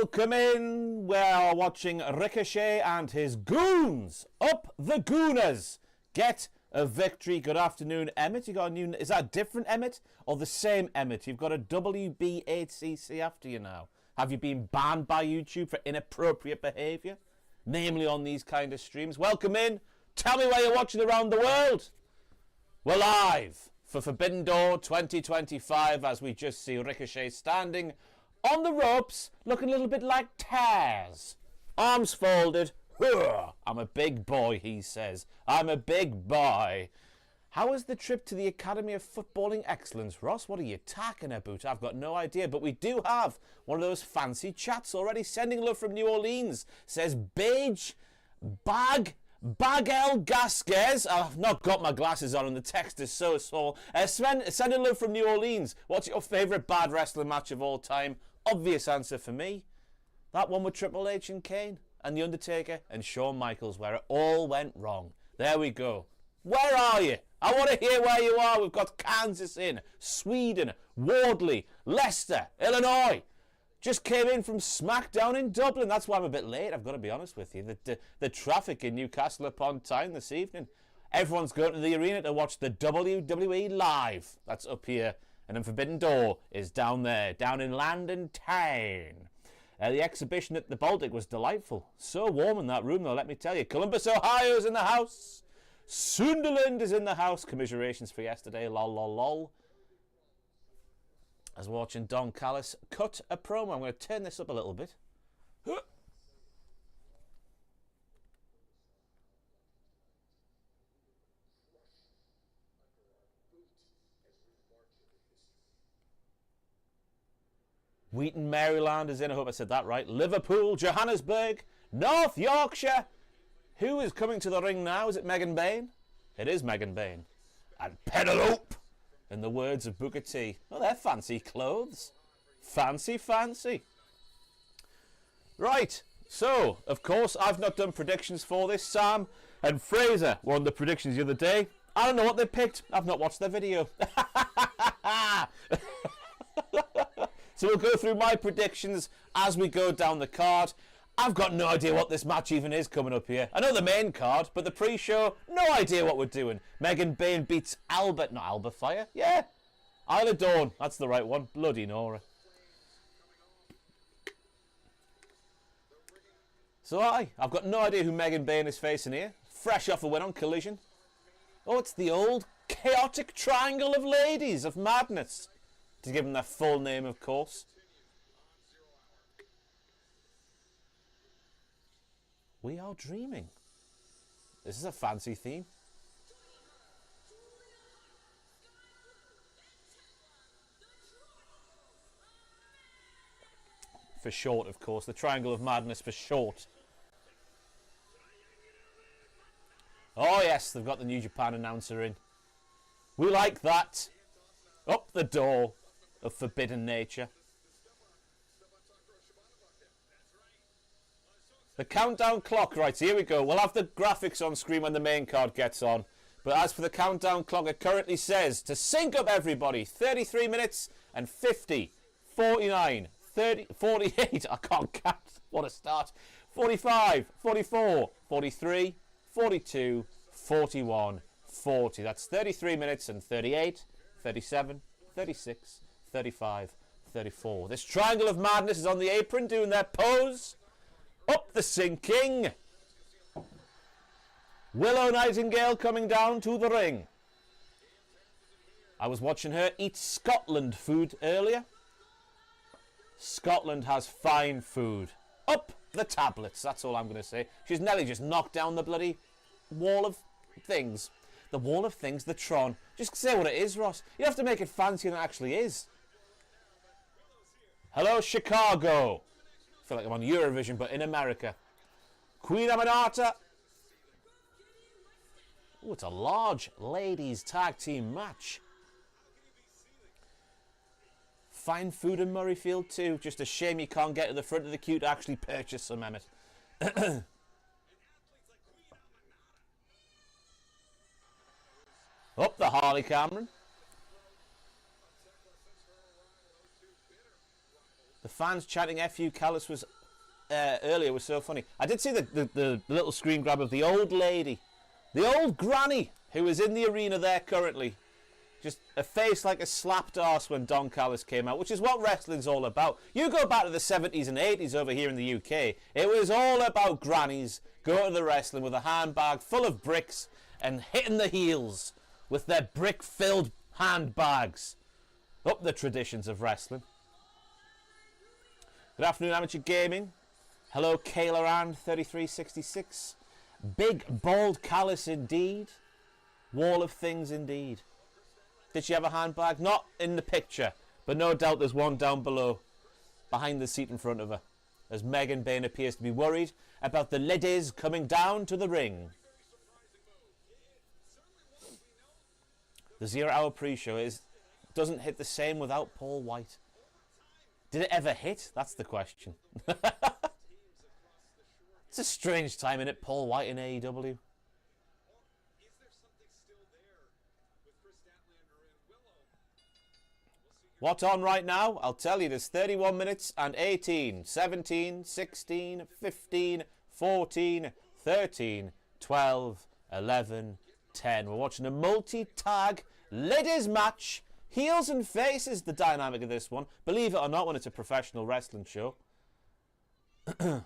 Welcome in. We're watching Ricochet and his goons. Up the Gooners. Get a victory. Good afternoon, Emmett. You got a new... Is that a different Emmett or the same Emmett? You've got a WB8CC after you now. Have you been banned by YouTube for inappropriate behaviour? Namely on these kind of streams. Welcome in. Tell me where you're watching around the world. We're live for Forbidden Door 2025 as we just see Ricochet standing on the ropes, looking a little bit like Taz. Arms folded. I'm a big boy, he says. I'm a big boy. How was the trip to the Academy of Footballing Excellence, Ross? What are you talking about? I've got no idea, but we do have one of those fancy chats already. Sending love from New Orleans. Says Beige Bagel Gasquez. I've not got my glasses on and the text is so small. Sending love from New Orleans. What's your favourite bad wrestling match of all time? Obvious answer for me. That one with Triple H and Kane and The Undertaker and Shawn Michaels where it all went wrong. There we go. Where are you? I want to hear where you are. We've got Kansas in, Sweden, Wardley, Leicester, Illinois. Just came in from SmackDown in Dublin. That's why I'm a bit late, I've got to be honest with you. The traffic in Newcastle upon Tyne this evening. Everyone's going to the arena to watch the WWE live. That's up here. And then Forbidden Door is down there, down in London Town. The exhibition at the Baltic was delightful. So warm in that room, though, let me tell you. Columbus, Ohio's in the house. Sunderland is in the house. Commiserations for yesterday. Lol, lol, lol. As we're watching Don Callis cut a promo. I'm going to turn this up a little bit. Wheaton, Maryland is in. I hope I said that right. Liverpool, Johannesburg, North Yorkshire. Who is coming to the ring now? Is it Megan Bayne? It is Megan Bayne. And Penelope, in the words of Booker T. Oh, they're fancy clothes. Fancy, fancy. Right. So, of course, I've not done predictions for this. Sam and Fraser won the predictions the other day. I don't know what they picked. I've not watched their video. So we'll go through my predictions as we go down the card. I've got no idea what this match even is coming up here. I know the main card, but the pre-show, no idea what we're doing. Megan Bayne beats Alba Fire? Yeah. Isla Dawn, that's the right one. Bloody Nora. So I've got no idea who Megan Bayne is facing here. Fresh off a win on Collision. Oh, it's the old chaotic triangle of ladies of madness. To give them their full name, of course. We are dreaming. This is a fancy theme. For short, of course. The Triangle of Madness for short. Oh, yes, they've got the New Japan announcer in. We like that. Up the door of forbidden nature. The countdown clock, right, so here we go. We'll have the graphics on screen when the main card gets on. But as for the countdown clock, it currently says, to sync up everybody, 33 minutes and 50, 49, 30, 48, I can't count, what a start, 45, 44, 43, 42, 41, 40. That's 33 minutes and 38, 37, 36, 35, 34. This Triangle of Madness is on the apron doing their pose. Up the sinking. Willow Nightingale coming down to the ring. I was watching her eat Scotland food earlier. Scotland has fine food. Up the tablets, that's all I'm going to say. She's nearly just knocked down the bloody wall of things. The wall of things, the Tron. Just say what it is, Ross. You have to make it fancier than it actually is. Hello, Chicago. I feel like I'm on Eurovision, but in America. Queen Aminata. Oh, it's a large ladies tag team match. Fine food in Murrayfield too. Just a shame you can't get to the front of the queue to actually purchase some, Emmett. Up the Harley Cameron. The fans chanting "F.U. Callis" was earlier was so funny. I did see the little screen grab of the old lady, the old granny who is in the arena there currently. Just a face like a slapped arse when Don Callis came out, which is what wrestling's all about. You go back to the 70s and 80s over here in the UK, it was all about grannies going to the wrestling with a handbag full of bricks and hitting the heels with their brick-filled handbags. Up the traditions of wrestling. Good afternoon, Amateur Gaming. Hello, Kayla Ann, 3366. Big, bald Callis indeed. Wall of things indeed. Did she have a handbag? Not in the picture, but no doubt there's one down below, behind the seat in front of her, as Megan Bain appears to be worried about the ladies coming down to the ring. The 0 hour pre-show doesn't hit the same without Paul White. Did it ever hit? That's the question. It's a strange time, isn't it? Paul White in AEW. What's on right now? I'll tell you, there's 31 minutes and 18, 17, 16, 15, 14, 13, 12, 11, 10. We're watching a multi-tag ladies match. Heels and faces, the dynamic of this one. Believe it or not, when it's a professional wrestling show. That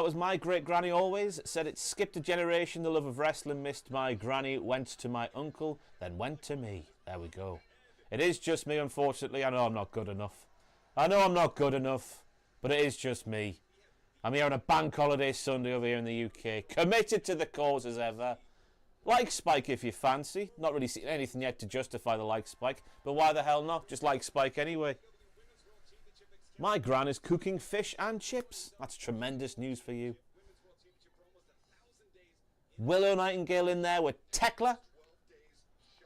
was my great granny always. Said it skipped a generation. The love of wrestling missed my granny. Went to my uncle, then went to me. There we go. It is just me, unfortunately. I know I'm not good enough. I know I'm not good enough. But it is just me. I'm here on a bank holiday Sunday over here in the UK. Committed to the cause as ever. Like Spike if you fancy. Not really seen anything yet to justify the like Spike. But why the hell not? Just like Spike anyway. My gran is cooking fish and chips. That's tremendous news for you. Willow Nightingale in there with Tekla.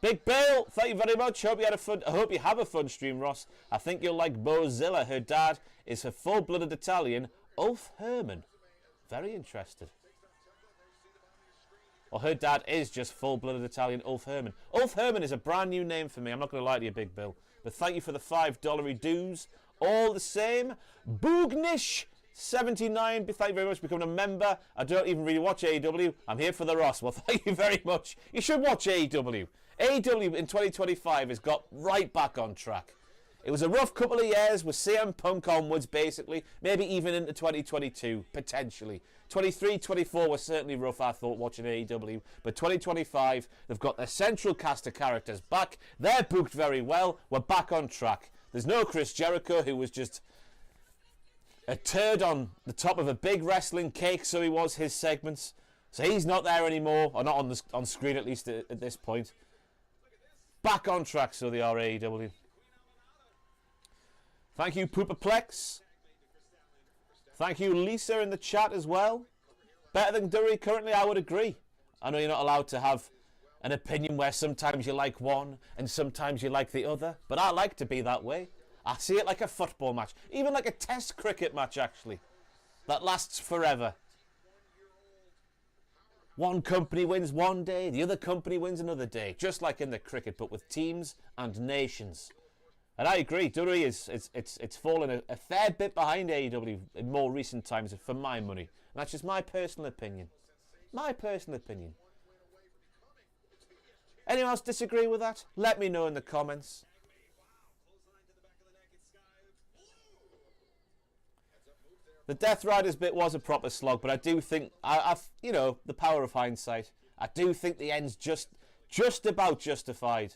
Big Bill, thank you very much. I hope you have a fun stream, Ross. I think you'll like Bozilla. Her dad is a full-blooded Italian, Ulf Herman. Very interested. Or her dad is just full-blooded Italian, Ulf Herman. Ulf Herman is a brand new name for me. I'm not going to lie to you, Big Bill. But thank you for the $5 dues. All the same. Boognish79, thank you very much for becoming a member. I don't even really watch AEW. I'm here for the Ross. Well, thank you very much. You should watch AEW. AEW in 2025 has got right back on track. It was a rough couple of years with CM Punk onwards, basically. Maybe even into 2022, potentially. 23, 24 was certainly rough, I thought, watching AEW. But 2025, they've got their central cast of characters back. They're booked very well. We're back on track. There's no Chris Jericho, who was just a turd on the top of a big wrestling cake, so he was, his segments. So he's not there anymore, or not on screen at least at this point. Back on track, so they are, AEW. Thank you, Poopaplex. Thank you, Lisa, in the chat as well. Better than Dury currently, I would agree. I know you're not allowed to have an opinion where sometimes you like one and sometimes you like the other, but I like to be that way. I see it like a football match, even like a test cricket match, actually, that lasts forever. One company wins one day, the other company wins another day, just like in the cricket, but with teams and nations. And I agree, Dury it's fallen a fair bit behind AEW in more recent times, for my money. And that's just my personal opinion. My personal opinion. Anyone else disagree with that? Let me know in the comments. The Death Riders bit was a proper slog, but I do think, you know, the power of hindsight, I do think the end's just about justified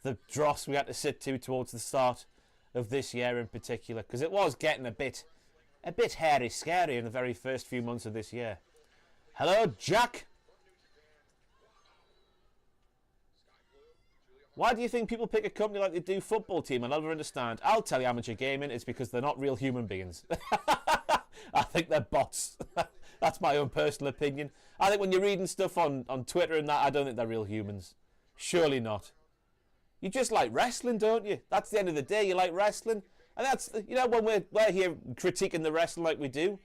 the dross we had to sit to towards the start of this year in particular, because it was getting a bit hairy scary in the very first few months of this year. Hello, Jack. Why do you think people pick a company like they do football team? I never understand. I'll tell you, Amateur Gaming, it's because they're not real human beings. I think they're bots. That's my own personal opinion. I think when you're reading stuff on Twitter and that, I don't think they're real humans. Surely not. You just like wrestling, don't you? That's the end of the day. You like wrestling. And that's, you know, when we're here critiquing the wrestling like we do,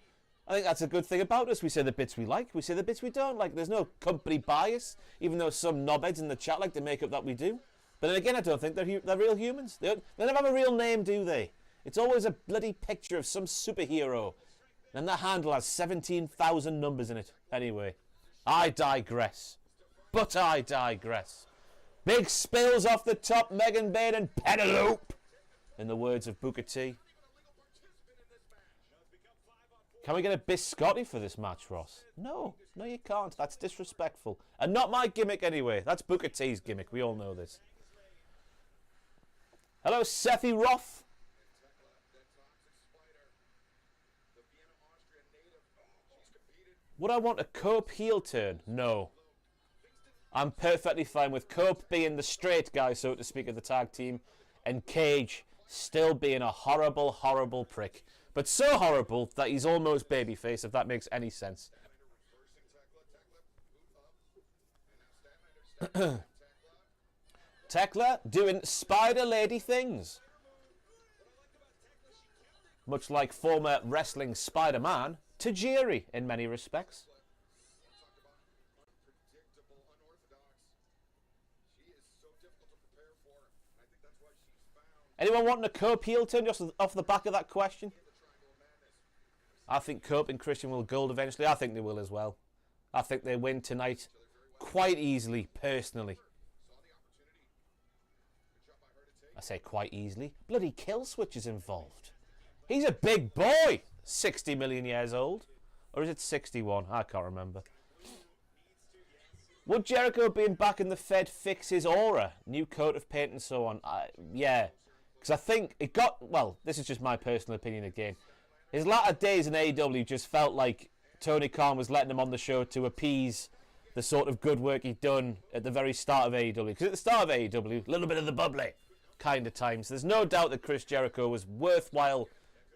I think that's a good thing about us. We say the bits we like, we say the bits we don't like. There's no company bias, even though some knobheads in the chat like to make up that we do. But then again, I don't think they're real humans. They never have a real name, do they? It's always a bloody picture of some superhero. And that handle has 17,000 numbers in it. Anyway, I digress. But I digress. Big spills off the top, Megan Bain and Penelope. In the words of Booker T. Can we get a biscotti for this match, Ross? No, you can't. That's disrespectful. And not my gimmick anyway. That's Booker T's gimmick. We all know this. Hello, Sethy Roth. Would I want a Cope heel turn? No. I'm perfectly fine with Cope being the straight guy, so to speak, of the tag team, and Cage still being a horrible, horrible prick. But so horrible that he's almost babyface, if that makes any sense. Tekla doing spider lady things. Much like former wrestling Spider-Man, Tajiri in many respects. Anyone wanting a Cope heel turn just off the back of that question? I think Cope and Christian will gold eventually. I think they will as well. I think they win tonight quite easily, personally. I say quite easily. Bloody Kill Switch is involved. He's a big boy. 60 million years old. Or is it 61? I can't remember. Would Jericho being back in the Fed fix his aura? New coat of paint and so on? Yeah. Because I think it got... Well, this is just my personal opinion again. His latter days in AEW just felt like Tony Khan was letting him on the show to appease the sort of good work he'd done at the very start of AEW. Because at the start of AEW, a little bit of the bubbly kind of times. There's no doubt that Chris Jericho was worthwhile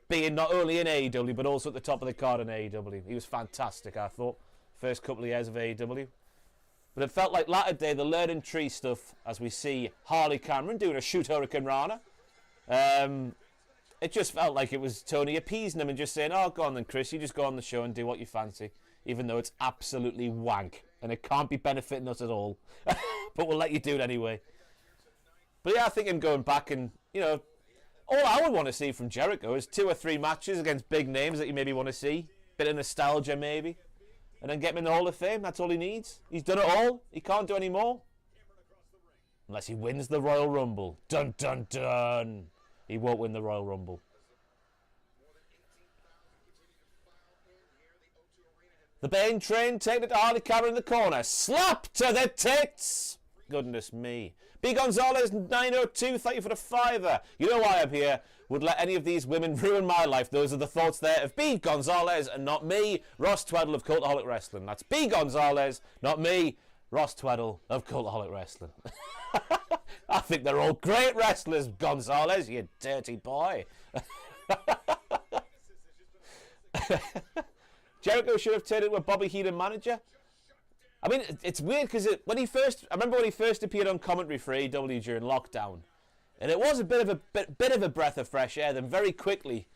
being not only in AEW, but also at the top of the card in AEW. He was fantastic, I thought, first couple of years of AEW. But it felt like latter day, the learning tree stuff, as we see Harley Cameron doing a shoot Hurricane Rana. It just felt like it was Tony appeasing him and just saying, oh, go on then, Chris, you just go on the show and do what you fancy. Even though it's absolutely wank. And it can't be benefiting us at all. But we'll let you do it anyway. But yeah, I think him going back and, you know, all I would want to see from Jericho is 2 or 3 matches against big names that you maybe want to see. Bit of nostalgia, maybe. And then get him in the Hall of Fame. That's all he needs. He's done it all. He can't do any more. Unless he wins the Royal Rumble. Dun, dun, dun. He won't win the Royal Rumble. The Bane train taking it to Harley Cameron in the corner. Slap to the tits. Goodness me. B. Gonzalez 902, thank you for the $5. You know why I'm here. Would let any of these women ruin my life. Those are the thoughts there of B. Gonzalez and not me, Ross Tweddell of Cultaholic Wrestling. That's B. Gonzalez, not me, Ross Tweddell of Cultaholic Wrestling. I think they're all great wrestlers, Gonzalez, you dirty boy. Jericho should have turned into a Bobby Heenan manager. I mean, it's weird because I remember when he first appeared on commentary for AEW during lockdown, and it was a bit of a breath of fresh air. Then very quickly,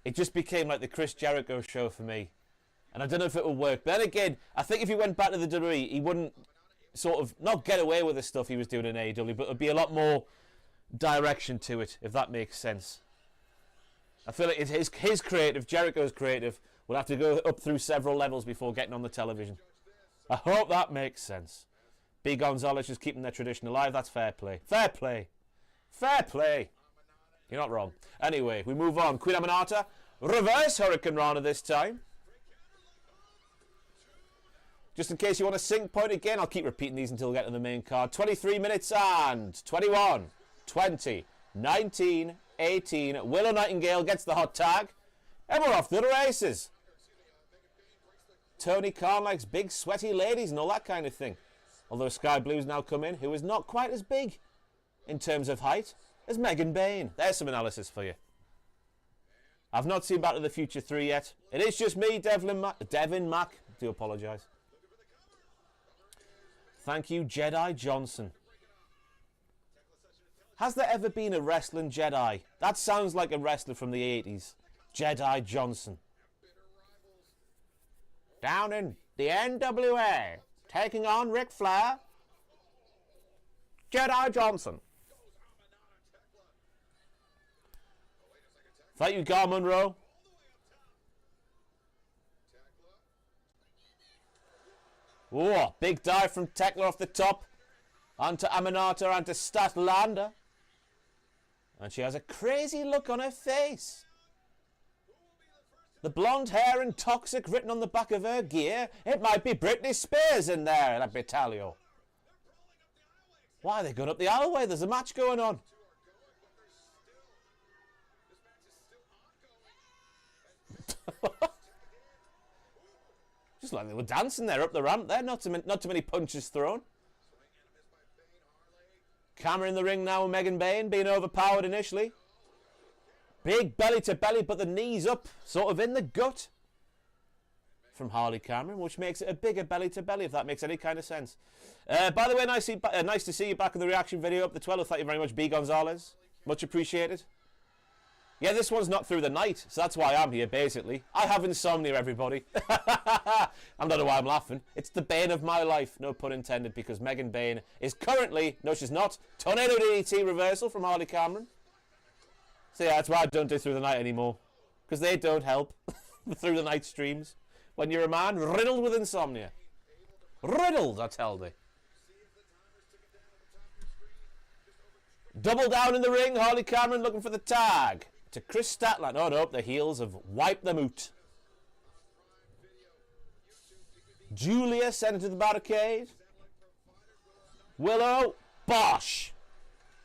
it just became like the Chris Jericho show for me, and I don't know if it will work. But then again, I think if he went back to the WWE, he wouldn't sort of not get away with the stuff he was doing in AEW, but there'd be a lot more direction to it, if that makes sense. I feel like it's his creative, Jericho's creative, will have to go up through several levels before getting on the television. I hope that makes sense. B. Gonzalez just keeping their tradition alive. That's fair play. Fair play. Fair play. You're not wrong. Anyway, we move on. Queen Aminata. Reverse Hurricane Rana this time. Just in case you want a sync point again, I'll keep repeating these until we get to the main card. 23 minutes and 21, 20, 19, 18. Willow Nightingale gets the hot tag. And we're off to the races. Tony Khan likes big, sweaty ladies and all that kind of thing. Although Sky Blue's now come in, who is not quite as big in terms of height as Megan Bain. There's some analysis for you. I've not seen Back to the Future 3 yet. It is just me, Devin Mack. I do apologise. Thank you, Jedi Johnson. Has there ever been a wrestling Jedi? That sounds like a wrestler from the 80s. Jedi Johnson. Down in the NWA, taking on Ric Flair. Jedi Johnson. Thank you, Gar Monroe. Oh, big dive from Tekla off the top. Onto Aminata, onto Statlander. And she has a crazy look on her face. The blonde hair and toxic written on the back of her gear. It might be Britney Spears in there, that battalion. Why are they going up the alleyway? There's a match going on. Just like they were dancing there up the ramp there. Not too many punches thrown. Camera in the ring now with Megan Bayne, being overpowered initially. Big belly to belly, but the knees up, sort of in the gut from Harley Cameron, which makes it a bigger belly to belly, if that makes any kind of sense. By the way, nice to see you back in the reaction video up the Tweddell. Thank you very much, B. Gonzalez. Much appreciated. Yeah, this one's not through the night, so that's why I'm here, basically. I have insomnia, everybody. I don't know why I'm laughing. It's the bane of my life, no pun intended, because Megan Bayne is currently, no she's not, Tornado DDT reversal from Harley Cameron. So yeah, that's why I don't do through the night anymore, because they don't help through the night streams. When you're a man riddled with insomnia. Riddled, I tell thee. Double down in the ring, Harley Cameron looking for the tag. To Chris Statlander. Oh no, the heels have wiped them out. Julia sent it to the barricade. Willow, bosh.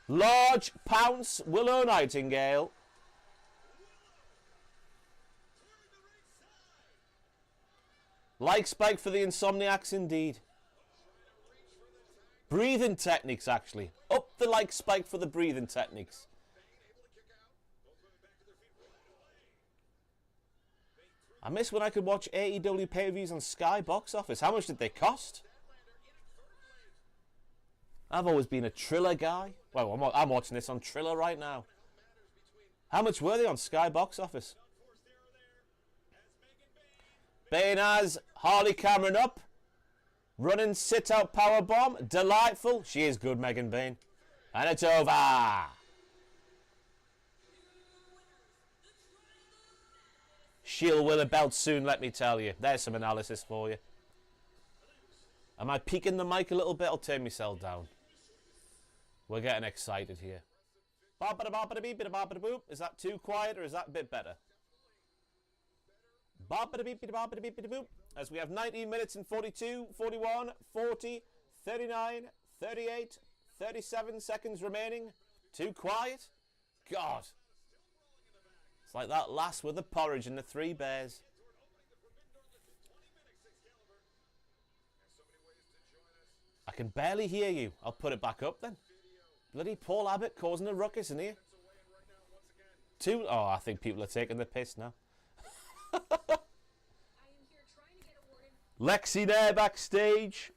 Large pounce, Willow Nightingale. Like spike for the Insomniacs indeed. Breathing techniques actually. Up the like spike for the breathing techniques. I miss when I could watch AEW pay-per-views on Sky Box Office. How much did they cost? I've always been a Triller guy. Well, I'm watching this on Triller right now. How much were they on Sky Box Office? Bayne has Harley Cameron up. Running sit-out powerbomb. Delightful. She is good, Megan Bayne. And it's over. She'll win a belt soon, let me tell you. There's some analysis for you. Am I peeking the mic a little bit? I'll turn myself down. We're getting excited here. Is that too quiet or is that a bit better? As we have 19 minutes and 42, 41, 40, 39, 38, 37 seconds remaining. Too quiet? God. It's like that lass with the porridge and the three bears. I can barely hear you. I'll put it back up then. Bloody Paul Abbott causing a ruckus in here. Oh, I think people are taking the piss now. Lexi there backstage.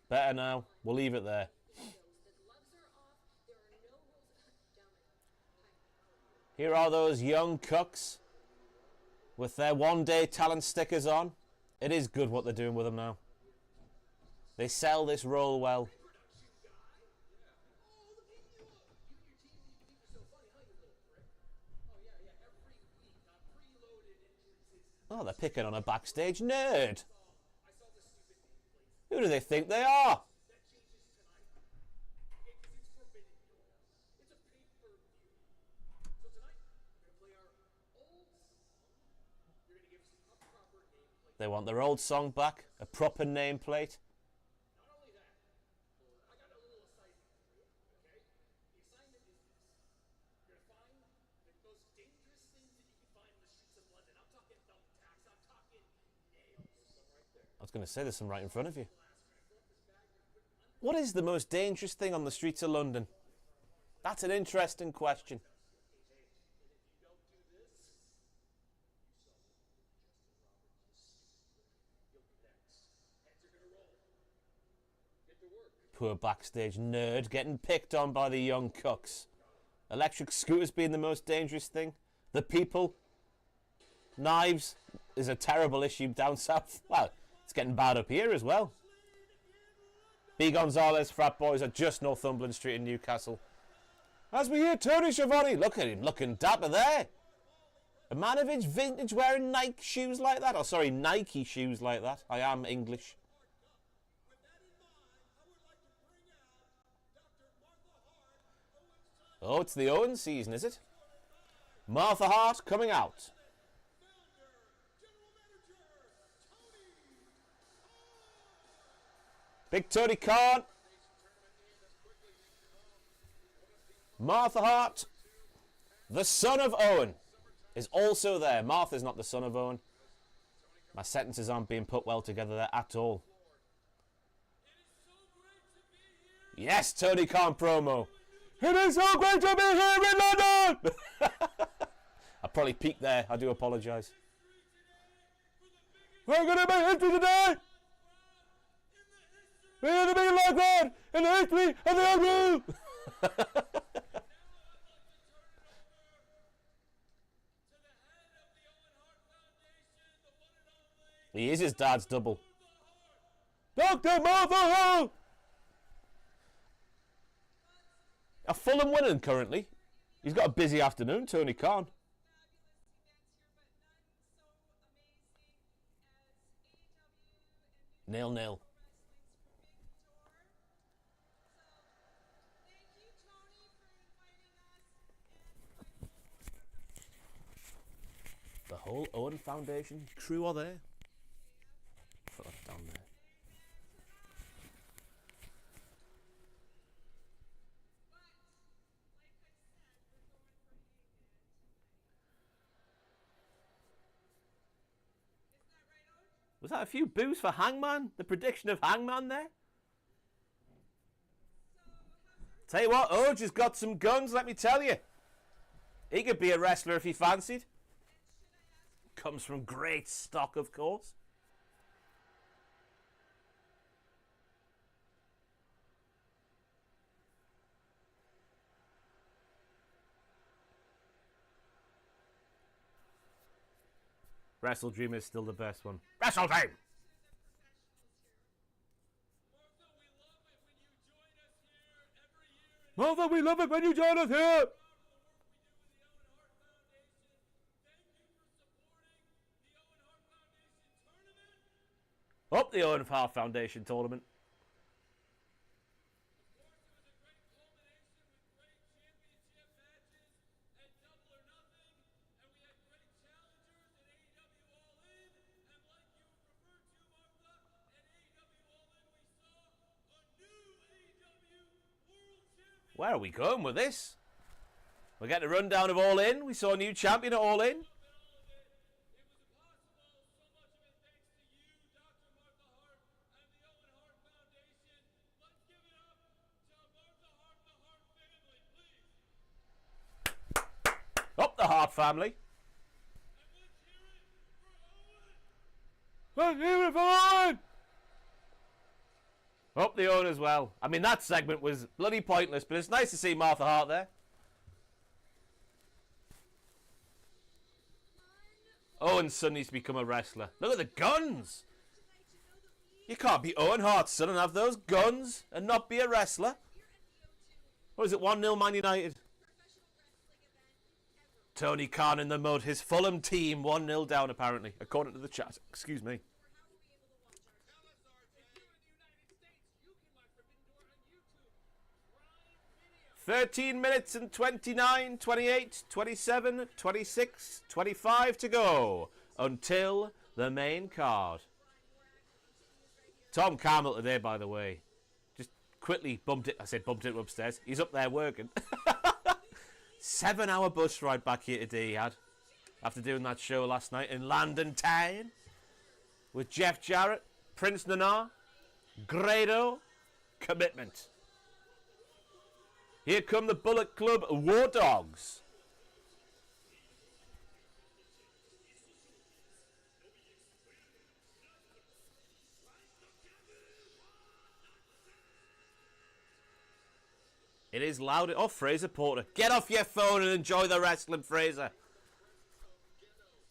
Better now. We'll leave it there. Here are those young cucks with their one-day talent stickers on. It is good what they're doing with them now. They sell this role well. Oh, they're picking on a backstage nerd. Who do they think they are? They want their old song back, a proper nameplate. I was going to say there's some right in front of you. What is the most dangerous thing on the streets of London? That's an interesting question. Poor backstage nerd getting picked on by the young cucks. Electric scooters being the most dangerous thing. The people. Knives is a terrible issue down south. Well, it's getting bad up here as well. B. Gonzalez, frat boys are just Northumberland Street in Newcastle. As we hear Tony Schiavone, look at him, looking dapper there. A man of his vintage wearing Nike shoes like that. Oh, sorry, Nike shoes like that. I am English. Oh, it's the Owen season, is it? Martha Hart coming out. Big Tony Khan. Martha Hart, the son of Owen, is also there. Martha's not the son of Owen. My sentences aren't being put well together there at all. Yes, Tony Khan promo. It is so great to be here in London! I probably peaked there. I do apologise. We're going to make history today! We're going to be like that in the history of the AEW! He is his dad's double. Dr. Martha Hart! A Fulham winning currently. He's got a busy afternoon, Tony Khan. Nil-nil. The whole Owen Foundation crew are there. Put that down there. Was that a few boos for Hangman? The prediction of Hangman there? Tell you what, Oj has got some guns, let me tell you. He could be a wrestler if he fancied. Comes from great stock, of course. Wrestle Dream is still the best one. Wrestle Dream! Martha, we love it when you join us here! Up the Owen Hart Foundation tournament. Where are we going with this? We're getting a rundown of All In. We saw a new champion at All In. Up the Hart family. Let's hear it for Owen! Up the Owen as well. I mean, that segment was bloody pointless, but it's nice to see Martha Hart there. Owen's son needs to become a wrestler. Look at the guns! You can't be Owen Hart's son and have those guns and not be a wrestler. What is it, 1-0 Man United? Tony Khan in the mud. His Fulham team 1-0 down, apparently, according to the chat. Excuse me. 13 minutes and 29, 28, 27, 26, 25 to go until the main card. Tom Carmel today, by the way, just quickly bumped it upstairs. He's up there working. 7-hour bus ride back here today he had, after doing that show last night in London Town with Jeff Jarrett, Prince Nana, Grado, Commitment. Here come the Bullet Club War Dogs. It is loud. Oh, Fraser Porter. Get off your phone and enjoy the wrestling, Fraser.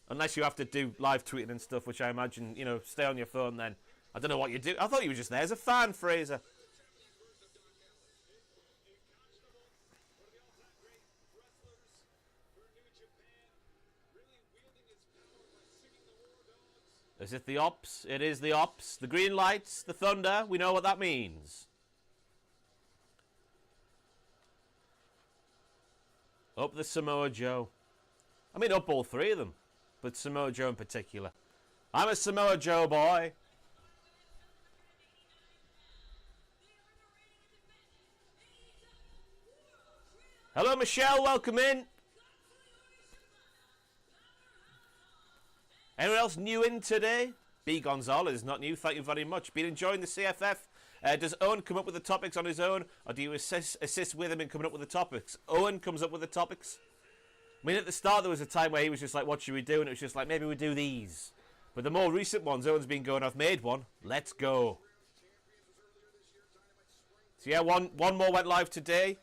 Unless you have to do live tweeting and stuff, which I imagine, you know, stay on your phone then. I don't know what you do. I thought you were just there as a fan, Fraser. Is it the Ops? It is the Ops. The green lights, the thunder, we know what that means. Up the Samoa Joe. I mean, up all three of them, but Samoa Joe in particular. I'm a Samoa Joe boy. Hello, Michelle. Welcome in. Anyone else new in today? B. Gonzalez, not new. Thank you very much. Been enjoying the CFF. Does Owen come up with the topics on his own, or do you assist with him in coming up with the topics? Owen comes up with the topics. I mean, at the start, there was a time where he was just like, what should we do? And it was just like, maybe we do these. But the more recent ones, Owen's been going, I've made one. Let's go. So yeah, one more went live today.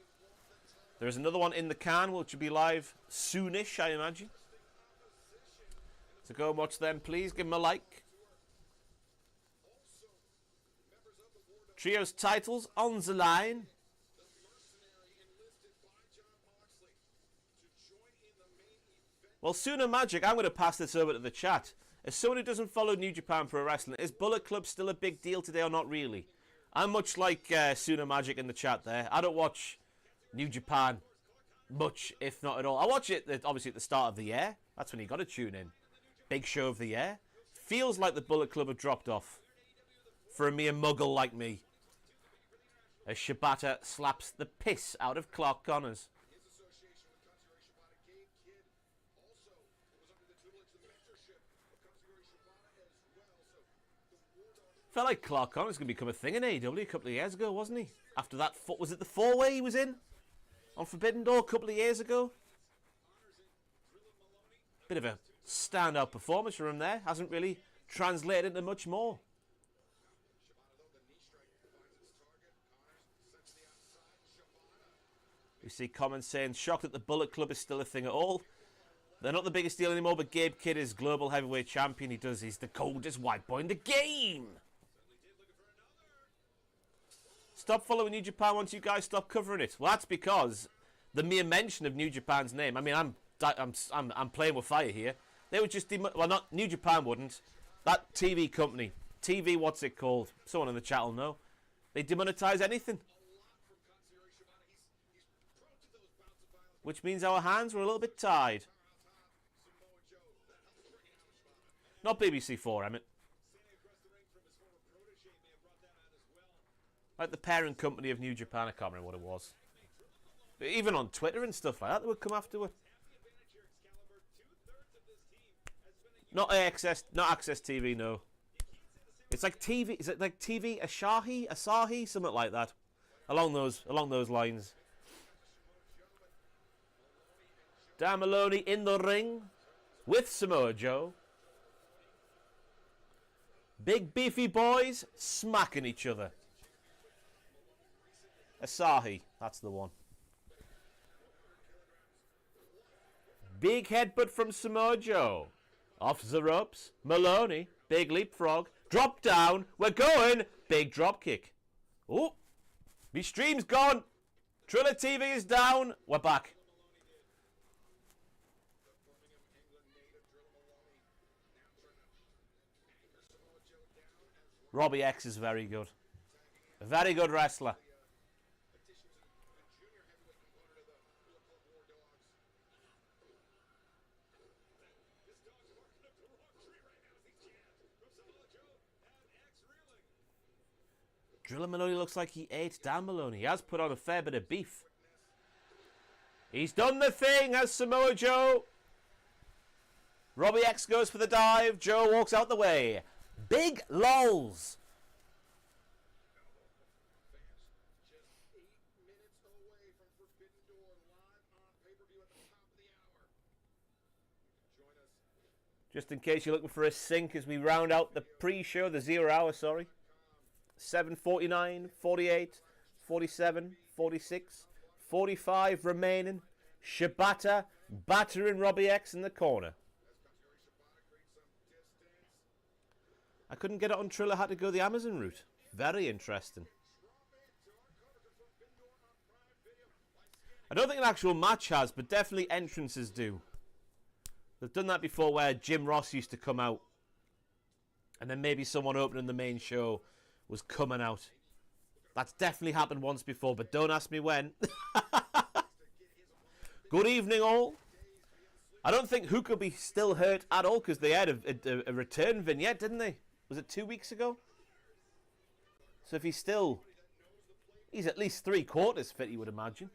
There's another one in the can, which will be live soonish, I imagine. So go and watch them, please. Give them a like. Trios titles on the line. Well, Sooner Magic, I'm going to pass this over to the chat. As someone who doesn't follow New Japan Pro Wrestling, is Bullet Club still a big deal today or not really? I'm much like Sooner Magic in the chat there. I don't watch New Japan much, if not at all. I watch it, obviously, at the start of the year. That's when you got to tune in. Big show of the year. Feels like the Bullet Club have dropped off for a mere muggle like me. As Shibata slaps the piss out of Clark Connors. Felt like Clark Connors was going to become a thing in AEW a couple of years ago, wasn't he? After that, was it the four-way he was in? On Forbidden Door a couple of years ago? Bit of a standout performance from him there. Hasn't really translated into much more. We see comments saying, shocked that the Bullet Club is still a thing at all. They're not the biggest deal anymore, but Gabe Kidd is global heavyweight champion. He's the coldest white boy in the game. Stop following New Japan once you guys stop covering it. Well, that's because the mere mention of New Japan's name. I mean, I'm playing with fire here. They would just well, not New Japan wouldn't. That TV company, what's it called? Someone in the chat will know. They demonetize anything. Which means our hands were a little bit tied. Not BBC4, Emmett. Like the parent company of New Japan, I can't remember what it was. But even on Twitter and stuff like that, they would come after it. Not Access TV, no. It's like TV. Is it like TV Asahi, something like that, along those lines. Dan Maloney in the ring with Samoa Joe. Big beefy boys smacking each other. Asahi, that's the one. Big headbutt from Samoa Joe. Off the ropes. Maloney, big leapfrog. Drop down. We're going. Big drop kick. Oh, my stream's gone. Triller TV is down. We're back. Robbie X is very good. A very good wrestler. Driller Maloney looks like he ate Dan Maloney. He has put on a fair bit of beef. He's done the thing, has Samoa Joe. Robbie X goes for the dive. Joe walks out the way. Big lols. Just in case you're looking for a sync as we round out the pre-show, the 0 hour, sorry. 7:49, 48, 47, 46, 45 remaining. Shibata battering Robbie X in the corner. I couldn't get it on Triller, had to go the Amazon route. Very interesting. I don't think an actual match has, but definitely entrances do. They've done that before where Jim Ross used to come out And then maybe someone opening the main show was coming out. That's definitely happened once before, but don't ask me when. Good evening, all. I don't think Hook will be still hurt at all because they had a return vignette, didn't they? Was it 2 weeks ago? So if he's still... He's at least 3/4 fit, you would imagine.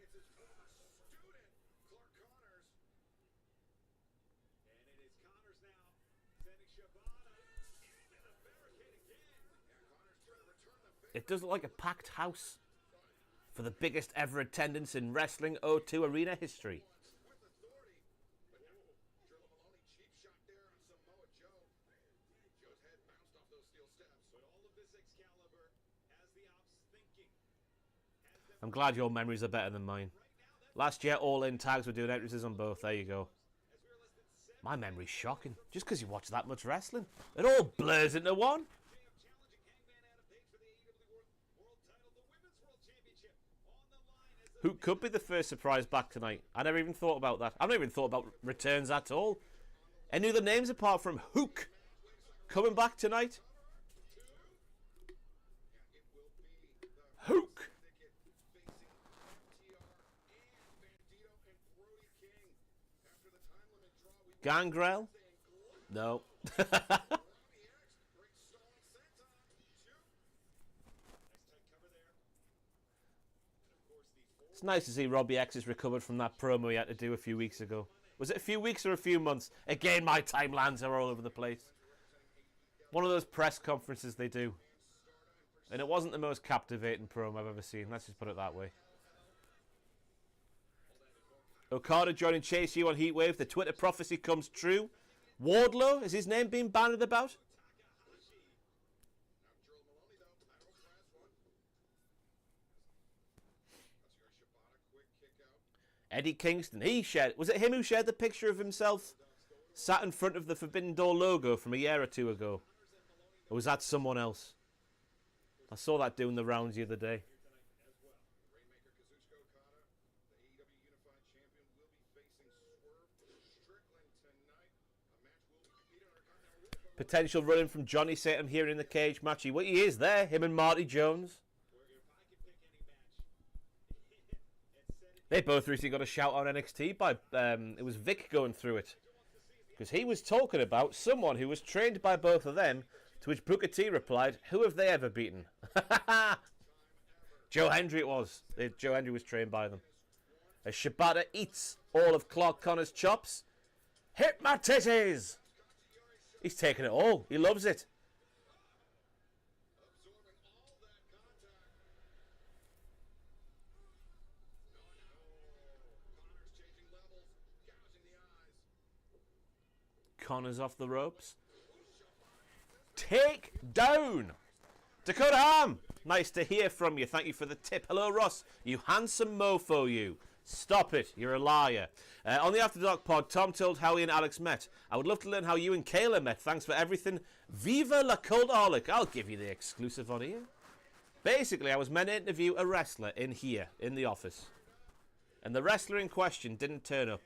It does look like a packed house for the biggest ever attendance in wrestling O2 Arena history. I'm glad your memories are better than mine. Last year, All-In tags were doing entrances on both. There you go. My memory's shocking. Just because you watch that much wrestling. It all blurs into one. Who could be the first surprise back tonight? I never even thought about that. I've never even thought about returns at all. Any other names apart from Hook coming back tonight? Hook! Gangrel? No. It's nice to see Robbie X has recovered from that promo he had to do a few weeks ago. Was it a few weeks or a few months? Again, my timelines are all over the place. One of those press conferences they do. And it wasn't the most captivating promo I've ever seen. Let's just put it that way. Okada joining Chase U on Heatwave. The Twitter prophecy comes true. Wardlow, is his name being bandied about? Eddie Kingston, was it him who shared the picture of himself sat in front of the Forbidden Door logo from a year or two ago? Or was that someone else? I saw that doing the rounds the other day. Potential running from Johnny Satum here in the cage match. Well, he is there, him and Marty Jones. They both recently got a shout on NXT by, it was Vic going through it. Because he was talking about someone who was trained by both of them, to which Booker T replied, who have they ever beaten? Joe Hendry it was. Joe Hendry was trained by them. As Shibata eats all of Clark Connor's chops. Hit my titties! He's taking it all. He loves it. Connor's off the ropes. Take down. Dakota Ham. Nice to hear from you. Thank you for the tip. Hello, Ross. You handsome mofo, you. Stop it. You're a liar. On the After Dark pod, Tom told how he and Alex met. I would love to learn how you and Kayla met. Thanks for everything. Viva la Cultaholic. I'll give you the exclusive on here. Basically, I was meant to interview a wrestler in here, in the office. And the wrestler in question didn't turn up.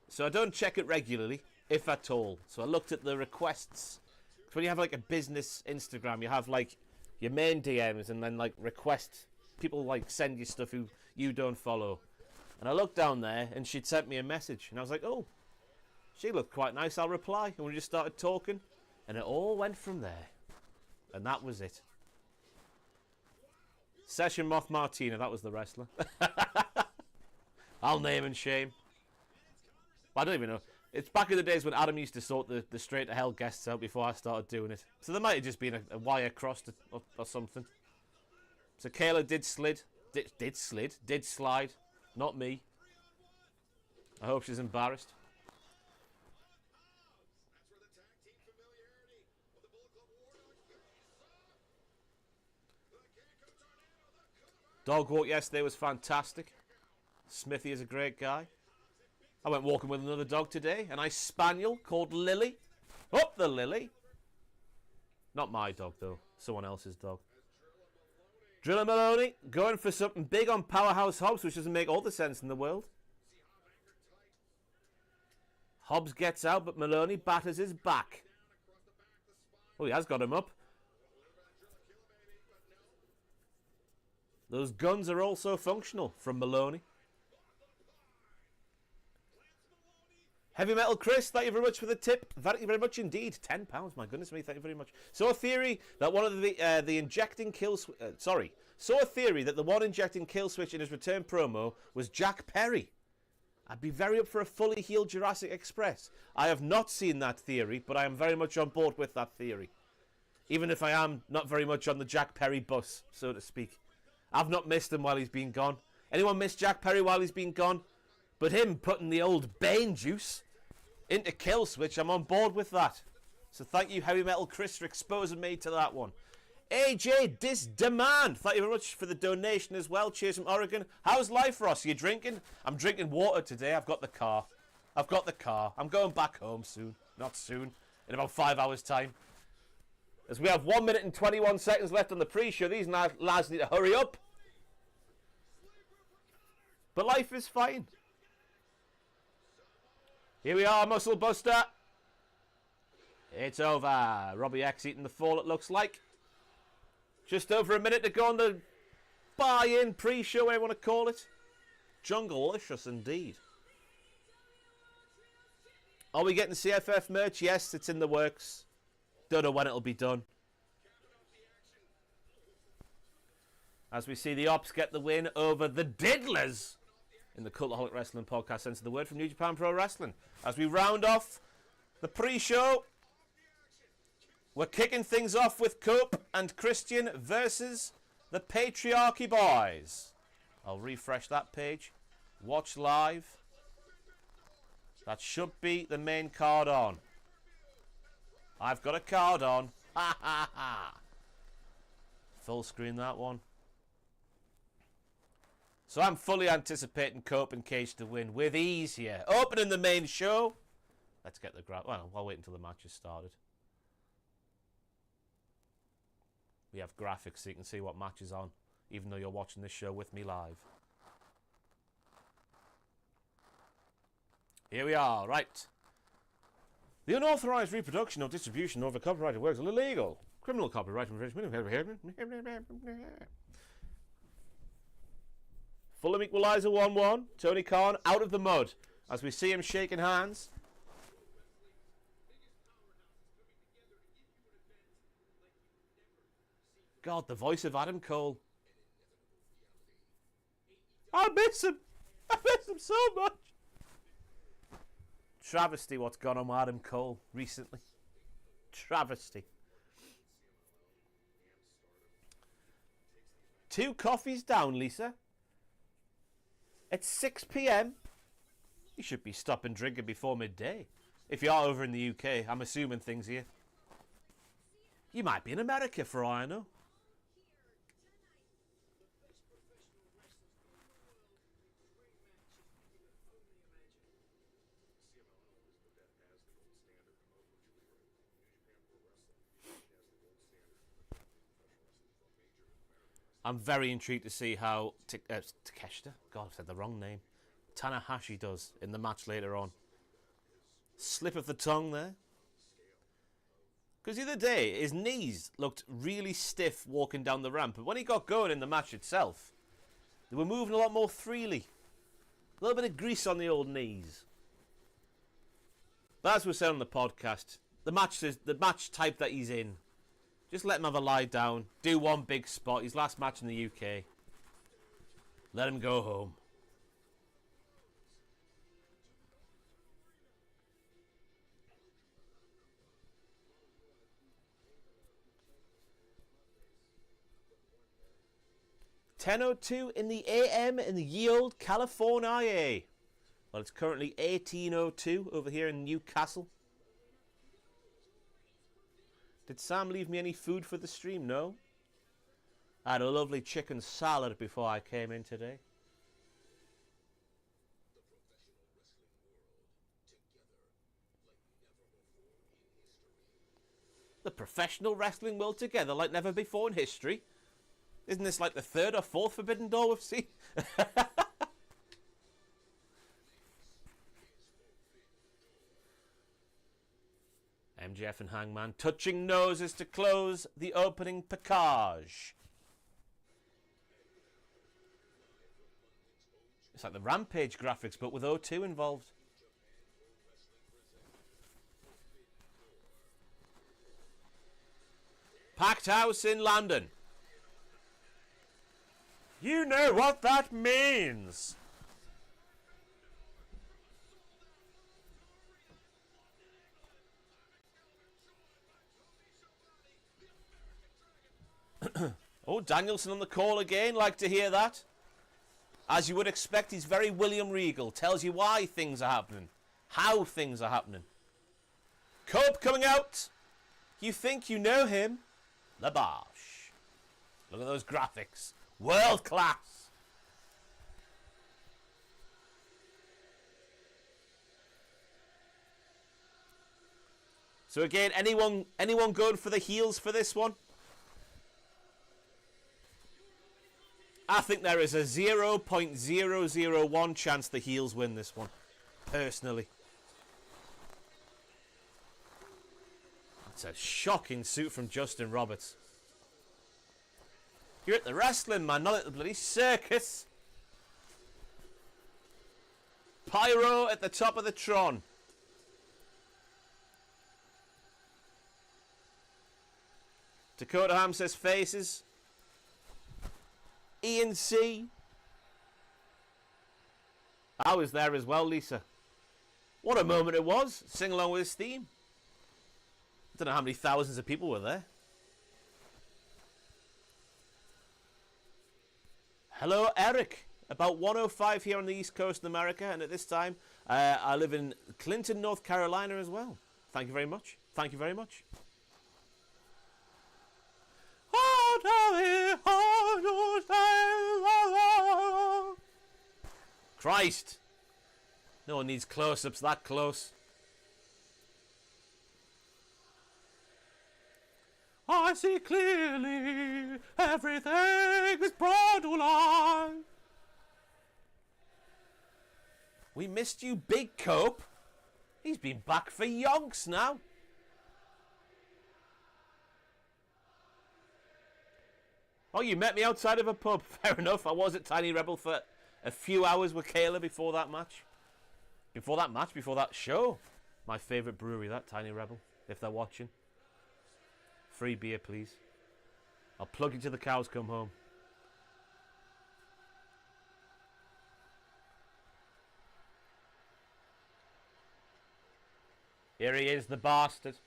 So I don't check it regularly, if at all. So I looked at the requests. Because when you have like a business Instagram, you have like your main DMs and then like requests. People like send you stuff who you don't follow. And I looked down there and she'd sent me a message. And I was like, oh, she looked quite nice. I'll reply. And we just started talking. And it all went from there. And that was it. Session Moth Martina, that was the wrestler. I'll name and shame. But I don't even know. It's back in the days when Adam used to sort the straight to hell guests out before I started doing it. So there might have just been a wire crossed or something. So Kayla did slide. Not me. I hope she's embarrassed. Dog walk yesterday was fantastic. Smithy is a great guy. I went walking with another dog today, a nice spaniel called Lily. Up the Lily. Not my dog, though. Someone else's dog. Driller Maloney going for something big on Powerhouse Hobbs, which doesn't make all the sense in the world. Hobbs gets out, but Maloney batters his back. Oh, he has got him up. Those guns are also functional from Maloney. Heavy Metal Chris, thank you very much for the tip. Thank you very much indeed. £10, my goodness me, thank you very much. Saw a theory that one of the injecting kill switch... Saw a theory that the one injecting kill switch in his return promo was Jack Perry. I'd be very up for a fully healed Jurassic Express. I have not seen that theory, but I am very much on board with that theory. Even if I am not very much on the Jack Perry bus, so to speak. I've not missed him while he's been gone. Anyone miss Jack Perry while he's been gone? But him putting the old Bane juice into kill switch, I'm on board with that. So thank you, Heavy Metal Chris, for exposing me to that one. AJ Demand, thank you very much for the donation as well. Cheers from Oregon. How's life, Ross? Are you drinking? I'm drinking water today. I've got the car. I'm going back home soon. Not soon. In about 5 hours' time. As we have 1 minute and 21 seconds left on the pre-show, these lads need to hurry up. But life is fine. Here we are, Muscle Buster. It's over. Robbie X eating the fall, it looks like. Just over a minute to go on the buy-in pre-show, whatever you want to call it. Jungle-licious indeed. Are we getting CFF merch? Yes, it's in the works. Don't know when it'll be done. As we see the Ops get the win over the Diddlers in the Cultaholic Wrestling Podcast. Sense of the word from New Japan Pro Wrestling. As we round off the pre-show, we're kicking things off with Cope and Christian versus the Patriarchy Boys. I'll refresh that page. Watch live. That should be the main card on. I've got a card on. Ha ha ha. Full screen that one. So I'm fully anticipating Cope and Cage to win with ease here. Opening the main show. Let's get the grab. Well, I'll wait until the match has started. We have graphics so you can see what match is on, even though you're watching this show with me live. Here we are, right. The unauthorized reproduction or distribution of a copyrighted works is illegal. Criminal copyright infringement. Fulham equaliser 1-1. Tony Khan out of the mud as we see him shaking hands. God, the voice of Adam Cole. I miss him. I miss him so much. Travesty what's gone on with Adam Cole recently. Travesty. 2 coffees down, Lisa. It's 6 p.m. You should be stopping drinking before midday. If you are over in the UK, I'm assuming things here. You might be in America for all I know. I'm very intrigued to see how Takeshita, God, I've said the wrong name, Tanahashi does in the match later on. Slip of the tongue there. Because the other day, his knees looked really stiff walking down the ramp. But when he got going in the match itself, they were moving a lot more freely. A little bit of grease on the old knees. But as we said on the podcast, the match type that he's in, just let him have a lie down, do one big spot, his last match in the UK. Let him go home. $10:02 in the AM in the ye old California. Well, it's currently 18:02 over here in Newcastle. Did Sam leave me any food for the stream? No. I had a lovely chicken salad before I came in today. The professional wrestling world together like never before in history. Isn't this like the 3rd or 4th Forbidden Door we've seen? MJF and Hangman touching noses to close the opening package. It's like the Rampage graphics, but with O2 involved. Packed house in London. You know what that means. Oh, Danielson on the call again. Like to hear that. As you would expect, he's very William Regal. Tells you why things are happening. How things are happening. Cope coming out. You think you know him? The Bosh. Look at those graphics. World class. So again, anyone going for the heels for this one? I think there is a 0.001 chance the heels win this one. Personally. That's a shocking suit from Justin Roberts. You're at the wrestling, man, not at the bloody circus. Pyro at the top of the Tron. Dakota Ham says faces. Ian C. I was there as well, Lisa. What a moment it was. Sing along with his theme. I don't know how many thousands of people were there. Hello, Eric. About 1:05 here on the East Coast in America, and at this time, I live in Clinton, North Carolina as well. Thank you very much. Thank you very much. Christ. No one needs close-ups that close. I see clearly everything is brought to life. We missed you, Big Cope. He's been back for yonks now. Oh, you met me outside of a pub. Fair enough. I was at Tiny Rebel for a few hours with Kayla before that match. Before that show. My favourite brewery, that Tiny Rebel, if they're watching. Free beer, please. I'll plug you till the cows come home. Here he is, the bastard.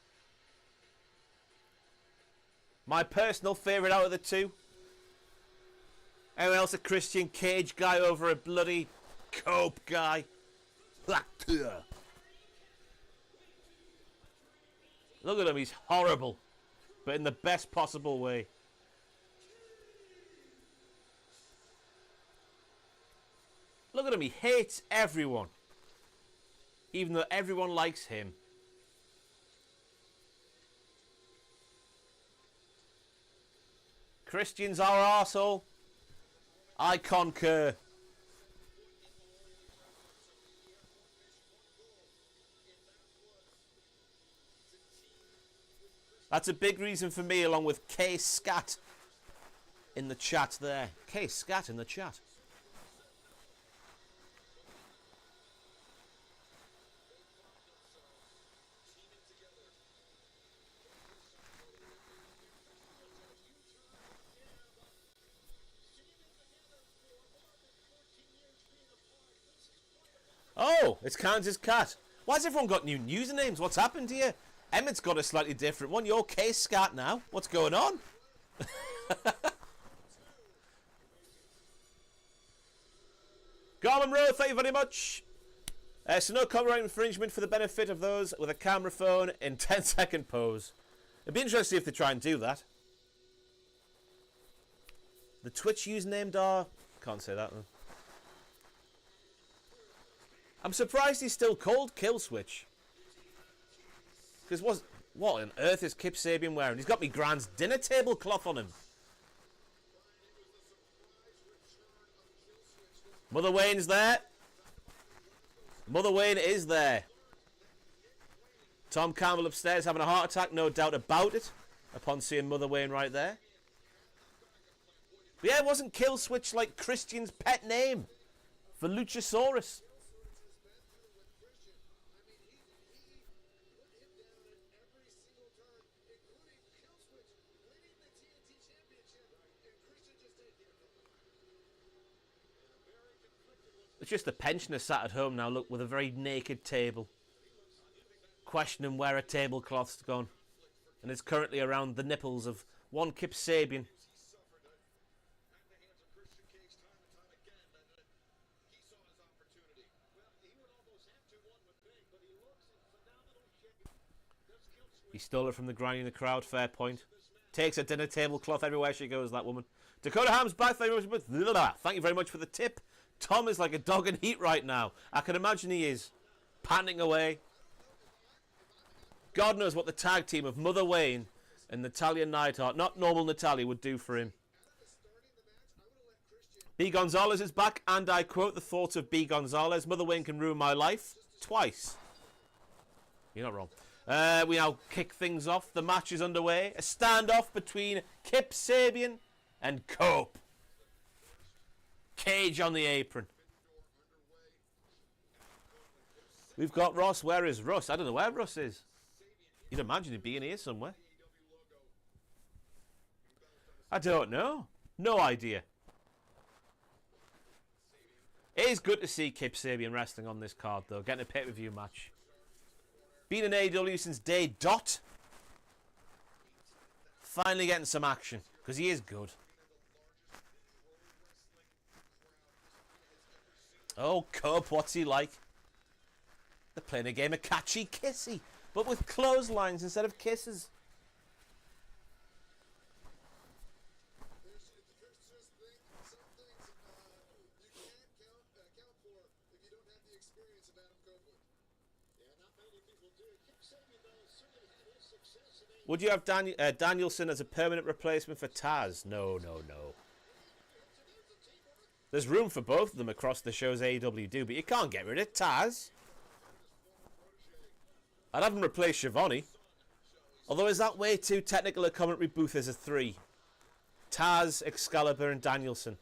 My personal favourite out of the two. Anyone else a Christian Cage guy over a bloody Cope guy? Look at him, he's horrible. But in the best possible way. Look at him, he hates everyone. Even though everyone likes him. Christian's our arsehole. I concur. That's a big reason for me, along with K Scat in the chat there. K Scat in the chat. Oh, it's Kansas Cat. Why has everyone got new usernames? What's happened here? Emmett's got a slightly different one. You're K Scat now. What's going on? Garmin Rowe, thank you very much. So no copyright infringement for the benefit of those with a camera phone in 10-second pose. It'd be interesting if they try and do that. The Twitch username dar. Can't say that though. I'm surprised he's still called Killswitch. Because what on earth is Kip Sabian wearing? He's got me Grand's dinner tablecloth on him. Mother Wayne's there. Mother Wayne is there. Tom Campbell upstairs having a heart attack, no doubt about it, upon seeing Mother Wayne right there. But yeah, it wasn't Kill Switch like Christian's pet name for Luchasaurus. It's just the pensioner sat at home now, look, with a very naked table, questioning where a tablecloth's gone. And it's currently around the nipples of one Kip Sabian. He stole it from the granny in the crowd, fair point. Takes a dinner tablecloth everywhere she goes, that woman. Dakota Ham's back, thank you very much for the tip. Tom is like a dog in heat right now. I can imagine he is. Panting away. God knows what the tag team of Mother Wayne and Natalya Neidhart, not normal Natalya, would do for him. B. Gonzalez is back, and I quote the thoughts of B. Gonzalez. Mother Wayne can ruin my life twice. You're not wrong. We now kick things off. The match is underway. A standoff between Kip Sabian and Cope. Cage on the apron. We've got Ross. Where is Russ? I don't know where Russ is. You'd imagine he'd be in here somewhere. I don't know. No idea. It is good to see Kip Sabian wrestling on this card, though. Getting a pay-per-view match. Been in AEW since day dot. Finally getting some action, because he is good. Oh, Cope, what's he like? They're playing a game of catchy kissy, but with clotheslines instead of kisses. Would you have Danielson as a permanent replacement for Taz? No, no, no. There's room for both of them across the shows AEW do, but you can't get rid of Taz. I'd have him replace Schiavone. Although, is that way too technical a commentary booth as a 3? Taz, Excalibur, and Danielson.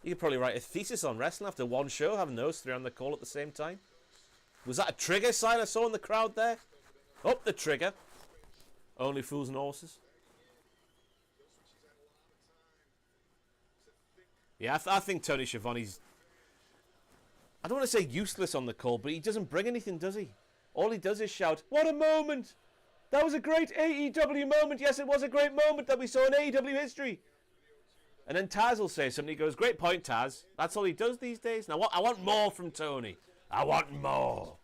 You could probably write a thesis on wrestling after one show, having those 3 on the call at the same time. Was that a trigger sign I saw in the crowd there? Up the trigger. Only fools and horses. Yeah, I think Tony Schiavone's... I don't want to say useless on the call, but he doesn't bring anything, does he? All he does is shout, "What a moment! That was a great AEW moment! Yes, it was a great moment that we saw in AEW history!" And then Taz will say something. He goes, "Great point, Taz." That's all he does these days. Now, I want more from Tony. I want more.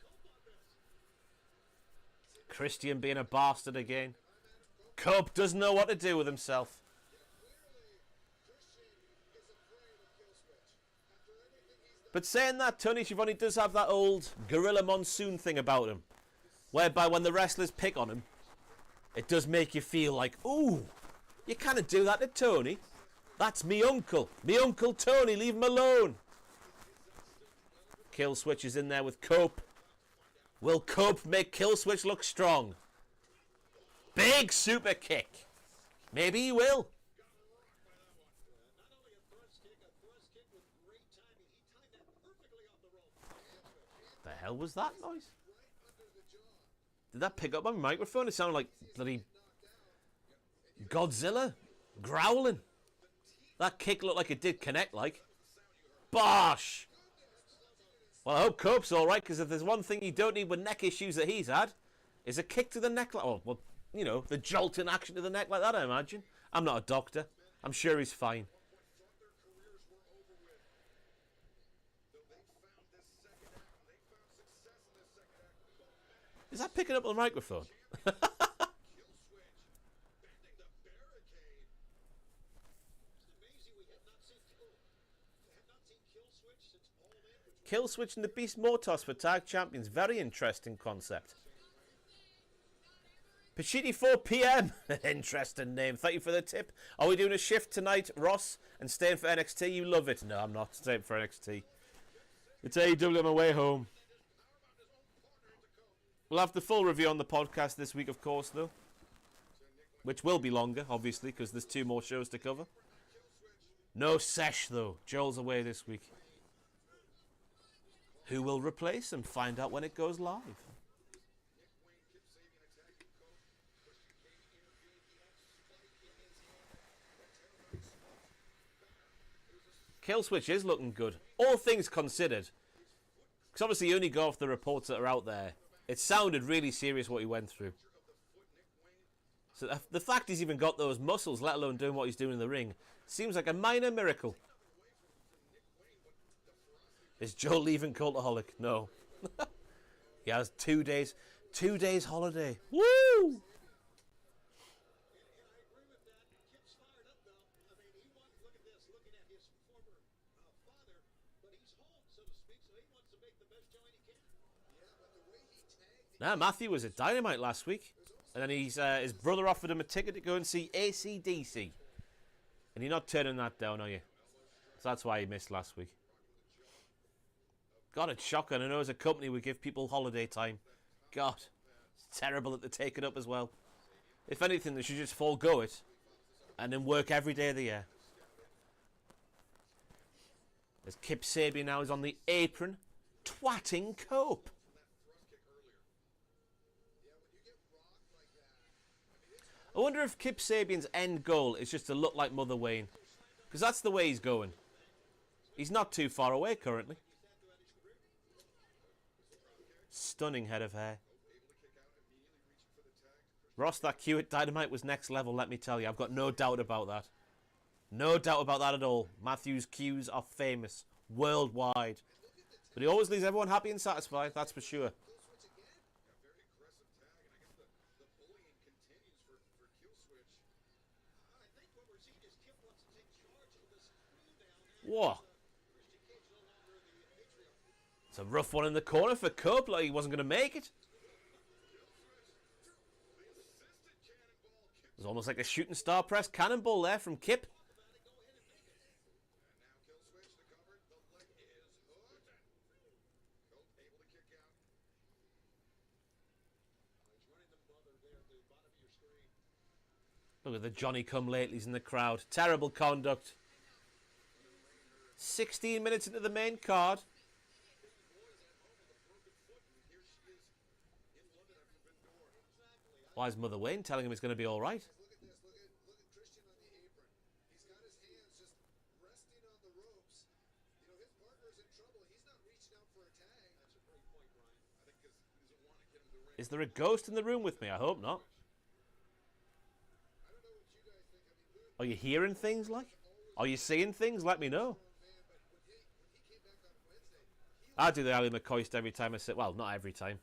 Christian being a bastard again. Cope doesn't know what to do with himself. But saying that, Tony Schiavone does have that old Gorilla Monsoon thing about him, whereby when the wrestlers pick on him, it does make you feel like, ooh, you kind of do that to Tony. That's me uncle. Me Uncle Tony, leave him alone. Kill Switch is in there with Cope. Will Cope make Kill Switch look strong? Big super kick. Maybe he will. The hell was that noise? Did that pick up on my microphone? It sounded like bloody Godzilla growling. That kick looked like it did connect, like. Bosh! Well, I hope Cope's alright, because if there's one thing you don't need with neck issues that he's had, is a kick to the neck. Oh, well, you know, the jolting action to the neck like that, I imagine. I'm not a doctor. I'm sure he's fine. Is that picking up on the microphone? Kill Switch and the Beast Mortos for tag champions. Very interesting concept. Pachiti 4 PM. Interesting name. Thank you for the tip. Are we doing a shift tonight, Ross, and staying for NXT? You love it. No, I'm not staying for NXT. It's AEW on my way home. We'll have the full review on the podcast this week, of course, though. Which will be longer, obviously, because there's 2 more shows to cover. No Sesh, though. Joel's away this week. Who will replace him? Find out when it goes live. Killswitch is looking good. All things considered. Because obviously you only go off the reports that are out there. It sounded really serious what he went through. So the fact he's even got those muscles, let alone doing what he's doing in the ring, seems like a minor miracle. Is Joe leaving Cultaholic? No. He has 2 days. 2 days holiday. Woo! Now, Matthew was at Dynamite last week. And then his brother offered him a ticket to go and see AC/DC. And you're not turning that down, are you? So that's why he missed last week. God, it's shocking. I know as a company we give people holiday time. God, it's terrible that they take it up as well. If anything, they should just forego it and then work every day of the year. As Kip Sabian now is on the apron, twatting Cope. I wonder if Kip Sabian's end goal is just to look like Mother Wayne. Because that's the way he's going. He's not too far away currently. Stunning head of hair. Ross, that cue at Dynamite was next level, let me tell you. I've got no doubt about that. No doubt about that at all. Matthew's cues are famous. Worldwide. But he always leaves everyone happy and satisfied, that's for sure. Whoa. It's a rough one in the corner for Cope, like he wasn't going to make it. It was almost like a shooting star press cannonball there from Kip. Look at the Johnny-come-latelys in the crowd. Terrible conduct. 16 minutes into the main card. Why is Mother Wayne telling him it's going to be all right? Is there a ghost in the room with me? I hope not. Are you hearing things like? Are you seeing things? Let me know. I do the Ali McCoist every time I say, well, not every time.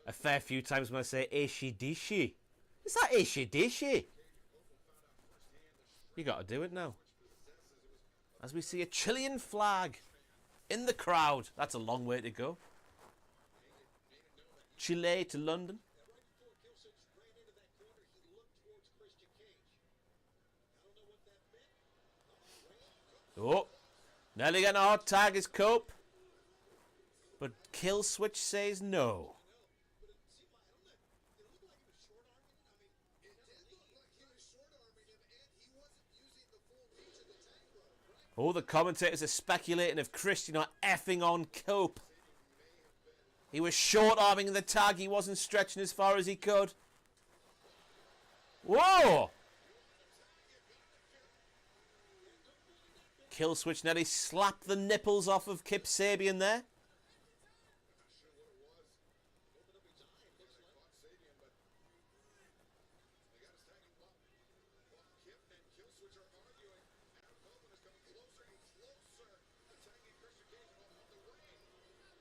A fair few times when I say Aishi-dishi. Is that Aishi-dishi? You got to do it now. As we see a Chilean flag in the crowd. That's a long way to go. Chile to London. Oh, nearly getting a hot tag is Cope. But Killswitch says no. Oh, the commentators are speculating if Christian are effing on Cope. He was short-arming the tag. He wasn't stretching as far as he could. Whoa! Killswitch nearly slapped the nipples off of Kip Sabian there.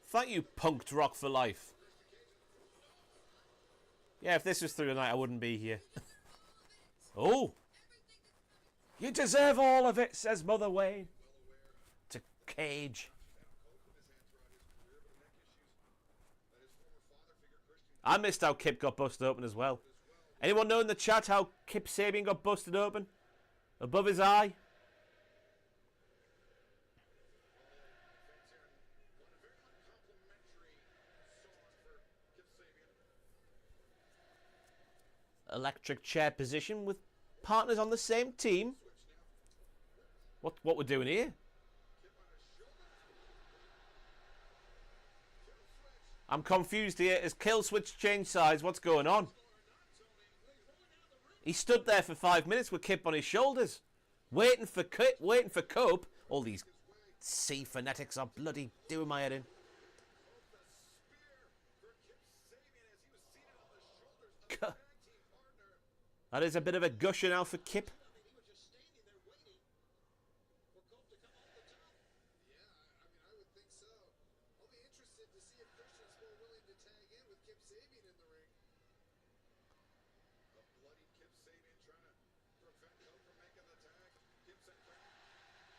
Thank you, Punked Rock for life. Yeah, if this was through the night, I wouldn't be here. Oh! You deserve all of it, says Mother Wayne. To Cage. I missed how Kip got busted open as well. Anyone know in the chat how Kip Sabian got busted open? Above his eye? electric chair position with partners on the same team. What we're doing here? I'm confused here. Has Killswitch changed sides? What's going on? He stood there for 5 minutes with Kip on his shoulders, waiting for Kip, waiting for Cope. All these C phonetics are bloody doing my head in. That is a bit of a gusher now for Kip.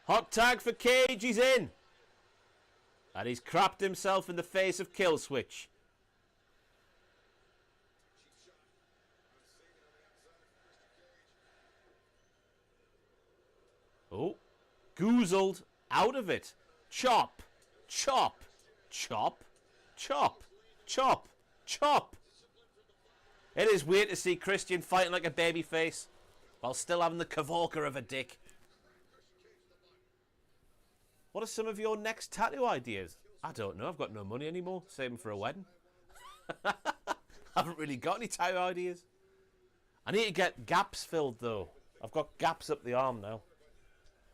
Hot tag for Cage, he's in. And he's crapped himself in the face of Killswitch. Oh, goozled out of it. Chop, chop, chop, chop, chop, chop. It is weird to see Christian fighting like a babyface while still having the cavalker of a dick. What are some of your next tattoo ideas? I don't know. I've got no money anymore. Saving for a wedding. I haven't really got any tattoo ideas. I need to get gaps filled, though. I've got gaps up the arm now.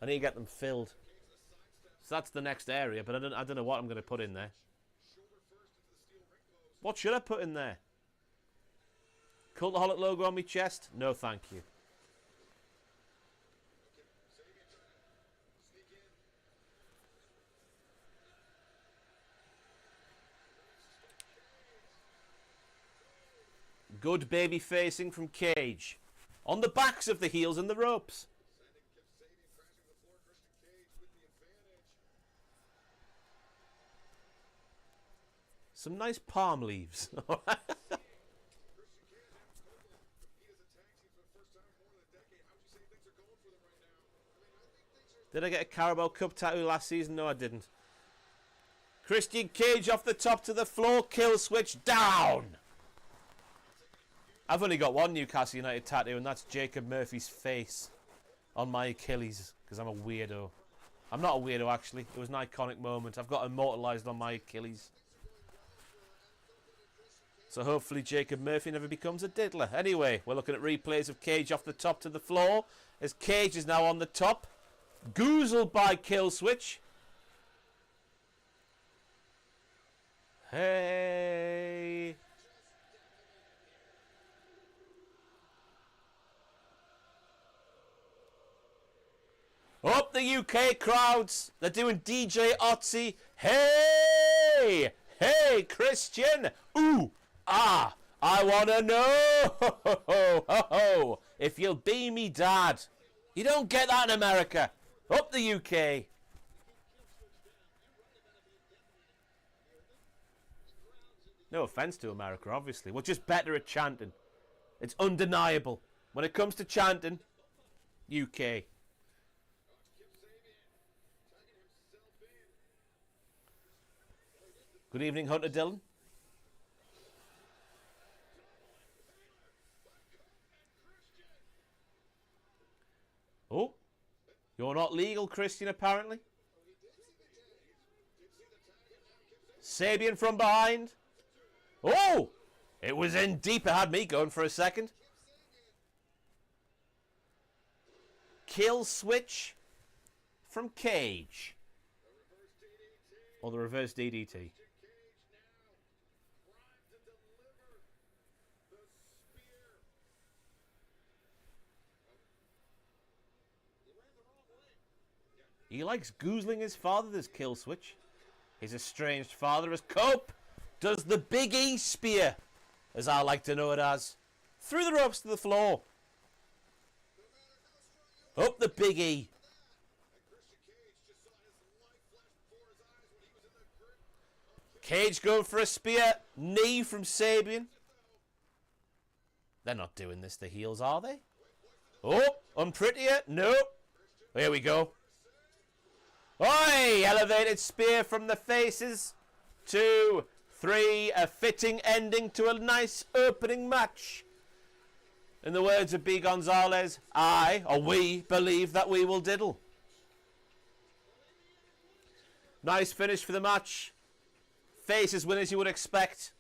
I need to get them filled. So that's the next area, but I don't know what I'm going to put in there. What should I put in there? Cultaholic logo on my chest? No, thank you. Good baby facing from Cage. On the backs of the heels and the ropes. Some nice palm leaves. Did I get a Carabao Cup tattoo last season? No, I didn't. Christian Cage off the top to the floor. Killswitch down. I've only got one Newcastle United tattoo, and that's Jacob Murphy's face on my Achilles, because I'm a weirdo. I'm not a weirdo, actually. It was an iconic moment. I've got immortalised on my Achilles. So hopefully Jacob Murphy never becomes a diddler. Anyway, we're looking at replays of Cage off the top to the floor, as Cage is now on the top. Goozled by Killswitch. Hey... Up the UK crowds. They're doing DJ Otzi. Hey! Hey, Christian. Ooh. Ah. I want to know if you'll be me dad. You don't get that in America. Up the UK. No offence to America, obviously. We're just better at chanting. It's undeniable. When it comes to chanting, UK. Good evening, Hunter Dillon. Oh, you're not legal, Christian, apparently. Sabian from behind. Oh, it was in deep. It had me going for a second. Killswitch from Cage. Or the reverse DDT. He likes goozling his father, this Killswitch. His estranged father, as Cope does the Big E spear, as I like to know it as. Through the ropes to the floor. Up the Big E. Cage going for a spear. Knee from Sabian. They're not doing this, the heels, are they? Oh, unprettier. No. Here we go. Oi! Elevated spear from the faces. 2, 3. A fitting ending to a nice opening match. In the words of B. Gonzalez, we believe that we will diddle. Nice finish for the match. Faces win as you would expect.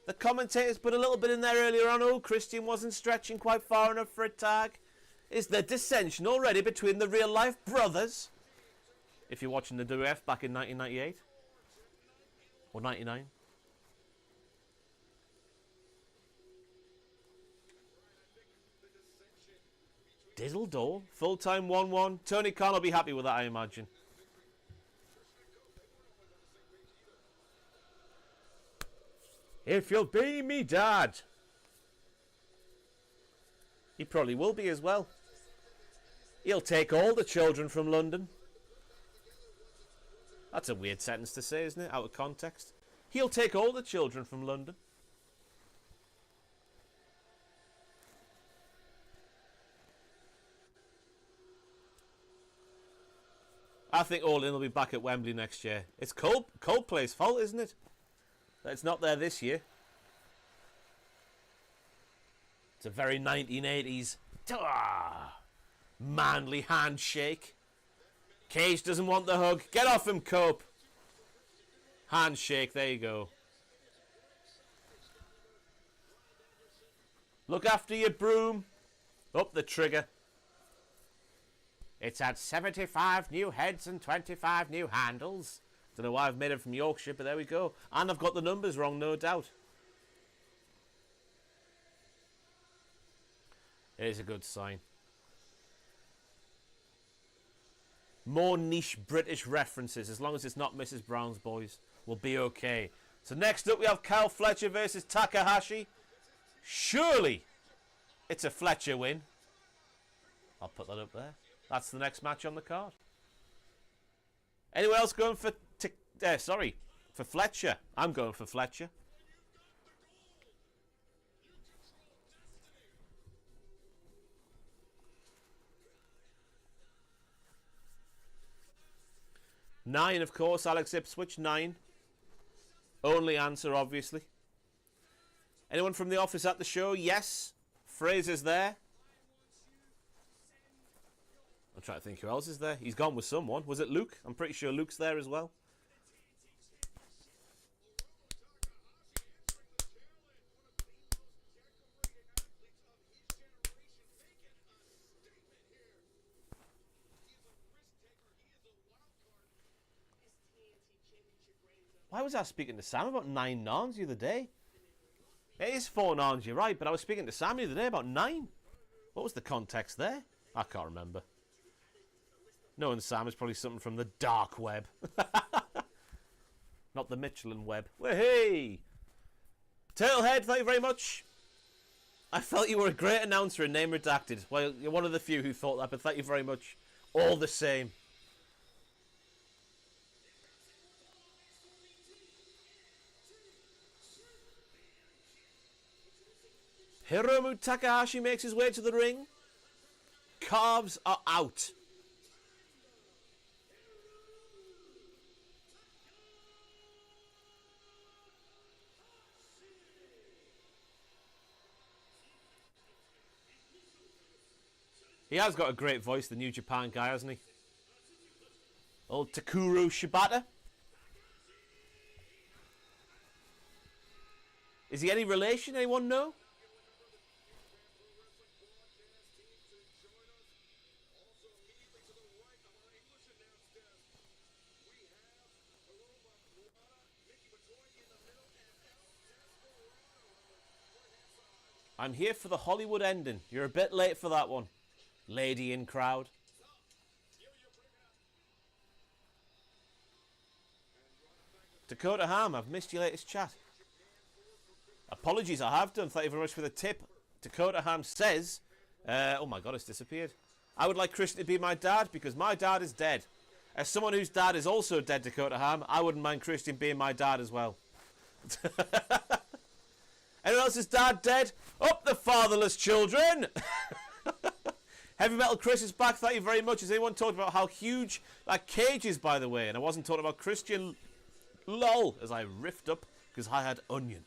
The commentators put a little bit in there earlier on. Oh, Christian wasn't stretching quite far enough for a tag. Is there dissension already between the real-life brothers? If you're watching the WF back in 1998. Or 99. Diddle door. Full-time 1-1. Tony Khan will be happy with that, I imagine. If you'll be me dad. He probably will be as well. He'll take all the children from London. That's a weird sentence to say, isn't it? Out of context. He'll take all the children from London. I think Allin will be back at Wembley next year. It's Coldplay's fault, isn't it? That it's not there this year. It's a very 1980s manly handshake. Cage doesn't want the hug. Get off him, Cope. Handshake, there you go. Look after your broom. Up the trigger. It's had 75 new heads and 25 new handles. Don't know why I've made it from Yorkshire, but there we go. And I've got the numbers wrong, no doubt. It is a good sign. More niche British references, as long as it's not Mrs. Brown's Boys, will be okay. So next up we have Kyle Fletcher versus Takahashi. Surely it's a Fletcher win. I'll put that up there. That's the next match on the card. Anyone else going for for Fletcher? I'm going for Fletcher. Nine, of course, Alex Ipswich, 9. Only answer, obviously. Anyone from the office at the show? Yes. Fraser's there. I'm trying to think who else is there. He's gone with someone. Was it Luke? I'm pretty sure Luke's there as well. Why was I speaking to Sam about 9 nons the other day? It is 4 nons, you're right, but I was speaking to Sam the other day about 9. What was the context there? I can't remember. Knowing Sam is probably something from the dark web. Not the Michelin web. Well, hey! Tailhead, thank you very much. I felt you were a great announcer and name redacted. Well, you're one of the few who thought that, but thank you very much. All the same. Hiromu Takahashi makes his way to the ring. Calves are out. He has got a great voice, the New Japan guy, hasn't he? Old Takuru Shibata. Is he any relation? Anyone know? I'm here for the Hollywood ending. You're a bit late for that one. Lady in crowd. Dakota Ham, I've missed your latest chat. Apologies, I have done. Thank you very much for the tip. Dakota Ham says, oh my god, it's disappeared. I would like Christian to be my dad because my dad is dead. As someone whose dad is also dead, Dakota Ham, I wouldn't mind Christian being my dad as well. Anyone else's dad dead? Up the fatherless children! Heavy Metal Chris is back, thank you very much. Has anyone talked about how huge that cage is, by the way? And I wasn't talking about Christian. Lol, as I riffed up because I had onion.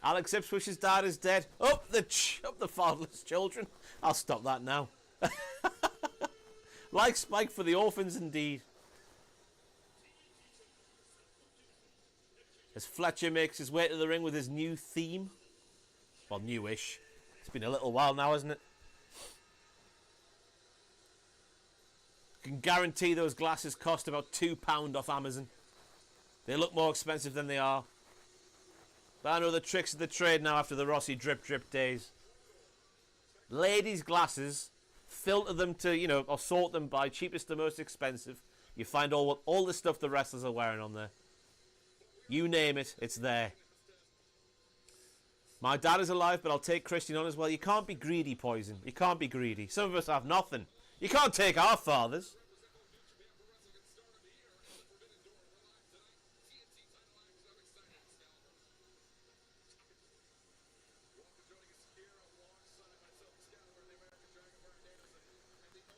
Alex Ipswich's dad is dead. Up the fatherless children. I'll stop that now. Like Spike for the orphans, indeed. As Fletcher makes his way to the ring with his new theme. Well, newish. It's been a little while now, hasn't it? Can guarantee those glasses cost about £2 off Amazon. They look more expensive than they are. But I know the tricks of the trade now after the Rossi drip days. Ladies' glasses, filter them to, you know, or sort them by cheapest to most expensive. You find all the stuff the wrestlers are wearing on there. You name it, it's there. My dad is alive, but I'll take Christian on as well. You can't be greedy, Poison. You can't be greedy. Some of us have nothing. You can't take our fathers.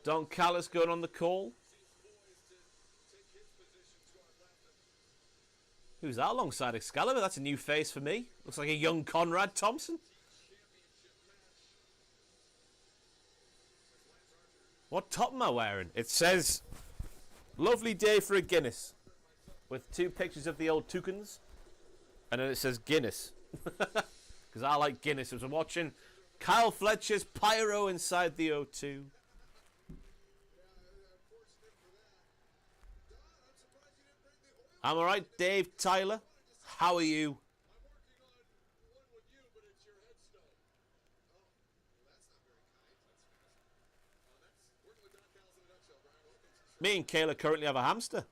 Don Callis going on the call. Who's that alongside Excalibur? That's a new face for me. Looks like a young Conrad Thompson. What top am I wearing? It says, lovely day for a Guinness. With 2 pictures of the old toucans. And then it says Guinness. Because I like Guinness. As I'm watching Kyle Fletcher's Pyro inside the O2. I'm alright, Dave Tyler. How are you? Me and Kayla currently have a hamster.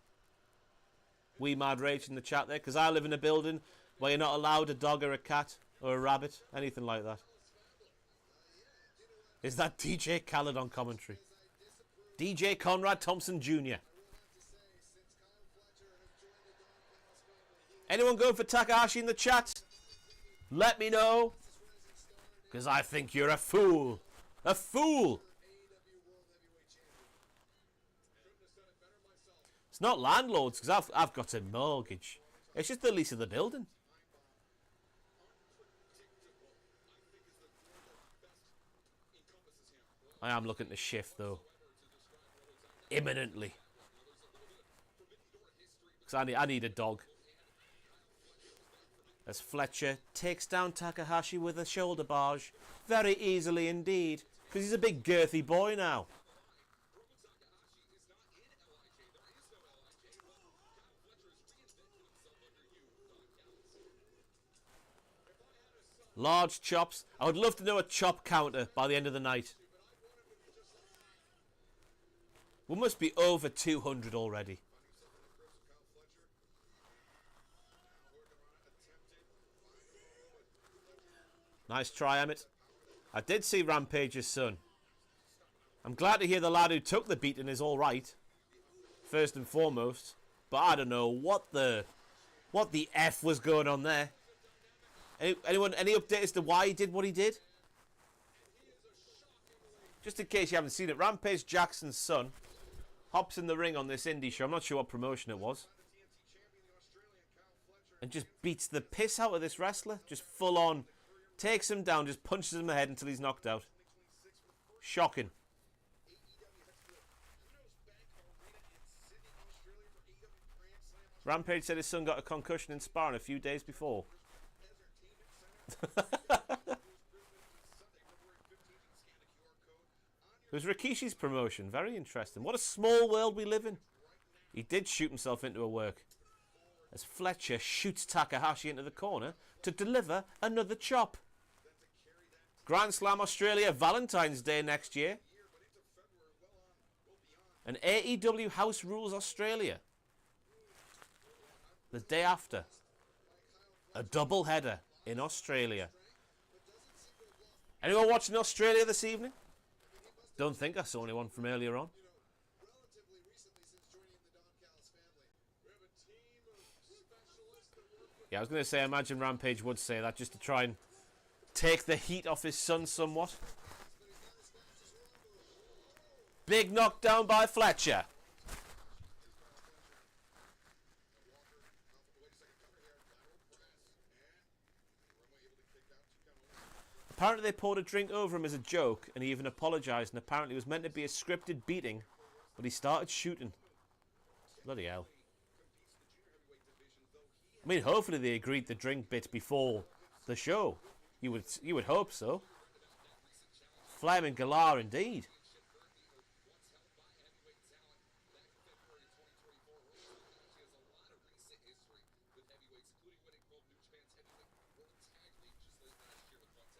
We mad rage in the chat there, because I live in a building where you're not allowed a dog or a cat or a rabbit, anything like that. Is that DJ Khaled on commentary? DJ Conrad Thompson Jr. Anyone going for Takahashi in the chat? Let me know. Because I think you're a fool. A fool. It's not landlords, because I've got a mortgage. It's just the lease of the building. I am looking to shift, though. Imminently. Because I need a dog. As Fletcher takes down Takahashi with a shoulder barge. Very easily indeed. Because he's a big girthy boy now. Large chops. I would love to know a chop counter by the end of the night. We must be over 200 already. Nice try, Emmett. I did see Rampage's son. I'm glad to hear the lad who took the beating is alright. First and foremost. But I don't know what the F was going on there. Anyone, any update as to why he did what he did? Just in case you haven't seen it, Rampage Jackson's son hops in the ring on this indie show. I'm not sure what promotion it was. And just beats the piss out of this wrestler. Just full on. Takes him down, just punches him in the head until he's knocked out. Shocking. Rampage said his son got a concussion in sparring a few days before. It was Rikishi's promotion. Very interesting. What a small world we live in. He did shoot himself into a work. As Fletcher shoots Takahashi into the corner to deliver another chop. Grand Slam Australia Valentine's Day next year. And AEW House Rules Australia. The day after. A double header in Australia. Anyone watching Australia this evening? Don't think I saw anyone from earlier on. Yeah, I was going to say, I imagine Rampage would say that just to try and take the heat off his son somewhat. Big knockdown by Fletcher. Apparently they poured a drink over him as a joke, and he even apologised, and apparently it was meant to be a scripted beating, but he started shooting. Bloody hell. I mean, hopefully they agreed the drink bit before the show. You would hope so. Flaming Galar indeed.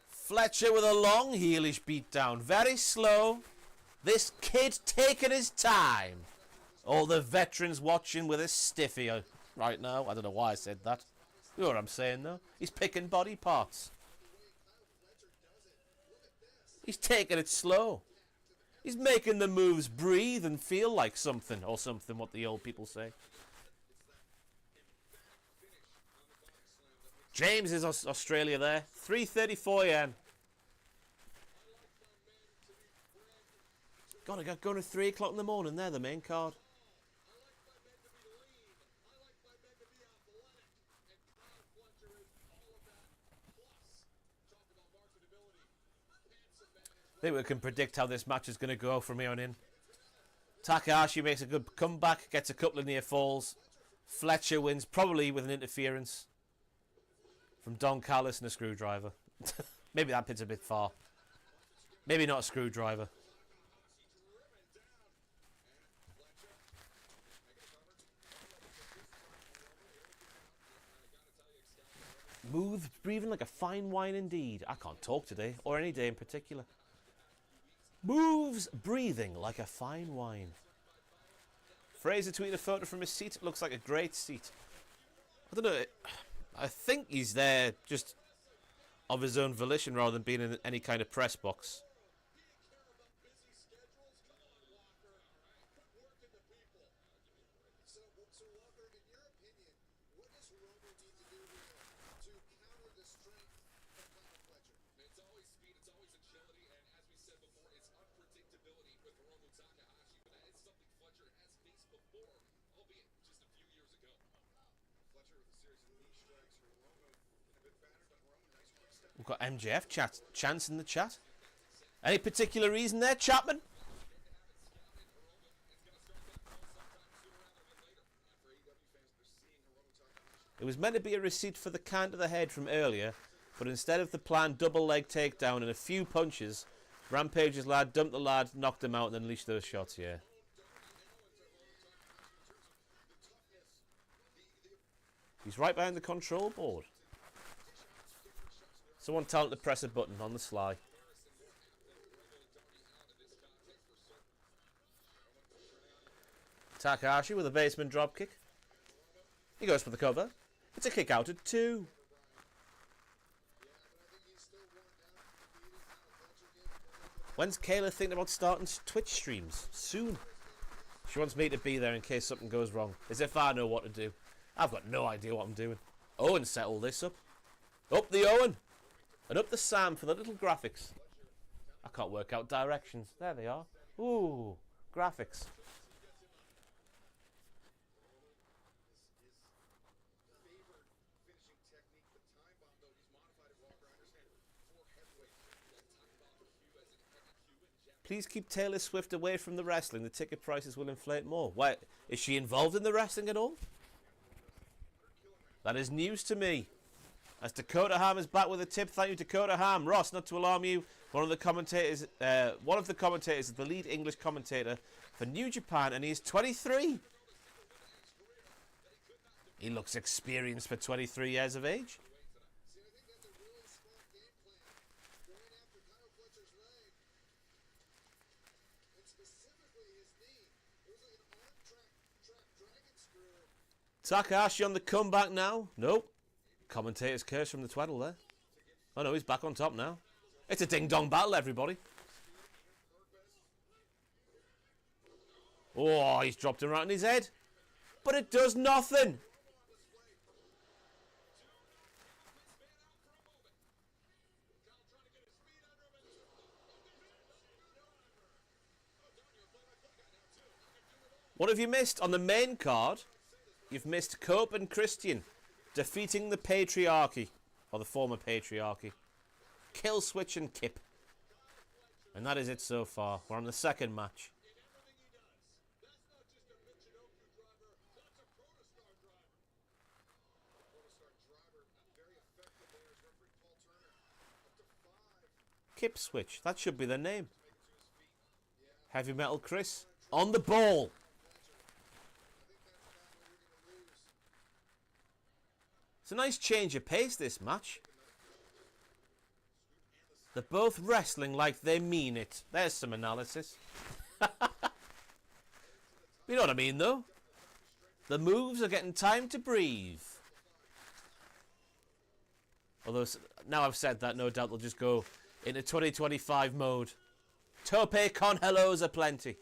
Fletcher with a long heelish beatdown. Very slow. This kid taking his time. All the veterans watching with a stiffy right now. I don't know why I said that. You know what I'm saying, though? He's picking body parts. He's taking it slow. He's making the moves breathe and feel like something. Or something, what the old people say. James is Australia there. 3:34 yen. God, I got going at 3 o'clock in the morning there, the main card. I think we can predict how this match is going to go from here on in. Takahashi makes a good comeback, gets a couple of near falls. Fletcher wins, probably with an interference from Don Callis and a screwdriver. Maybe that pit's a bit far. Maybe not a screwdriver. Smooth breathing like a fine wine indeed. I can't talk today, or any day in particular. Moves breathing like a fine wine. Fraser tweeted a photo from his seat. Looks like a great seat. I don't know. I think he's there just of his own volition rather than being in any kind of press box. We've got MJF chance in the chat. Any particular reason there, Chapman? It was meant to be a receipt for the can to the head from earlier, but instead of the planned double leg takedown and a few punches, Rampage's lad dumped the lad, knocked him out, and then unleashed those shots, yeah. He's right behind the control board. Someone tell him to press a button on the sly. Takahashi with a basement dropkick. He goes for the cover. It's a kick out at 2. When's Kayla thinking about starting Twitch streams? Soon. She wants me to be there in case something goes wrong. As if I know what to do. I've got no idea what I'm doing. Owen set all this up. Up the Owen. And up the Sam for the little graphics. I can't work out directions. There they are. Ooh, graphics. Please keep Taylor Swift away from the wrestling. The ticket prices will inflate more. Why, is she involved in the wrestling at all? That is news to me. As Dakota Ham is back with a tip, thank you, Dakota Ham. Ross, not to alarm you, one of the commentators is the lead English commentator for New Japan, and he is 23. He looks experienced for 23 years of age. Takahashi on the comeback now. Nope. Commentator's curse from the Tweddell there. Oh no, he's back on top now. It's a ding-dong battle, everybody. Oh, he's dropped him right on his head. But it does nothing. What have you missed? On the main card, you've missed Cope and Christian defeating the patriarchy, or the former patriarchy. Kill Switch and Kip. And that is it so far. We're on the second match. Kip Switch. That should be their name. Heavy Metal Chris. On the ball. It's a nice change of pace, this match. They're both wrestling like they mean it. There's some analysis. You know what I mean, though? The moves are getting time to breathe. Although, now I've said that, no doubt they'll just go into 2025 mode. Tope con hellos aplenty.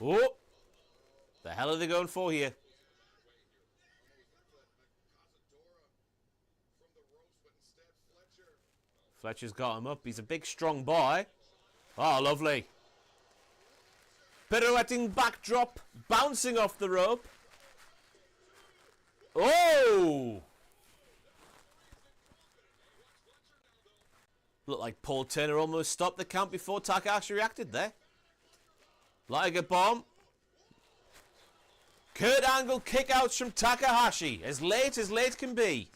Oh! The hell are they going for here? Fletcher's got him up. He's a big, strong boy. Oh, lovely. Pirouetting backdrop. Bouncing off the rope. Oh! Looked like Paul Turner almost stopped the count before Takahashi reacted there. Liger bomb. Kurt Angle kickouts from Takahashi. As late can be.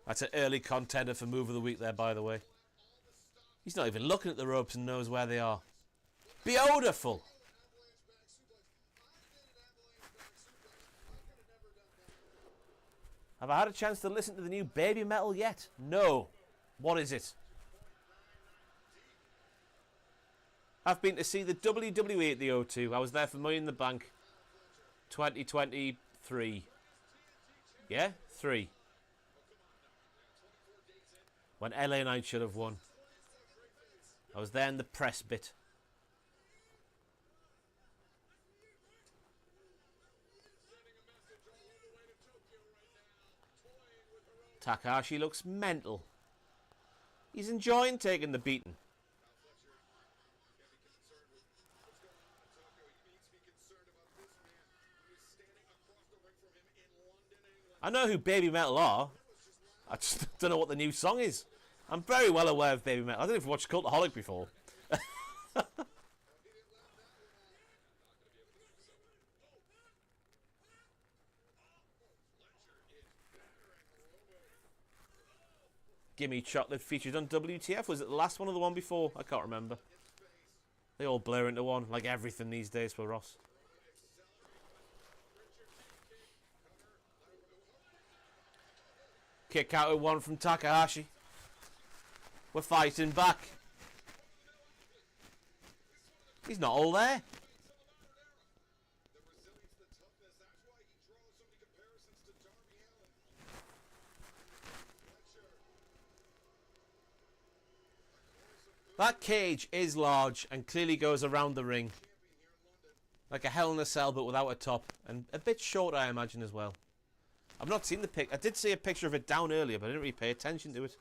That's an early contender for move of the week there, by the way. He's not even looking at the ropes and knows where they are. Beautiful. Have I had a chance to listen to the new Baby Metal yet? No. What is it? I've been to see the WWE at the O2. I was there for Money in the Bank 2023. Yeah? 3. When LA Knight should have won. I was there in the press bit. Takahashi looks mental. He's enjoying taking the beating. I know who Baby Metal are. I just don't know what the new song is. I'm very well aware of Baby Metal. I don't know if you've watched Cultaholic before. Gimme Chocolate featured on WTF. Was it the last one or the one before? I can't remember. They all blur into one, like everything these days for Ross. Kick out at one from Takahashi. We're fighting back. He's not all there. That cage is large and clearly goes around the ring. Like a Hell in a Cell, but without a top. And a bit short, I imagine, as well. I've not seen the pic. I did see a picture of it down earlier, but I didn't really pay attention to it.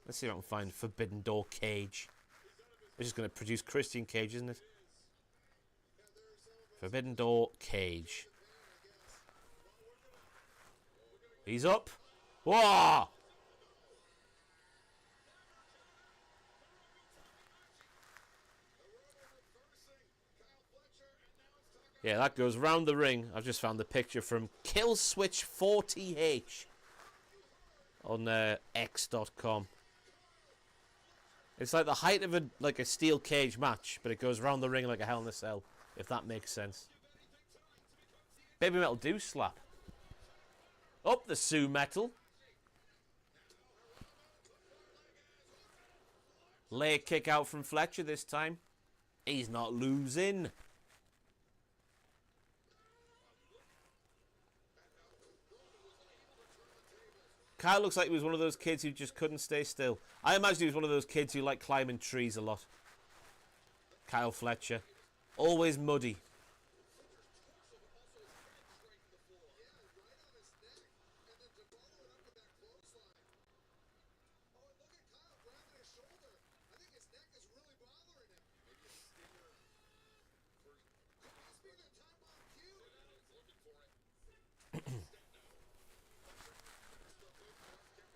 Let's see if I can find Forbidden Door cage. It's just going to produce Christian Cage, isn't it? Forbidden Door cage. He's up. Whoa! Yeah, that goes round the ring. I've just found the picture from Killswitch4th on X.com. It's like the height of a steel cage match, but it goes round the ring like a Hell in a Cell, if that makes sense. Baby Metal do slap. Up the Sue Metal. Lay kick out from Fletcher this time. He's not losing. Kyle looks like he was one of those kids who just couldn't stay still. I imagine he was one of those kids who like climbing trees a lot. Kyle Fletcher. Always muddy.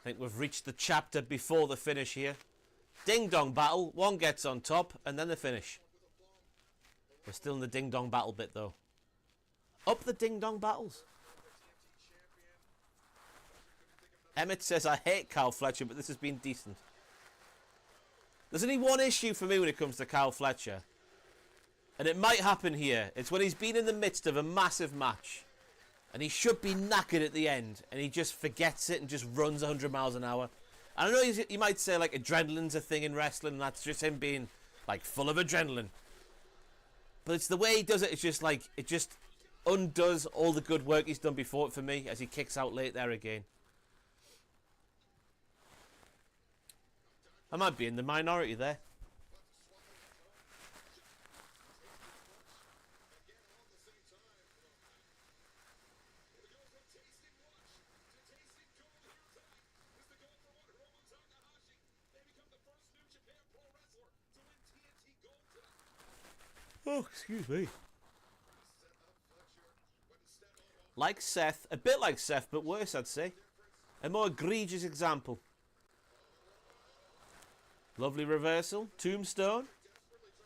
think we've reached the chapter before the finish here. Ding-dong battle. One gets on top, and then the finish. We're still in the ding-dong battle bit, though. Up the ding-dong battles. Emmett says, I hate Kyle Fletcher, but this has been decent. There's only one issue for me when it comes to Kyle Fletcher. And it might happen here. It's when he's been in the midst of a massive match. And he should be knackered at the end. And he just forgets it and just runs 100 miles an hour. And I know you might say, like, adrenaline's a thing in wrestling. And that's just him being, like, full of adrenaline. But it's the way he does it. It's just, like, it just undoes all the good work he's done before it for me. As he kicks out late there again. I might be in the minority there. Oh, excuse me. Like Seth, a bit like Seth, but worse, I'd say. A more egregious example. Lovely reversal. Tombstone.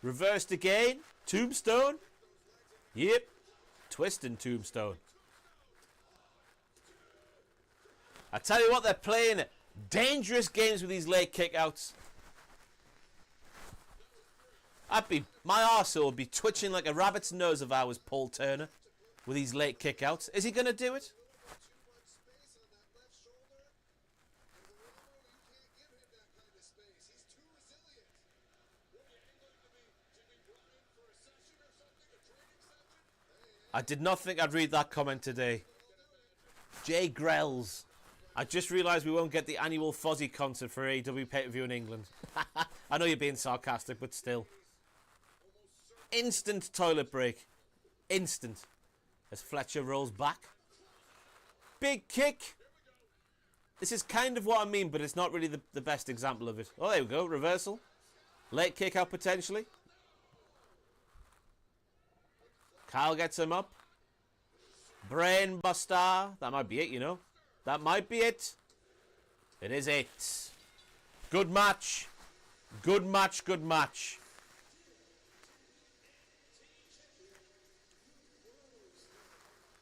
Reversed again. Tombstone. Yep. Twist and tombstone. I tell you what, they're playing dangerous games with these late kickouts. My arsehole would be twitching like a rabbit's nose if I was Paul Turner with these late kickouts. Is he going to do it? I did not think I'd read that comment today. Jay Grells. I just realised we won't get the annual Fozzy concert for AEW pay-per-view in England. I know you're being sarcastic, but still. Instant toilet break. Instant. As Fletcher rolls back. Big kick. This is kind of what I mean, but it's not really the best example of it. Oh, there we go. Reversal. Late kick out potentially. Kyle gets him up. Brain buster. That might be it, you know. That might be it. It is it. Good match. Good match, good match.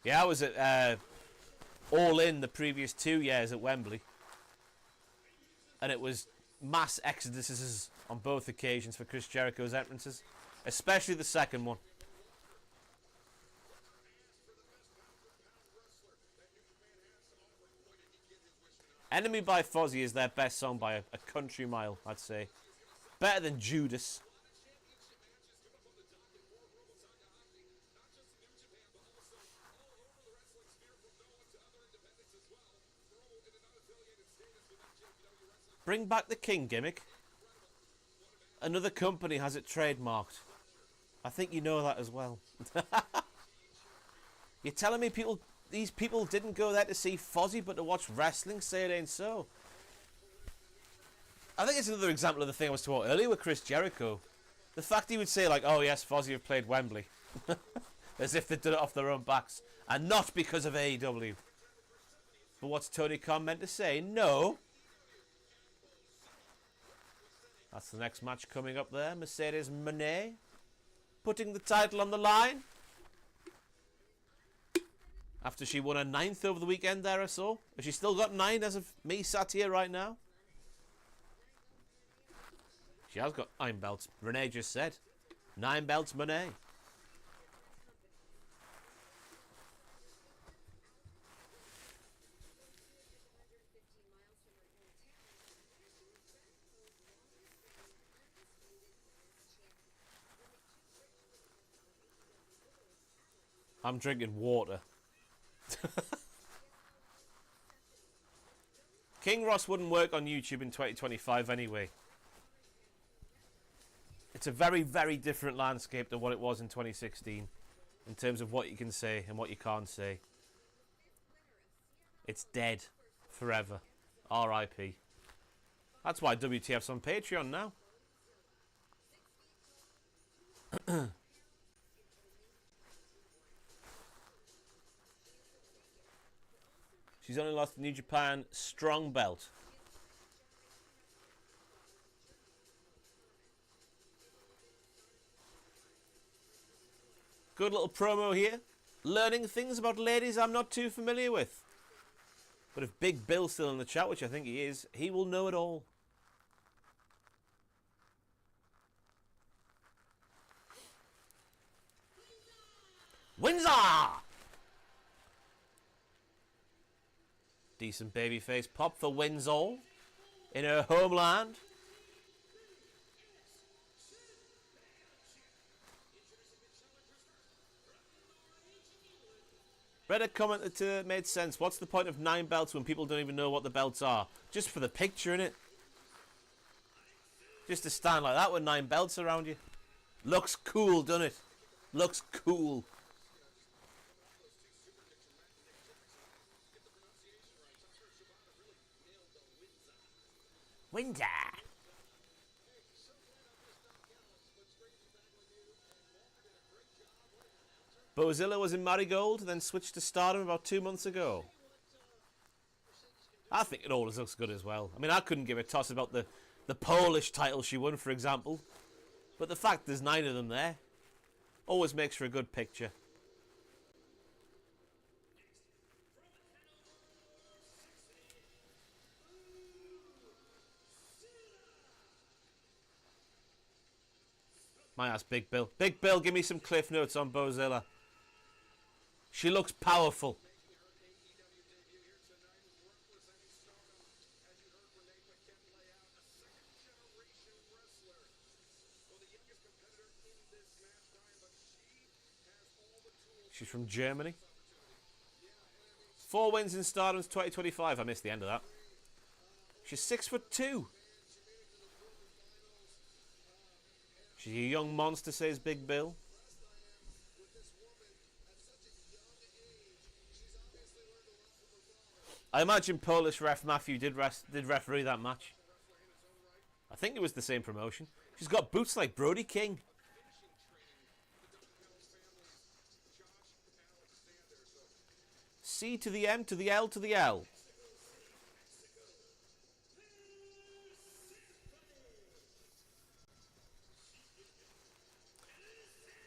Yeah, I was at All In the previous 2 years at Wembley. And it was mass exoduses on both occasions for Chris Jericho's entrances. Especially the second one. Enemy by Fozzy is their best song by a country mile, I'd say. Better than Judas. Bring back the King gimmick. Another company has it trademarked. I think you know that as well. You're telling me these people didn't go there to see Fozzy but to watch wrestling? Say it ain't so. I think it's another example of the thing I was talking about earlier with Chris Jericho. The fact he would say, like, oh yes, Fozzy have played Wembley. As if they'd done it off their own backs. And not because of AEW. But what's Tony Khan meant to say? No. That's the next match coming up there. Mercedes Moné putting the title on the line. After she won her 9th over the weekend there, I saw. Has she still got 9 as of me sat here right now? She has got 9 belts. Renee just said. 9 belts, Moné. I'm drinking water. King Ross wouldn't work on YouTube in 2025 anyway. It's a very, very different landscape than what it was in 2016 in terms of what you can say and what you can't say. It's dead forever. R.I.P. That's why WTF's on Patreon now. She's only lost the New Japan strong belt. Good little promo here. Learning things about ladies I'm not too familiar with. But if Big Bill's still in the chat, which I think he is, he will know it all. Windsor! Decent babyface pop for Windsor in her homeland. Reddit comment that made sense. What's the point of 9 belts when people don't even know what the belts are? Just for the picture, innit? Just to stand like that with 9 belts around you. Looks cool, doesn't it? Looks cool. Windsor. Bozilla was in Marigold, then switched to Stardom about 2 months ago. I think it always looks good as well. I mean, I couldn't give a toss about the Polish title she won, for example. But the fact there's 9 of them there always makes for a good picture. My ass, Big Bill. Big Bill, give me some cliff notes on Bozilla. She looks powerful. She's from Germany. 4 wins in Stardom's 2025. I missed the end of that. She's 6'2". She's a young monster, says Big Bill. I imagine Polish ref Matthew did referee that match. I think it was the same promotion. She's got boots like Brody King. C to the M to the L to the L.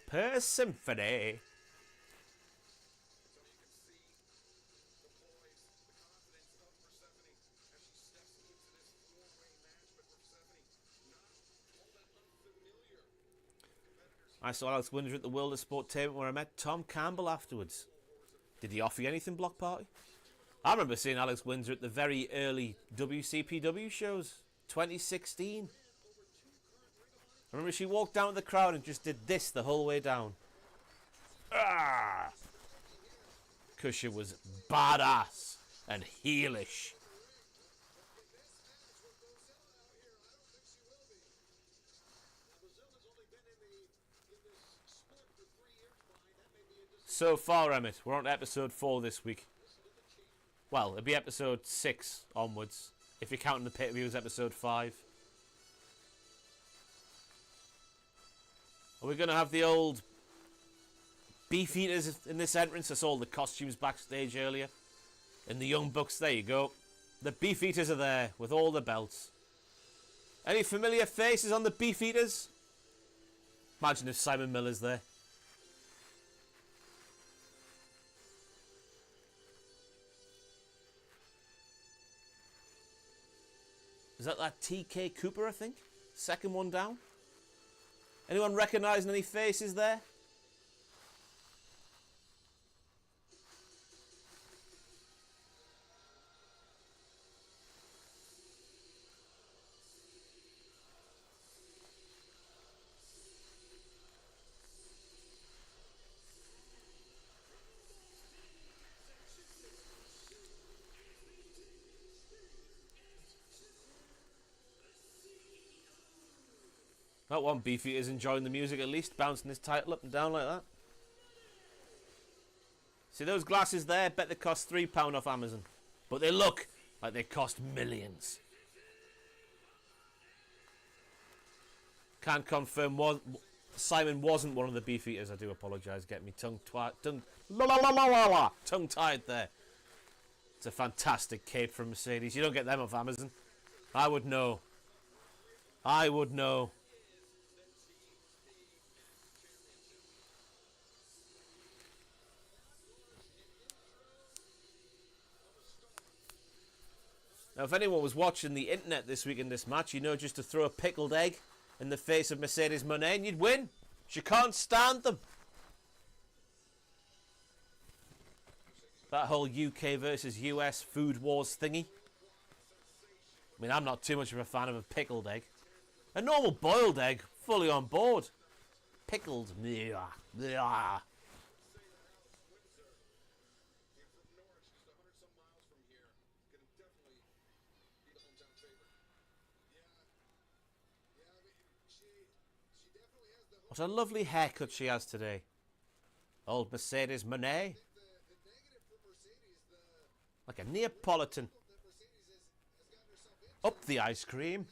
Per Symphony. I saw Alex Windsor at the World of Sport Tournament where I met Tom Campbell afterwards. Did he offer you anything, Block Party? I remember seeing Alex Windsor at the very early WCPW shows, 2016. I remember she walked down to the crowd and just did this the whole way down. Because she was badass and heelish. So far, Emmett, we're on to episode 4 this week. Well, it'll be episode 6 onwards, if you're counting the pay-per-view as episode 5. Are we going to have the old beef eaters in this entrance? I saw the costumes backstage earlier. In the Young Bucks, there you go. The beef eaters are there with all the belts. Any familiar faces on the beef eaters? Imagine if Simon Miller's there. Is that TK Cooper, I think? Second one down. Anyone recognising any faces there? That one beefy is enjoying the music at least, bouncing his title up and down like that. See those glasses there? Bet they cost £3 off Amazon. But they look like they cost millions. Can't confirm Simon wasn't one of the beef eaters. I do apologise. Get me tongue-tied there. It's a fantastic cape from Mercedes. You don't get them off Amazon. I would know. I would know. Now, if anyone was watching the internet this week in this match, you know just to throw a pickled egg in the face of Mercedes Moné and you'd win. She can't stand them. That whole UK versus US food wars thingy. I mean, I'm not too much of a fan of a pickled egg. A normal boiled egg, fully on board. Pickled. Blah. What a lovely haircut she has today. Old Mercedes Moné. Like a Neapolitan. Up the ice cream.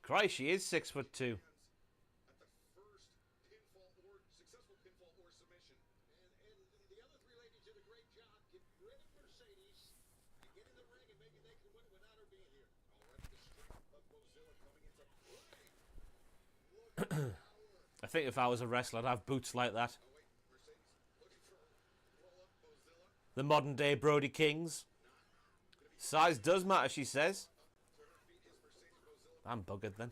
Christ, she is 6'2". I think if I was a wrestler, I'd have boots like that. The modern day Brody Kings. Size does matter, she says. I'm buggered then.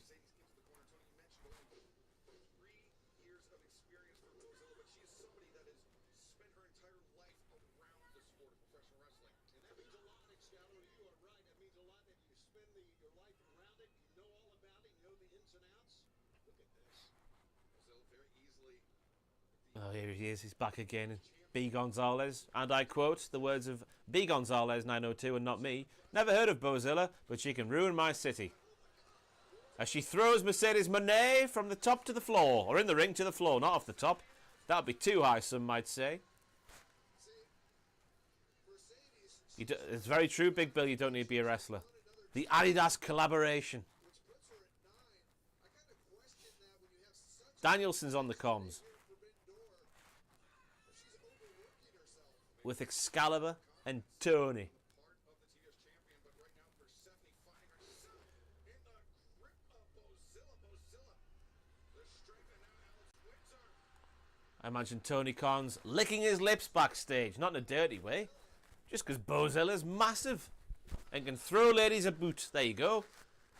Oh, here he is. He's back again. B. Gonzalez. And I quote the words of B. Gonzalez 902 and not me. Never heard of Bozilla, but she can ruin my city. As she throws Mercedes Moné from the top to the floor. Or in the ring to the floor, not off the top. That would be too high, some might say. It's very true, Big Bill. You don't need to be a wrestler. The Adidas collaboration. Danielson's on the comms. With Excalibur and Toni. I imagine Tony Khan's licking his lips backstage, not in a dirty way, just because Bozilla's massive and can throw ladies a boot. There you go.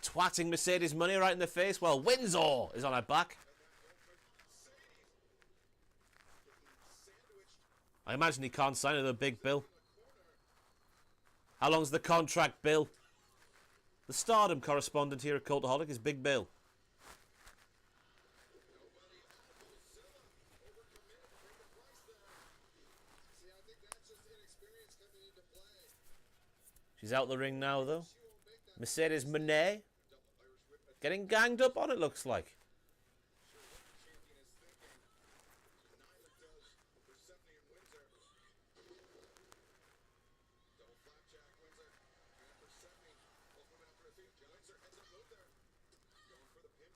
Twatting Mercedes Moné right in the face while Windsor is on her back. I imagine he can't sign another Big Bill. How long's the contract, Bill? The Stardom correspondent here at Cultaholic is Big Bill. She's out the ring now, though. Mercedes Moné getting ganged up on, it looks like.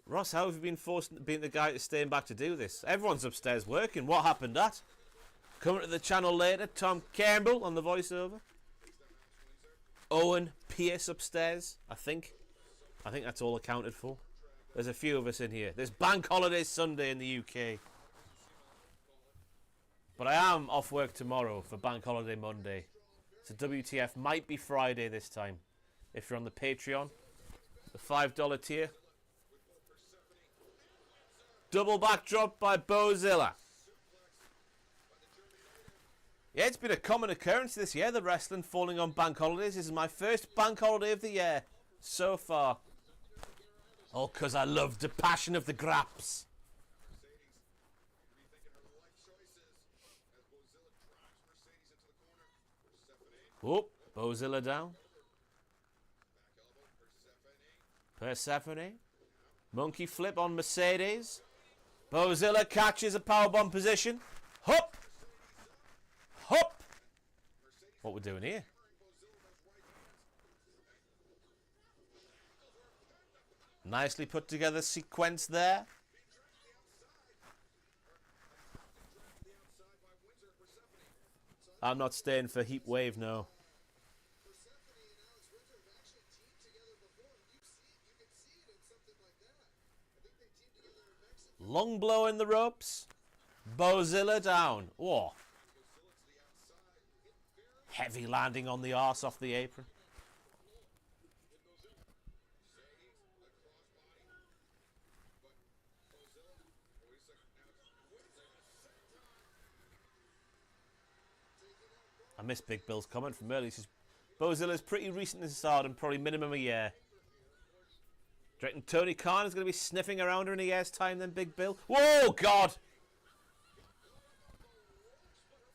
Ross, how have you been forced being the guy to staying back to do this? Everyone's upstairs working. What happened at? Coming to the channel later, Tom Campbell on the voiceover. Owen Pierce upstairs, I think. I think that's all accounted for. There's a few of us in here. There's Bank Holiday Sunday in the UK. But I am off work tomorrow for Bank Holiday Monday. So WTF might be Friday this time. If you're on the Patreon. The $5 tier. Double backdrop by Bozilla. Yeah, it's been a common occurrence this year, the wrestling falling on bank holidays. This is my first bank holiday of the year so far. All because I love the passion of the graps. Oh, Bozilla down. Persephone. Monkey flip on Mercedes. Bozilla catches a powerbomb position. Hup! Hup! What we're doing here? Nicely put together sequence there. I'm not staying for Heat Wave, no. Long blow in the ropes. Bozilla down. Oh. Heavy landing on the arse off the apron. I missed Big Bill's comment from earlier. He says, Bozilla's pretty recent in stardom, probably minimum a year. Do you reckon Tony Khan is going to be sniffing around her in a year's time then, Big Bill? Whoa, God!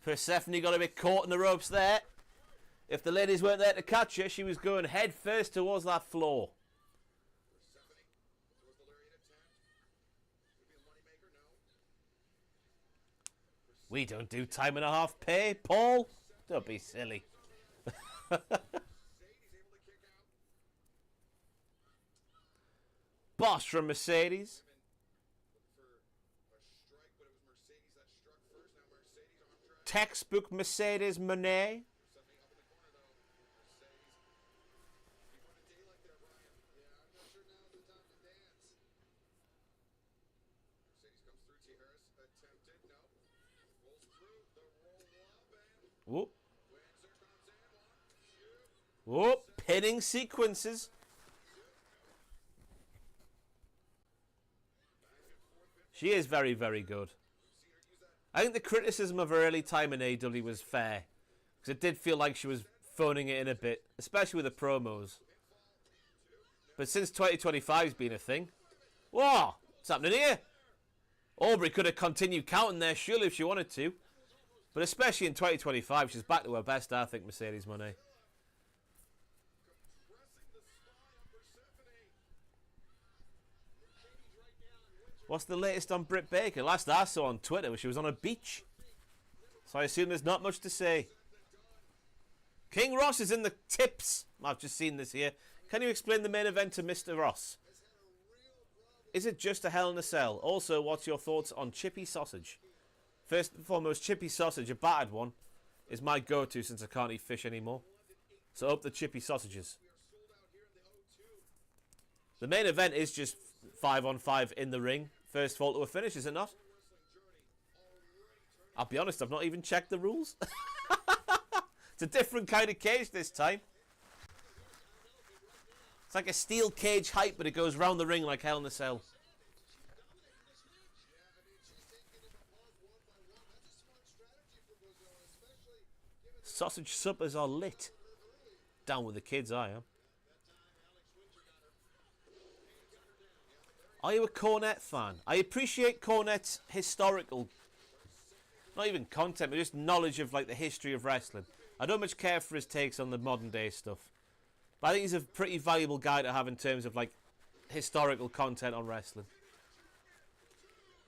Persephone got a bit caught in the ropes there. If the ladies weren't there to catch her, she was going head first towards that floor. We don't do time and a half pay, Paul. Don't be silly. Boss from Mercedes. Textbook Mercedes Monet. Whoop. Whoop. Pinning sequences. She is very, very good. I think the criticism of her early time in AEW was fair. Because it did feel like she was phoning it in a bit. Especially with the promos. But since 2025's been a thing. Whoa! What's happening here? Aubrey could have continued counting there surely if she wanted to. But especially in 2025, she's back to her best, I think, Mercedes Moné. What's the latest on Britt Baker? Last I saw on Twitter, she was on a beach. So I assume there's not much to say. King Ross is in the tips. I've just seen this here. Can you explain the main event to Mr. Ross? Is it just a Hell in a Cell? Also, what's your thoughts on chippy sausage? First and foremost, chippy sausage, a battered one, is my go-to since I can't eat fish anymore. So up the chippy sausages. The main event is just 5-on-5 in the ring. First fall to a finish, is it not? I'll be honest, I've not even checked the rules. It's a different kind of cage this time. It's like a steel cage height, but it goes round the ring like Hell in a Cell. Sausage suppers are lit. Down with the kids, I am. Are you a Cornette fan? I appreciate Cornette's historical, not even content, but just knowledge of like the history of wrestling. I don't much care for his takes on the modern day stuff. But I think he's a pretty valuable guy to have in terms of like historical content on wrestling.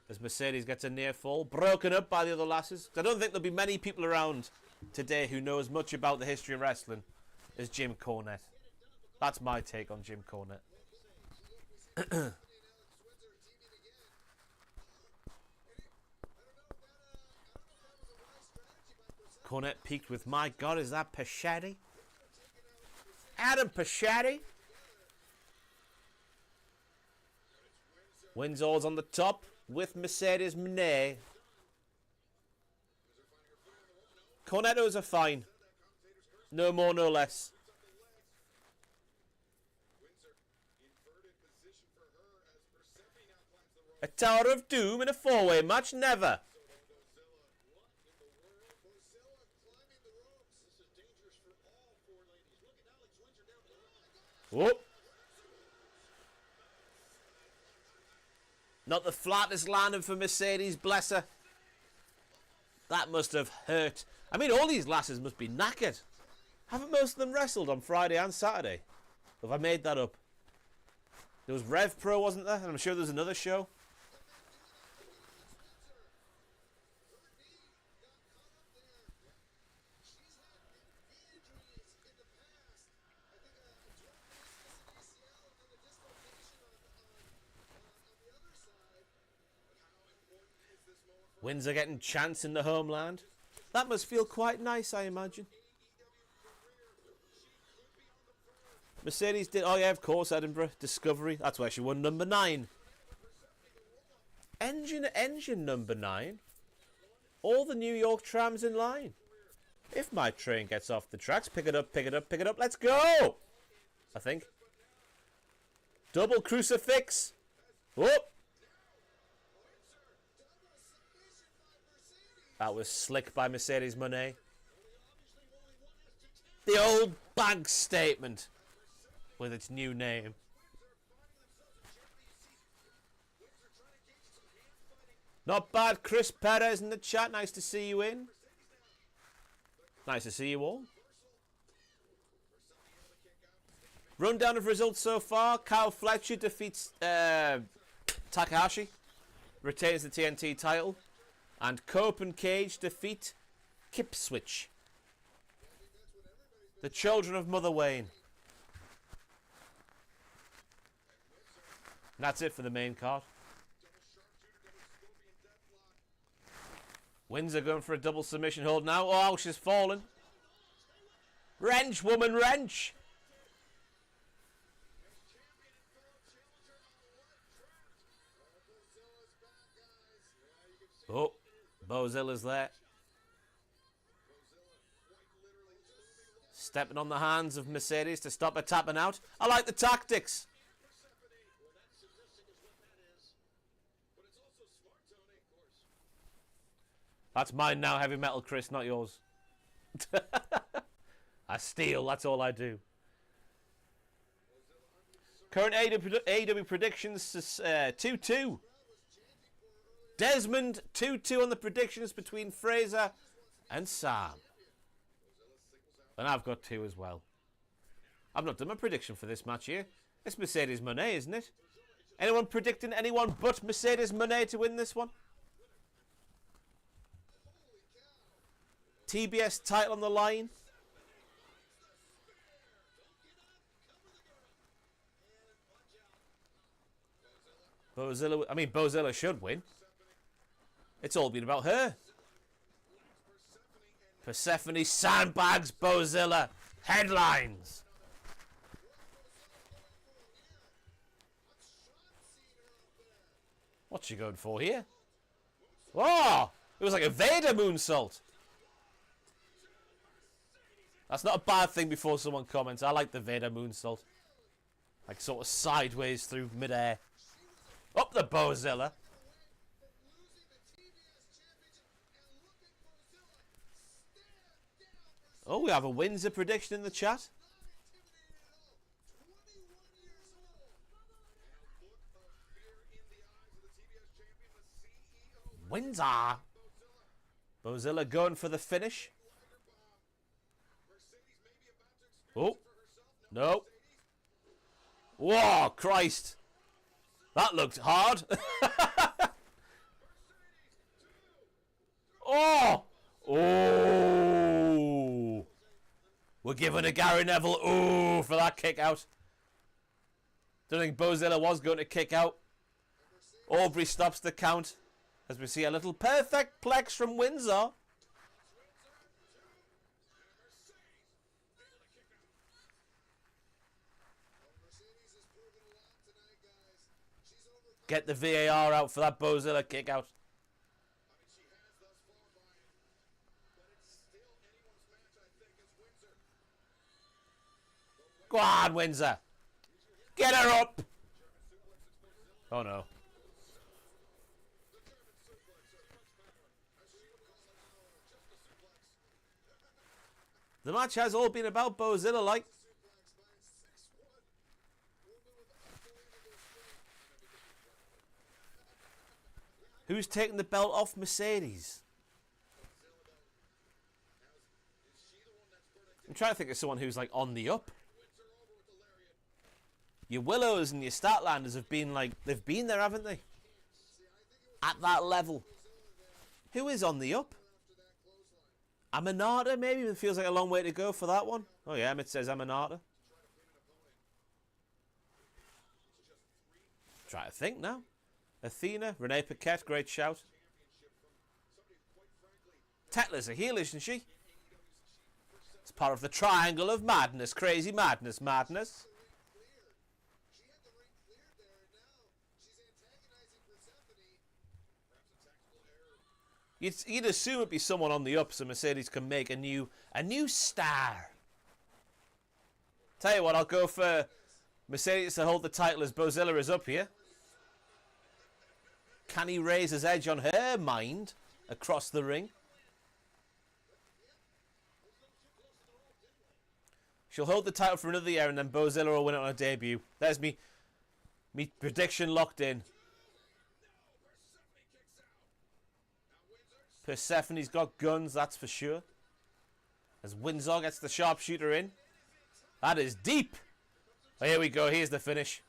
As Mercedes gets a near fall, broken up by the other lasses. I don't think there'll be many people around today who know as much about the history of wrestling as Jim Cornette. That's my take on Jim Cornette. Cornette peaked with, my God, is that Pachetti? Adam Pachetti? Windsor's on the top with Mercedes Moné. Cornettos are fine. No more, no less. A Tower of Doom in a four-way match? Never. Whoop. Not the flattest landing for Mercedes, bless her. That must have hurt. I mean, all these lasses must be knackered. Haven't most of them wrestled on Friday and Saturday? Have I made that up? There was Rev Pro, wasn't there? And I'm sure there's another show. Windsor getting chance in the homeland. That must feel quite nice, I imagine. Mercedes did... Oh, yeah, of course, Edinburgh. Discovery. That's where she won number 9. Engine number 9. All the New York trams in line. If my train gets off the tracks, pick it up, pick it up, pick it up. Let's go! I think. Double crucifix. Whoop! That was slick by Mercedes Moné. The old bank statement with its new name. Not bad, Chris Perez in the chat. Nice to see you in. Nice to see you all. Rundown of results so far. Kyle Fletcher defeats Takahashi. Retains the TNT title. And Cope and Cage defeat Kipswitch. The children of Mother Wayne. And that's it for the main card. Windsor going for a double submission hold now. Oh, she's fallen. Wrench, woman, wrench. Oh, Bozilla's there. Stepping on the hands of Mercedes to stop her tapping out. I like the tactics. That's mine now, Heavy Metal Chris, not yours. I steal, that's all I do. Current AEW predictions, 2-2. Desmond, 2-2 on the predictions between Fraser and Sam. And I've got 2 as well. I've not done my prediction for this match here. It's Mercedes Moné, isn't it? Anyone predicting anyone but Mercedes Moné to win this one? TBS title on the line. Bozilla should win. It's all been about her. Persephone sandbags Bozilla. Headlines. What's she going for here? Oh! It was like a Vader moonsault. That's not a bad thing before someone comments. I like the Vader moonsault. Like sort of sideways through midair. Up the Bozilla. Oh, we have a Windsor prediction in the chat. Windsor. Bozilla going for the finish. Oh, no. Whoa, Christ. That looked hard. Oh. Oh. We're giving a Gary Neville ooh for that kick out. Don't think Bozilla was going to kick out. Aubrey stops the count as we see a little perfect plex from Windsor. Get the VAR out for that Bozilla kick out. Go on, Windsor. Get her up. Oh, no. The match has all been about Bozilla, like. Who's taking the belt off Mercedes? I'm trying to think of someone who's like on the up. Your Willows and your Statlanders have been like, they've been there, haven't they? At that level. Who is on the up? Aminata, maybe? It feels like a long way to go for that one. Oh yeah, it says Aminata. Try to think now. Athena, Renee Paquette, great shout. Tetler's a heel, isn't she? It's part of the triangle of madness, crazy madness, madness. You'd assume it'd be someone on the up so Mercedes can make a new star. Tell you what, I'll go for Mercedes to hold the title as Bozilla is up here. Can he raise his edge on her mind across the ring? She'll hold the title for another year and then Bozilla will win it on her debut. There's me prediction locked in. Persephone's got guns, that's for sure. As Windsor gets the sharpshooter in. That is deep. Oh, here we go. Here's the finish.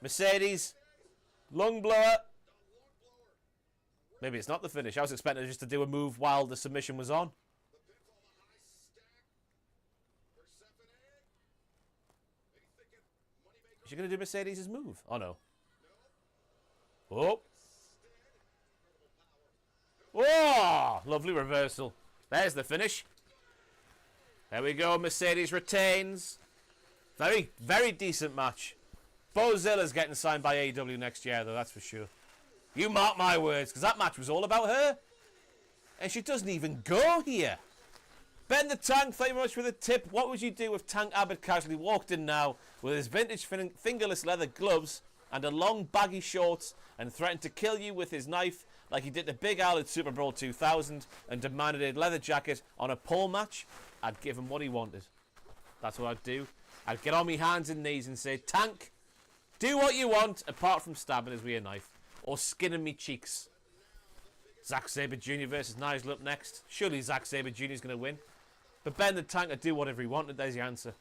Mercedes. Lung blower. Maybe it's not the finish. I was expecting just to do a move while the submission was on. Is she going to do Mercedes' move? Oh, no. Oh. Oh, lovely reversal. There's the finish. There we go. Mercedes retains. Very, very decent match. Bozilla's getting signed by AEW next year, though, that's for sure. You mark my words, because that match was all about her. And she doesn't even go here. Ben the Tank, thank you very much for the tip. What would you do if Tank Abbott casually walked in now with his vintage fingerless leather gloves and a long baggy shorts and threatened to kill you with his knife like he did the Big Al at Super Bowl 2000 and demanded a leather jacket on a pole match? I'd give him what he wanted. That's what I'd do. I'd get on my hands and knees and say, Tank, do what you want apart from stabbing us with a knife or skinning me cheeks. Zack Sabre Jr. versus Nigel up next. Surely Zack Sabre Jr. is going to win. But Ben the Tank would do whatever he wanted. There's your answer.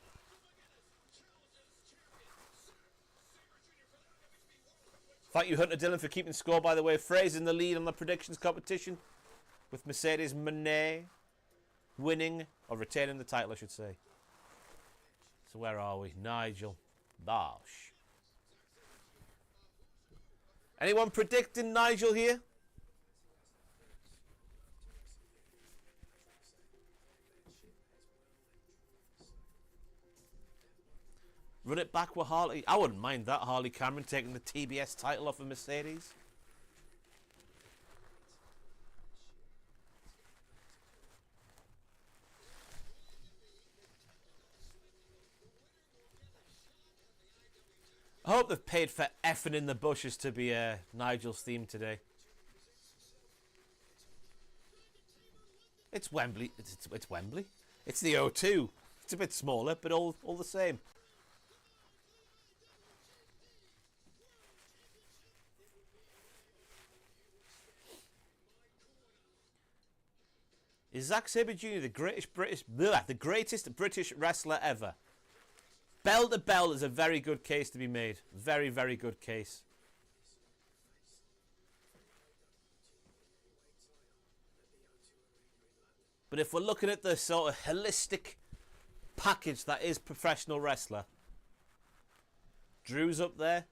Thank you, Hunter Dillon, for keeping score, by the way. Fraser in the lead on the predictions competition with Mercedes Moné winning, or retaining the title, I should say. So where are we? Nigel. Bosh. Anyone predicting Nigel here? Run it back with Harley. I wouldn't mind that. Harley Cameron taking the TBS title off of Mercedes. I hope they've paid for effing in the bushes to be Nigel's theme today. It's Wembley. It's Wembley. It's the O2. It's a bit smaller, but all the same. Is Zack Sabre Jr. the greatest British wrestler ever? Bell to bell is a very good case to be made. Very, very good case. But if we're looking at the sort of holistic package that is professional wrestler, Drew's up there.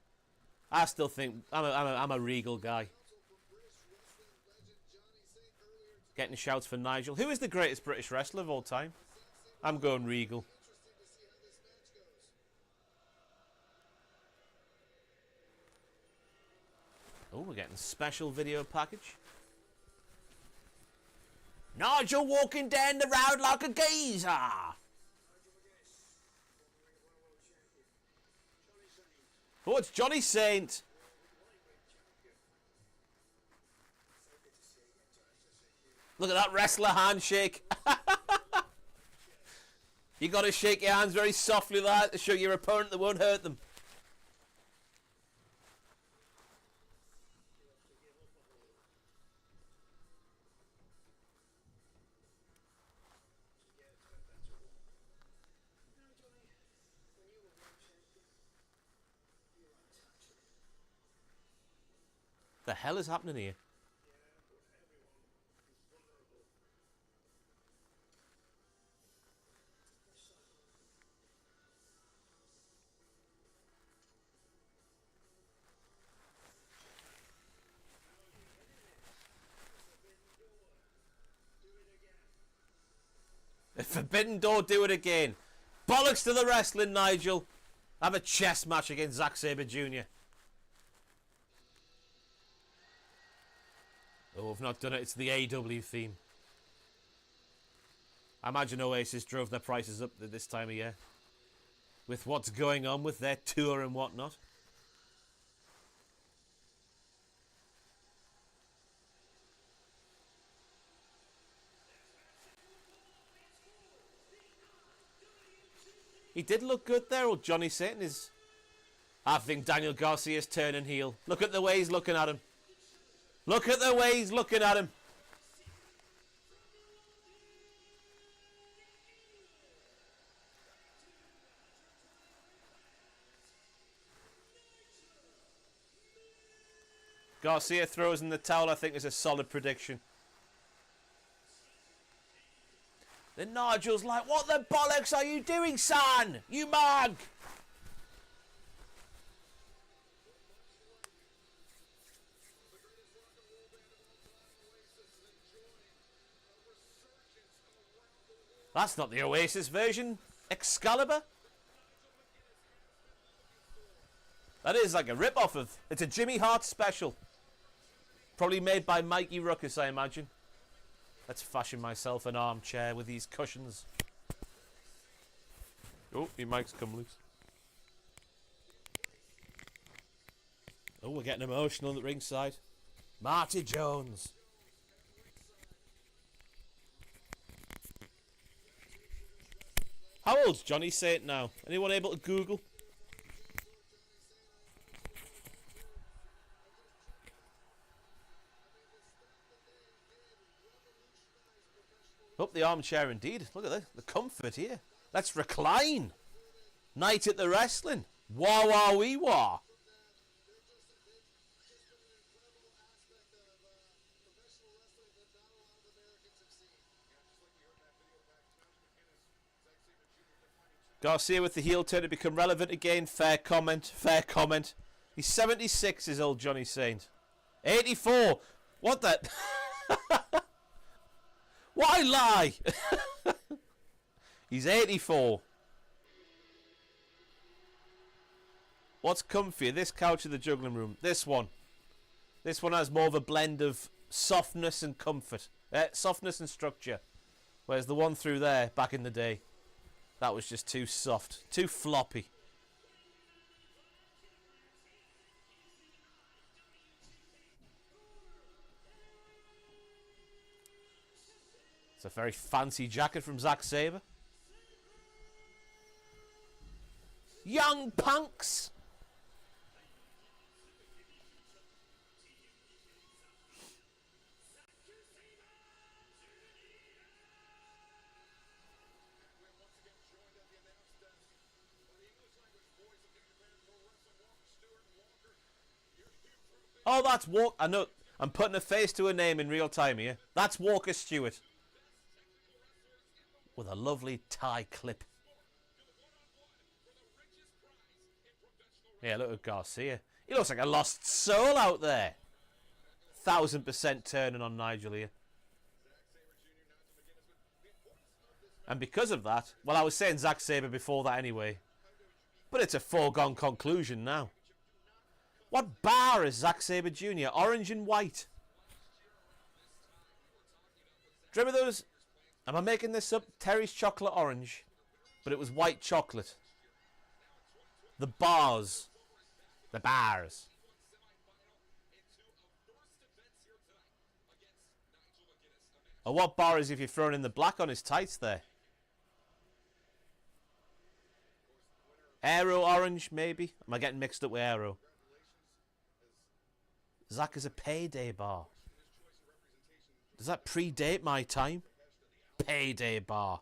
I still think I'm a Regal guy. Getting shouts for Nigel. Who is the greatest British wrestler of all time? I'm going Regal. Oh, we're getting special video package. Nigel walking down the road like a geezer. Oh, it's Johnny Saint. Look at that wrestler handshake. You got to shake your hands very softly like that to show your opponent that won't hurt them. The hell is happening here? Forbidden Door, do it again. Bollocks to the wrestling, Nigel. Have a chess match against Zack Sabre Jr. Oh, I've not done it. It's the AEW theme. I imagine Oasis drove their prices up this time of year. With what's going on with their tour and whatnot. He did look good there, old Johnny Satan is... I think Daniel Garcia's turning heel. Look at the way he's looking at him. Look at the way he's looking at him. Garcia throws in the towel, I think, is a solid prediction. Then Nigel's like, what the bollocks are you doing, son? You mug! That's not the Oasis version. Excalibur? That is like a rip-off of... It's a Jimmy Hart special. Probably made by Mikey Ruckus, I imagine. Let's fashion myself an armchair with these cushions. Oh, your mic's come loose. Oh, we're getting emotional at the ringside. Marty Jones. How old's Johnny Saint now? Anyone able to Google? Up the armchair indeed. Look at the comfort here. Let's recline. Night at the wrestling. Wah wah wee wah. Garcia with the heel turn to become relevant again. Fair comment. Fair comment. He's 76 is old Johnny Saint. 84. What the... Why lie? He's 84. What's comfier? This couch or the juggling room? This one. This one has more of a blend of softness and comfort. Softness and structure. Whereas the one through there, back in the day, that was just too soft. Too floppy. It's a very fancy jacket from Zack Sabre. Young punks! Oh, that's Walker. I know. I'm putting a face to a name in real time here. That's Walker Stewart. With a lovely tie clip. Yeah, look at Garcia. He looks like a lost soul out there. 1000% turning on Nigel here. And because of that, well, I was saying Zack Sabre before that anyway. But it's a foregone conclusion now. What bar is Zack Sabre Jr.? Orange and white. Do you remember those... Am I making this up? Terry's chocolate orange. But it was white chocolate. The bars. The bars. Oh, what bar is if you're throwing in the black on his tights there? Aero orange, maybe? Am I getting mixed up with Aero? Zack is a payday bar. Does that predate my time? Payday bar.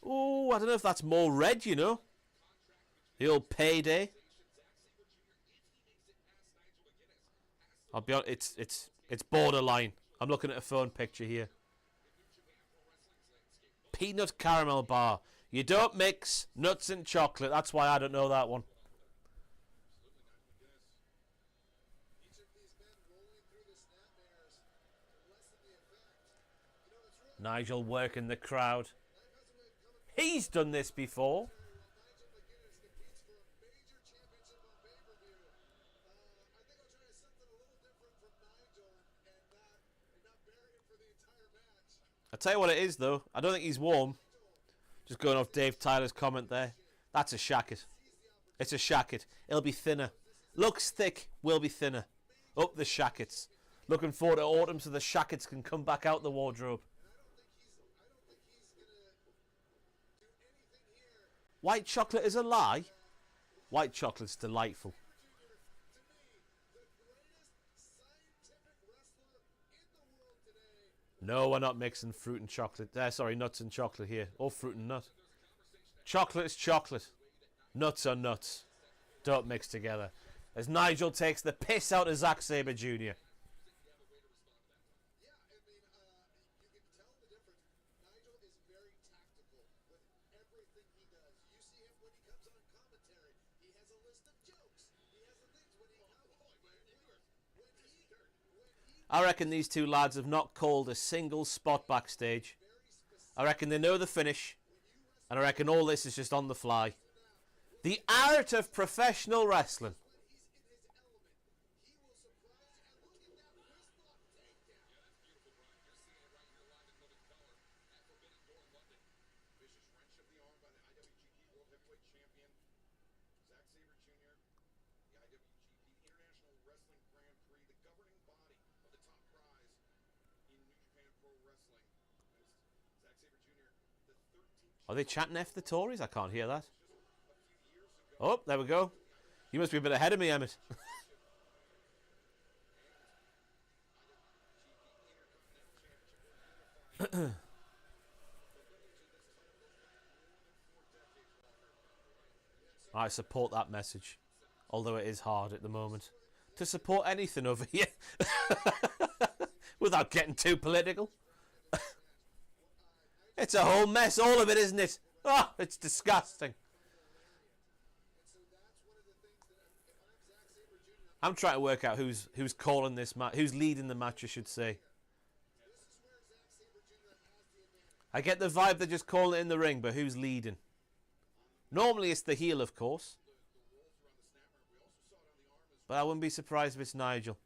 Oh, I don't know if that's more red, you know. The old payday. I'll be honest, it's borderline. I'm looking at a phone picture here. Peanut caramel bar. You don't mix nuts and chocolate. That's why I don't know that one. Nigel working the crowd. He's done this before. I'll tell you what it is, though. I don't think he's warm. Just going off Dave Tyler's comment there. That's a shacket. It's a shacket. It'll be thinner. Looks thick, will be thinner. Up the shackets. Looking forward to autumn so the shackets can come back out the wardrobe. White chocolate is a lie? White chocolate's delightful. No, we're not mixing fruit and chocolate. Sorry, nuts and chocolate here. Or fruit and nut. Chocolate is chocolate. Nuts are nuts. Don't mix together. As Nigel takes the piss out of Zack Sabre Jr. I reckon these two lads have not called a single spot backstage. I reckon they know the finish. And I reckon all this is just on the fly. The art of professional wrestling. Are they chanting F the Tories? I can't hear that. Oh, there we go. You must be a bit ahead of me, Emmett. I support that message. Although it is hard at the moment to support anything over here. Without getting too political. It's a whole mess, all of it, isn't it? Oh, it's disgusting. I'm trying to work out who's calling this match, who's leading the match, I should say. I get the vibe they're just calling it in the ring, but who's leading? Normally it's the heel, of course. But I wouldn't be surprised if it's Nigel.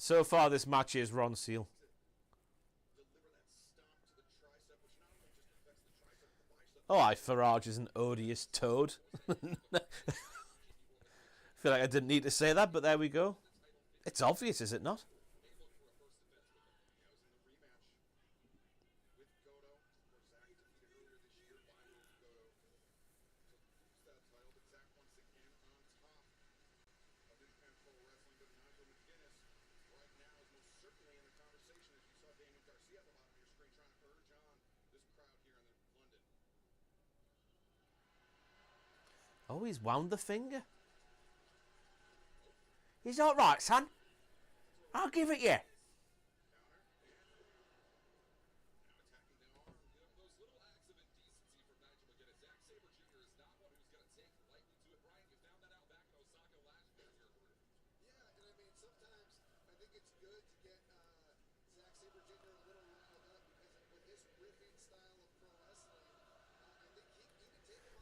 So far, this match is Ron Seal. Oh, Farage is an odious toad. I feel like I didn't need to say that, but there we go. It's obvious, is it not? Oh, he's wound the finger. He's all right, son. I'll give it you.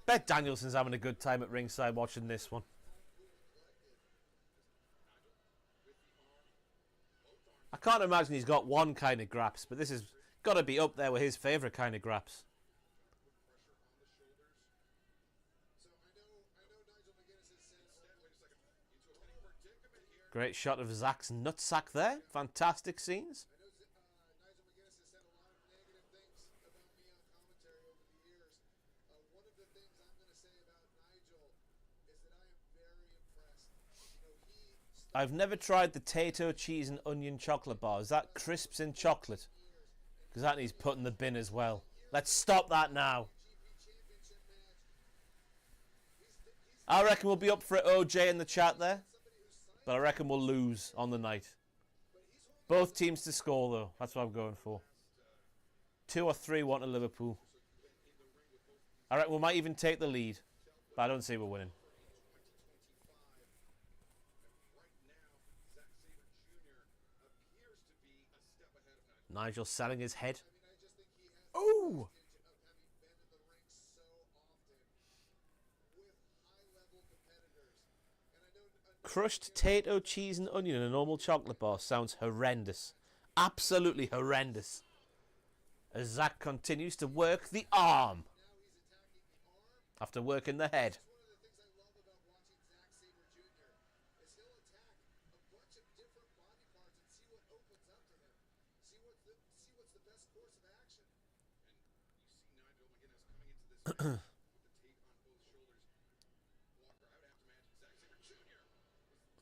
Bet Danielson's having a good time at ringside watching this one. I can't imagine he's got one kind of graps, but this has got to be up there with his favourite kind of graps. Great shot of Zach's nutsack there. Fantastic scenes. I've never tried the Tato cheese and onion chocolate bar. Is that crisps in chocolate? Because that needs put in the bin as well. Let's stop that now. I reckon we'll be up for it, OJ, in the chat there. But I reckon we'll lose on the night. Both teams to score, though. That's what I'm going for. 2 or 3-1 to Liverpool. I reckon we might even take the lead. But I don't see we're winning. Nigel selling his head. Oh! crushed potato, cheese and onion in a normal chocolate bar sounds horrendous. Absolutely horrendous. As Zack continues to work the arm. After working the head.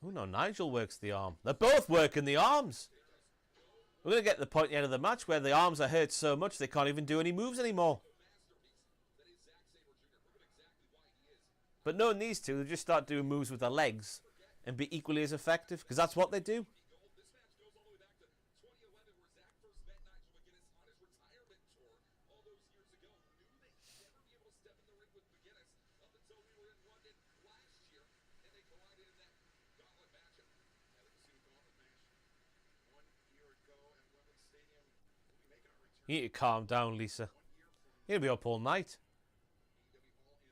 Oh no, Nigel works the arm. They're both working the arms. We're going to get to the point at the end of the match where the arms are hurt so much they can't even do any moves anymore. But knowing these two, they just start doing moves with their legs and be equally as effective, because that's what they do. You need to calm down, Lisa. You're going to be up all night.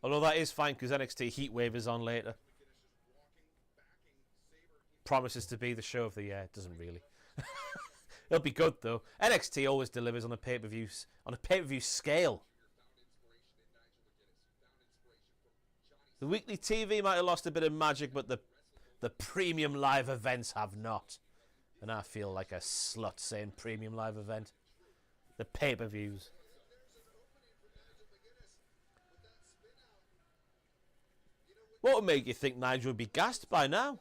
Although that is fine because NXT Heatwave is on later. Promises to be the show of the year. It doesn't really. It'll be good though. NXT always delivers on a pay-per-view scale. The weekly TV might have lost a bit of magic, but the premium live events have not. And I feel like a slut saying premium live event. The pay-per-views. What would make you think Nigel would be gassed by now?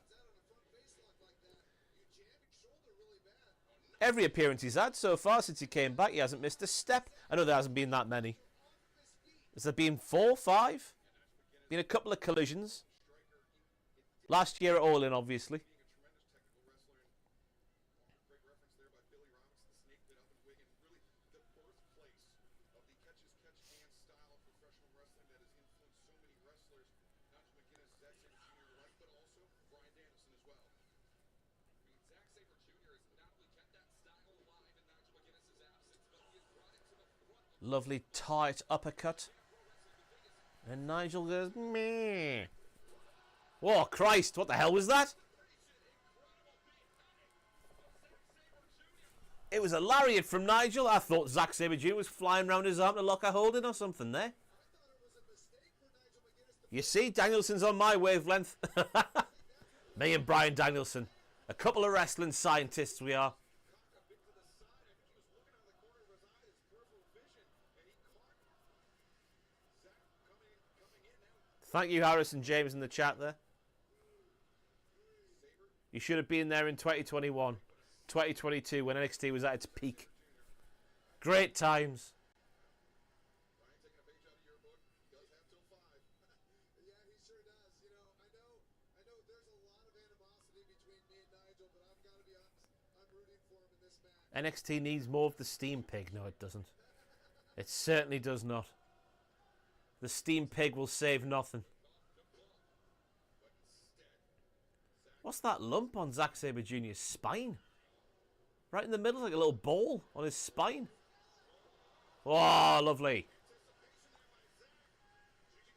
Every appearance he's had so far since he came back, he hasn't missed a step. I know there hasn't been that many. Has there been 4, 5? Been a couple of collisions. Last year at Allin, obviously. Lovely tight uppercut. And Nigel goes, meh. Oh, Christ, what the hell was that? It was a lariat from Nigel. I thought Zack Sabre Jr. was flying around his arm to lock a hold in or something there. You see, Danielson's on my wavelength. Me and Bryan Danielson. A couple of wrestling scientists we are. Thank you, Harrison James, in the chat there. You should have been there in 2021, 2022, when NXT was at its peak. Great times. NXT needs more of the steam pig. No, it doesn't. It certainly does not. The steam pig will save nothing. What's that lump on Zack Sabre Jr.'s spine? Right in the middle, like a little ball on his spine. Oh, lovely.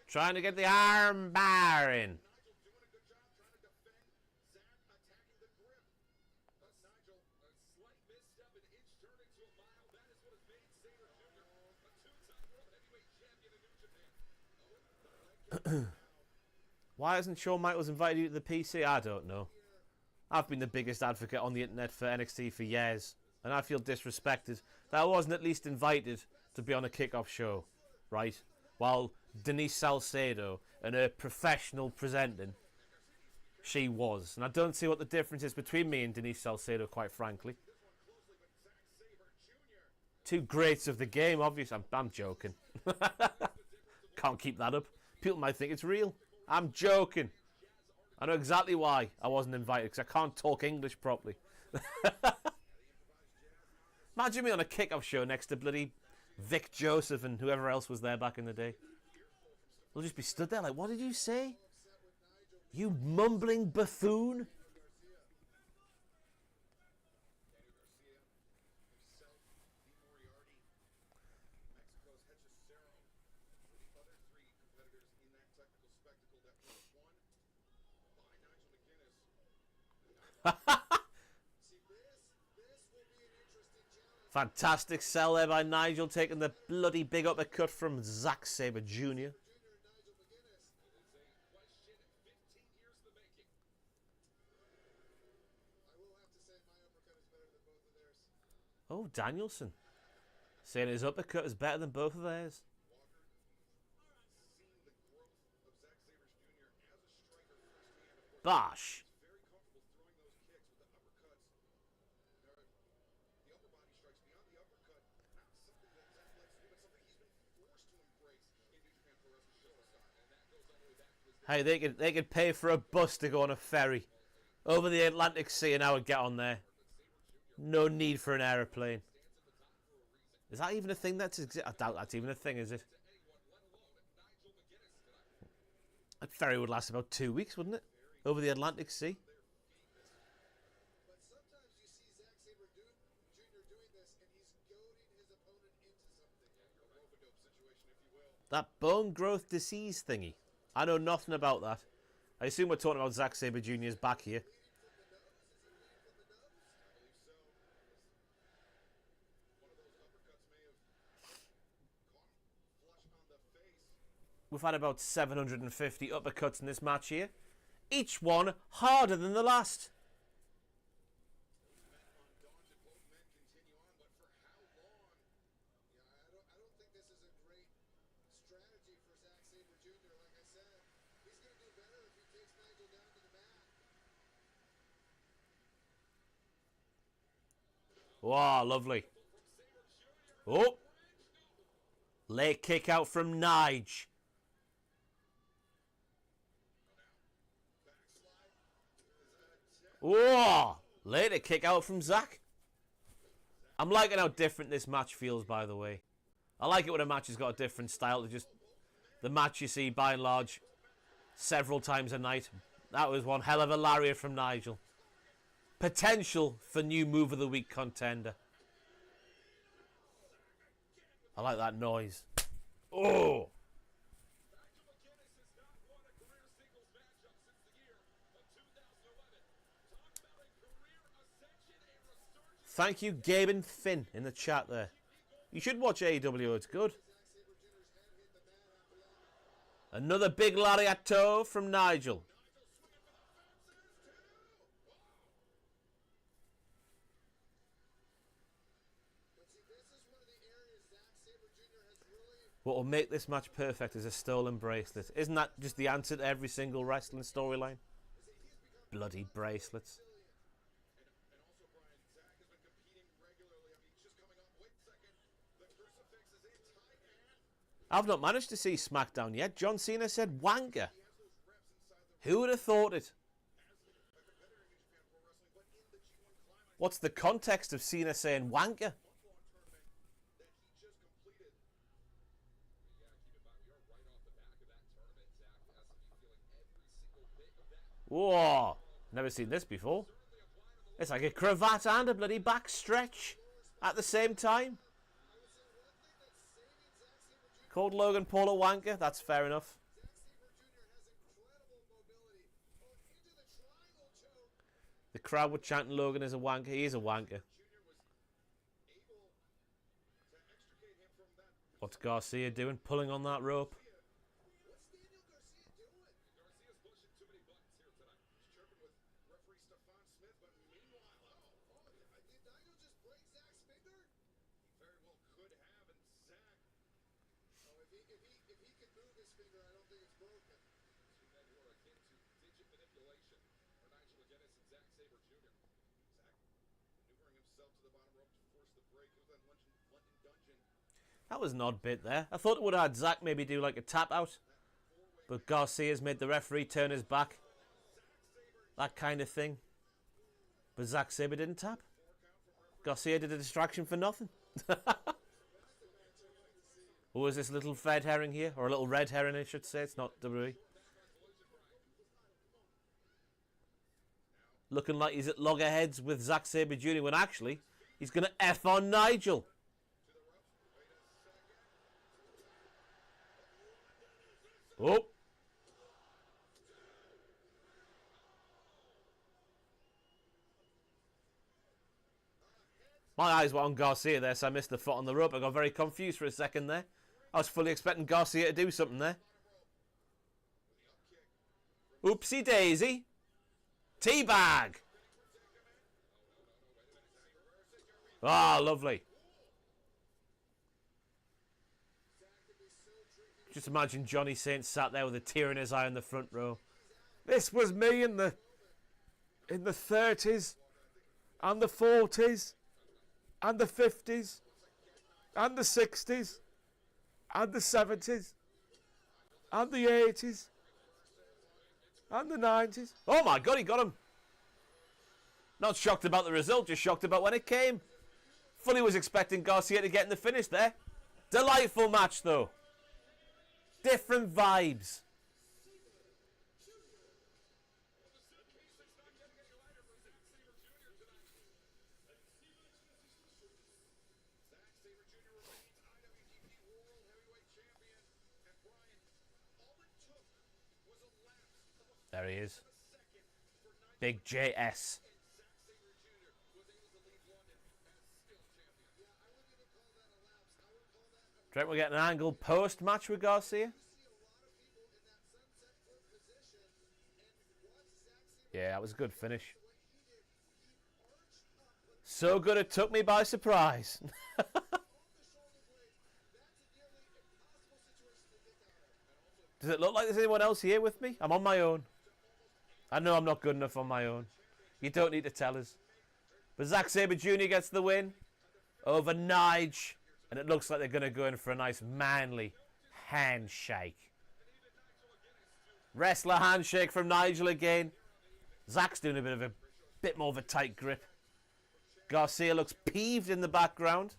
Trying to get the arm bar in. Why hasn't Shawn Michaels invited you to the PC? I don't know. I've been the biggest advocate on the internet for NXT for years, and I feel disrespected that I wasn't at least invited to be on a kickoff show, right? While Denise Salcedo and her professional presenting, she was. And I don't see what the difference is between me and Denise Salcedo, quite frankly. Two greats of the game, obviously. I'm joking. Can't keep that up. People might think it's real. I'm joking. I know exactly why I wasn't invited, because I can't talk English properly. Imagine me on a kickoff show next to bloody Vic Joseph and whoever else was there back in the day. They'll just be stood there like, what did you say? You mumbling buffoon? Fantastic sell there by Nigel, taking the bloody big uppercut from Zack Sabre Jr. Oh, Danielson. Saying his uppercut is better than both of theirs. Bosh. Hey, they could pay for a bus to go on a ferry over the Atlantic Sea and I would get on there. No need for an aeroplane. Is that even a thing that's I doubt that's even a thing, is it? That ferry would last about 2 weeks, wouldn't it? Over the Atlantic Sea. That bone growth disease thingy. I know nothing about that. I assume we're talking about Zack Sabre Jr.'s back here. We've had about 750 uppercuts in this match here. Each one harder than the last. Wow, lovely. Oh. Late kick out from Nige. Whoa! Later kick out from Zack. I'm liking how different this match feels, by the way. I like it when a match has got a different style to just the match you see, by and large, several times a night. That was one hell of a lariat from Nigel. Potential for new move of the week contender. I like that noise. Oh! Thank you, Gabe and Finn, in the chat there. You should watch AEW, it's good. Another big lariato from Nigel. What will make this match perfect is a stolen bracelet. Isn't that just the answer to every single wrestling storyline? Bloody bracelets. I've not managed to see SmackDown yet. John Cena said wanker. Who would have thought it? What's the context of Cena saying wanker? Whoa, never seen this before. It's like a cravat and a bloody back stretch at the same time. Called Logan Paul a wanker, that's fair enough. The crowd were chanting Logan is a wanker. He is a wanker. What's Garcia doing? Pulling on that rope. That was an odd bit there. I thought it would have had Zack maybe do like a tap out. But Garcia's made the referee turn his back. That kind of thing. But Zack Sabre didn't tap. Garcia did a distraction for nothing. Who is this little red herring here? Or a little red herring, I should say. It's not WWE. Looking like he's at loggerheads with Zack Sabre Jr. when actually he's going to F on Nigel. Oh. My eyes were on Garcia there, so I missed the foot on the rope. I got very confused for a second there. I was fully expecting Garcia to do something there. Oopsie daisy. Teabag. Ah, lovely. Just imagine Johnny Saint sat there with a tear in his eye in the front row. This was me in the 30s and the 40s and the 50s and the 60s and the 70s and the 80s and the 90s. Oh my God, he got him. Not shocked about the result, just shocked about when it came. Fully was expecting Garcia to get in the finish there. Delightful match though. Different vibes. There he is. Big JS. Do you reckon we'll get an angled post-match with Garcia? Yeah, that was a good finish. So good it took me by surprise. Does it look like there's anyone else here with me? I'm on my own. I know I'm not good enough on my own. You don't need to tell us. But Zack Sabre Jr. gets the win over Nige. And it looks like they're going to go in for a nice manly handshake. Wrestler handshake from Nigel again. Zack's doing a bit more of a tight grip. Garcia looks peeved in the background.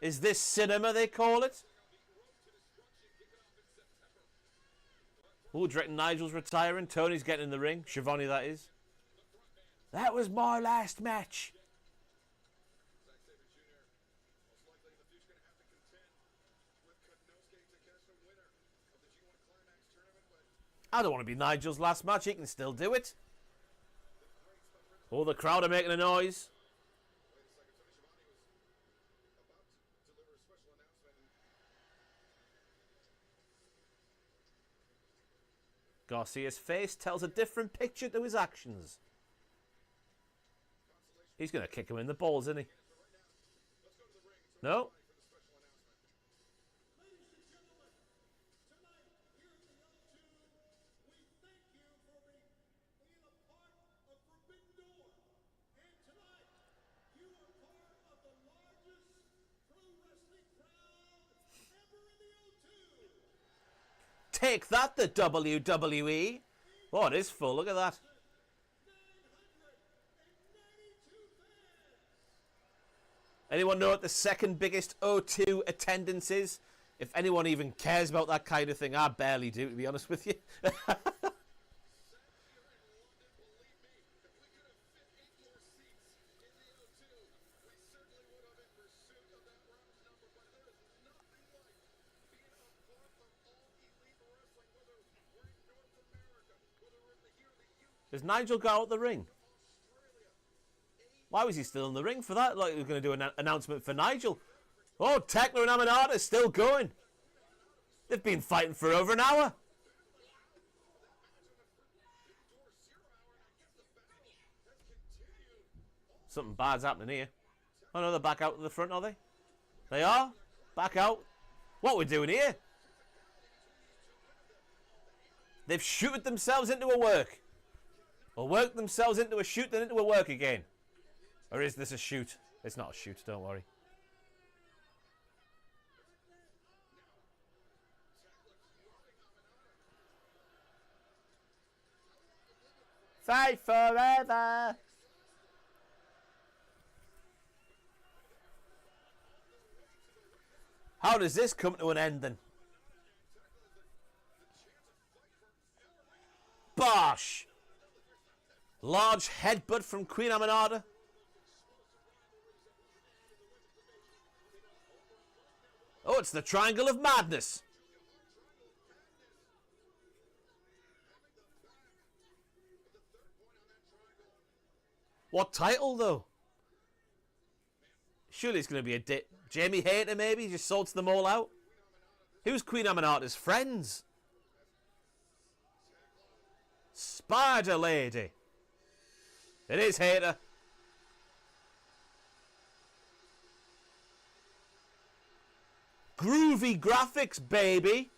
Is this cinema, they call it? Oh, do you reckon Nigel's retiring? Tony's getting in the ring. Schiavone, that is. That was my last match. I don't want to be Nigel's last match. He can still do it. Oh, the crowd are making a noise. Garcia's face tells a different picture to his actions. He's going to kick him in the balls, isn't he? No? Take that, the WWE. Oh, it is full. Look at that. Anyone know what the second biggest O2 attendance is? If anyone even cares about that kind of thing, I barely do, to be honest with you. Does Nigel go out the ring? Why was he still in the ring for that? Like, he was going to do an announcement for Nigel. Oh, Tekla and Aminata is still going. They've been fighting for over an hour. Something bad's happening here. Oh no, they're back out to the front, are they? They are? Back out? What are we doing here? They've shooted themselves into a work. Or worked themselves into a shoot, then into a work again. Or is this a shoot? It's not a shoot, don't worry. Fight forever! How does this come to an end then? Bosh! Large headbutt from Queen Aminata. Oh, it's the Triangle of Madness. What title, though? Surely it's going to be a Jamie Hayter, maybe? He just sorts them all out. Who's Queen Aminata's friends? Spider Lady. It is Hayter. Groovy graphics, baby.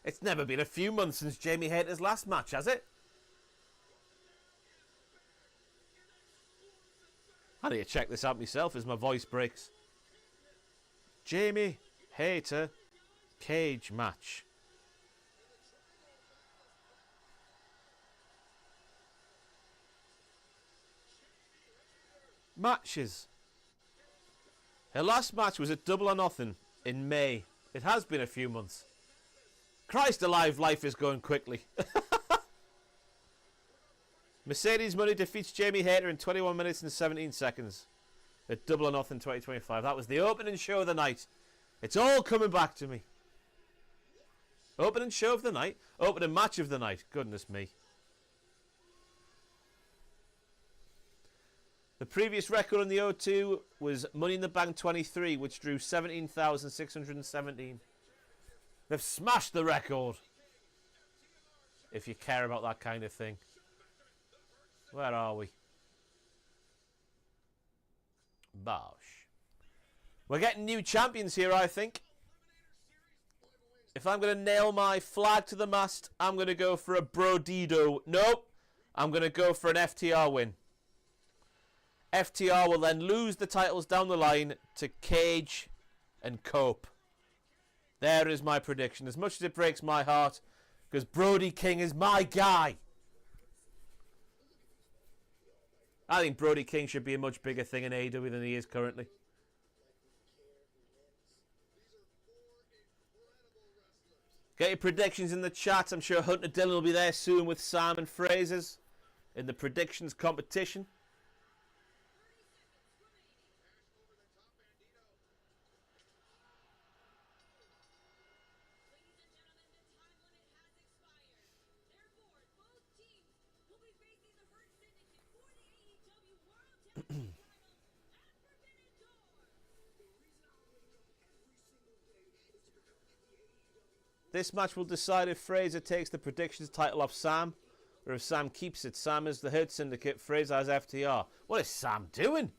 It's never been a few months since Jamie Hayter's last match, has it? I need to check this out myself as my voice breaks. Jamie Hayter cage match. Matches. Her last match was at Double or Nothing in May. It has been a few months. Christ alive, life is going quickly. Mercedes Money defeats Jamie Hayter in 21 minutes and 17 seconds at Double or Nothing 2025. That was the opening show of the night. It's all coming back to me. Opening show of the night. Opening match of the night. Goodness me. The previous record on the O2 was Money in the Bank 23, which drew 17,617. They've smashed the record. If you care about that kind of thing. Where are we? Bosh. We're getting new champions here, I think. If I'm going to nail my flag to the mast, I'm going to go for a Brodido. Nope. I'm going to go for an FTR win. FTR will then lose the titles down the line to Cage and Cope. There is my prediction. As much as it breaks my heart, because Brody King is my guy. I think Brody King should be a much bigger thing in AEW than he is currently. Get your predictions in the chat. I'm sure Hunter Dillon will be there soon with Sam and Fraser's in the predictions competition. This match will decide if Fraser takes the predictions title off Sam, or if Sam keeps it. Sam is the Hurt Syndicate, Fraser has FTR. What is Sam doing?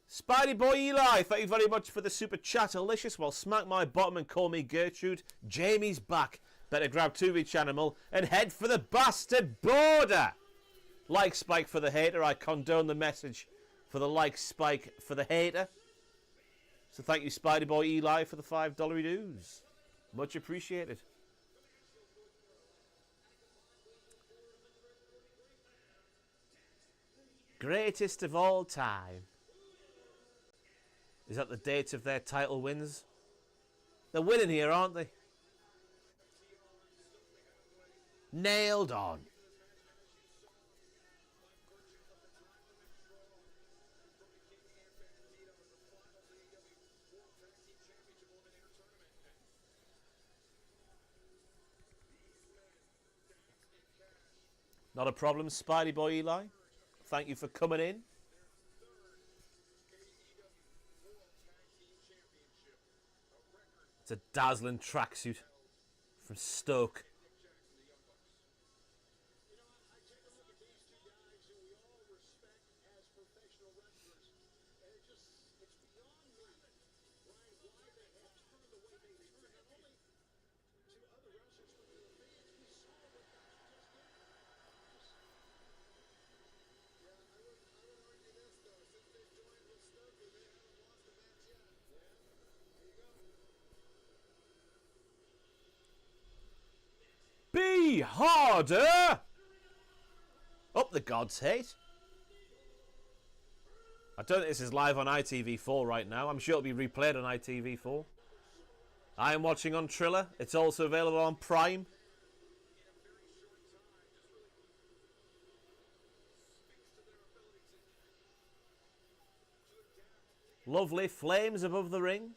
Spidey Boy Eli, thank you very much for the super chat. Delicious. Well, smack my bottom and call me Gertrude. Jamie's back. Better grab 2 each animal and head for the bastard border. Like Spike for the hater. I condone the message for the like Spike for the hater. So thank you, Spidey Boy Eli, for the $5 dues. Much appreciated. Greatest of all time. Is that the date of their title wins? They're winning here, aren't they? Nailed on. Not a problem, Spidey Boy Eli. Thank you for coming in. It's a dazzling tracksuit from Stoke. Be harder! Up the gods hate. I don't think this is live on ITV4 right now. I'm sure it'll be replayed on ITV4. I am watching on Triller. It's also available on Prime. Lovely flames above the ring.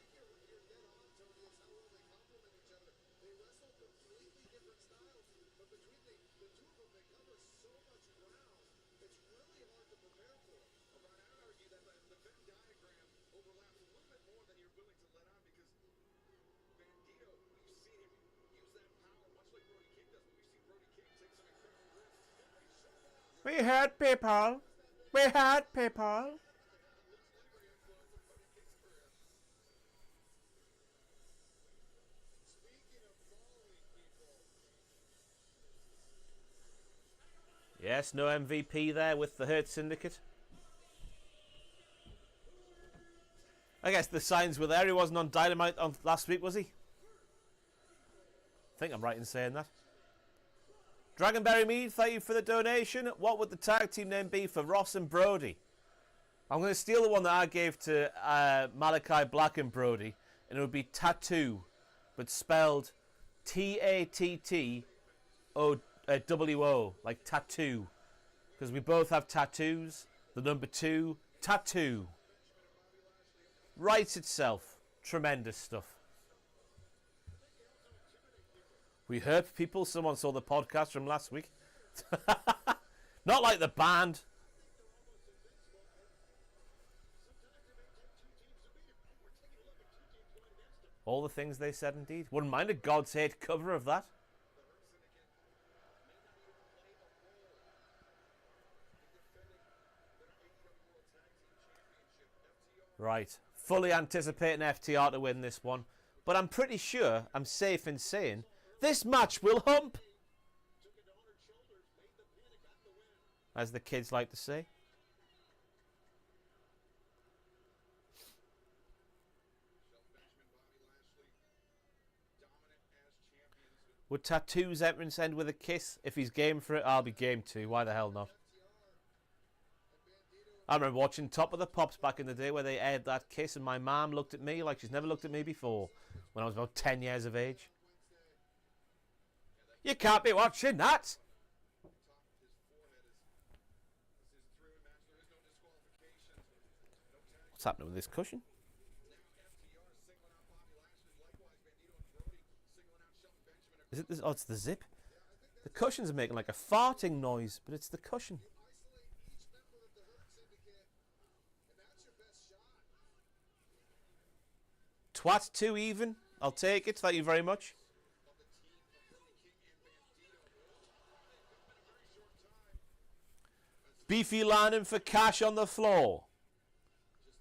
We hurt people. We hurt people. Yes, no MVP there with the Hurt Syndicate. I guess the signs were there. He wasn't on Dynamite on last week, was he? I think I'm right in saying that. Dragonberry Mead, thank you for the donation. What would the tag team name be for Ross and Brody? I'm going to steal the one that I gave to Malachi Black and Brody, and it would be Tattoo, but spelled Tattowo, like tattoo. Because we both have tattoos. The number 2, tattoo. Writes itself. Tremendous stuff. We heard people. Someone saw the podcast from last week. Not like the band. All the things they said, indeed. Wouldn't mind a God's Hate cover of that. Right. Fully anticipating FTR to win this one. But I'm pretty sure I'm safe in saying this match will hump. As the kids like to say. Would Tattoo's entrance end with a kiss? If he's game for it, I'll be game too. Why the hell not? I remember watching Top of the Pops back in the day where they aired that kiss and my mum looked at me like she's never looked at me before when I was about 10 years of age. You can't be watching that! What's happening with this cushion? Is it this? Oh, it's the zip. The cushion's making like a farting noise, but it's the cushion. Twat 2 even. I'll take it. Thank you very much. Beefy landing for cash on the floor.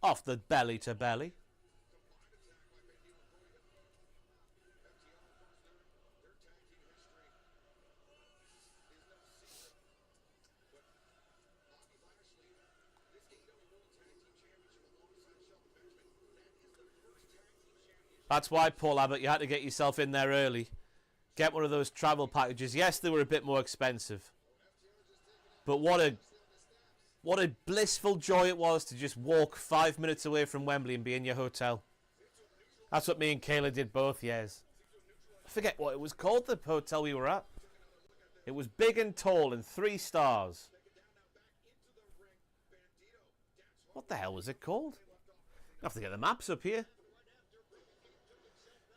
Off the belly to belly. That's why, Paul Abbott, you had to get yourself in there early. Get one of those travel packages. Yes, they were a bit more expensive. But what a blissful joy it was to just walk 5 minutes away from Wembley and be in your hotel. That's what me and Kayla did both years. I forget what it was called, the hotel we were at. It was big and tall and 3 stars. What the hell was it called? I have to get the maps up here.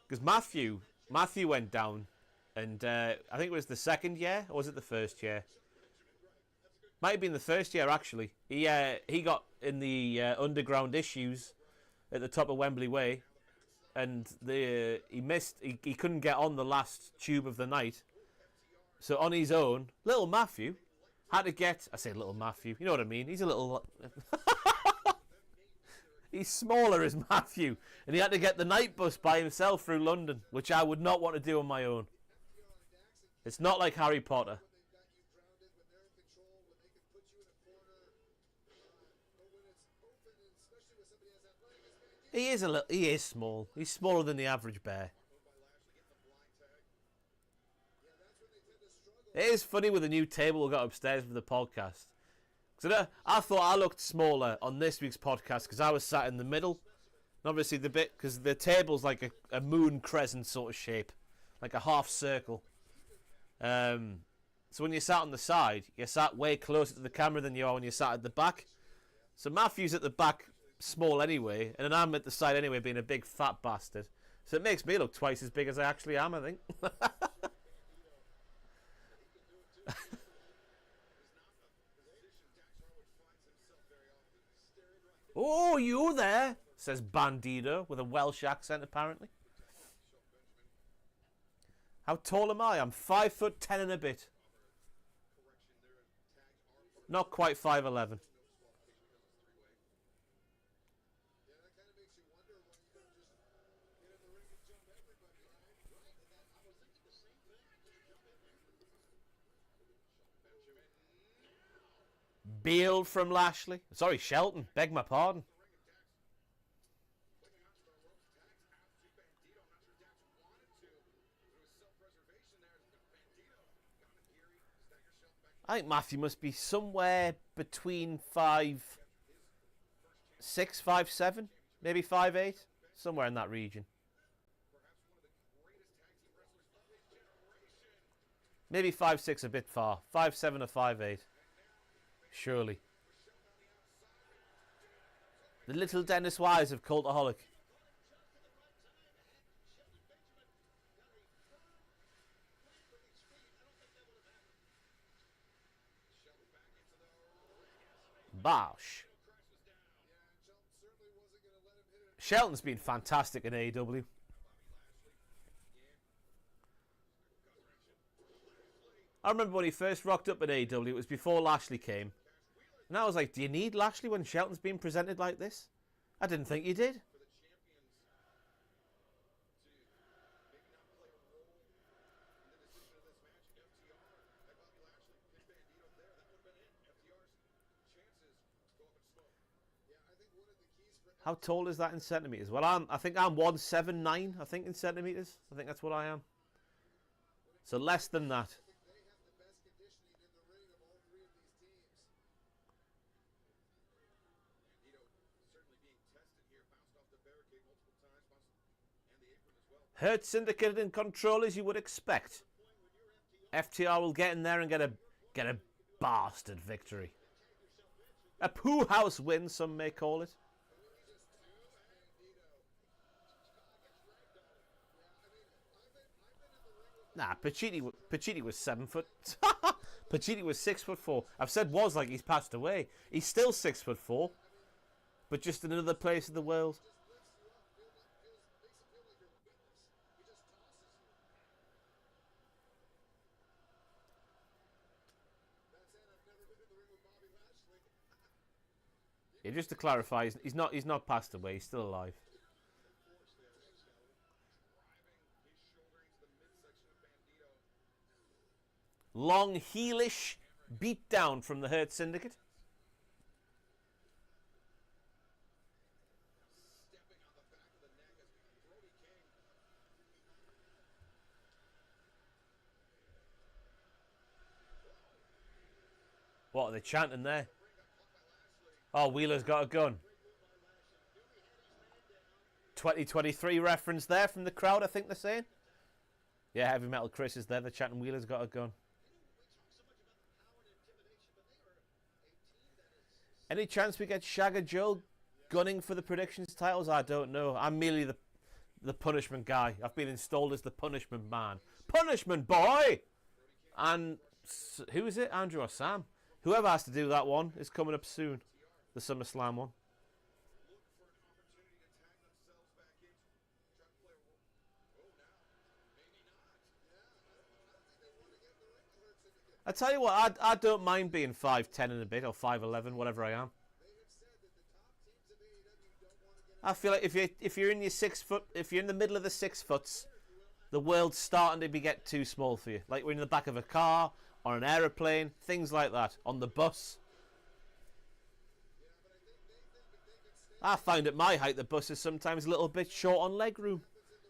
Because Matthew went down, and I think it was the second year, or was it the first year? Might have been the first year, actually. He got in the underground issues at the top of Wembley Way, and he couldn't get on the last tube of the night. So on his own, little Matthew had to get, I say little Matthew, you know what I mean? He's a little... He's smaller as Matthew, and he had to get the night bus by himself through London, which I would not want to do on my own. It's not like Harry Potter. He is small. He's smaller than the average bear. It is funny with the new table we got upstairs for the podcast. So I thought I looked smaller on this week's podcast because I was sat in the middle. And obviously the bit, because the table's like a moon crescent sort of shape. Like a half circle. So when you sat on the side, you sat way closer to the camera than you are when you sat at the back. So Matthew's at the back small anyway, and then I'm at the side anyway being a big fat bastard. So it makes me look twice as big as I actually am, I think. Oh, you there, says Bandido with a Welsh accent apparently. How tall am I? I'm 5'10" and a bit. Not quite 5'11". Bailed from Lashley. Sorry, Shelton. Beg my pardon. I think Matthew must be somewhere between 5'6", 5'7", maybe 5'8", somewhere in that region. Maybe 5'6" a bit far. 5'7" or 5'8". Surely. The little Dennis Wise of Cultaholic. Bosh. Shelton's been fantastic in AEW. I remember when he first rocked up at AEW, it was before Lashley came. And I was like, do you need Lashley when Shelton's being presented like this? I didn't think you did. How tall is that in centimetres? Well, I think I'm 179, I think, in centimetres. I think that's what I am. So less than that. Hurt Syndicate in control, as you would expect. FTR will get in there and get a bastard victory. A poo house win, some may call it. Nah, Pachiti was 7 foot. Pachiti was 6'4". I've said was like he's passed away. He's still 6'4", but just in another place in the world. Yeah, just to clarify, he's not passed away. He's still alive. Long heelish beat down from the Hurt Syndicate. What are they chanting there? Oh, Wheeler's got a gun. 2023 reference there from the crowd, I think they're saying. Yeah, Heavy Metal Chris is there. They're chanting Wheeler's got a gun. Any chance we get Shagger Joe gunning for the predictions titles? I don't know. I'm merely the punishment guy. I've been installed as the punishment man. Punishment boy! And who is it? Andrew or Sam? Whoever has to do that one is coming up soon. The SummerSlam one. I tell you what, I don't mind being 5'10" and a bit, or 5'11", whatever I am. I feel like if you're in your 6 foot, if you're in the middle of the 6 foots, the world's starting to get too small for you. Like we're in the back of a car, or an aeroplane, things like that, on the bus. I find at my height the bus is sometimes a little bit short on leg room.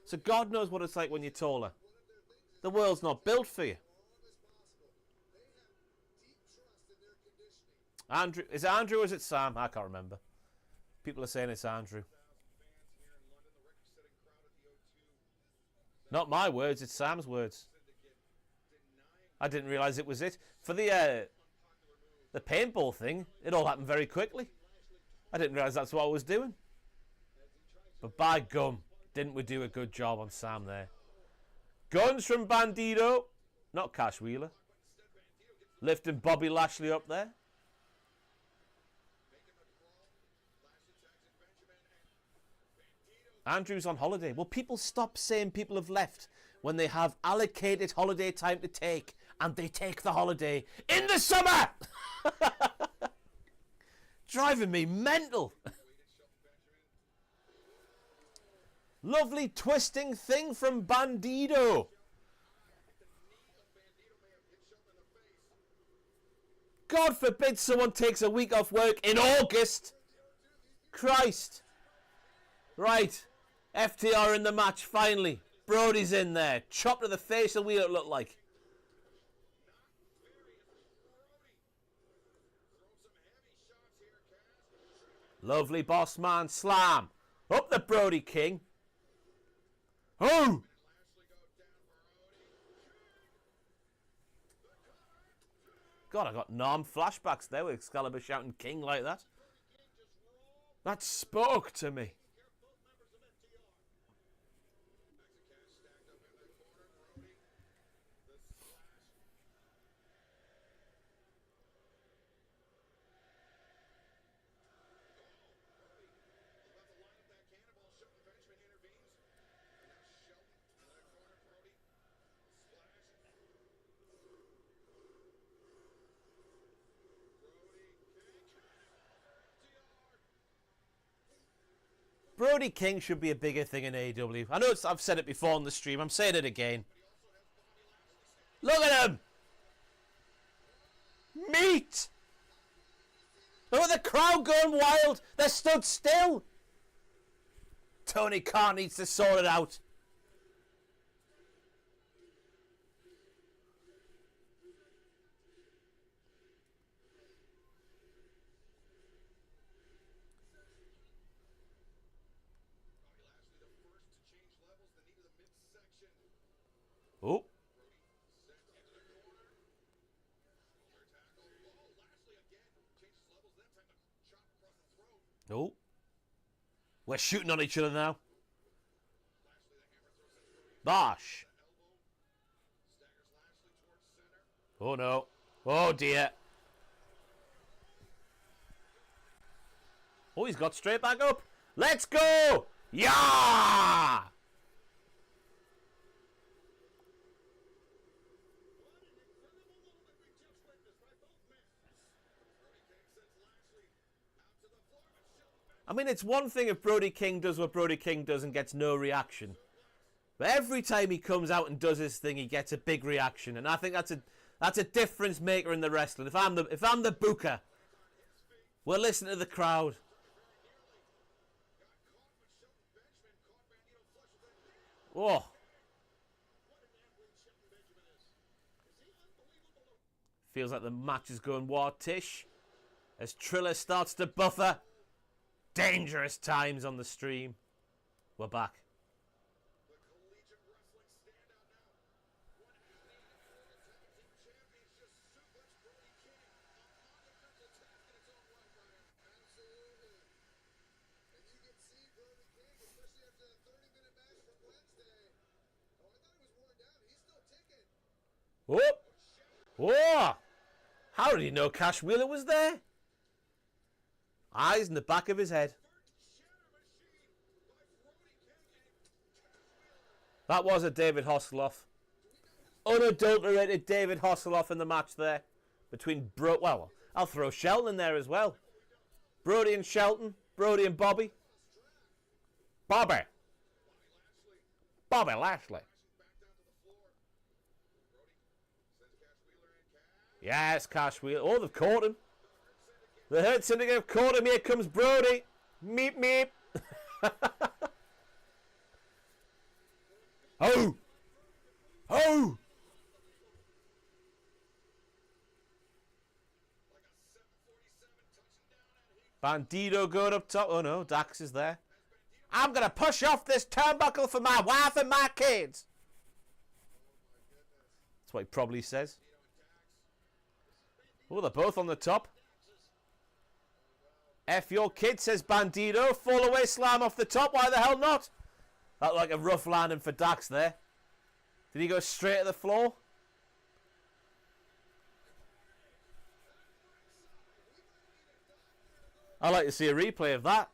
So God knows what it's like when you're taller. The world's not built for you. Andrew, is it Andrew or is it Sam? I can't remember. People are saying it's Andrew. Not my words, it's Sam's words. I didn't realise it was it. For the paintball thing, it all happened very quickly. I didn't realise that's what I was doing. But by gum, didn't we do a good job on Sam there. Guns from Bandido. Not Cash Wheeler. Lifting Bobby Lashley up there. Andrew's on holiday. Will people stop saying people have left when they have allocated holiday time to take and they take the holiday in the summer? driving me mental. Lovely twisting thing from Bandido. God forbid someone takes a week off work in August. Christ. Right. FTR in the match, finally. Brody's in there. Chop to the face of wheel it looked like. Lovely boss man slam. Up the Brody King. Oh! God, I got flashbacks there with Excalibur shouting King like that. That spoke to me. Brody King should be a bigger thing in AEW. I know I've said it before on the stream. I'm saying it again. Look at him! Meat! Look at the crowd going wild. They're stood still. Tony Khan needs to sort it out. Oh. Oh. We're shooting on each other now. Bosh. Oh no. Oh dear. Oh, he's got straight back up. Let's go. Yeah. I mean, it's one thing if Brody King does what Brody King does and gets no reaction. But every time he comes out and does his thing, he gets a big reaction. And I think that's a difference maker in the wrestling. If I'm the booker, we'll listen to the crowd. Oh. Feels like the match is going war-tish as Triller starts to buffer. Dangerous times on the stream. We're back. Oh! Oh! How did he know Cash Wheeler was there? Eyes in the back of his head. That was a David Hasselhoff. Unadulterated David Hasselhoff in the match there. Between well, I'll throw Shelton in there as well. Brody and Shelton. Brody and Bobby. Bobby Lashley. Yes, Cash Wheeler. Oh, they've caught him. The Hurt Syndicate have caught him. Here comes Brody. Meep, meep. Oh! Oh! Bandido going up top. Oh no, Dax is there. I'm going to push off this turnbuckle for my wife and my kids. That's what he probably says. Oh, they're both on the top. F your kid, says Bandido. Fall away slam off the top. Why the hell not? That looked like a rough landing for Dax there. Did he go straight to the floor? I'd like to see a replay of that.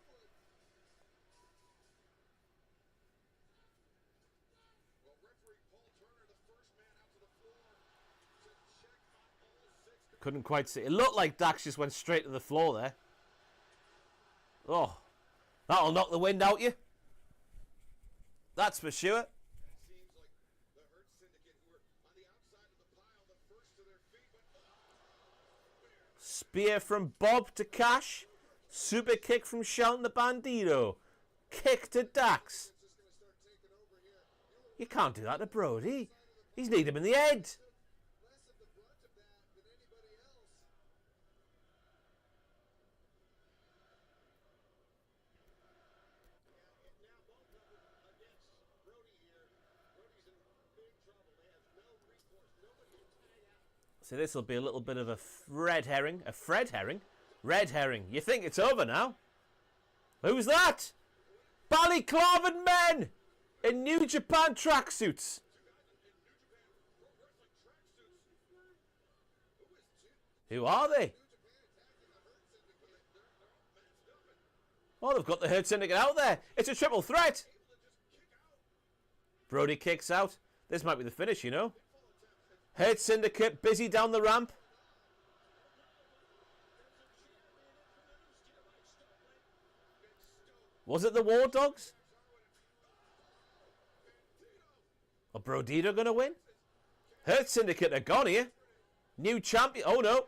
Couldn't quite see. It looked like Dax just went straight to the floor there. Oh, that'll knock the wind out you. That's for sure. Spear from Bob to Cash. Super kick from Shelton to Bandido. Kick to Dax. You can't do that to Brody. He's need him in the head. So this will be a little bit of a red herring. A Fred herring? Red herring. You think it's over now? Who's that? Ballyclaven men in New Japan tracksuits. Who are they? Oh, they've got the Hurt Syndicate out there. It's a triple threat. Brody kicks out. This might be the finish, you know. Hurt Syndicate busy down the ramp. Was it the War Dogs? Are Brodido going to win? Hurt Syndicate are gone here. New champion. Oh, no.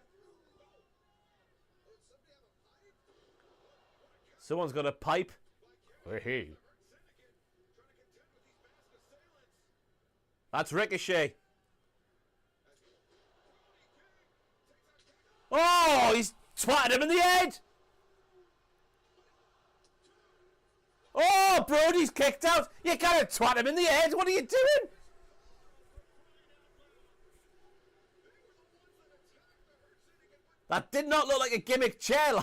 Someone's got a pipe. Hey. That's Ricochet. Oh, he's twatted him in the head. Oh, Brody's kicked out. You can't twat him in the head. What are you doing? That did not look like a gimmick chair.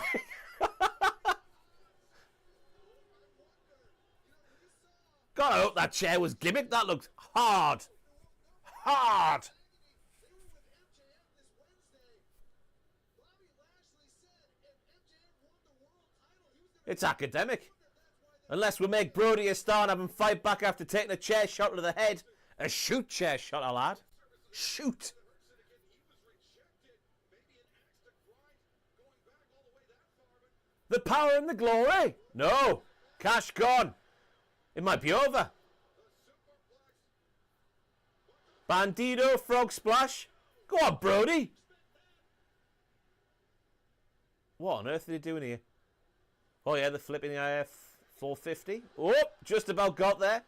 God, I hope that chair was gimmick. That looked hard. Hard. It's academic. Unless we make Brody a star and have him fight back after taking a chair shot to the head. A shoot chair shot, a lad. Shoot. The power and the glory. No. Cash gone. It might be over. Bandido, frog splash. Go on, Brody. What on earth are they doing here? Oh, yeah, they're flipping the IF 450. Oh, just about got there.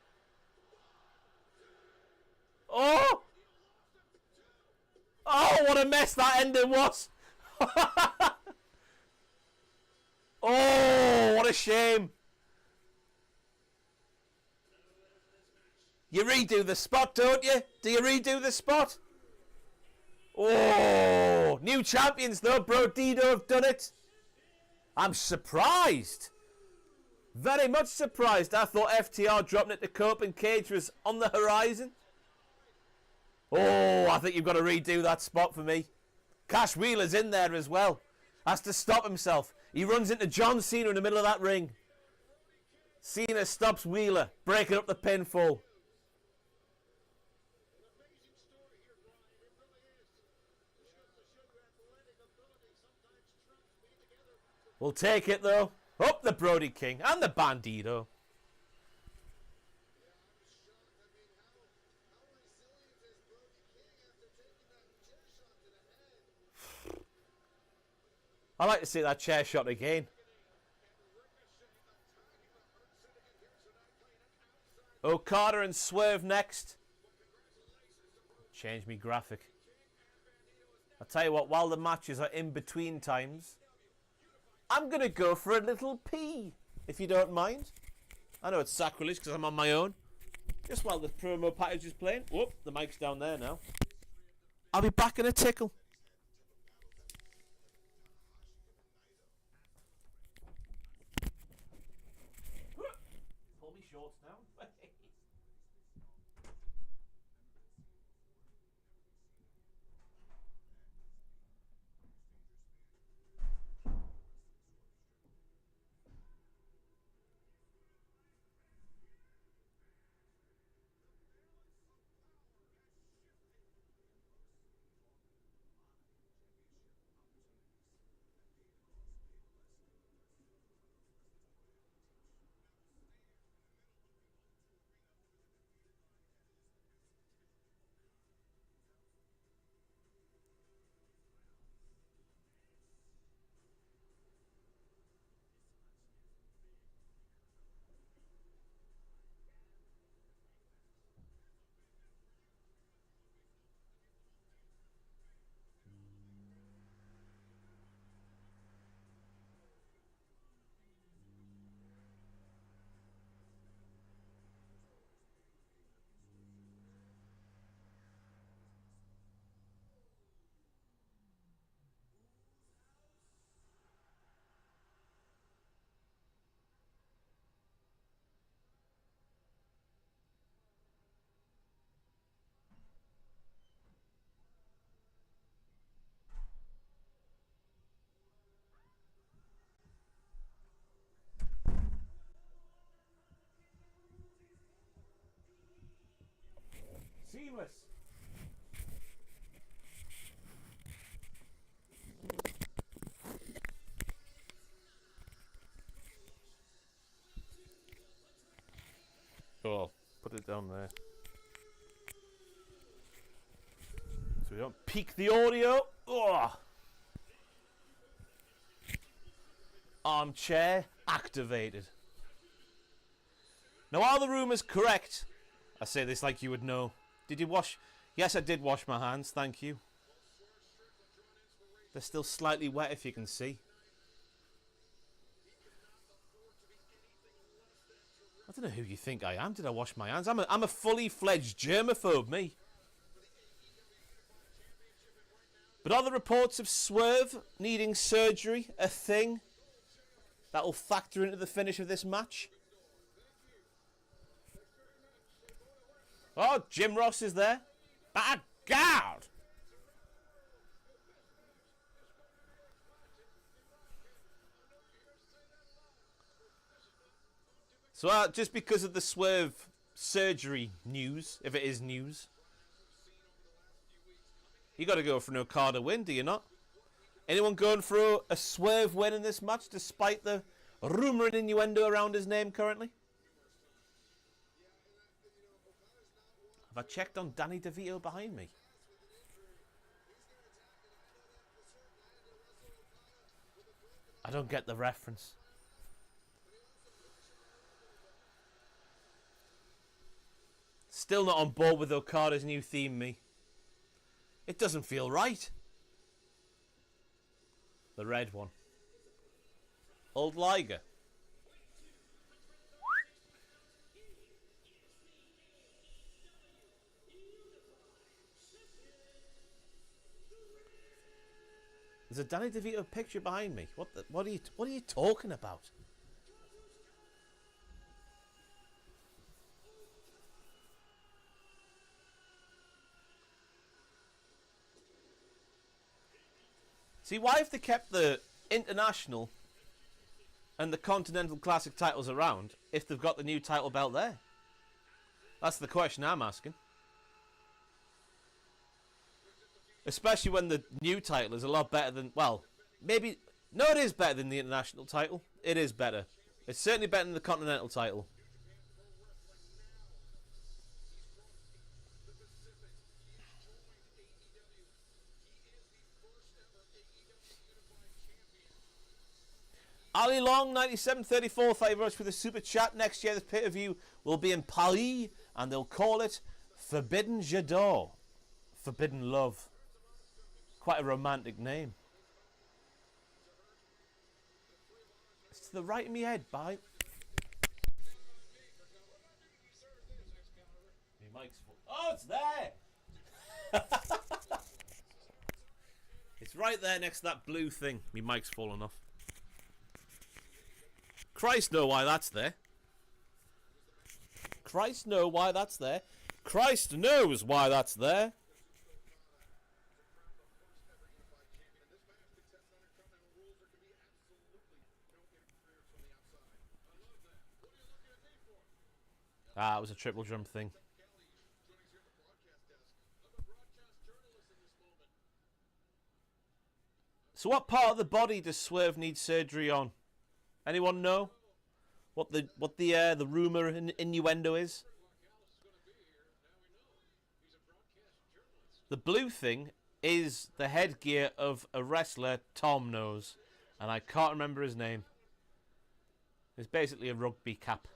Oh! Oh, what a mess that ending was. Oh, what a shame. You redo the spot, don't you? Do you redo the spot? Oh, new champions though. Brodido have done it. I'm surprised. Very much surprised. I thought FTR dropping it to Cope and Cage was on the horizon. Oh, I think you've got to redo that spot for me. Cash Wheeler's in there as well. Has to stop himself. He runs into John Cena in the middle of that ring. Cena stops Wheeler, breaking up the pinfall. We'll take it though. Up the Brody King and the Bandido. I like to see that chair shot again. Okada and Swerve next. Change me graphic. I'll tell you what, while the matches are in between times, I'm going to go for a little pee, if you don't mind. I know it's sacrilege because I'm on my own. Just while the promo package is playing. Whoop, the mic's down there now. I'll be back in a tickle. Pull me shorts now. Seamless. Cool. Put it down there. So we don't peak the audio. Ugh. Armchair activated. Now, are the rumours correct? I say this like you would know. Did you wash? Yes, I did wash my hands. Thank you. They're still slightly wet, if you can see. I don't know who you think I am. Did I wash my hands? I'm a fully fledged germaphobe, me. But are the reports of Swerve needing surgery a thing that will factor into the finish of this match? Oh, Jim Ross is there. By God! So just because of the Swerve surgery news, if it is news, you got to go for an Okada win, do you not? Anyone going for a Swerve win in this match, despite the rumour and innuendo around his name currently? Have I checked on Danny DeVito behind me? I don't get the reference. Still not on board with Okada's new theme, me. It doesn't feel right. The red one. Old Liger. There's a Danny DeVito picture behind me. What are you talking about? See, why have they kept the International and the Continental Classic titles around if they've got the new title belt there? That's the question I'm asking. Especially when the new title is a lot better than... Well, maybe... No, it is better than the International title. It is better. It's certainly better than the Continental title. Ali Long, 9734, thank you very much for the super chat. Next year, the pay-per-view will be in Paris, and they'll call it Forbidden J'adore. Forbidden Love. Quite a romantic name. It's to the right of me head, bye. My mic's full. Oh, it's there! It's right there next to that blue thing. My mic's fallen off. Christ know why that's there. Christ know why that's there. Christ knows why that's there. Ah, it was a triple jump thing. So what part of the body does Swerve need surgery on? Anyone know what the rumor and innuendo is? The blue thing is the headgear of a wrestler Tom knows, and I can't remember his name. It's basically a rugby cap.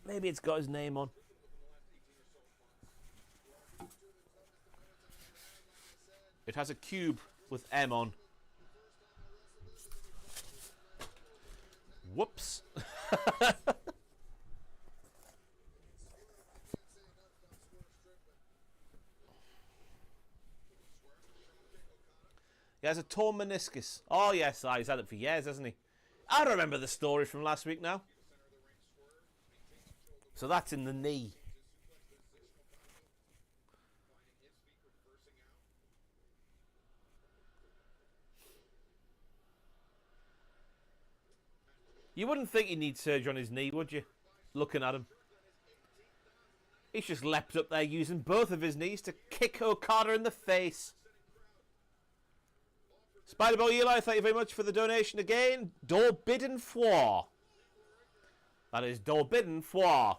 Maybe it's got his name on. It has a cube with M on. Whoops. He has a torn meniscus. Oh yes, he's had it for years, hasn't he? I remember the story from last week now. So that's in the knee. You wouldn't think he'd need surgery on his knee, would you? looking at him. He's just leapt up there using both of his knees to kick Okada in the face. Spider-Boy Eli, thank you very much for the donation again. Dorbidden Four. That is Dorbidden Four.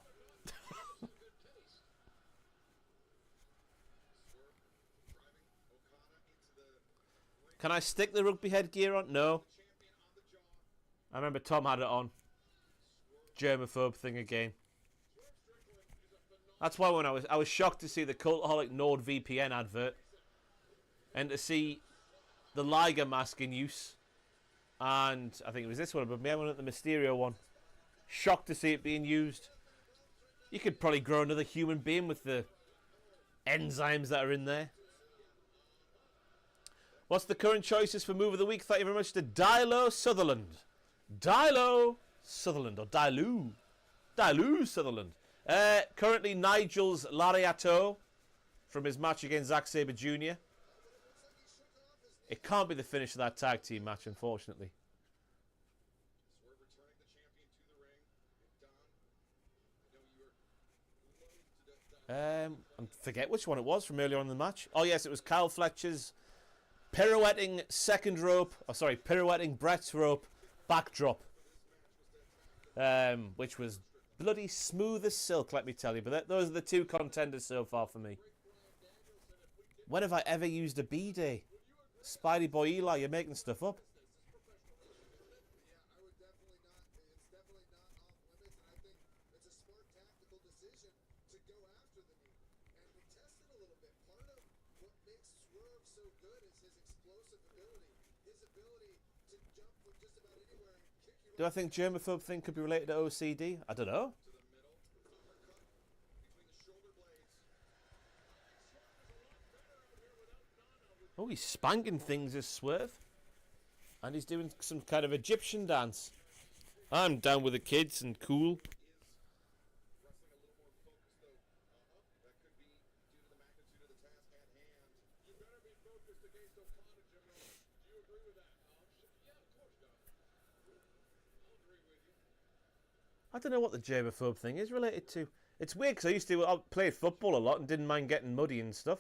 Can I stick the rugby headgear on? No. I remember Tom had it on. Germaphobe thing again. That's why when I was shocked to see the Cultaholic NordVPN advert and to see the Liger mask in use, and I think it was this one, but maybe one at the Mysterio one. Shocked to see it being used. You could probably grow another human being with the enzymes that are in there. What's the current choices for move of the week? Thank you very much to Dilo Sutherland. Dilo Sutherland, or Dilo Sutherland. Currently Nigel's Lariato from his match against Zack Sabre Jr. It can't be the finish of that tag team match, unfortunately. I forget which one it was from earlier on in the match. Oh yes, it was Kyle Fletcher's pirouetting pirouetting Brett's rope backdrop. Which was bloody smooth as silk, let me tell you. But those are the two contenders so far for me. When have I ever used a B-Day? Spidey Boy Eli, you're making stuff up. Do I think germaphobe thing could be related to OCD? I don't know. Oh, he's spanking things as Swerve. And he's doing some kind of Egyptian dance. I'm down with the kids and cool. I don't know what the germaphobe thing is related to. It's weird because I play football a lot and didn't mind getting muddy and stuff.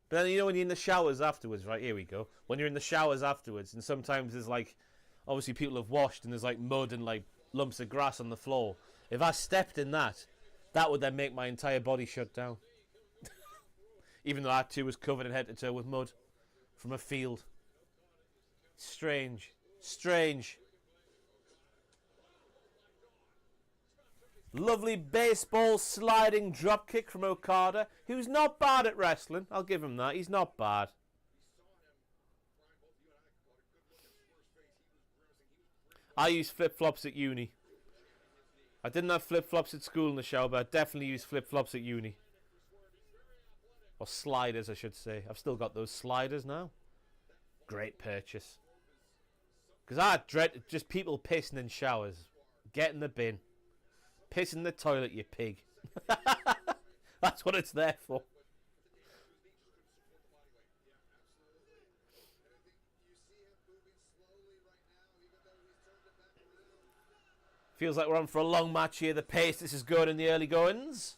But then, you know, when you're in the showers afterwards, right, here we go. When you're in the showers afterwards, and sometimes there's like, obviously people have washed and there's like mud and like lumps of grass on the floor. If I stepped in that, that would then make my entire body shut down. Even though I too was covered in head to toe with mud from a field. Strange. Strange. Lovely baseball sliding dropkick from Okada, who's not bad at wrestling. I'll give him that. He's not bad. I used flip-flops at uni. I didn't have flip-flops at school in the shower, but I definitely used flip-flops at uni. Or sliders, I should say. I've still got those sliders now. Great purchase. Because I dread just people pissing in showers. Get in the bin. Piss in the toilet, you pig. That's what it's there for. Feels like we're on for a long match here. The pace, this is good in the early goings.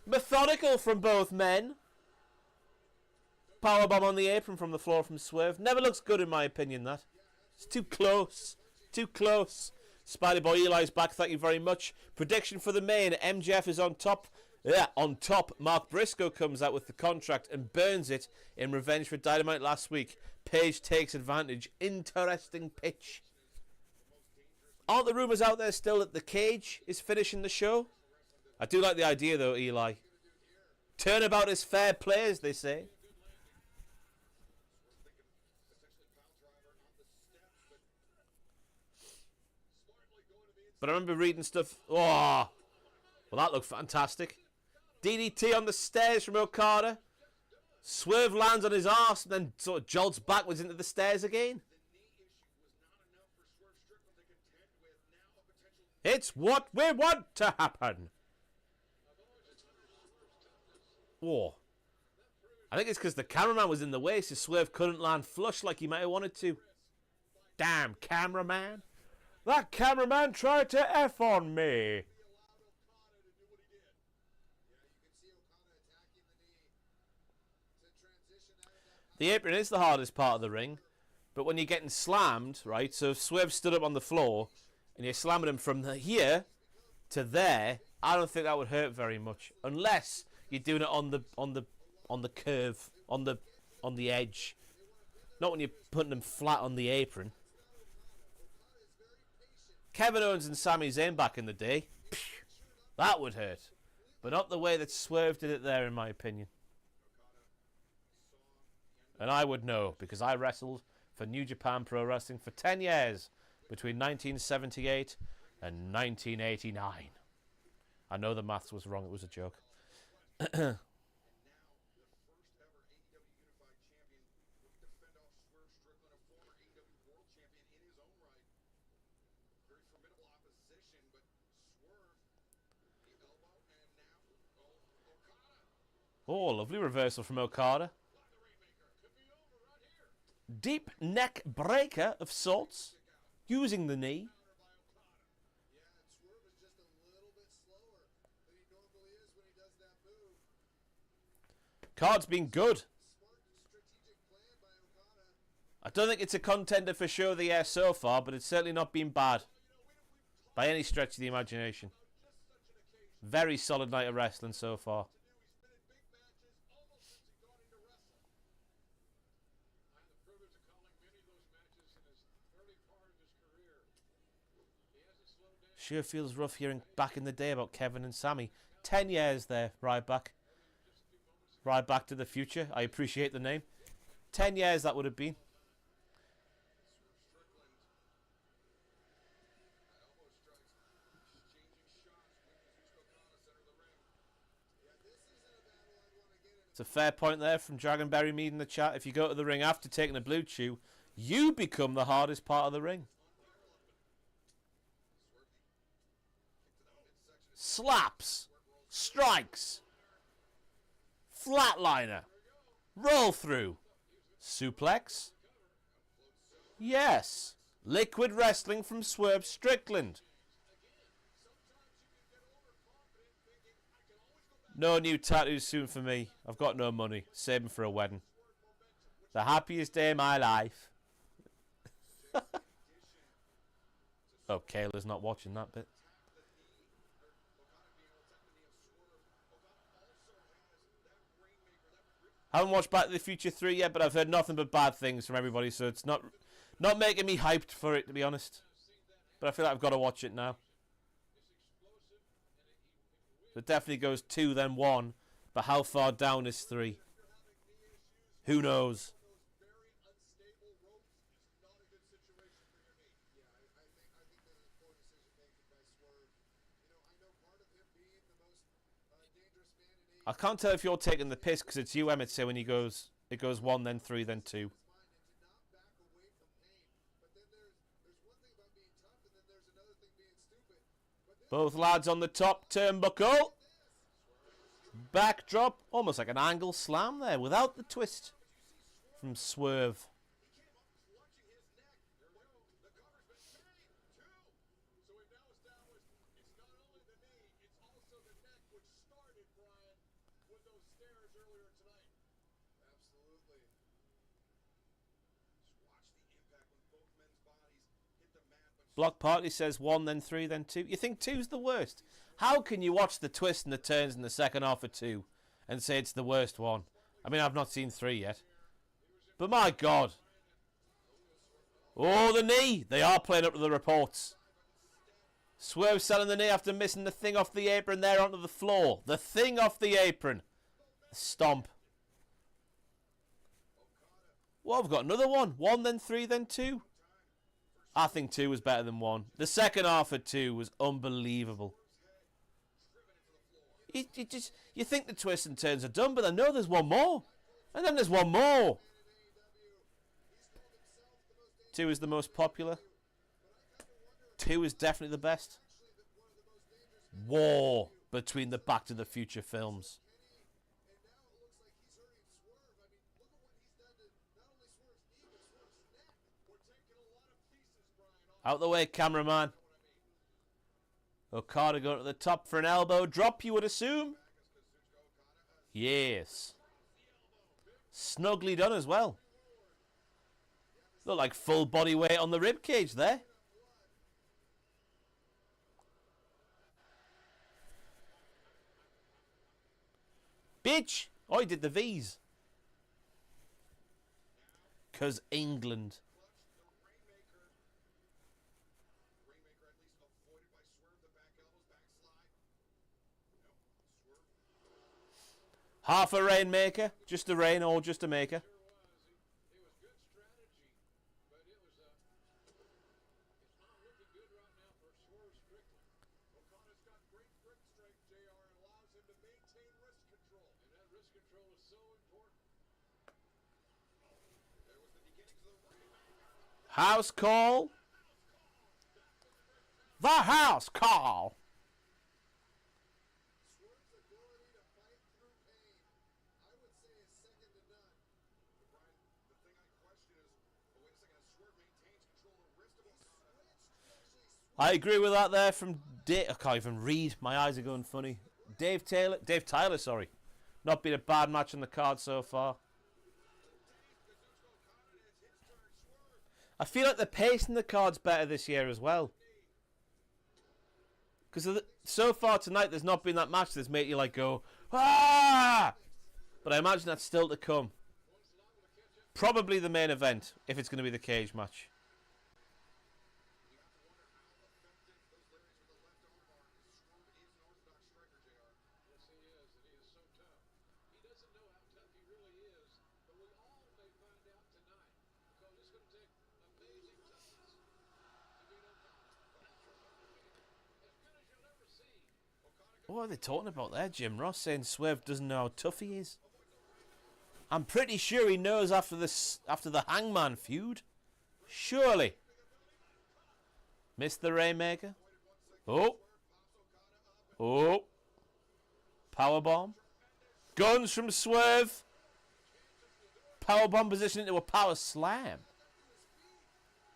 Methodical from both men. Powerbomb on the apron from the floor from Swerve. Never looks good in my opinion, that. It's too close. Too close. Spider Boy Eli's back, thank you very much. Prediction for the main. MJF is on top. Yeah, on top. Mark Briscoe comes out with the contract and burns it in revenge for Dynamite last week. Page takes advantage. Interesting pitch. Aren't the rumours out there still that the Cage is finishing the show? I do like the idea though, Eli. Turnabout is fair play, as they say. But I remember reading stuff. Oh, well, that looked fantastic. DDT on the stairs from Okada. Swerve lands on his arse and then sort of jolts backwards into the stairs again. It's what we want to happen. Oh. I think it's because the cameraman was in the way, so Swerve couldn't land flush like he might have wanted to. Damn cameraman. That cameraman tried to F on me. The apron is the hardest part of the ring, but when you're getting slammed, right, so if Swerve stood up on the floor and you're slamming him from here to there, I don't think that would hurt very much, unless you're doing it on the curve, on the edge, not when you're putting them flat on the apron. Kevin Owens and Sami Zayn back in the day, that would hurt, but not the way that Swerve did it there, in my opinion. And I would know, because I wrestled for New Japan Pro Wrestling for 10 years, between 1978 and 1989. I know the maths was wrong, it was a joke. Oh, lovely reversal from Okada. Deep neck breaker of sorts, using the knee. Card's been good. I don't think it's a contender for Show of the Year so far, but it's certainly not been bad by any stretch of the imagination. Very solid night of wrestling so far. Sure feels rough hearing back in the day about Kevin and Sami. 10 years there, right back. Right back to the future. I appreciate the name. 10 years that would have been. It's a fair point there from Dragonberry Mead in the chat. If you go to the ring after taking a blue chew, you become the hardest part of the ring. Slaps, strikes, flatliner, roll through, suplex, yes, liquid wrestling from Swerve Strickland. No new tattoos soon for me. I've got no money, saving for a wedding. The happiest day of my life. Oh, Kayla's not watching that bit. I haven't watched Back to the Future 3 yet, but I've heard nothing but bad things from everybody, so it's not making me hyped for it, to be honest. But I feel like I've got to watch it now. So it definitely goes 2, then 1. But how far down is 3? Who knows? I can't tell if you're taking the piss because it's you, Emmett, say when it goes 1, then 3, then 2. Both lads on the top turnbuckle. Backdrop, almost like an angle slam there without the twist from Swerve. Block Party says 1, then 3, then 2. You think 2's the worst? How can you watch the twist and the turns in the second half of 2 and say it's the worst one? I mean, I've not seen 3 yet. But my God. Oh, the knee. They are playing up to the reports. Swerve selling the knee after missing the thing off the apron there onto the floor. The thing off the apron. Stomp. Well, I've got another one. 1, then 3, then 2. I think 2 was better than 1. The second half of 2 was unbelievable. You think the twists and turns are done, but I know there's one more. And then there's one more. 2 is the most popular. 2 is definitely the best. War between the Back to the Future films. Out the way, cameraman. Okada going to the top for an elbow drop, you would assume. Yes. Snugly done as well. Look like full body weight on the rib cage there. Bitch! Oh, he did the V's. 'Cause England. Half a rainmaker, just a rain or just a maker. House call. The house call. I agree with that there from Dave. I can't even read. My eyes are going funny. Dave Tyler, sorry. Not been a bad match on the card so far. I feel like the pace in the card's better this year as well. Because so far tonight, there's not been that match that's made you like go, ah! But I imagine that's still to come. Probably the main event, if it's going to be the cage match. What are they talking about there, Jim Ross? Saying Swerve doesn't know how tough he is. I'm pretty sure he knows after the Hangman feud. Surely. Missed the Rainmaker. Oh. Oh. Powerbomb. Guns from Swerve. Powerbomb position into a power slam.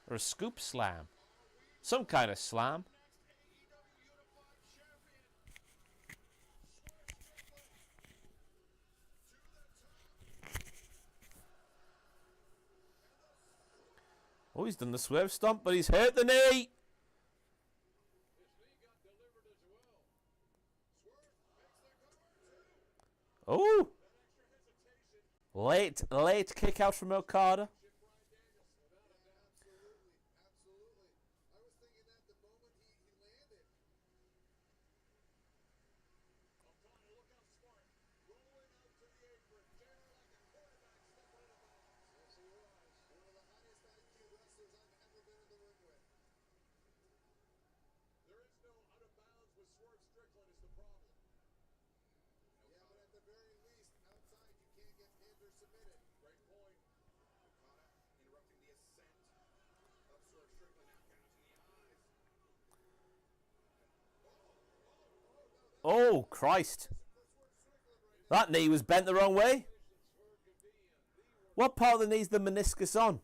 Or a scoop slam. Some kind of slam. Oh, he's done the Swerve stomp, but he's hurt the knee. Oh. Late kick out from Okada. Oh, Christ. That knee was bent the wrong way. What part of the knee's the meniscus on?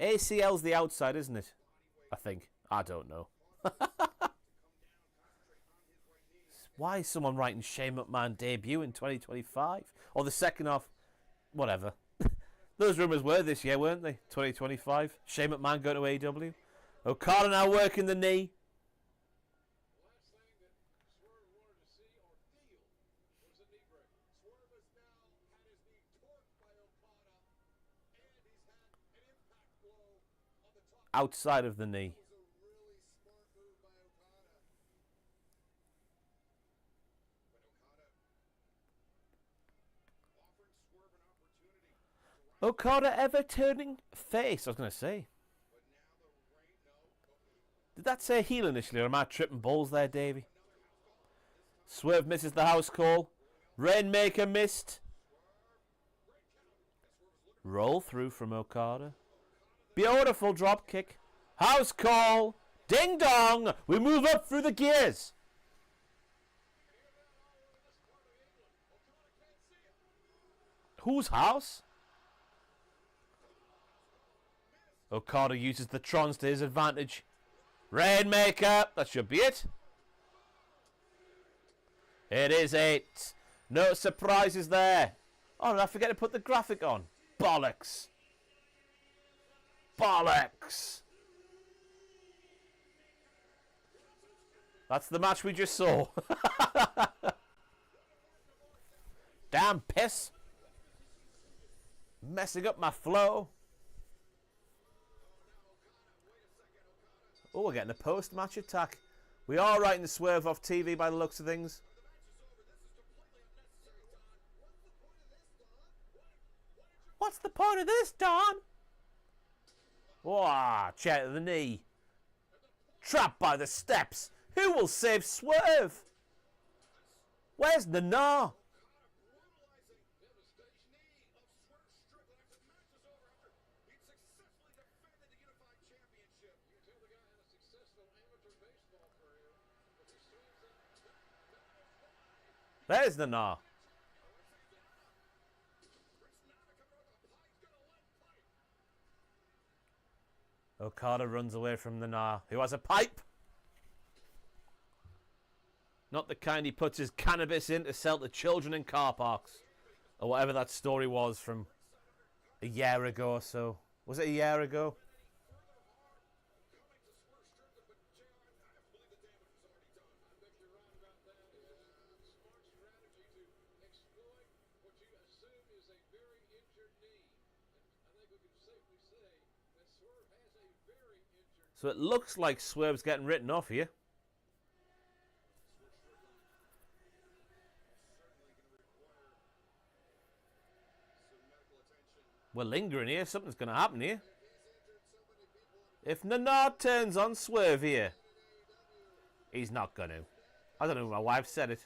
ACL's the outside, isn't it? I think. I don't know. Why is someone writing Shane McMahon debut in 2025? Or the second half? Whatever. Those rumours were this year, weren't they? 2025. Shane McMahon going to AEW. Okada now working the knee. Outside of the knee. Okada ever turning face? I was going to say. Did that say heel initially, or am I tripping balls there, Davey? Swerve misses the house call. Rainmaker missed. Roll through from Okada. Beautiful drop kick. House call. Ding dong. We move up through the gears. Whose house? Okada uses the Trons to his advantage. Rainmaker. That should be it. It is it. No surprises there. Oh, did I forget to put the graphic on? Bollocks. Bollocks. That's the match we just saw. Damn piss. Messing up my flow. Oh, we're getting a post-match attack. We are writing the Swerve off TV by the looks of things. What's the point of this, Don? Wah, chair to the knee. Trapped by the steps. Who will save Swerve? Where's Nana? There's Nana. Okada runs away from Nana, who has a pipe. Not the kind he puts his cannabis in to sell to children in car parks. Or whatever that story was from a year ago or so. Was it a year ago? So it looks like Swerve's getting written off here. We're lingering here. Something's going to happen here. If Nana turns on Swerve here, he's not going to. I don't know. My wife said it.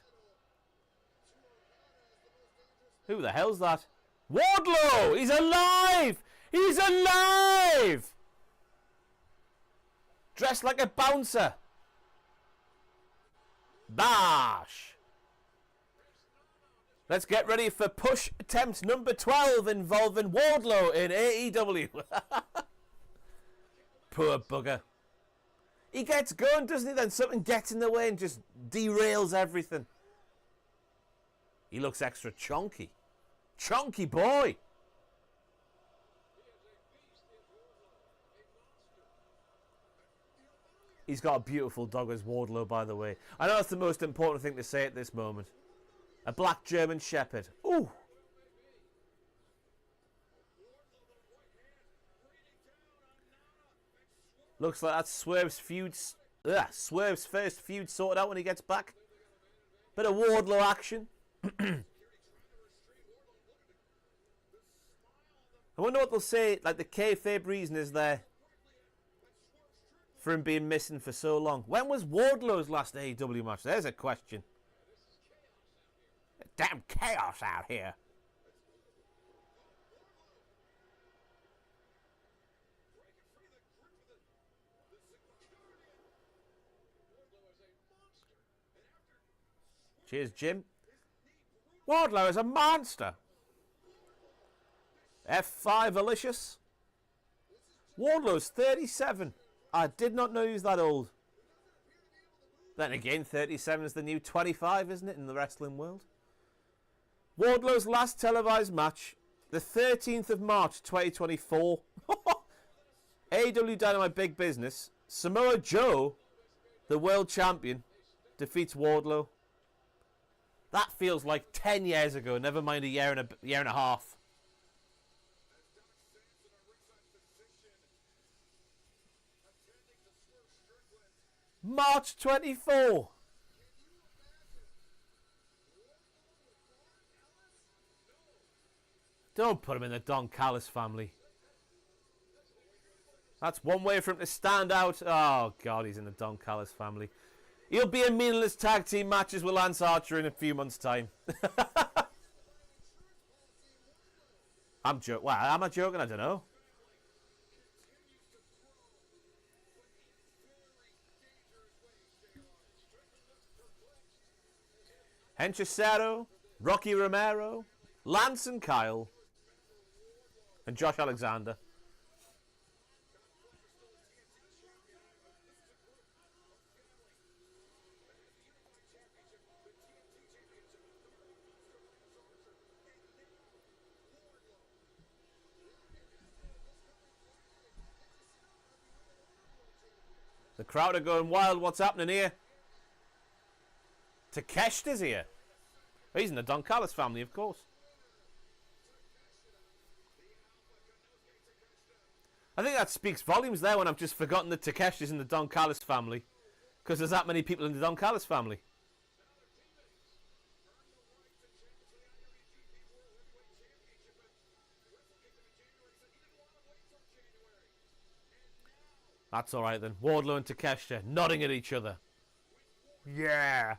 Who the hell's that? Wardlow! He's alive! He's alive! Dressed like a bouncer. Bash! Let's get ready for push attempt number 12 involving Wardlow in AEW. Poor bugger. He gets going, doesn't he? Then something gets in the way and just derails everything. He looks extra chunky. Chunky boy. He's got a beautiful dog as Wardlow, by the way. I know that's the most important thing to say at this moment. A black German Shepherd. Ooh. Looks like that's Swerve's first feud sorted out when he gets back. Bit of Wardlow action. I wonder what they'll say, like the kayfabe reason is there for him being missing for so long. When was Wardlow's last AEW match? There's a question. Damn chaos out here. Cheers, Jim. Wardlow is a monster. F5 Alicious. Wardlow's 37. I did not know he was that old. Then again, 37 is the new 25, isn't it, in the wrestling world? Wardlow's last televised match, the 13th of March 2024. AEW Dynamite Big Business. Samoa Joe, the world champion, defeats Wardlow. That feels like 10 years ago, never mind a year and a half. March 24. Don't put him in the Don Callis family. That's one way for him to stand out. Oh, God, he's in the Don Callis family. He'll be in meaningless tag team matches with Lance Archer in a few months' time. I'm joking. Well, am I joking? I don't know. Henchesero, Rocky Romero, Lance and Kyle, and Josh Alexander. The crowd are going wild. What's happening here? Takeshi's here. He's in the Don Callis family, of course. I think that speaks volumes there when I've just forgotten that Takeshi's in the Don Callis family. Because there's that many people in the Don Callis family. That's alright then. Wardlow and Takeshi nodding at each other. Yeah.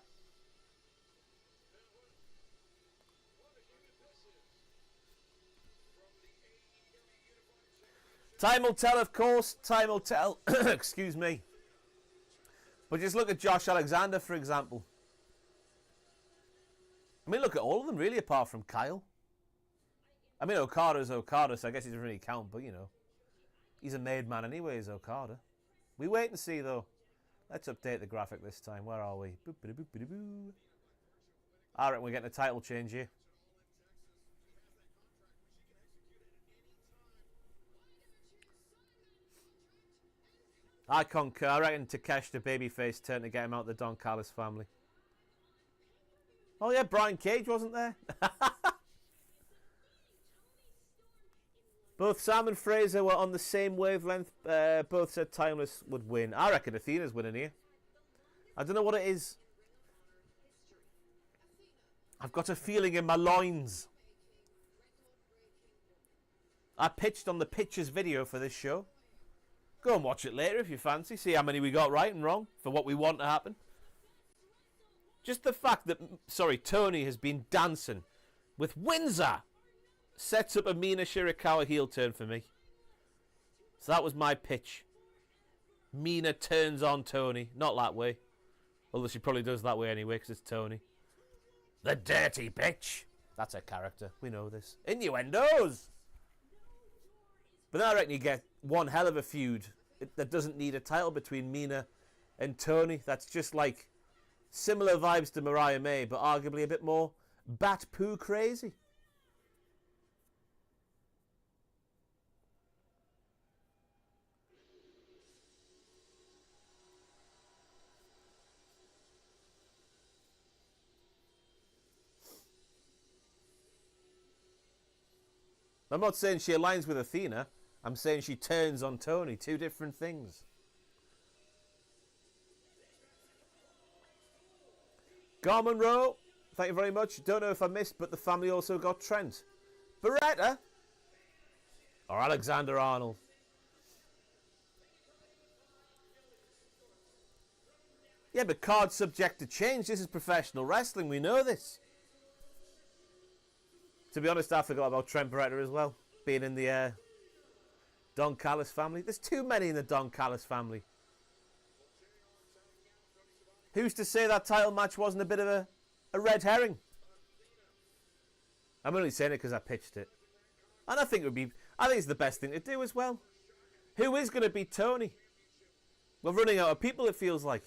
Time will tell, of course. Time will tell. Excuse me. But just look at Josh Alexander, for example. I mean, look at all of them, really, apart from Kyle. I mean, Okada's Okada, so I guess he doesn't really count, but, you know. He's a made man anyway, is Okada. We wait and see, though. Let's update the graphic this time. Where are we? I reckon we're getting a title change here. I concur. I reckon Takeshi the babyface turn to get him out of the Don Callis family. Oh yeah, Brian Cage wasn't there? Both Sam and Fraser were on the same wavelength. Both said Timeless would win. I reckon Athena's winning here. I don't know what it is. I've got a feeling in my loins. I pitched on the Pitches video for this show. Go and watch it later if you fancy. See how many we got right and wrong for what we want to happen. Just the fact that, Toni has been dancing with Windsor sets up a Mina Shirakawa heel turn for me. So that was my pitch. Mina turns on Toni. Not that way. Although she probably does that way anyway because it's Toni. The dirty bitch. That's her character. We know this. Innuendos. But then I reckon you get one hell of a feud that doesn't need a title between Mina and Toni. That's just like similar vibes to Mariah May, but arguably a bit more bat poo crazy. I'm not saying she aligns with Athena. I'm saying she turns on Toni. Two different things. Garmin Rowe, thank you very much. Don't know if I missed, but the family also got Trent. Beretta? Or Alexander Arnold? Yeah, but cards subject to change. This is professional wrestling. We know this. To be honest, I forgot about Trent Beretta as well. Being in the Don Callis family. There's too many in the Don Callis family. Who's to say that title match wasn't a bit of a red herring? I'm only saying it because I pitched it. And I think it's the best thing to do as well. Who is going to beat Toni? We're running out of people, it feels like.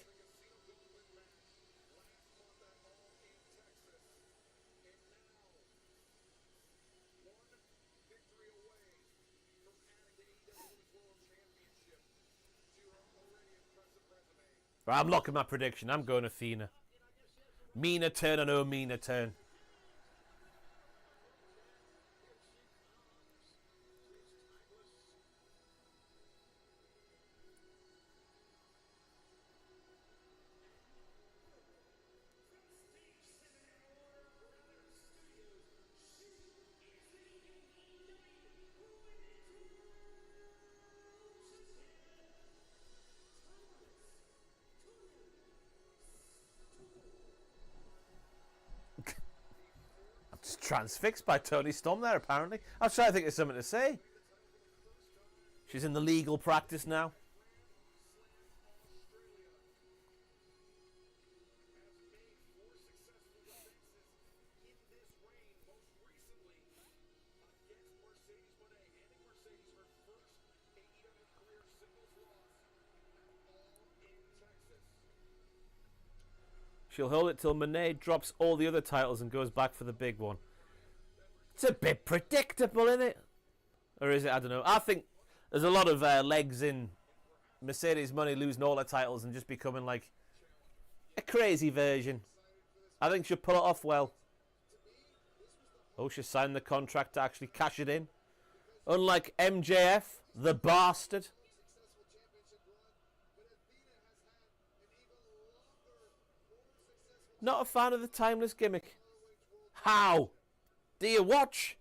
Right, I'm locking my prediction. I'm going Athena. Mina turn or no Mina turn. Transfixed by Toni Storm there, apparently. I was trying to think of something to say. She's in the legal practice now. She'll hold it till Monet drops all the other titles and goes back for the big one. It's a bit predictable, isn't it? Or is it? I don't know. I think there's a lot of legs in Mercedes Money losing all her titles and just becoming like a crazy version. I think she'll pull it off well. Oh, she signed the contract to actually cash it in. Unlike MJF, the bastard. Not a fan of the timeless gimmick. How? Do you watch?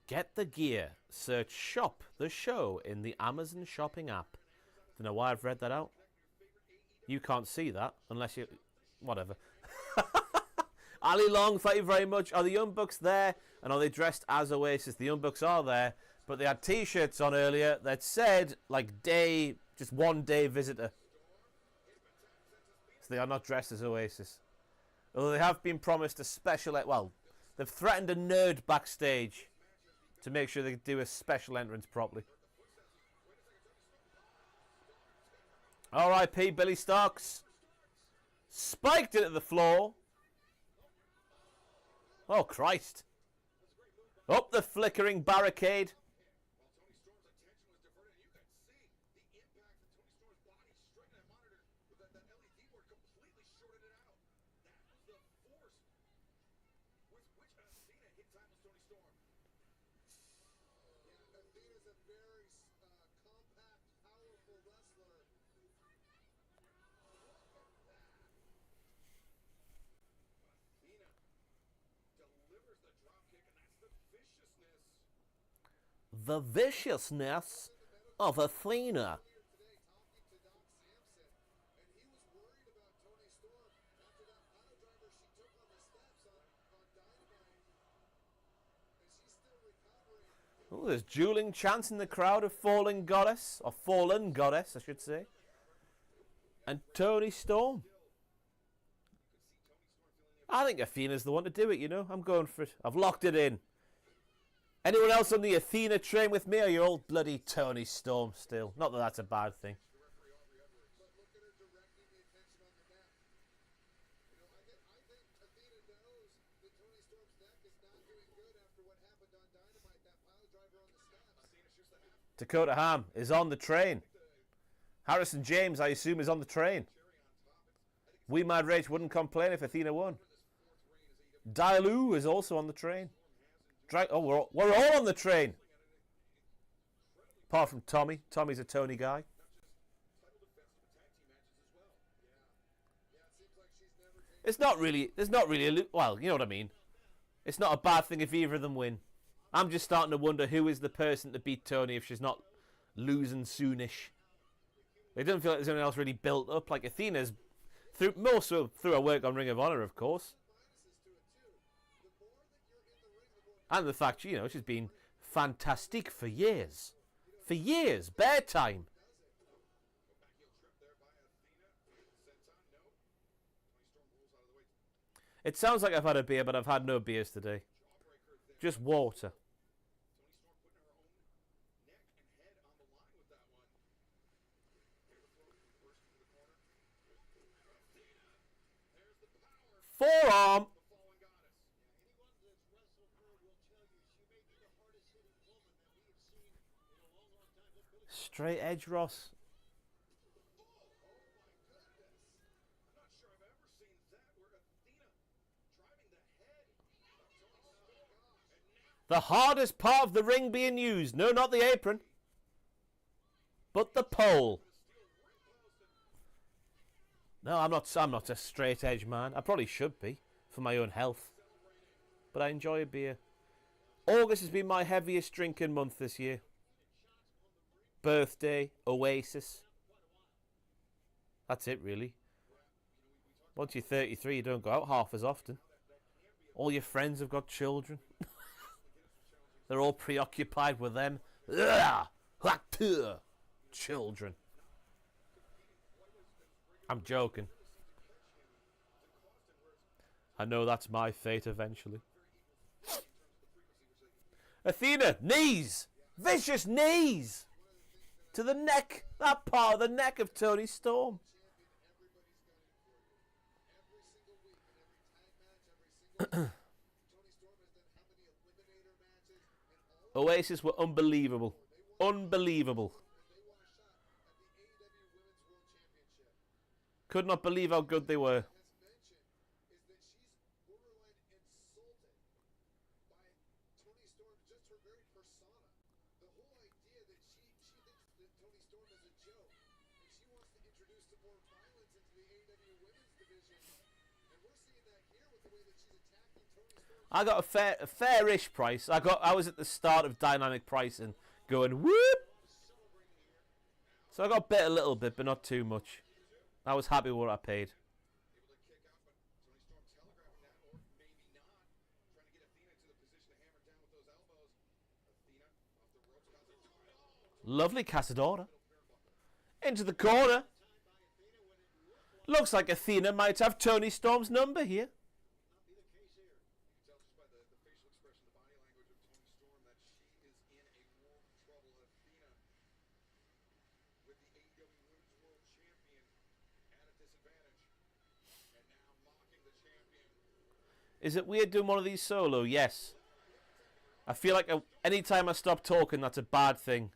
Get the gear. Search Shop the Show in the Amazon shopping app. Don't know why I've read that out. You can't see that unless you... Whatever. Ali Long, thank you very much. Are the Young Bucks there? And are they dressed as Oasis? The Young Bucks are there. But they had T-shirts on earlier that said, like, day... Just one day visitor. So they are not dressed as Oasis. Although they have been promised a special... Well, they've threatened a nerd backstage to make sure they do a special entrance properly. R.I.P. Billy Starks. Spiked it at the floor. Oh, Christ. Up the flickering barricade. The viciousness of Athena. Oh, there's dueling chants in the crowd of Fallen Goddess, or Fallen Goddess, I should say. And Toni Storm. I think Athena's the one to do it, you know. I'm going for it. I've locked it in. Anyone else on the Athena train with me? Or are you all bloody Toni Storm still? Not that that's a bad thing. Dakota Ham is on the train. Harrison James, I assume, is on the train. We Mad Rage wouldn't complain if Athena won. Dailu is also on the train. Oh, we're all on the train. Apart from Tommy. Tommy's a Tony guy. It's not really, well, you know what I mean. It's not a bad thing if either of them win. I'm just starting to wonder who is the person to beat Toni if she's not losing soonish. It doesn't feel like there's anyone else really built up. Like Athena's, more so through her work on Ring of Honor, of course. And the fact, you know, she's been fantastic for years. For years. Bare time. It sounds like I've had a beer, but I've had no beers today. Just water. Forearm. Straight edge, Ross. The hardest part of the ring being used. No, not the apron. But the pole. No, I'm not a straight edge man. I probably should be for my own health. But I enjoy a beer. August has been my heaviest drinking month this year. Birthday, Oasis. That's it, really. Once you're 33, you don't go out half as often. All your friends have got children. They're all preoccupied with them. Children. I'm joking. I know that's my fate eventually. Athena, knees! Vicious knees to the neck. That part of the neck of Toni Storm. Oasis were unbelievable. Unbelievable. Could not believe how good they were. I got a fairish price. I was at the start of dynamic pricing, going whoop. So I got bit a little bit, but not too much. I was happy with what I paid. Lovely Casadora. Into the corner. Looks like Athena might have Toni Storm's number here. Is it weird doing one of these solo? Yes. I feel like anytime I stop talking, that's a bad thing.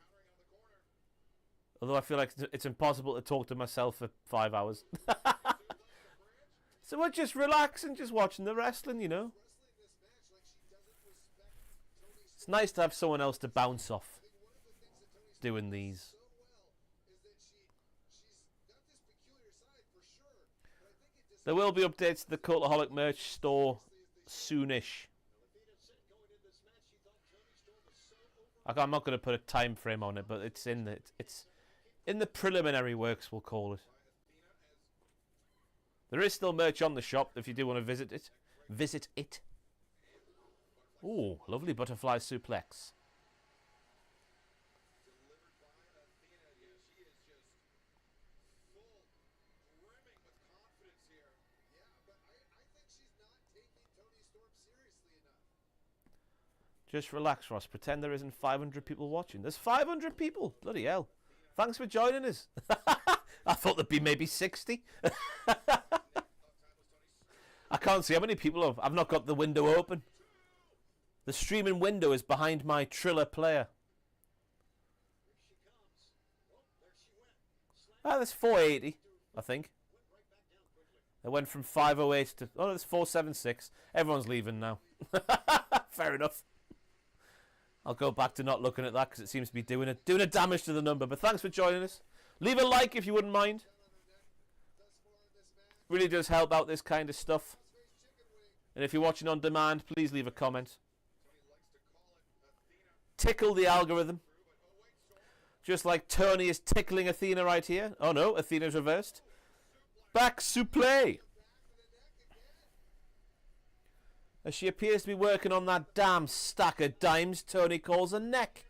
Although I feel like it's impossible to talk to myself for 5 hours. So we're just relaxing, just watching the wrestling, you know. It's nice to have someone else to bounce off doing these. There will be updates to the Cultaholic merch store soonish. I'm not going to put a time frame on it, but it's in the preliminary works, we'll call it. There is still merch on the shop if you do want to visit it. Visit it. Ooh, lovely butterfly suplex. Just relax, Ross. Pretend there isn't 500 people watching. There's 500 people. Bloody hell. Thanks for joining us. I thought there'd be maybe 60. I can't see how many people have. I've not got the window open. The streaming window is behind my Triller player. Ah, there's 480, I think. It went from 508 to... Oh, there's 476. Everyone's leaving now. Fair enough. I'll go back to not looking at that because it seems to be doing a damage to the number. But thanks for joining us. Leave a like if you wouldn't mind. Really does help out this kind of stuff. And if you're watching on demand, please leave a comment. Tickle the algorithm. Just like Toni is tickling Athena right here. Oh no, Athena's reversed. Back suplex. As she appears to be working on that damn stack of dimes Toni calls a neck.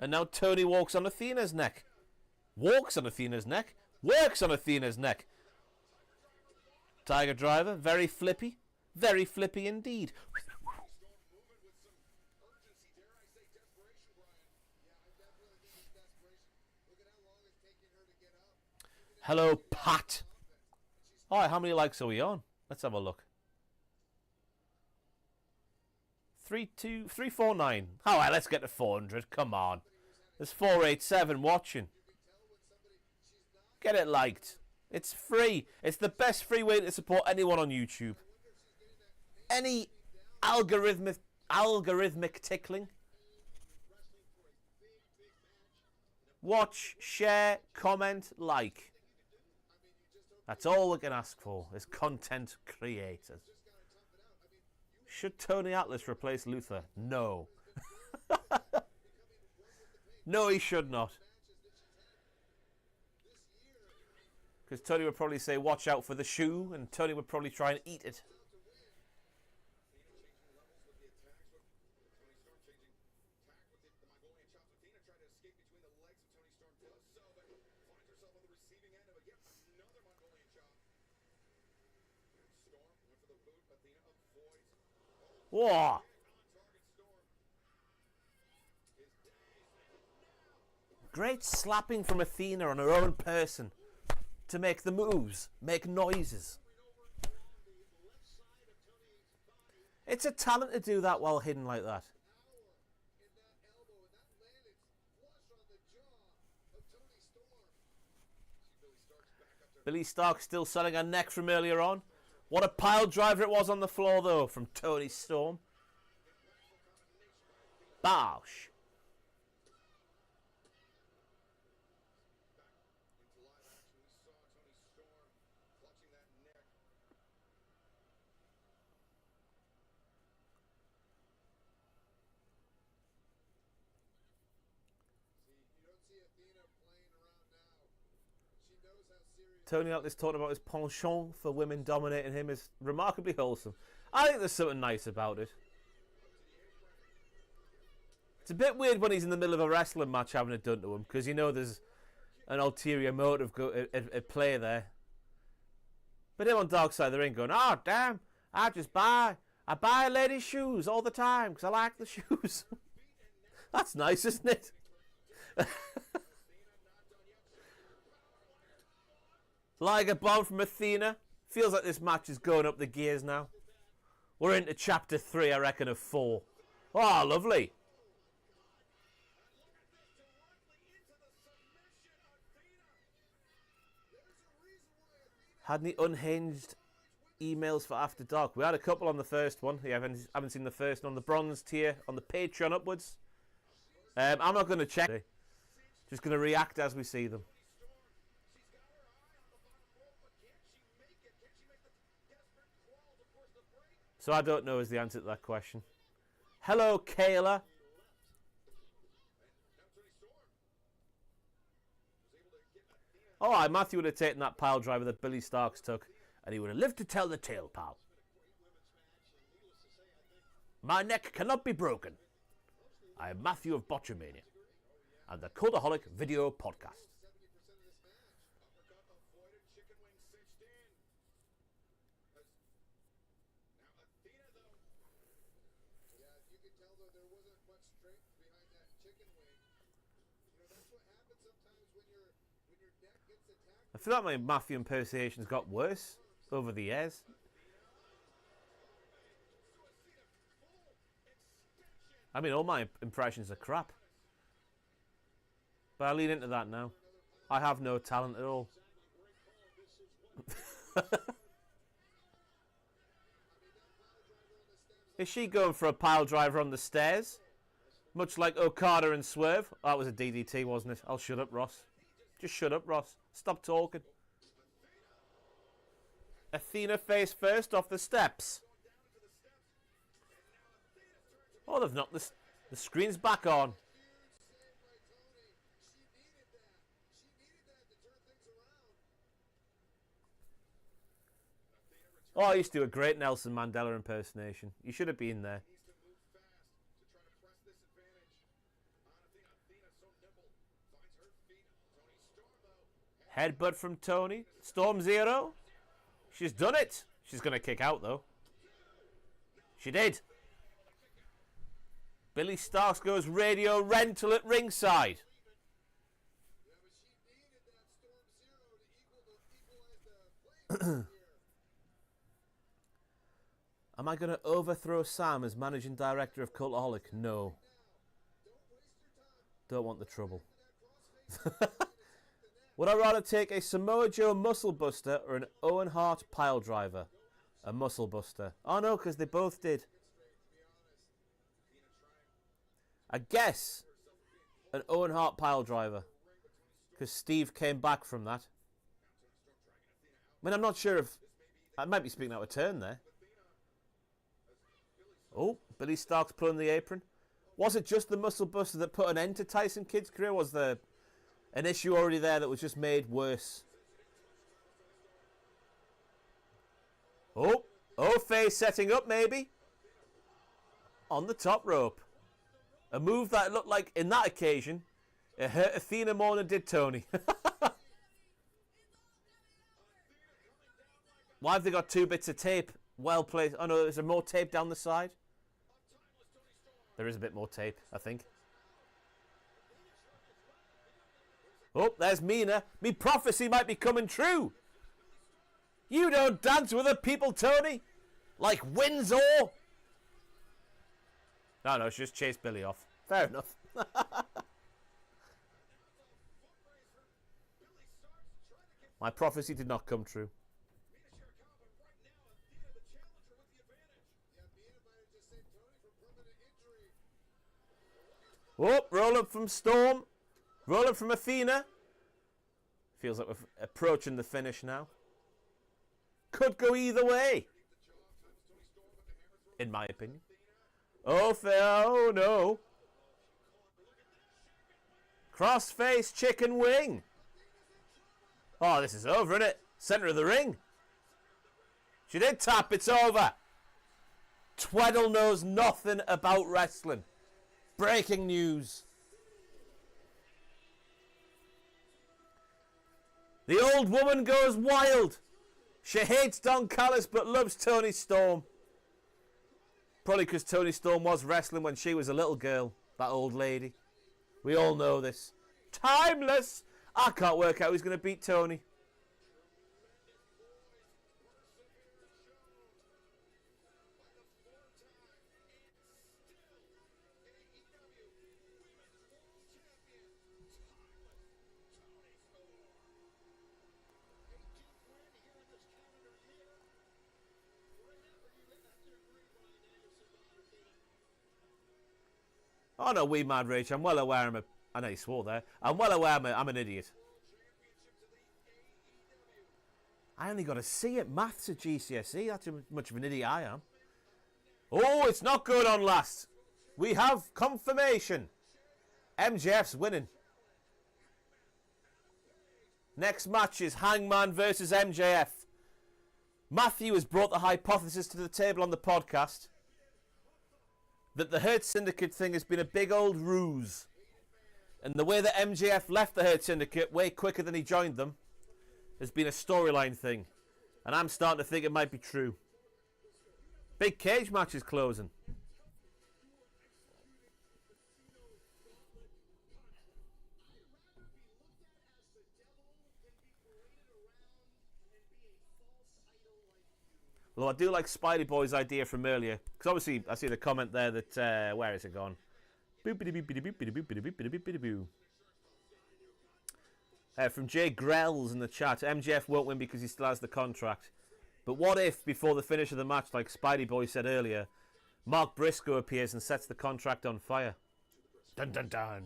And now Toni walks on Athena's neck. Walks on Athena's neck. Works on Athena's neck. Tiger driver, very flippy. Very flippy indeed. Hello, Pat. Alright, how many likes are we on? Let's have a look. 349. Alright, let's get to 400. Come on. There's 487 watching. Get it liked. It's free. It's the best free way to support anyone on YouTube. Any algorithmic tickling. Watch, share, comment, like. That's all we can ask for as content creators. Should Tony Atlas replace Luther? No. No, he should not. Because Tony would probably say, watch out for the shoe, and Tony would probably try and eat it. Whoa! great slapping from Athena on her own person to make the moves, make noises. It's a talent to do that while hidden like that. Billy Stark still selling her neck from earlier on. What a pile driver it was on the floor, though, from Toni Storm. Bosh. Tony out this talking about his penchant for women dominating him is remarkably wholesome. I think there's something nice about it. It's a bit weird when he's in the middle of a wrestling match having it done to him, because you know there's an ulterior motive at play there. But him on Dark Side of the Ring going, oh damn, I buy ladies' shoes all the time because I like the shoes. That's nice, isn't it? Liger bomb from Athena. Feels like this match is going up the gears now. We're into chapter 3, I reckon, of 4. Oh, lovely. Had any unhinged emails for After Dark? We had a couple on the first one. You haven't seen the first one on the bronze tier, on the Patreon upwards. I'm not going to check. Just going to react as we see them. So I don't know is the answer to that question. Hello, Kayla. Oh, Matthew would have taken that pile driver that Billy Starks took, and he would have lived to tell the tale, pal. My neck cannot be broken. I am Matthew of Botchamania, and the Codaholic Video Podcast. I feel like my Matthew impersonations got worse over the years. I mean, all my impressions are crap. But I lean into that now. I have no talent at all. Is she going for a pile driver on the stairs? Much like Okada and Swerve? Oh, that was a DDT, wasn't it? I'll shut up, Ross. Just shut up, Ross. Stop talking. Athena face first off the steps. Oh, they've knocked the screen's back on. Oh, I used to do a great Nelson Mandela impersonation. You should have been there. Headbutt from Toni. Storm Zero. She's done it. She's going to kick out, though. She did. Billy Starks goes radio rental at ringside. Am I going to overthrow Sam as managing director of Cultaholic? No. Don't want the trouble. Would I rather take a Samoa Joe muscle buster or an Owen Hart pile driver? A muscle buster. Oh no, because they both did. I guess an Owen Hart pile driver. Because Steve came back from that. I mean, I'm not sure if... I might be speaking out of turn there. Oh, Billy Stark's pulling the apron. Was it just the muscle buster that put an end to Tyson Kidd's career? Was there an issue already there that was just made worse? Oh, Faye setting up maybe. On the top rope. A move that looked like, in that occasion, it hurt Athena more than it did Toni. Why have they got 2 bits of tape? Well placed. Oh no, is there more tape down the side? There is a bit more tape, I think. Oh, there's Mina. Me prophecy might be coming true. You don't dance with the people, Toni. Like Windsor. No, she just chased Billy off. Fair enough. My prophecy did not come true. Oh, roll up from Storm. Roll up from Athena. Feels like we're approaching the finish now. Could go either way. In my opinion. Oh, oh no. Crossface chicken wing. Oh, this is over, isn't it? Center of the ring. She did tap. It's over. Tweddell knows nothing about wrestling. Breaking news. The old woman goes wild. She hates Don Callis but loves Toni Storm. Probably because Toni Storm was wrestling when she was a little girl. That old lady. We all know this. Timeless. I can't work out who's going to beat Toni. Oh no, we mad rage. I'm well aware I know he swore there. I'm well aware I'm an idiot. I only got to see it. Maths at GCSE. That's how much of an idiot I am. Oh, it's not good on last. We have confirmation. MJF's winning. Next match is Hangman versus MJF. Matthew has brought the hypothesis to the table on the podcast that the Hurt Syndicate thing has been a big old ruse. And the way that MJF left the Hurt Syndicate way quicker than he joined them has been a storyline thing. And I'm starting to think it might be true. Big cage match is closing. Although I do like Spidey Boy's idea from earlier. Because obviously I see the comment there that, where is it gone? From Jay Grells in the chat. MJF won't win because he still has the contract. But what if, before the finish of the match, like Spidey Boy said earlier, Mark Briscoe appears and sets the contract on fire? Dun dun dun.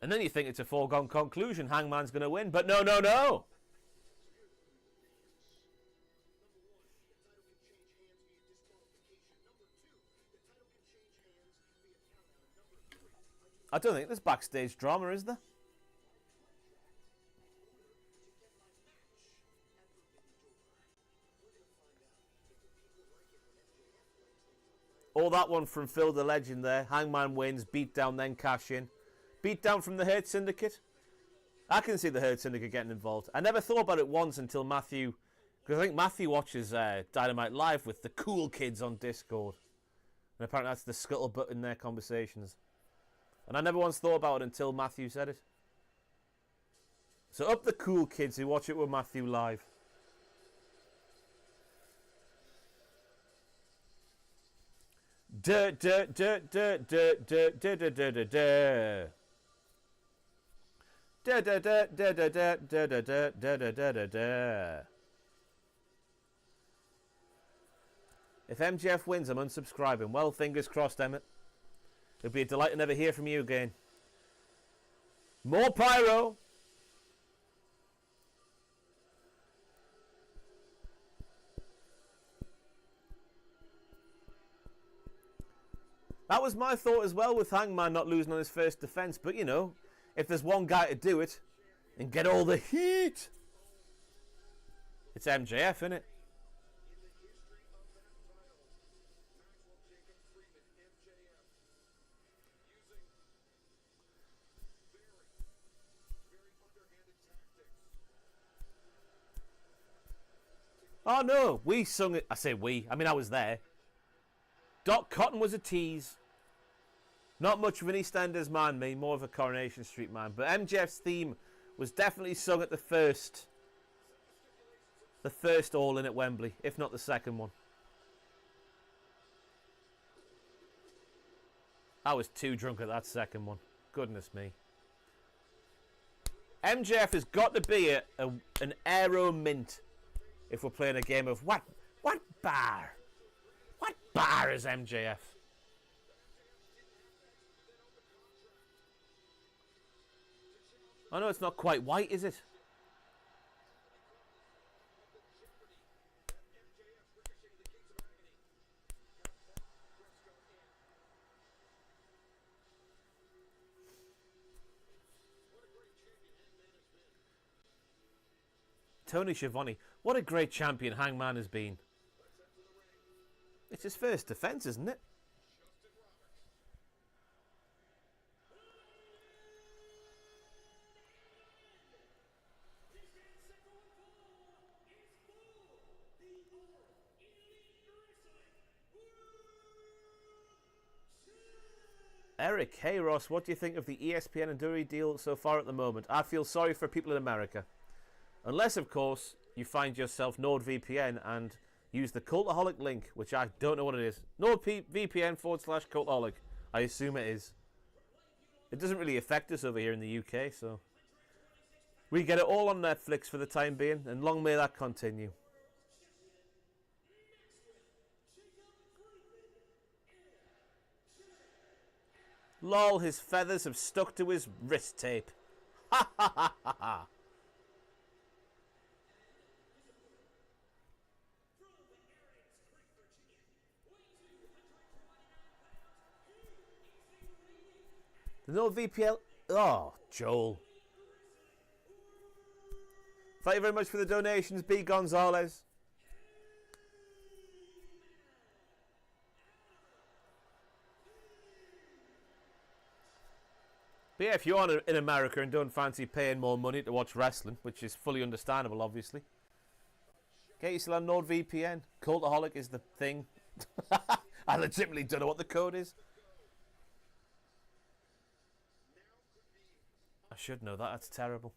And then you think it's a foregone conclusion. Hangman's going to win. But no, no, no. I don't think there's backstage drama, is there? All that one from Phil the Legend there. Hangman wins, beat down, then cash in. Beat down from the Hurt Syndicate. I can see the Hurt Syndicate getting involved. I never thought about it once until Matthew, because I think Matthew watches Dynamite Live with the cool kids on Discord. And apparently that's the scuttlebutt in their conversations. And I never once thought about it until Matthew said it. So up the cool kids who watch it with Matthew live. If MJF wins, I'm unsubscribing. Well, fingers crossed, Emmett. It'll be a delight to never hear from you again. More pyro. That was my thought as well with Hangman not losing on his first defense. But, you know, if there's one guy to do it and get all the heat, it's MJF, innit? Oh no, we sung it. I say we. I mean, I was there. Doc Cotton was a tease. Not much of an EastEnders man, me. More of a Coronation Street man. But MJF's theme was definitely sung at the first All-In at Wembley, if not the second one. I was too drunk at that second one. Goodness me. MJF has got to be an aero mint if we're playing a game of what bar? What bar is MJF? I know it's not quite white, is it? Tony Schiavone. What a great champion Hangman has been. It's his first defense, isn't it? Eric, hey Ross, what do you think of the ESPN and Dury deal so far at the moment? I feel sorry for people in America. Unless, of course, you find yourself NordVPN and use the Cultaholic link, which I don't know what it is. NordVPN/Cultaholic. I assume it is. It doesn't really affect us over here in the UK, so we get it all on Netflix for the time being, and long may that continue. Lol, his feathers have stuck to his wrist tape. Ha ha ha ha ha. No VPL. Oh, Joel. Thank you very much for the donations, B. Gonzalez. But yeah, if you're in America and don't fancy paying more money to watch wrestling, which is fully understandable, obviously, get yourself on NordVPN. Cultaholic is the thing. I legitimately don't know what the code is. I should know that. That's terrible.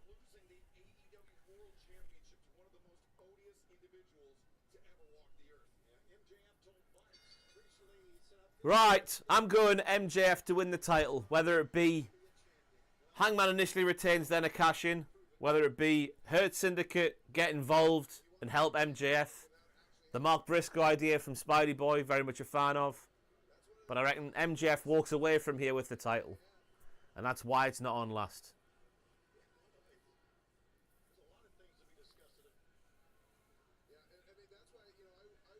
Losing the AEW World Championship to one of the most odious individuals to ever walk the earth. MJF told Mike recently he set up. Right, I'm going MJF to win the title. Whether it be Hangman initially retains, then a cash in. Whether it be Hurt Syndicate get involved and help MJF. The Mark Briscoe idea from Spidey Boy, very much a fan of. But I reckon MJF walks away from here with the title. And that's why it's not on last. There's a lot of things to be discussed today. Yeah, I mean, that's why, I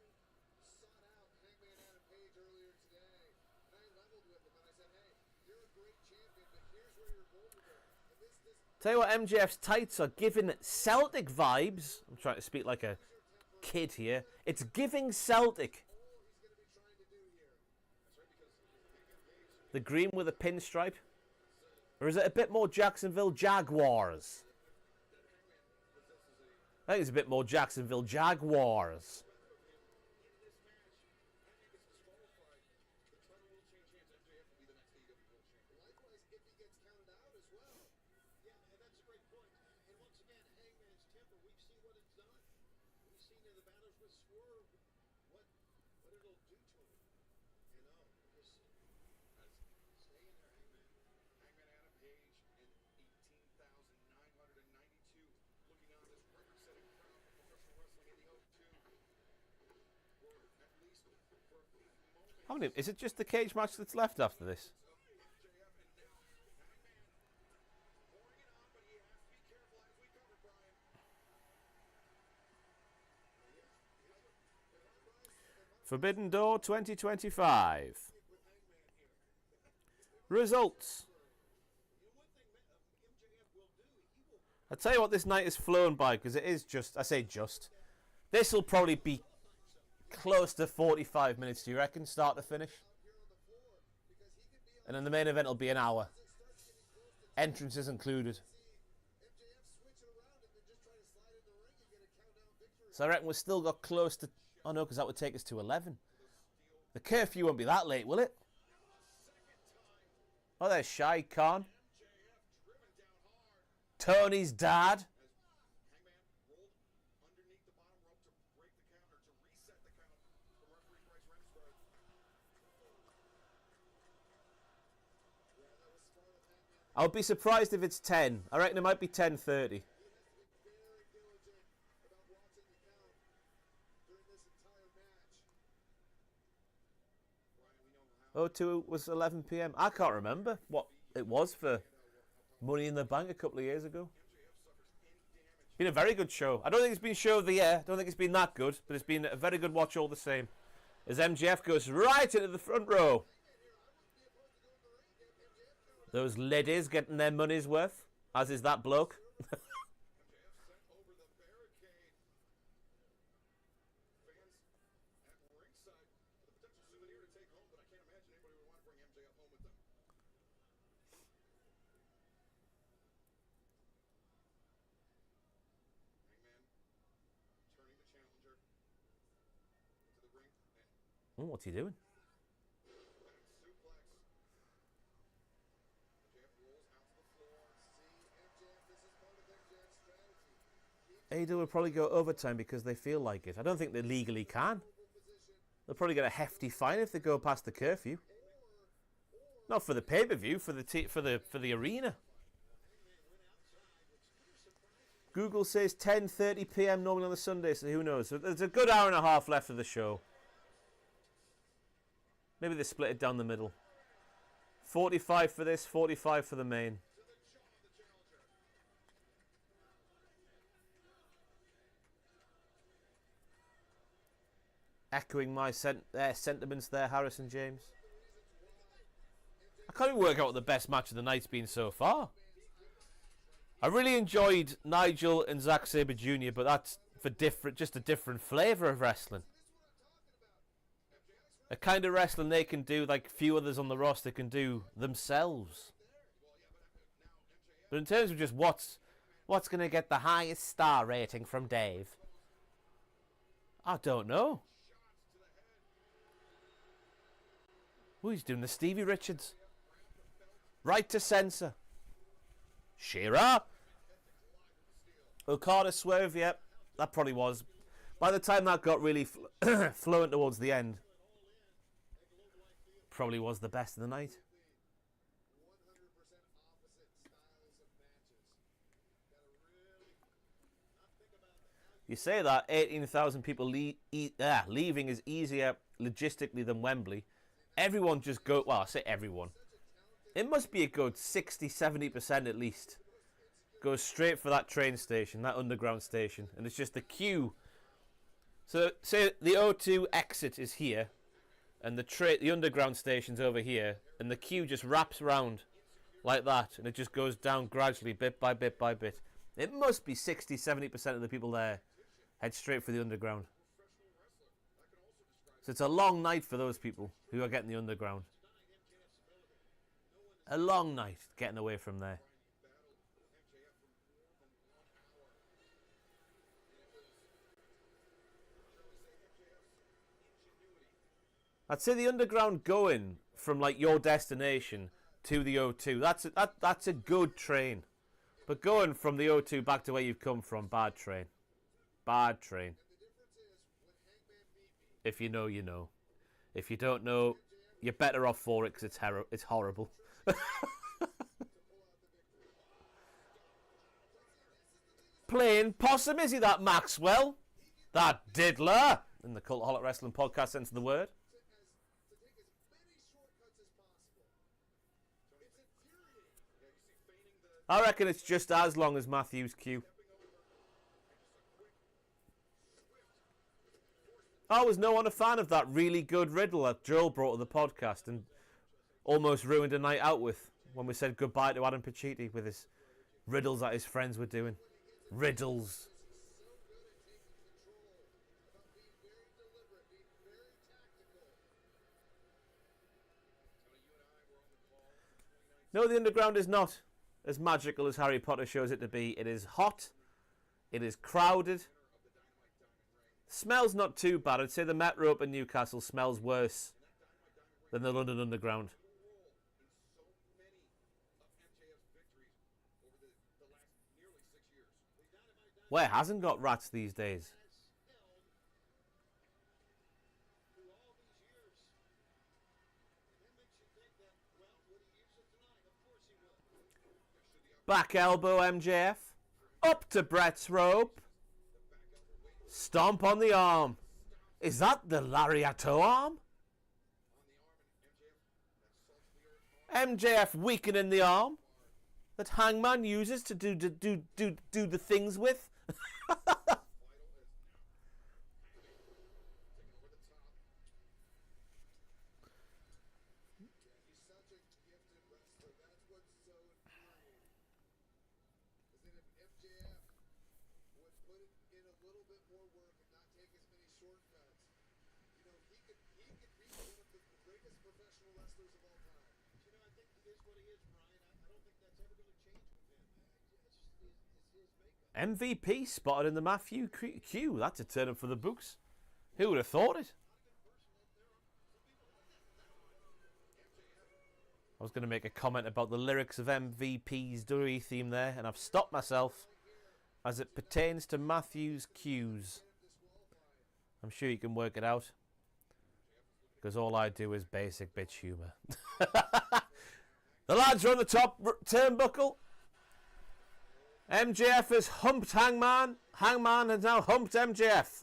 sought out Hangman Adam Page earlier today, and I leveled with him, and I said, hey, you're a great champion, but here's where you're going to go. And Tell you what, MJF's tights are giving Celtic vibes. I'm trying to speak like a kid here. It's giving Celtic. The green with a pinstripe. Or is it a bit more Jacksonville Jaguars? I think it's a bit more Jacksonville Jaguars. with Swerve, what it'll do to him. You know, just stay in there, Hangman Adam Page in 18,992, looking on this record-setting crowd for professional wrestling in the O2. Or at least for a brief moment. How many? Is it just the cage match that's left after this? Forbidden Door 2025. Results. I tell you what, this night has flown by because it is just, I say just. This will probably be close to 45 minutes, do you reckon, start to finish? And then the main event will be an hour. Entrances included. So I reckon we've still got close to... Oh no, because that would take us to 11. The curfew won't be that late, will it? Oh, there's Shy Khan. Tony's dad. I would be surprised if it's 10. I reckon it might be 10:30. O2 was 11 p.m. I can't remember what it was for Money in the Bank a couple of years ago. Been a very good show. I don't think it's been show of the year. I don't think it's been that good, but it's been a very good watch all the same. As MJF goes right into the front row. Those ladies getting their money's worth, as is that bloke. Oh, what's he doing? AEW will probably go overtime because they feel like it. I don't think they legally can. They'll probably get a hefty fine if they go past the curfew. Not for the pay-per-view, for the arena. Google says 10:30 p.m. normally on the Sunday, so who knows? So there's a good hour and a half left of the show. Maybe they split it down the middle. 45 for this, 45 for the main. Echoing my sentiments there, Harrison James. I can't even work out what the best match of the night's been so far. I really enjoyed Nigel and Zack Sabre Jr., but that's for just a different flavour of wrestling. A kind of wrestling they can do like few others on the roster can do themselves. But in terms of just what's going to get the highest star rating from Dave, I don't know. Oh, he's doing the Stevie Richards. Right to censor. Shearer. Okada Swerve, yep. That probably was. By the time that got really flowing towards the end, probably was the best of the night. You say that 18,000 people leaving is easier logistically than Wembley. Everyone just go. Well, I say everyone. It must be a good 60-70% at least. Goes straight for that train station, that underground station, and it's just the queue. So, say the O2 exit is here, and the underground station's over here, and the queue just wraps around like that, and it just goes down gradually, bit by bit by bit. It must be 60-70% of the people there head straight for the underground. So it's a long night for those people who are getting the underground. A long night getting away from there. I'd say the underground going from like your destination to the O2, that's a good train. But going from the O2 back to where you've come from, bad train. Bad train. If you know, you know. If you don't know, you're better off for it because it's horrible. Playing possum, is he, that Maxwell? That diddler? In the Cultaholic Wrestling Podcast sense of the word. I reckon it's just as long as Matthew's queue. I was no one a fan of that really good riddle that Joel brought to the podcast and almost ruined a night out with when we said goodbye to Adam Pacitti with his riddles that his friends were doing. Riddles. No, the underground is not as magical as Harry Potter shows it to be. It is hot. It is crowded. Smells not too bad. I'd say the Metro up in Newcastle smells worse than the London Underground. Where hasn't got rats these days? Back elbow MJF. Up to Brett's rope. Stomp on the arm. Is that the Lariato arm? MJF weakening the arm that Hangman uses to do the things with. MVP spotted in the Matthew Q. That's a turn up for the books. Who would have thought it? I was going to make a comment about the lyrics of MVP's WWE theme there, and I've stopped myself as it pertains to Matthew's Q's. I'm sure you can work it out, because all I do is basic bitch humour. The lads are on the top turnbuckle. MJF has humped Hangman. Hangman has now humped MJF.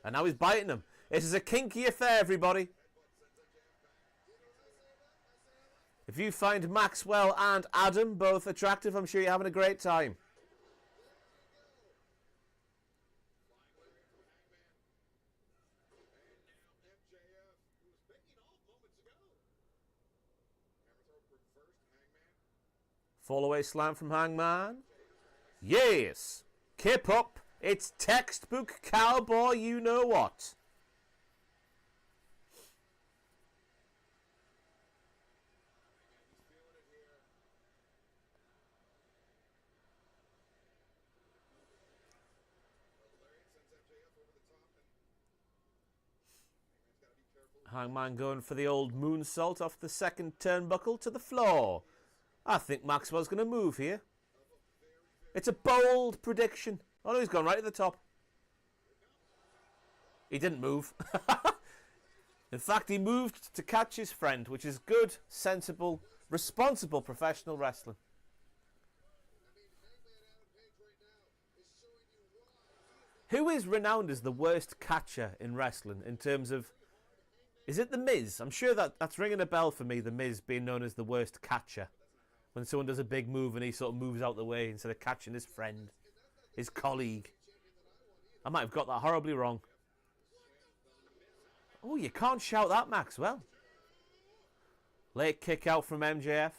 And now he's biting him. This is a kinky affair, everybody. If you find Maxwell and Adam both attractive, I'm sure you're having a great time. Fall away slam from Hangman. Yes. Kip up. It's textbook cowboy you know what. Hangman going for the old moonsault off the second turnbuckle to the floor. I think Maxwell's going to move here. It's a bold prediction. Oh no, he's gone right at the top. He didn't move. In fact, he moved to catch his friend, which is good, sensible, responsible professional wrestling. Who is renowned as the worst catcher in wrestling in terms of... Is it The Miz? I'm sure that's ringing a bell for me, The Miz being known as the worst catcher. When someone does a big move and he sort of moves out the way instead of catching his friend, his colleague. I might have got that horribly wrong. Oh, you can't shout that, Maxwell. Late kick out from MJF.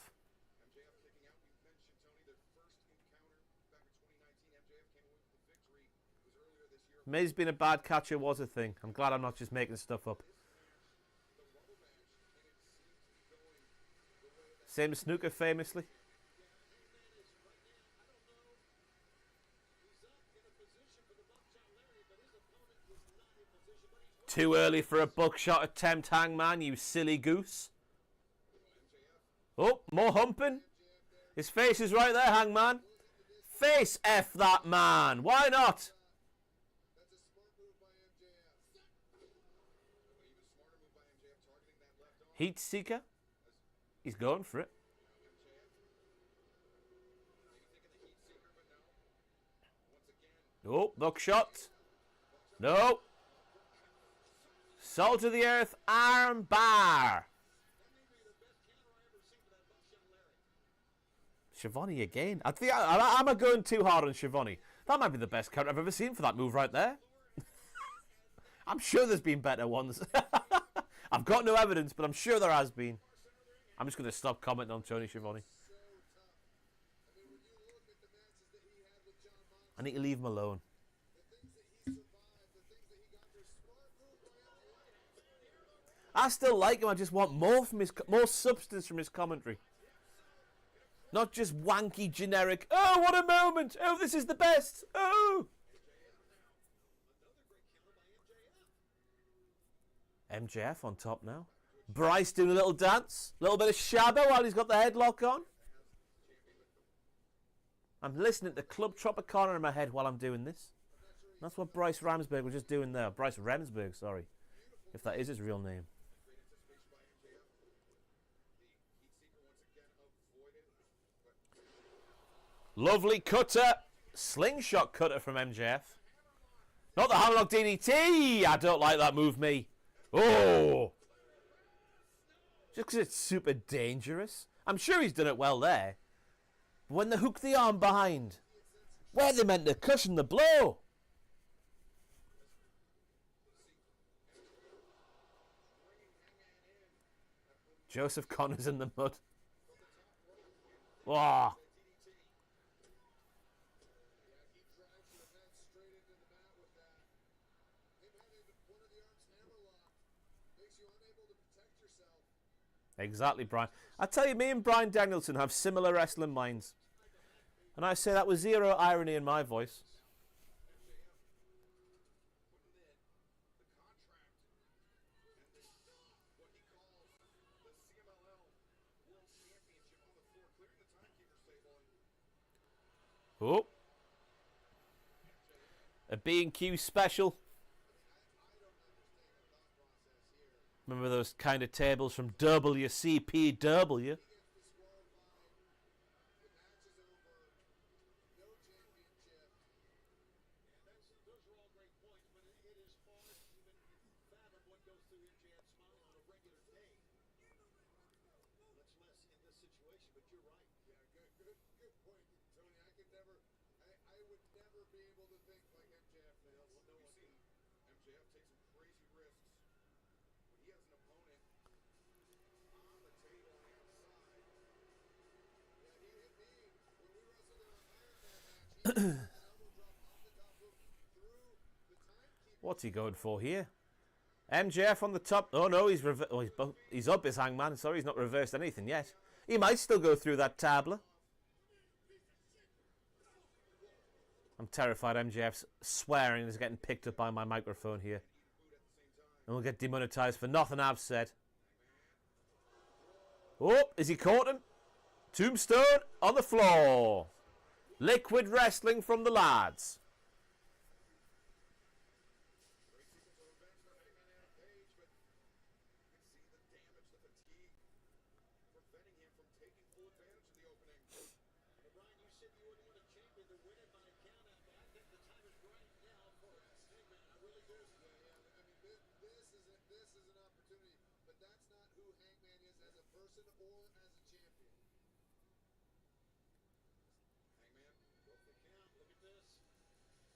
Miz being a bad catcher was a thing. I'm glad I'm not just making stuff up. Same as snooker, famously. Too early for a buckshot attempt, Hangman, you silly goose. Oh, more humping. His face is right there, Hangman. Face F that man. Why not? Heat Seeker. He's going for it. Oh, buckshot. No. Salt of the earth, arm bar. Schiavone again. I think am I going too hard on Schiavone? That might be the best counter I've ever seen for that move right there. I'm sure there's been better ones. I've got no evidence, but I'm sure there has been. I'm just going to stop commenting on Tony Schiavone. I need to leave him alone. I still like him. I just want more from more substance from his commentary. Not just wanky, generic, oh, what a moment. Oh, this is the best. Oh. MJF on top now. Bryce doing a little dance. A little bit of shadow while he's got the headlock on. I'm listening to Club Tropicana in my head while I'm doing this. That's what Bryce Ramsberg was just doing there. Bryce Remsburg, sorry. If that is his real name. Lovely cutter. Slingshot cutter from MJF. Not the Hammerlock DDT. I don't like that move, me. Oh. Just because it's super dangerous. I'm sure he's done it well there. But when they hook the arm behind, where they meant to cushion the blow. Joseph Connor's in the mud. Wow. Exactly, Brian. I tell you, me and Bryan Danielson have similar wrestling minds. And I say that with zero irony in my voice. Oh. A B&Q special. Remember those kind of tables from WCPW? What's he going for here? MJF on the top. Oh no, he's up his Hangman. Sorry, he's not reversed anything yet. He might still go through that tabla. I'm terrified MJF's swearing is getting picked up by my microphone here. And we'll get demonetized for nothing I've said. Oh, is he caught him? Tombstone on the floor. Liquid wrestling from the lads.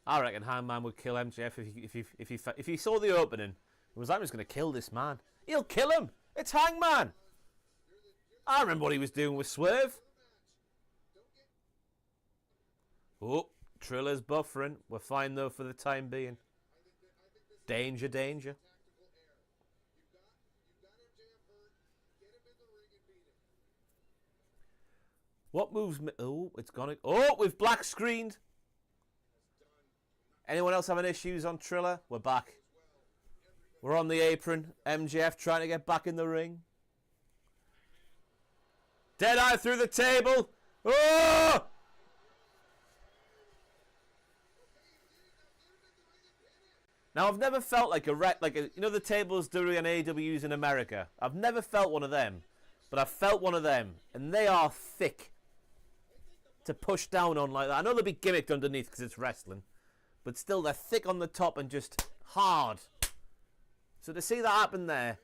I reckon Hangman would kill MJF if he saw the opening. It was like, I'm just going to kill this man. He'll kill him. It's Hangman. I remember what he was doing with Swerve. Oh, Trilla's buffering. We're fine though for the time being. Danger, danger. What moves me? Oh, it's gonna. Oh, we've black screened. Anyone else having issues on Trilla? We're back. We're on the apron. MJF trying to get back in the ring. Deadeye through the table. Oh! Now I've never felt like you know the tables WWE and AEWs in America. I've never felt one of them, but I've felt one of them, and they are thick to push down on like that. I know they'll be gimmicked underneath because it's wrestling. But still, they're thick on the top and just hard. So to see that happen there.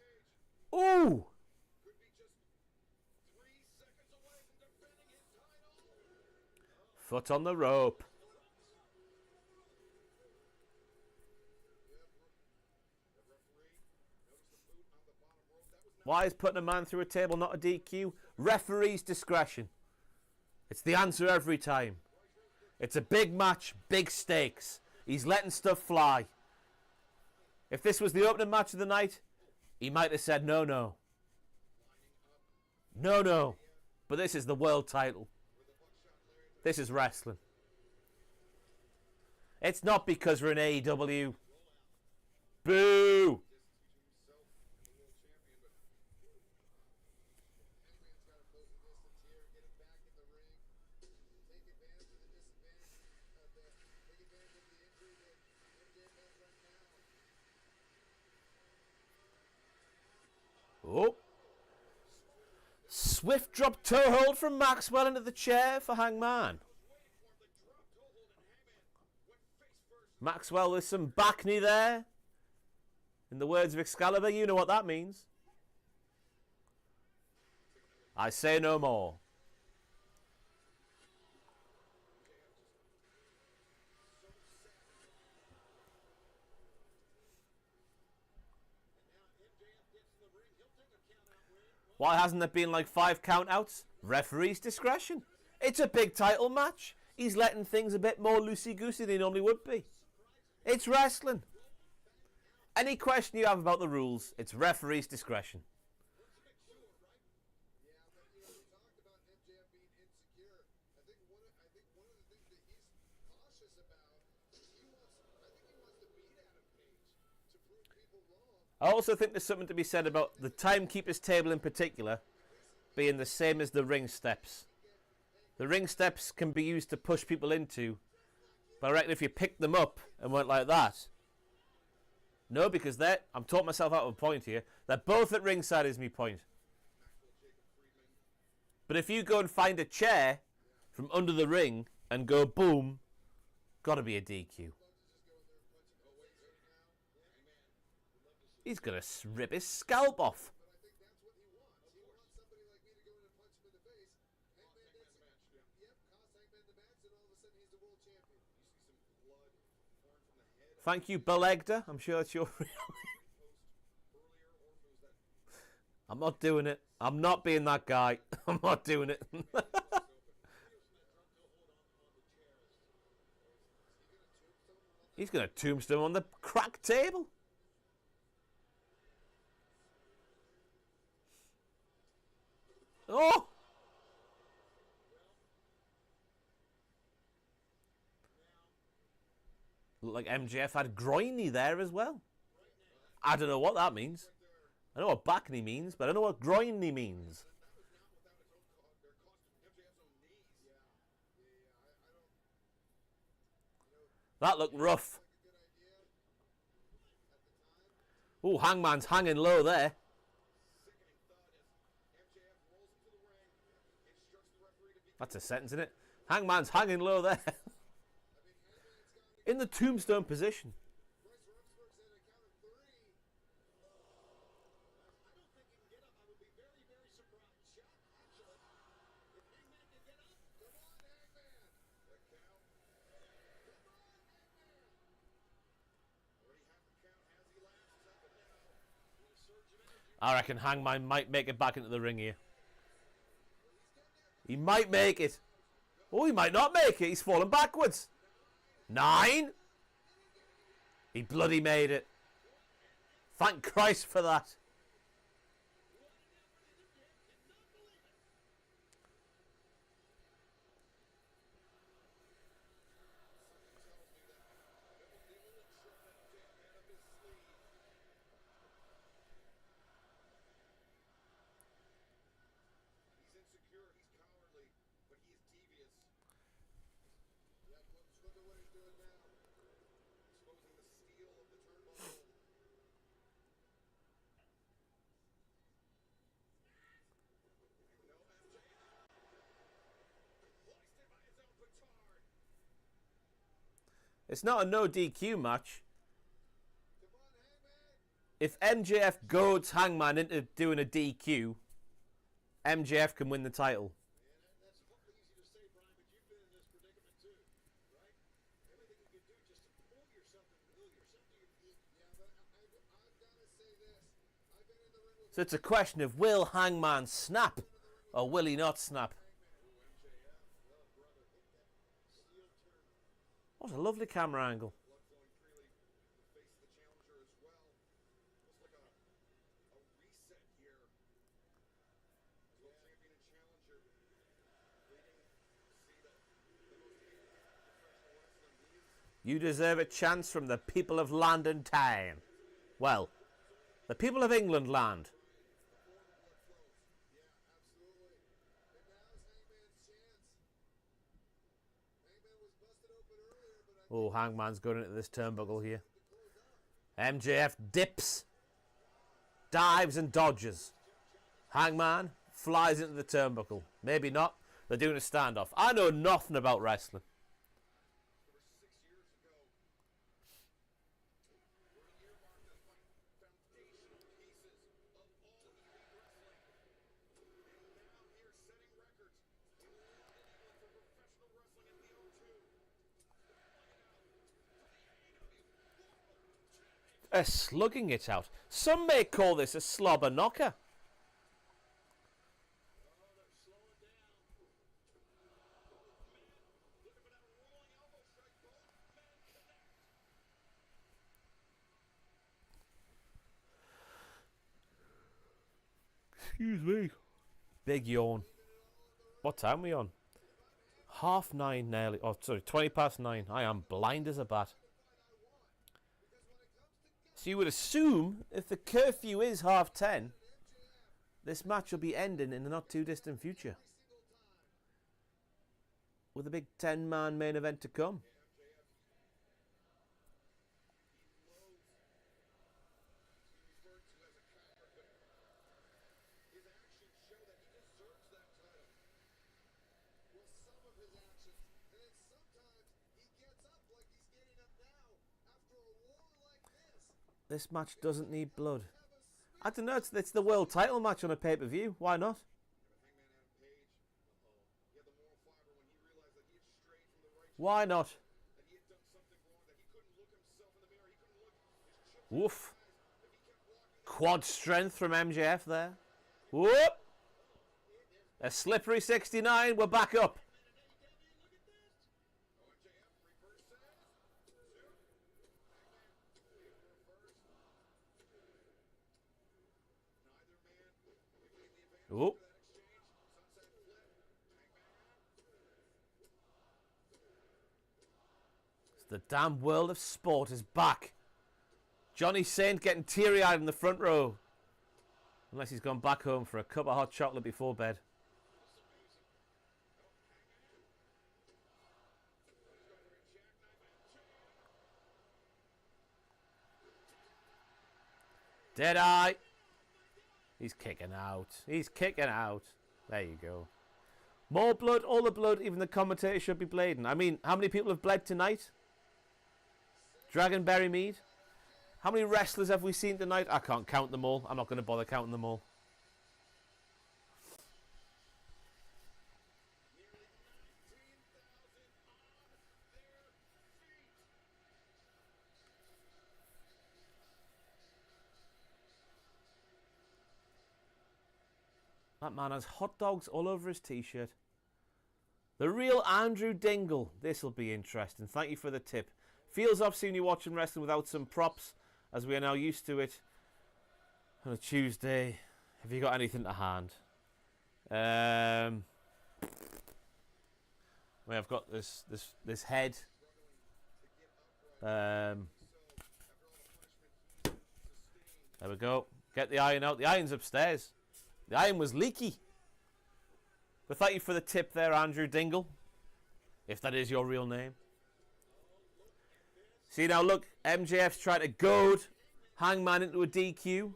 Ooh! Foot on the rope. Why is putting a man through a table not a DQ? Referee's discretion. It's the answer every time. It's a big match, big stakes. He's letting stuff fly. If this was the opening match of the night, he might have said no, no. No, no. But this is the world title. This is wrestling. It's not because we're in AEW. Boo! Oh. Swift drop toe hold from Maxwell into the chair for Hangman. Maxwell with some back knee there. In the words of Excalibur, you know what that means. I say no more. Why hasn't there been like 5 countouts? Referee's discretion. It's a big title match. He's letting things a bit more loosey-goosey than he normally would be. It's wrestling. Any question you have about the rules, it's referee's discretion. I also think there's something to be said about the timekeeper's table in particular being the same as the ring steps. The ring steps can be used to push people into, but I reckon if you picked them up and went like that, no, because I'm talking myself out of a point here, they're both at ringside is my point. But if you go and find a chair from under the ring and go boom, gotta be a DQ. He's going to rip his scalp off. Thank you, Belegda. I'm sure that's your real I'm not doing it. I'm not being that guy. I'm not doing it. He's going to tombstone on the cracked table. Oh! Looked like MJF had groiny there as well. I don't know what that means. I know what back knee means, but I don't know what groiny means. That looked rough. Oh, Hangman's hanging low there. That's a sentence, isn't it? Hangman's hanging low there. In the tombstone position. I reckon Hangman might make it back into the ring here. He might make it. Oh, he might not make it. He's fallen backwards. 9. He bloody made it. Thank Christ for that. It's not a no DQ match. If MJF goads Hangman into doing a DQ, MJF can win the title. So it's a question of will Hangman snap or will he not snap? What a lovely camera angle. You deserve a chance from the people of land and time. Well, the people of England land. Oh, Hangman's going into this turnbuckle here. MJF dips, dives and dodges. Hangman flies into the turnbuckle. Maybe not. They're doing a standoff. I know nothing about wrestling. Slugging it out. Some may call this a slobber knocker. Excuse me. Big yawn. What time are we on? 9:30 nearly. Oh, sorry, 9:20. I am blind as a bat. So you would assume if the curfew is 10:30, this match will be ending in the not too distant future. With a big 10-man main event to come. This match doesn't need blood. I don't know, it's the world title match on a pay-per-view. Why not? Why not? Woof. Quad strength from MJF there. Whoop. A slippery 69. We're back up. Oh. The damn world of sport is back. Johnny Saint getting teary-eyed in the front row. Unless he's gone back home for a cup of hot chocolate before bed. Deadeye. He's kicking out. He's kicking out. There you go. More blood, all the blood, even the commentator should be bleeding. I mean, how many people have bled tonight? Dragonberry Mead? How many wrestlers have we seen tonight? I can't count them all. I'm not going to bother counting them all. That man has hot dogs all over his t-shirt. The real Andrew Dingle. This will be interesting. Thank you for the tip. Feels off seeing you watching wrestling without some props, as we are now used to it on a Tuesday. Have you got anything to hand? I've got this head. There we go. Get the iron out. The iron's upstairs. The iron was leaky. But thank you for the tip there, Andrew Dingle. If that is your real name. See now, look. MJF's trying to goad Hangman into a DQ.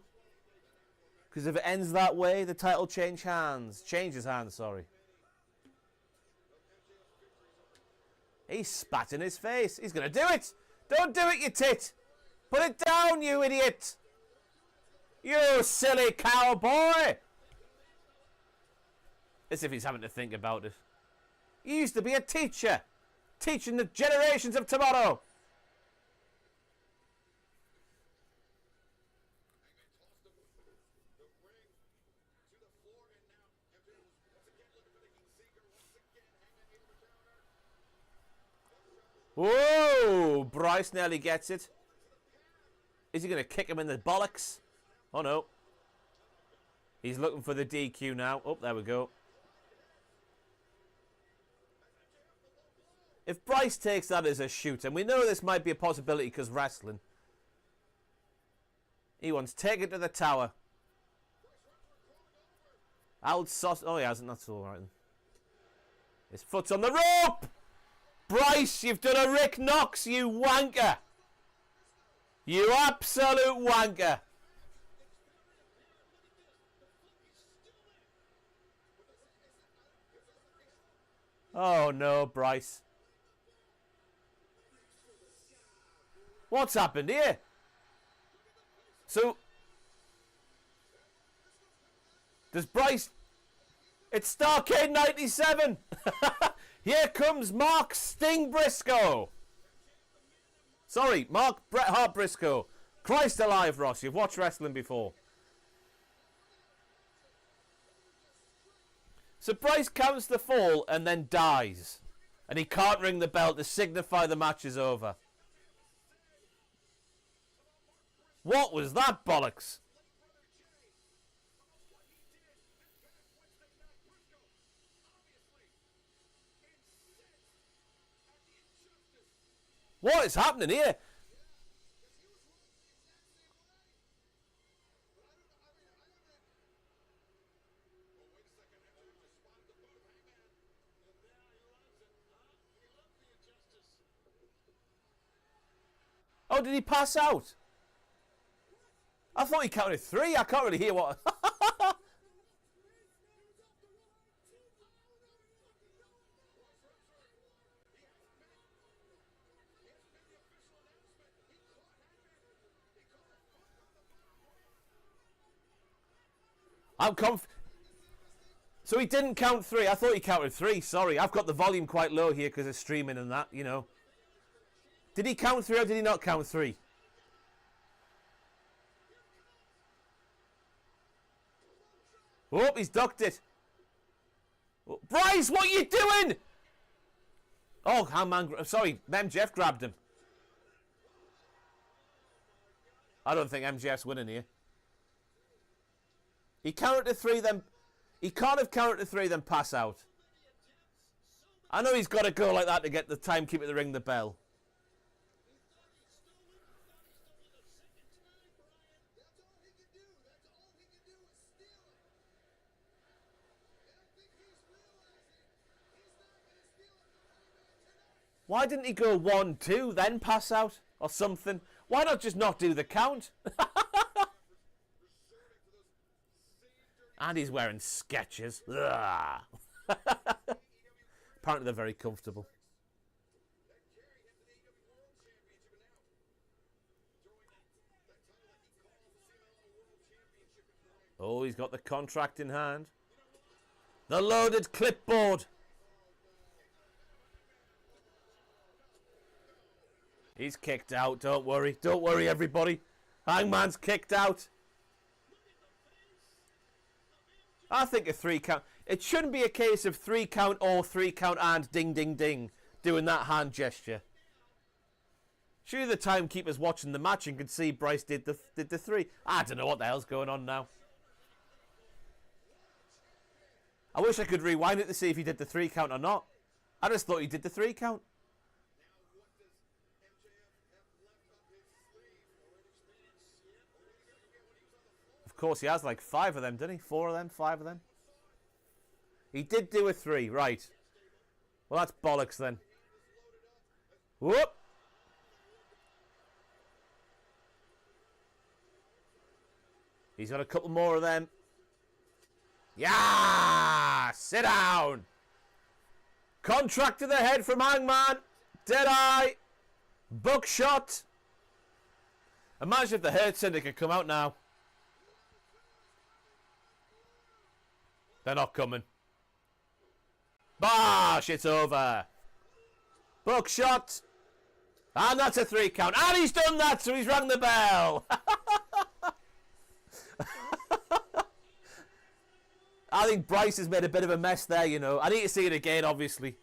Because if it ends that way, the title changes hands, sorry. He's spat in his face. He's going to do it. Don't do it, you tit. Put it down, you idiot. You silly cowboy. As if he's having to think about it. He used to be a teacher. Teaching the generations of tomorrow. Whoa! Bryce nearly gets it. Is he going to kick him in the bollocks? Oh no. He's looking for the DQ now. Oh, there we go. If Bryce takes that as a shoot, and we know this might be a possibility because wrestling, he wants to take it to the tower. Old sauce. Oh, he hasn't. That's all right then. His foot's on the rope! Bryce, you've done a Rick Knox, you wanker! You absolute wanker! Oh no, Bryce. What's happened here? So, does Bryce... It's Starcade 97! Here comes Mark Sting Briscoe! Sorry, Mark Bret Hart Briscoe. Christ alive, Ross, you've watched wrestling before. So Bryce counts the fall and then dies. And he can't ring the bell to signify the match is over. What was that bollocks? What is happening here? Oh, did he pass out? I thought he counted 3. I can't really hear what... I'm So he didn't count 3. I thought he counted 3. Sorry, I've got the volume quite low here because it's streaming and that, you know. Did he count 3 or did he not count 3? Oh, he's ducked it. Oh, Bryce, what are you doing? Oh, Hangman... Sorry, MJF grabbed him. I don't think MJF's winning here. He counted to 3, then... He can't have counted to 3, then pass out. I know he's got to go like that to get the timekeeper to ring the bell. Why didn't he go 1, 2, then pass out? Or something? Why not just not do the count? And he's wearing Skechers. Apparently they're very comfortable. Oh, he's got the contract in hand. The loaded clipboard. He's kicked out, don't worry. Don't worry, everybody. Hangman's kicked out. I think a 3 count. It shouldn't be a case of 3 count or 3 count and ding, ding, ding. Doing that hand gesture. Surely the timekeeper's watching the match and can see Bryce did the 3. I don't know what the hell's going on now. I wish I could rewind it to see if he did the 3 count or not. I just thought he did the 3 count. Of course, he has like 5 of them, didn't he? 4 of them, 5 of them. He did do a 3, right. Well, that's bollocks then. Whoop! He's got a couple more of them. Yeah! Sit down! Contract to the head from Hangman. Deadeye. Buckshot. Imagine if the Hurt Syndicate come out now. They're not coming. Bosh! It's over. Buckshot. And that's a 3 count. And he's done that, so he's rung the bell. I think Bryce has made a bit of a mess there, you know. I need to see it again, obviously.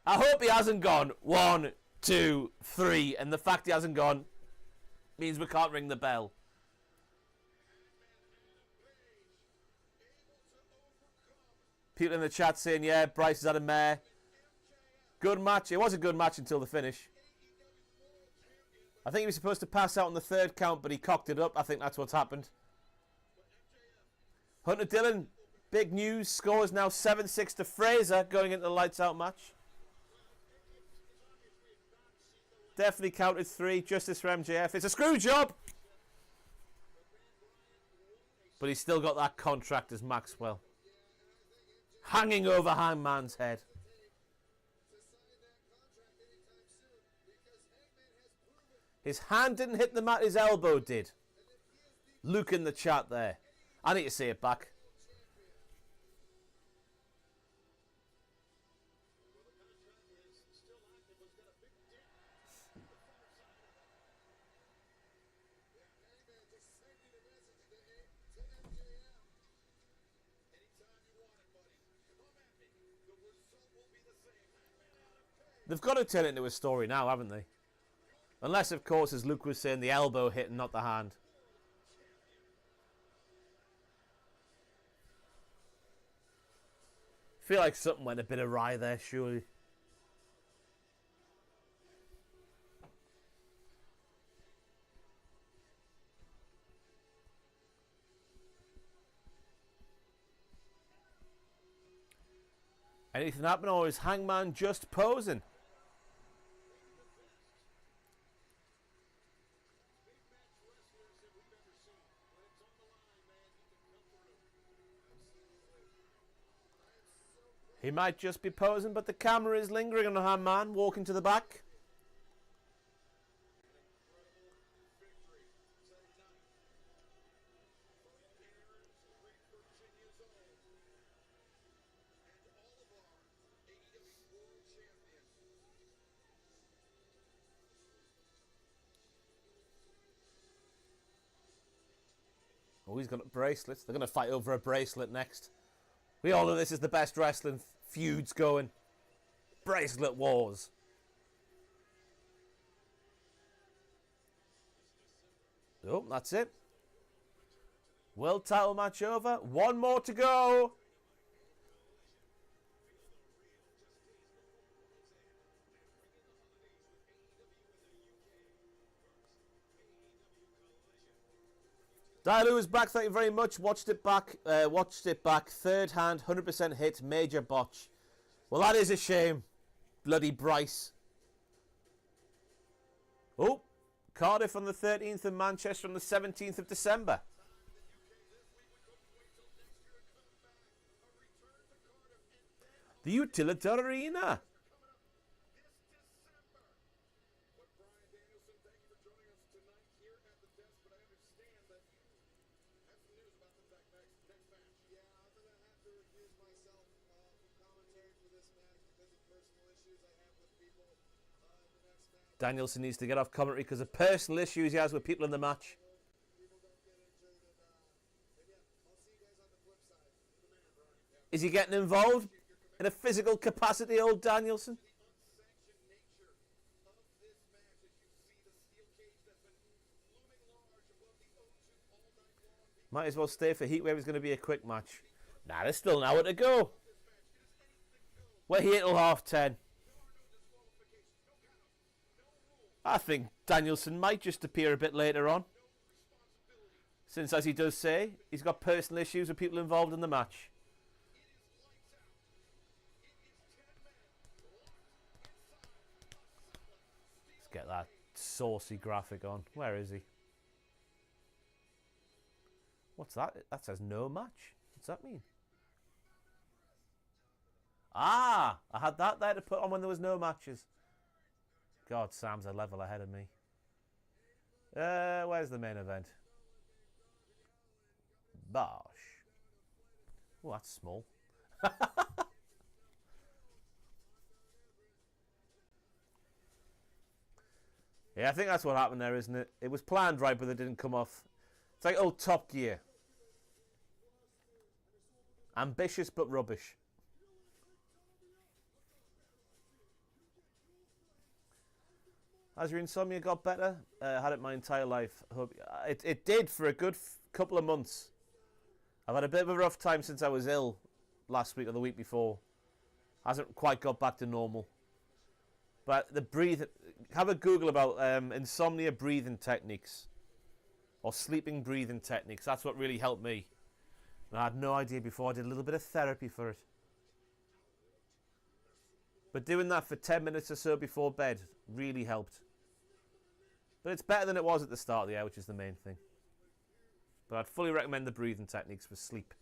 I hope he hasn't gone 1, 2, 3, and the fact he hasn't gone means we can't ring the bell. People in the chat saying, yeah, Bryce has had a mare. Good match. It was a good match until the finish. I think he was supposed to pass out on the 3rd count, but he cocked it up. I think that's what's happened. Hunter Dillon, big news. Score is now 7-6 to Fraser going into the lights out match. Definitely counted 3. Justice for MJF. It's a screw job. But he's still got that contract as Maxwell. Hanging over Hangman's head. to sign that contract anytime soon because Hangman has proven His hand didn't hit the mat, his elbow did. Luke in the chat there. I need to see it back. Hangman just sending a message to MJF. Anytime you want it, buddy. Come at me. The result will be the same. Hangman out of pain. They've got to turn it into a story now, haven't they? Unless, of course, as Luke was saying, the elbow hit and not the hand. Feel like something went a bit awry there, surely. Anything happen, or is Hangman just posing? He might just be posing, but the camera is lingering on Hangman walking to the back. Oh, he's got bracelets. They're going to fight over a bracelet next. We all know this is the best wrestling feuds going. Bracelet wars. Oh, that's it. World title match over. One more to go. Dailu is back, thank you very much. Watched it back. Third hand, 100% hit, major botch. Well, that is a shame. Bloody Bryce. Oh, Cardiff on the 13th and Manchester on the 17th of December. The Utilita Arena. Danielson needs to get off commentary because of personal issues he has with people in the match. Is he getting involved in a physical capacity, old Danielson? Might as well stay for Heatwave. It's going to be a quick match. Nah, there's still an hour to go. We're here till 10:30. I think Danielson might just appear a bit later on. Since, as he does say, he's got personal issues with people involved in the match. Let's get that saucy graphic on. Where is he? What's that? That says no match. What's that mean? Ah! I had that there to put on when there was no matches. God, Sam's a level ahead of me. Where's the main event? Bosh. Oh, that's small. Yeah, I think that's what happened there, isn't it? It was planned right, but it didn't come off. It's like old Top Gear. Ambitious but rubbish. Has your insomnia got better? Had it my entire life. It did for a good couple of months. I've had a bit of a rough time since I was ill last week or the week before. Hasn't quite got back to normal. But the breathe, have a Google about insomnia breathing techniques. Or sleeping breathing techniques. That's what really helped me. And I had no idea before. I did a little bit of therapy for it. But doing that for 10 minutes or so before bed really helped. But it's better than it was at the start of the year, which is the main thing. But I'd fully recommend the breathing techniques for sleep.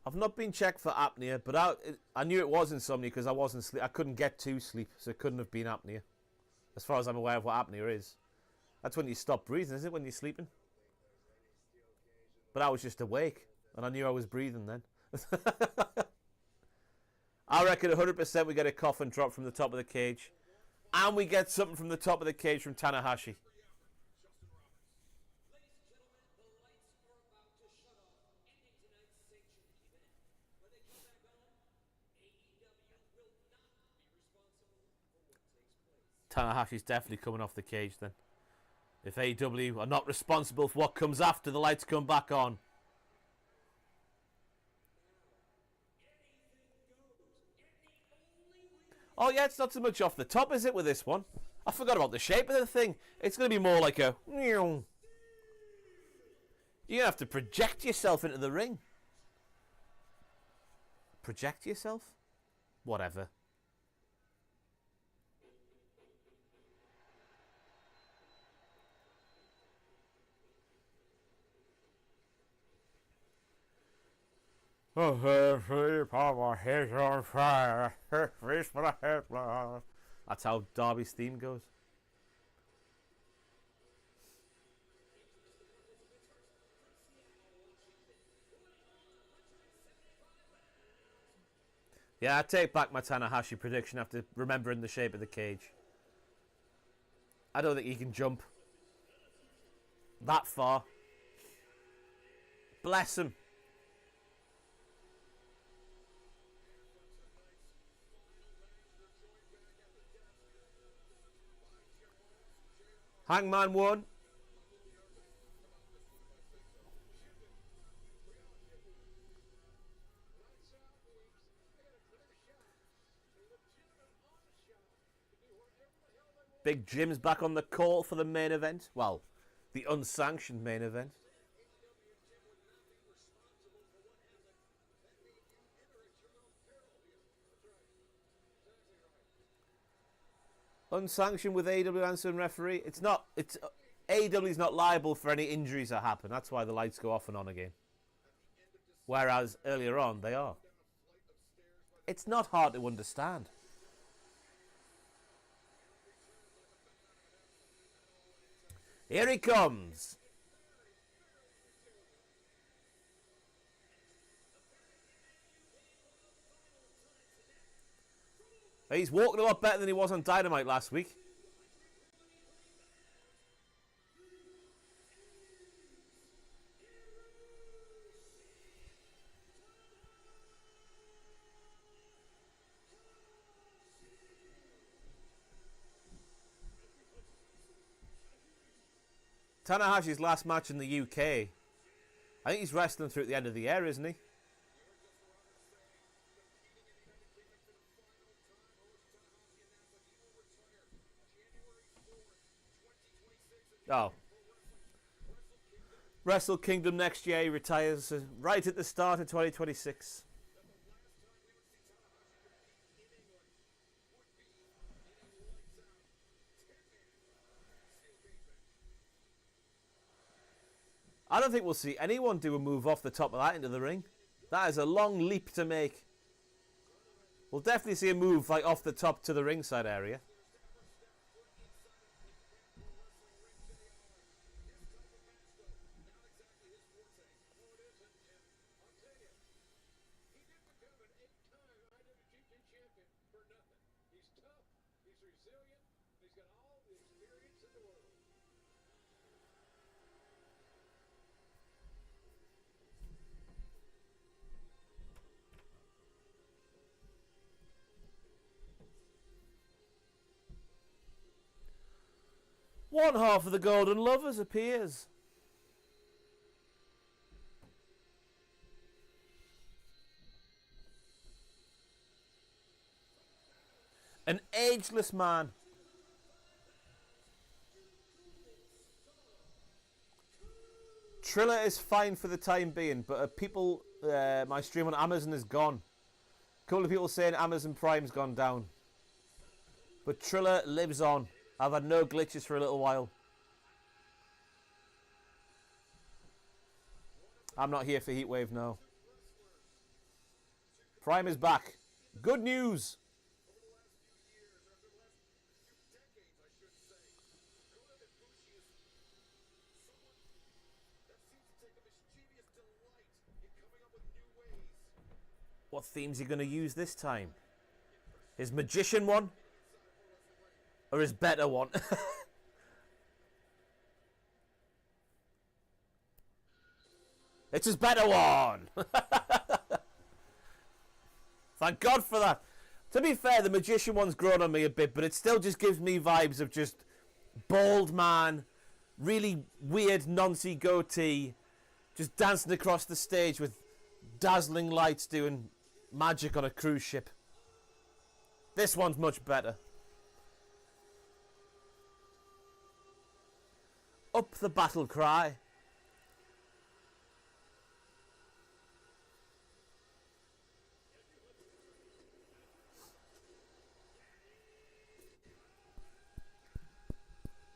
I've not been checked for apnea, but I knew it was insomnia because I wasn't sleep. I couldn't get to sleep, so it couldn't have been apnea. As far as I'm aware of what apnea is. That's when you stop breathing, isn't it, when you're sleeping? But I was just awake, and I knew I was breathing then. I reckon 100% we get a coffin drop from the top of the cage. And we get something from the top of the cage from Tanahashi. Tanahashi's definitely coming off the cage then. If AEW are not responsible for what comes after the lights come back on. Oh yeah, it's not so much off the top, is it, with this one? I forgot about the shape of the thing. It's going to be more like a... You're going to have to project yourself into the ring. Project yourself? Whatever. My head's on fire. That's how Darby's theme goes. Yeah, I take back my Tanahashi prediction after remembering the shape of the cage. I don't think he can jump that far. Bless him. Hangman won. Big Jim's back on the call for the main event. Well, the unsanctioned main event. Unsanctioned with AEW answering referee. It's AEW's not liable for any injuries that happen. That's why the lights go off and on again. Whereas earlier on they are. It's not hard to understand. Here he comes. He's walking a lot better than he was on Dynamite last week. Tanahashi's last match in the UK. I think he's wrestling through at the end of the year, isn't he? Oh. Wrestle Kingdom next year. He retires right at the start of 2026. I don't think we'll see anyone do a move off the top of that into the ring. That is a long leap to make. We'll definitely see a move like off the top to the ringside area. One half of the Golden Lovers appears. An ageless man. Triller is fine for the time being, but my stream on Amazon is gone. couple of people saying Amazon Prime's gone down. But Triller lives on. I've had no glitches for a little while. I'm not here for Heatwave, no. Prime is back. Good news. What theme's he going to use this time? His magician one? Or his better one? It's his better one! Thank God for that. To be fair, the magician one's grown on me a bit, but it still just gives me vibes of just bald man, really weird noncy goatee, just dancing across the stage with dazzling lights doing magic on a cruise ship. This one's much better. Up the battle cry.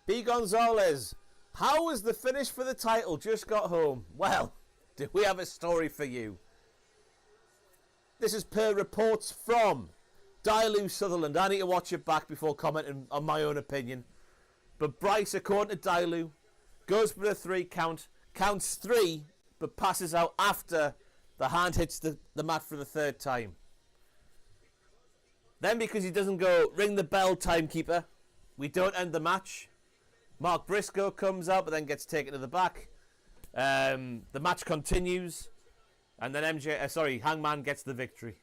B. Gonzalez, how was the finish for the title? Just got home. Well, do we have a story for you? This is per reports from Diloo Sutherland. I need to watch it back before commenting on my own opinion. But Bryce, according to Diloo, goes for the 3 count, counts 3, but passes out after the hand hits the mat for the 3rd time. Then, because he doesn't go, ring the bell, timekeeper, we don't end the match. Mark Briscoe comes out, but then gets taken to the back. The match continues, and then Hangman gets the victory.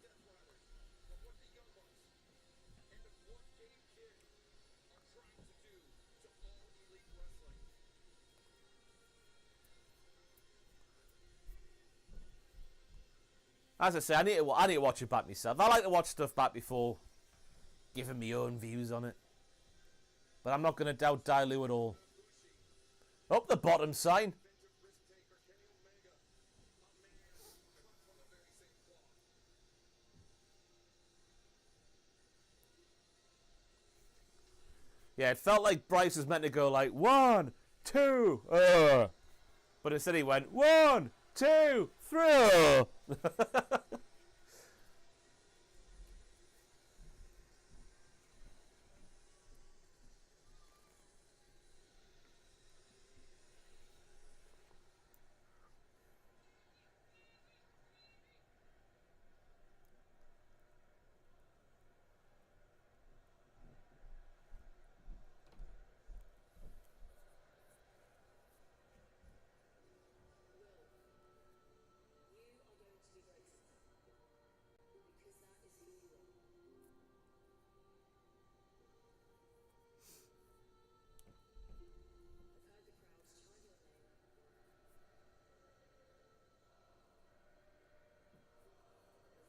As I say, I need to watch it back myself. I like to watch stuff back before giving my own views on it. But I'm not going to doubt Diloo at all. Up the bottom sign. Yeah, it felt like Bryce was meant to go like 1, 2, but instead he went 1, 2, 3.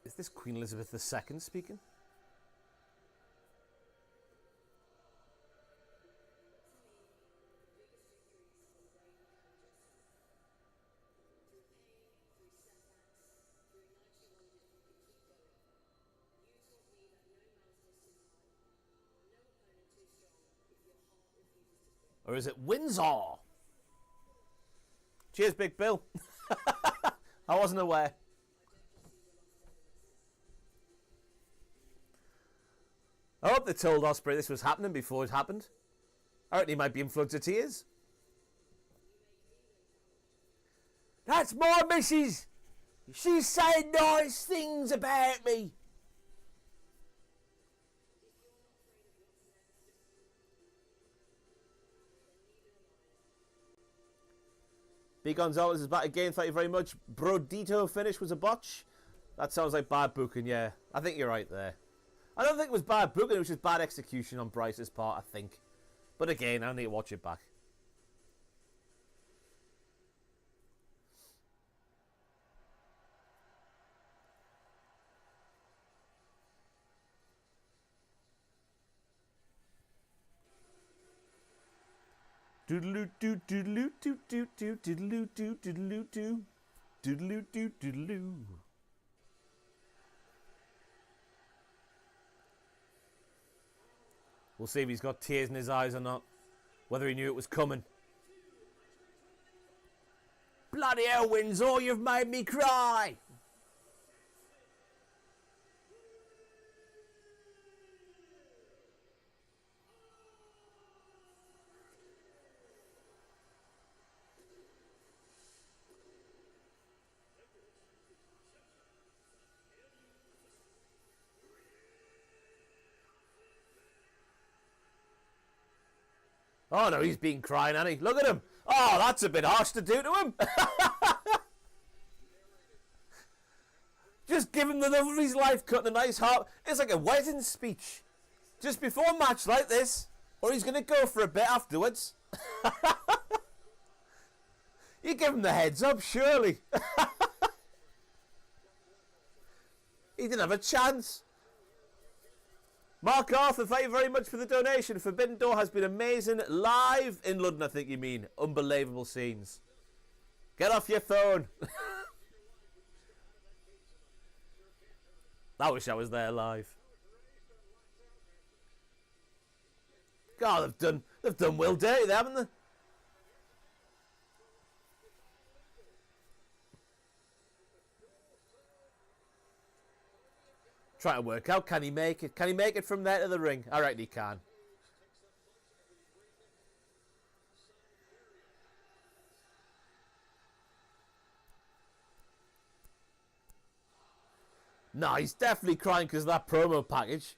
Is this Queen Elizabeth II speaking? Or is it Windsor? Cheers, Big Bill. I wasn't aware. I hope they told Ospreay this was happening before it happened. I reckon he might be in floods of tears. That's my missus. She's saying nice things about me. B. Gonzalez is back again. Thank you very much. Brodido finish was a botch. That sounds like bad booking, yeah. I think you're right there. I don't think it was bad booking, it was just bad execution on Bryce's part, I think. But again, I need to watch it back. Doodaloo doo doodaloo doo doo doo doodaloo doo doodaloo doo doodaloo doo doodaloo. We'll see if he's got tears in his eyes or not. Whether he knew it was coming. Bloody hell, Windsor, you've made me cry! Oh no, he's been crying, hasn't he? Look at him. Oh, that's a bit harsh to do to him. Just give him the love of his life, cutting a nice heart. It's like a wedding speech. Just before a match like this. Or he's going to go for a bit afterwards. You give him the heads up, surely. He didn't have a chance. Mark Arthur, thank you very much for the donation. Forbidden Door has been amazing. Live in London, I think you mean. Unbelievable scenes. Get off your phone. I wish I was there live. God, they've done Will dirty there, haven't they? Trying to work out, can he make it? Can he make it from there to the ring? I reckon he can. No, he's definitely crying because of that promo package.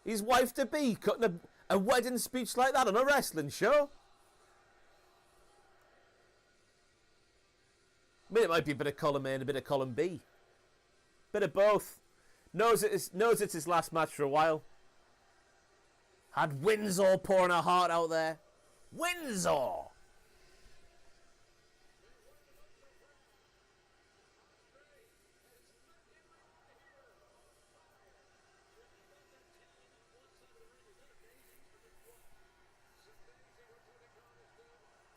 His wife-to-be cutting a wedding speech like that on a wrestling show. I mean, it might be a bit of column A and a bit of column B. Bit of both. Knows it's his last match for a while. Had Windsor pouring her heart out there. Windsor!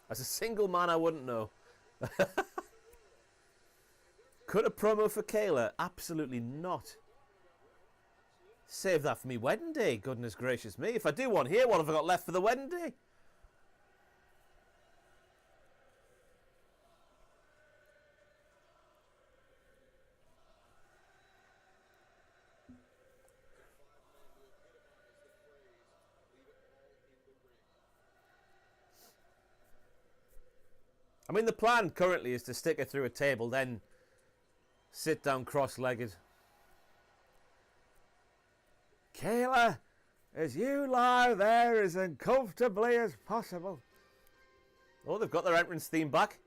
As a single man, I wouldn't know. Cut a promo for Kayla? Absolutely not. Save that for me wedding day. Goodness gracious me. If I do one here, what have I got left for the wedding day? I mean, the plan currently is to stick her through a table, then sit down cross-legged. Kayla, as you lie there as uncomfortably as possible. Oh, they've got their entrance theme back.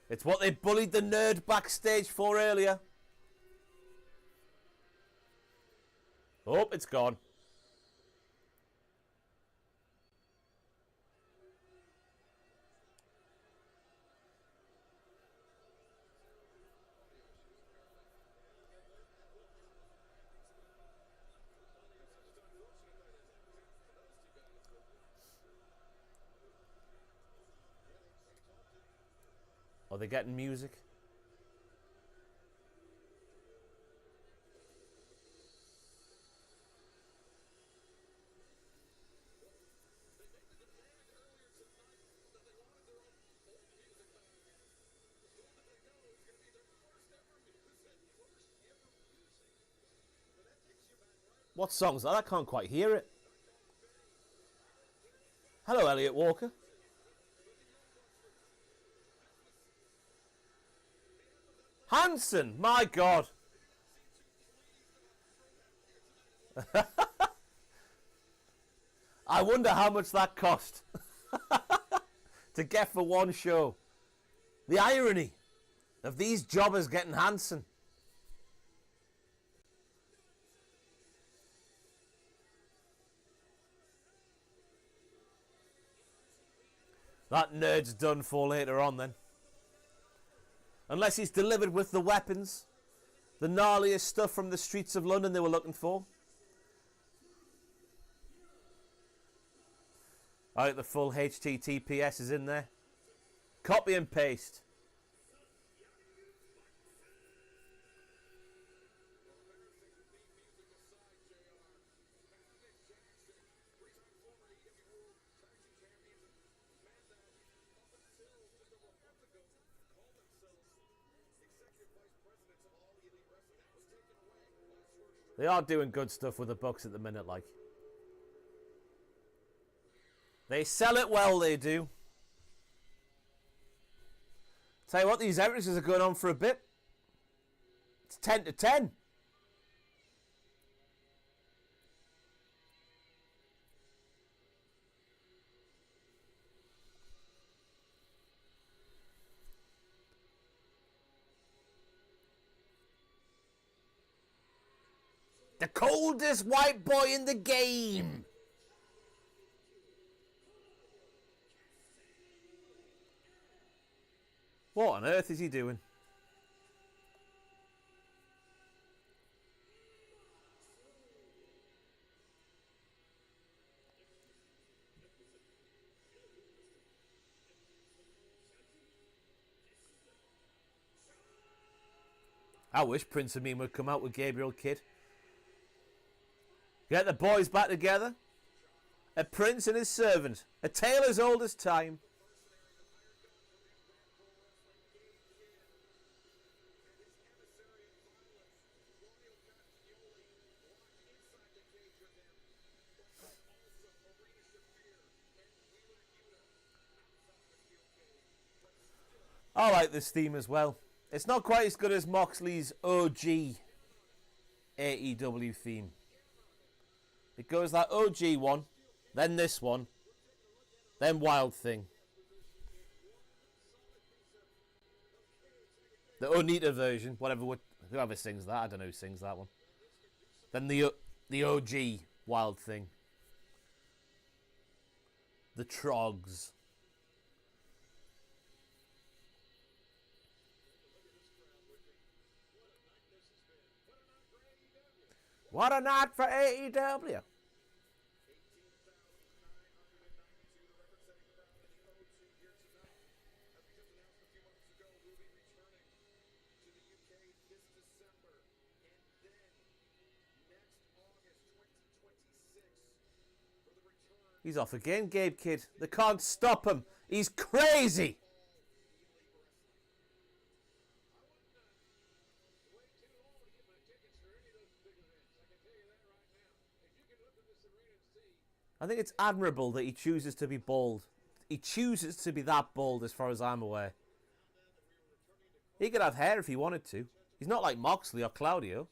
It's what they bullied the nerd backstage for earlier. Oh, it's gone. Are they getting music? What song's that? I can't quite hear it. Hello, Elliot Walker. Hanson, my God. I wonder how much that cost to get for one show. The irony of these jobbers getting Hanson. That nerd's done for later on then. Unless he's delivered with the weapons. The gnarliest stuff from the streets of London they were looking for. I think the full HTTPS is in there. Copy and paste. They are doing good stuff with the Bucks at the minute, like. They sell it well, they do. Tell you what, these entrances are going on for a bit. It's 10 to 10. The coldest white boy in the game. What on earth is he doing? I wish Prince of Mean would come out with Gabriel Kidd. Get the boys back together. A prince and his servant. A tale as old as time. I like this theme as well. It's not quite as good as Moxley's OG AEW theme. It goes that OG one, then this one, then Wild Thing. The Onita version, whoever sings that, I don't know who sings that one. Then the OG Wild Thing. The Trogs. What a night for AEW. He's off again, Gabe Kidd. They can't stop him. He's crazy. I think it's admirable that he chooses to be bold. He chooses to be that bold as far as I'm aware. He could have hair if he wanted to. He's not like Moxley or Claudio.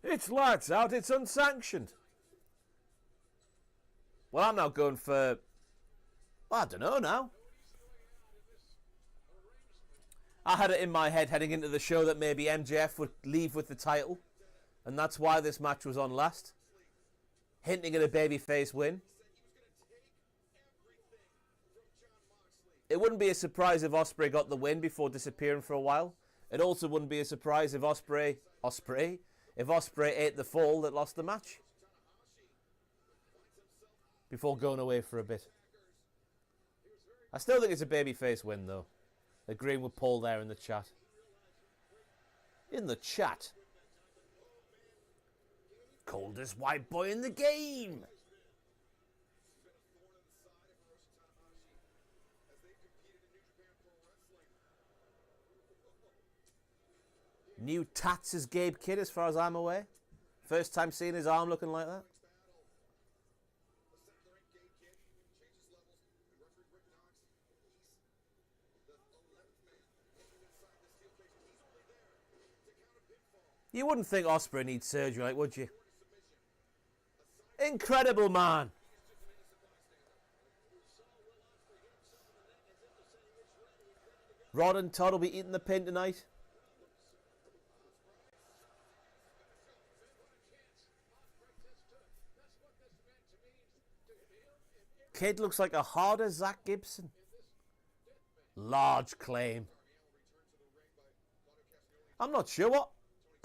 It's lights out, it's unsanctioned. Well, I'm now going for... I don't know now. I had it in my head heading into the show that maybe MJF would leave with the title. And that's why this match was on last. Hinting at a babyface win. It wouldn't be a surprise if Ospreay got the win before disappearing for a while. It also wouldn't be a surprise if Ospreay ate the fall that lost the match. Before going away for a bit. I still think it's a babyface win though. Agreeing with Paul there in the chat. In the chat. Coldest white boy in the game. New tats as Gabe Kidd as far as I'm aware. First time seeing his arm looking like that. You wouldn't think Ospreay needs surgery, like, would you? Incredible, man. Rod and Todd will be eating the pin tonight. Kid looks like a harder Zach Gibson. Large claim. I'm not sure what.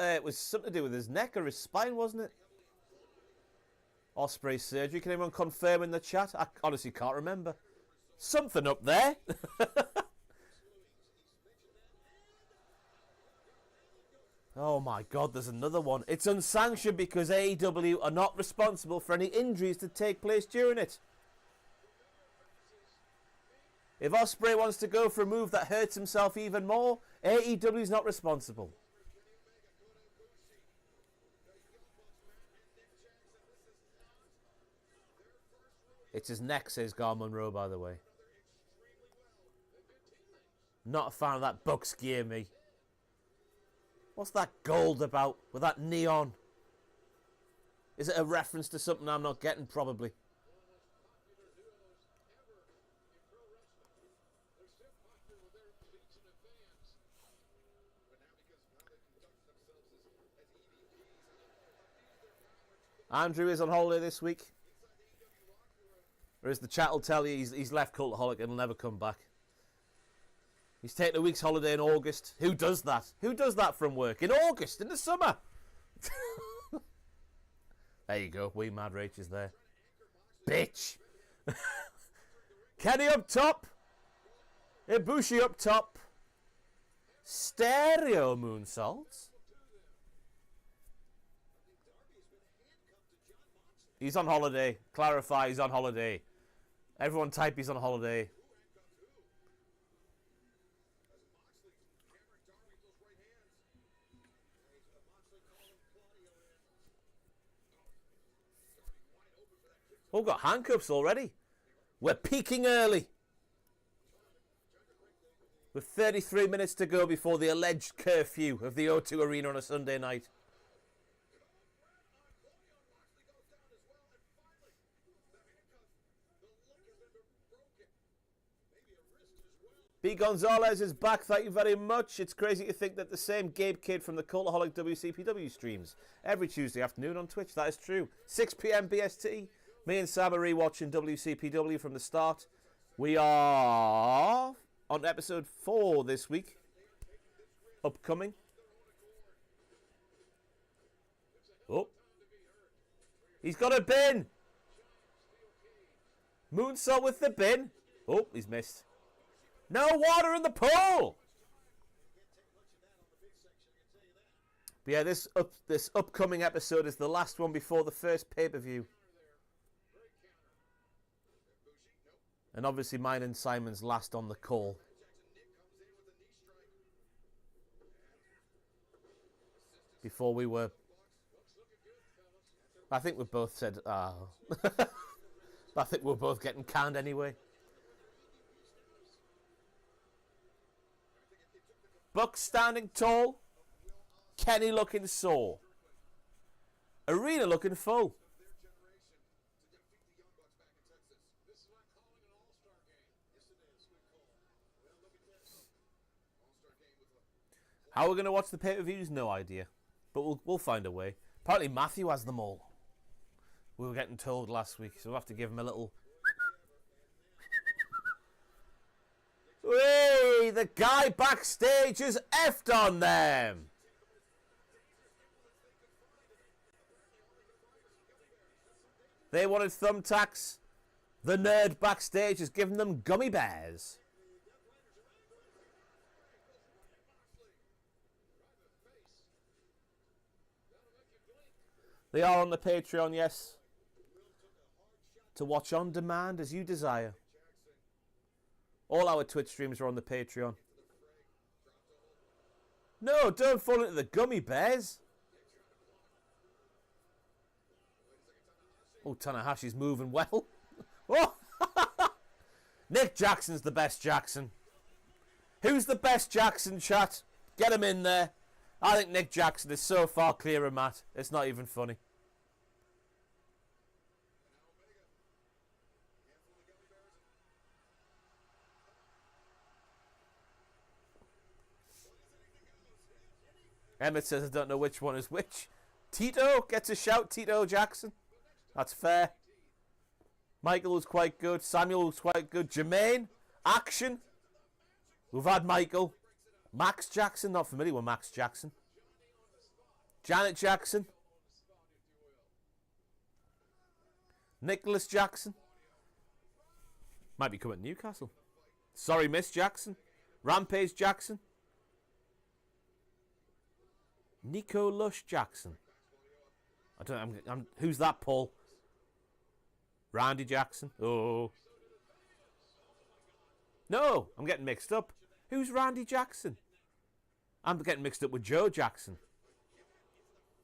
It was something to do with his neck or his spine, wasn't it? Ospreay surgery. Can anyone confirm in the chat? I honestly can't remember. Something up there. Oh my God, there's another one. It's unsanctioned because AEW are not responsible for any injuries to take place during it. If Ospreay wants to go for a move that hurts himself even more, AEW is not responsible. It's his neck, says Gar Monroe, by the way. Not a fan of that Bucks gear, me. What's that gold about with that neon? Is it a reference to something I'm not getting? Probably. Andrew is on holiday this week. Or as the chat will tell you, he's left Cultaholic and will never come back. He's taking a week's holiday in August. Who does that? Who does that from work? In August, in the summer. There you go. Wee Mad Rach is there. Bitch. Kenny up top. Ibushi up top. Stereo moonsaults. He's on holiday. Clarify, he's on holiday. Everyone type he's on holiday. Oh, got handcuffs already. We're peaking early. With 33 minutes to go before the alleged curfew of the O2 Arena on a Sunday night. B. Gonzalez is back, thank you very much. It's crazy to think that the same Gabe kid from the Cultaholic WCPW streams every Tuesday afternoon on Twitch. That is true. 6 p.m. BST. Me and Sam are rewatching WCPW from the start. We are on episode 4 this week. Upcoming. Oh. He's got a bin. Moonsault with the bin. Oh, he's missed. No water in the pool. But yeah, this upcoming episode is the last one before the first pay-per-view. And obviously mine and Simon's last on the call. Before we were... I think we both said... I think we're both getting canned anyway. Buck standing tall. Kenny looking sore. Arena looking full. How we're going to watch the pay-per-views, no idea. But we'll find a way. Apparently Matthew has them all. We were getting told last week, so we'll have to give him a little... Hey, the guy backstage has effed on them. They wanted thumbtacks. The nerd backstage has given them gummy bears. They are on the Patreon, yes. To watch on demand as you desire. All our Twitch streams are on the Patreon. No, don't fall into the gummy bears. Oh, Tanahashi's moving well. Oh. Nick Jackson's the best Jackson. Who's the best Jackson, chat? Get him in there. I think Nick Jackson is so far clear of Matt. It's not even funny. Emmett says, I don't know which one is which. Tito gets a shout, Tito Jackson. That's fair. Michael was quite good. Samuel was quite good. Jermaine, Action. We've had Michael. Max Jackson, not familiar with Max Jackson. Janet Jackson. Nicholas Jackson. Might be coming to Newcastle. Sorry, Miss Jackson. Rampage Jackson. Nico Lush Jackson. I don't know. Who's that, Paul? Randy Jackson? Oh. No, I'm getting mixed up. Who's Randy Jackson? I'm getting mixed up with Joe Jackson.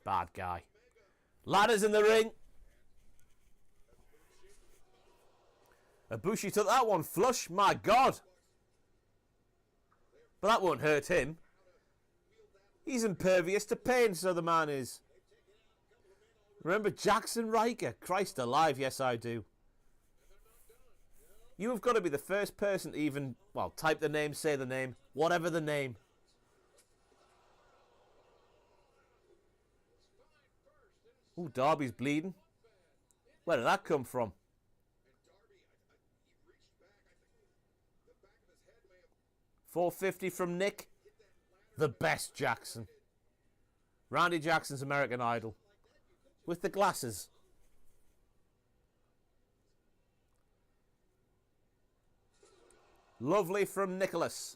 Bad guy. Ladders in the ring. Ibushi took that one flush. My God. But that won't hurt him. He's impervious to pain, so the man is. Remember Jackson Riker? Christ alive, yes I do. You have got to be the first person to even, well, type the name, say the name, whatever the name. Ooh, Darby's bleeding. Where did that come from? 450 from Nick. The best Jackson. Randy Jackson's American Idol. With the glasses. Lovely from Nicholas.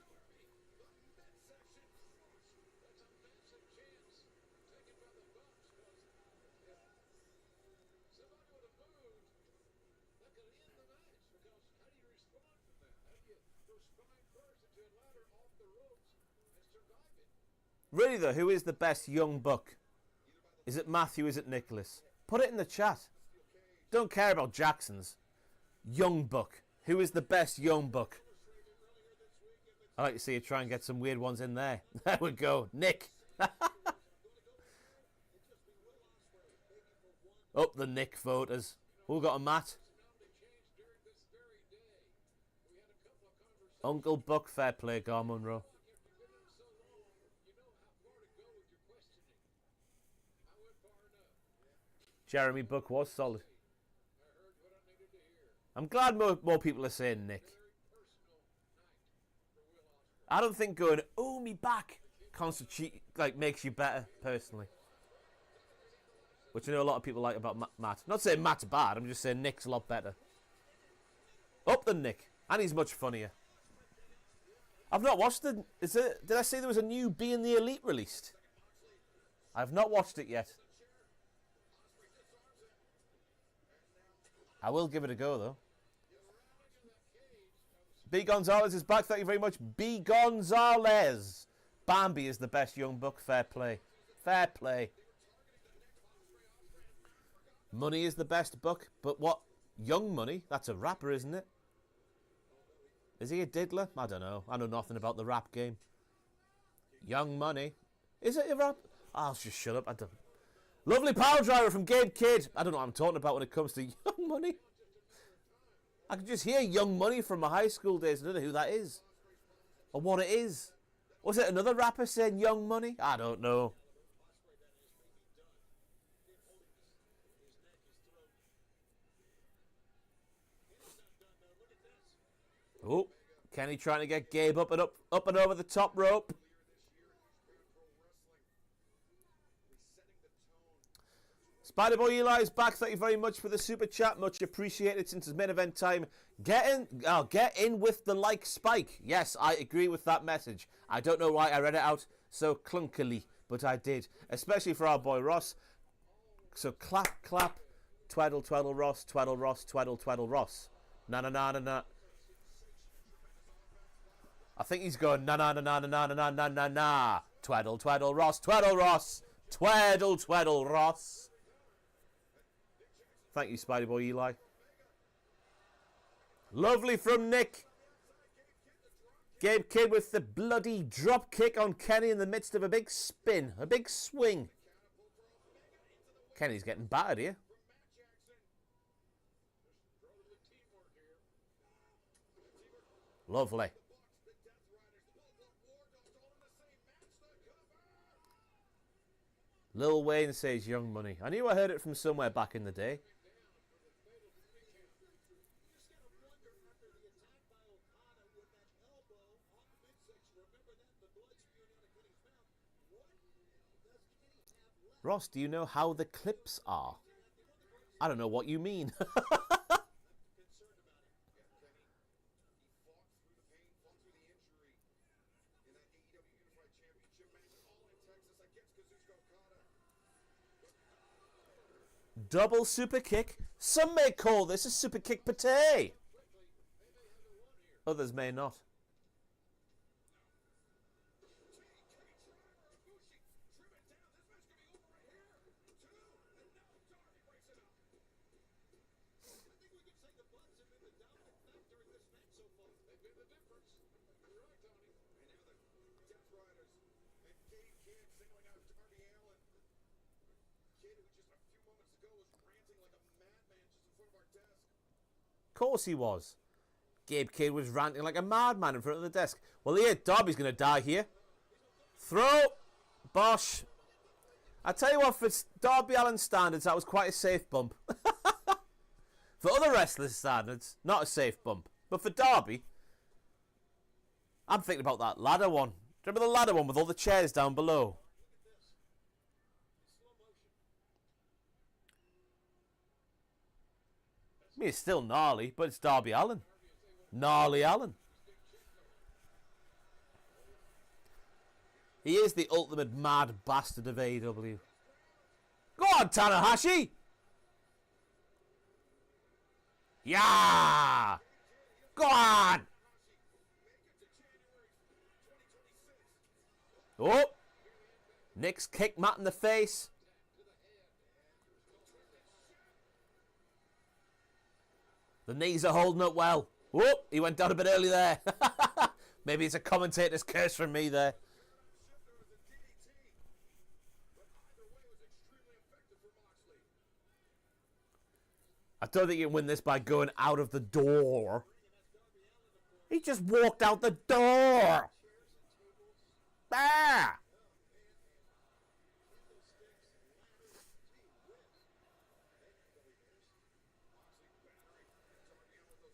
Really though, who is the best young buck? Is it Matthew? Is it Nicholas? Put it in the chat. Don't care about Jackson's. Young buck. Who is the best young buck? I like to see you try and get some weird ones in there. There we go. Nick. Up the Nick voters. Who got a Matt? Uncle Buck, fair play, Gar Munro. Jeremy Buck was solid. I'm glad more people are saying Nick. I don't think going, oh, me back, makes you better, personally. Which I know a lot of people like about Matt. Not saying Matt's bad, I'm just saying Nick's a lot better. Up the Nick. And he's much funnier. I've not watched the... Did I say there was a new Being the Elite released? I've not watched it yet. I will give it a go, though. B. Gonzalez is back. Thank you very much. B. Gonzalez. Bambi is the best young buck. Fair play. Fair play. Money is the best buck. But what? Young Money? That's a rapper, isn't it? Is he a diddler? I don't know. I know nothing about the rap game. Young Money. Is it a rap? I'll just shut up. I don't. Lovely power driver from Gabe Kidd. I don't know what I'm talking about when it comes to Young Money. I can just hear Young Money from my high school days. I don't know who that is. Or what it is. Was it another rapper saying Young Money? I don't know. Oh, Kenny trying to get Gabe up and over the top rope. Spider-Boy Eli is back. Thank you very much for the super chat. Much appreciated since it's main event time. Get in with the like spike. Yes, I agree with that message. I don't know why I read it out so clunkily, but I did. Especially for our boy Ross. So clap, clap. Tweddle, tweddle, Ross. Tweddle, Ross. Tweddle, tweddle, Ross. Na na na na na. I think he's going na na na na na na na na na na. Tweddle, tweddle, Ross. Tweddle, Ross. Tweddle, tweddle, Ross. Thank you, Spider-Boy Eli. Lovely from Nick. Gabe Kidd with the bloody drop kick on Kenny in the midst of a big spin. A big swing. Kenny's getting battered here. Lovely. Lil Wayne says Young Money. I knew I heard it from somewhere back in the day. Ross, do you know how the clips are? I don't know what you mean. Double super kick. Some may call this a super kick pate. Others may not. Of course he was. Gabe Kidd was ranting like a madman in front of the desk. Well, yeah, Darby's going to die here. Throw. Bosh. I tell you what, for Darby Allin standards, that was quite a safe bump. For other wrestlers' standards, not a safe bump. But for Darby, I'm thinking about that ladder one. Do you remember the ladder one with all the chairs down below? I mean, it's still gnarly, but it's Darby Allin. Gnarly Allin. He is the ultimate mad bastard of AEW. Go on, Tanahashi! Yeah! Go on! Oh! Nick's kick Matt in the face. The knees are holding up well. Whoop! He went down a bit early there. Maybe it's a commentator's curse from me there. I don't think you can win this by going out of the door. He just walked out the door. Ah!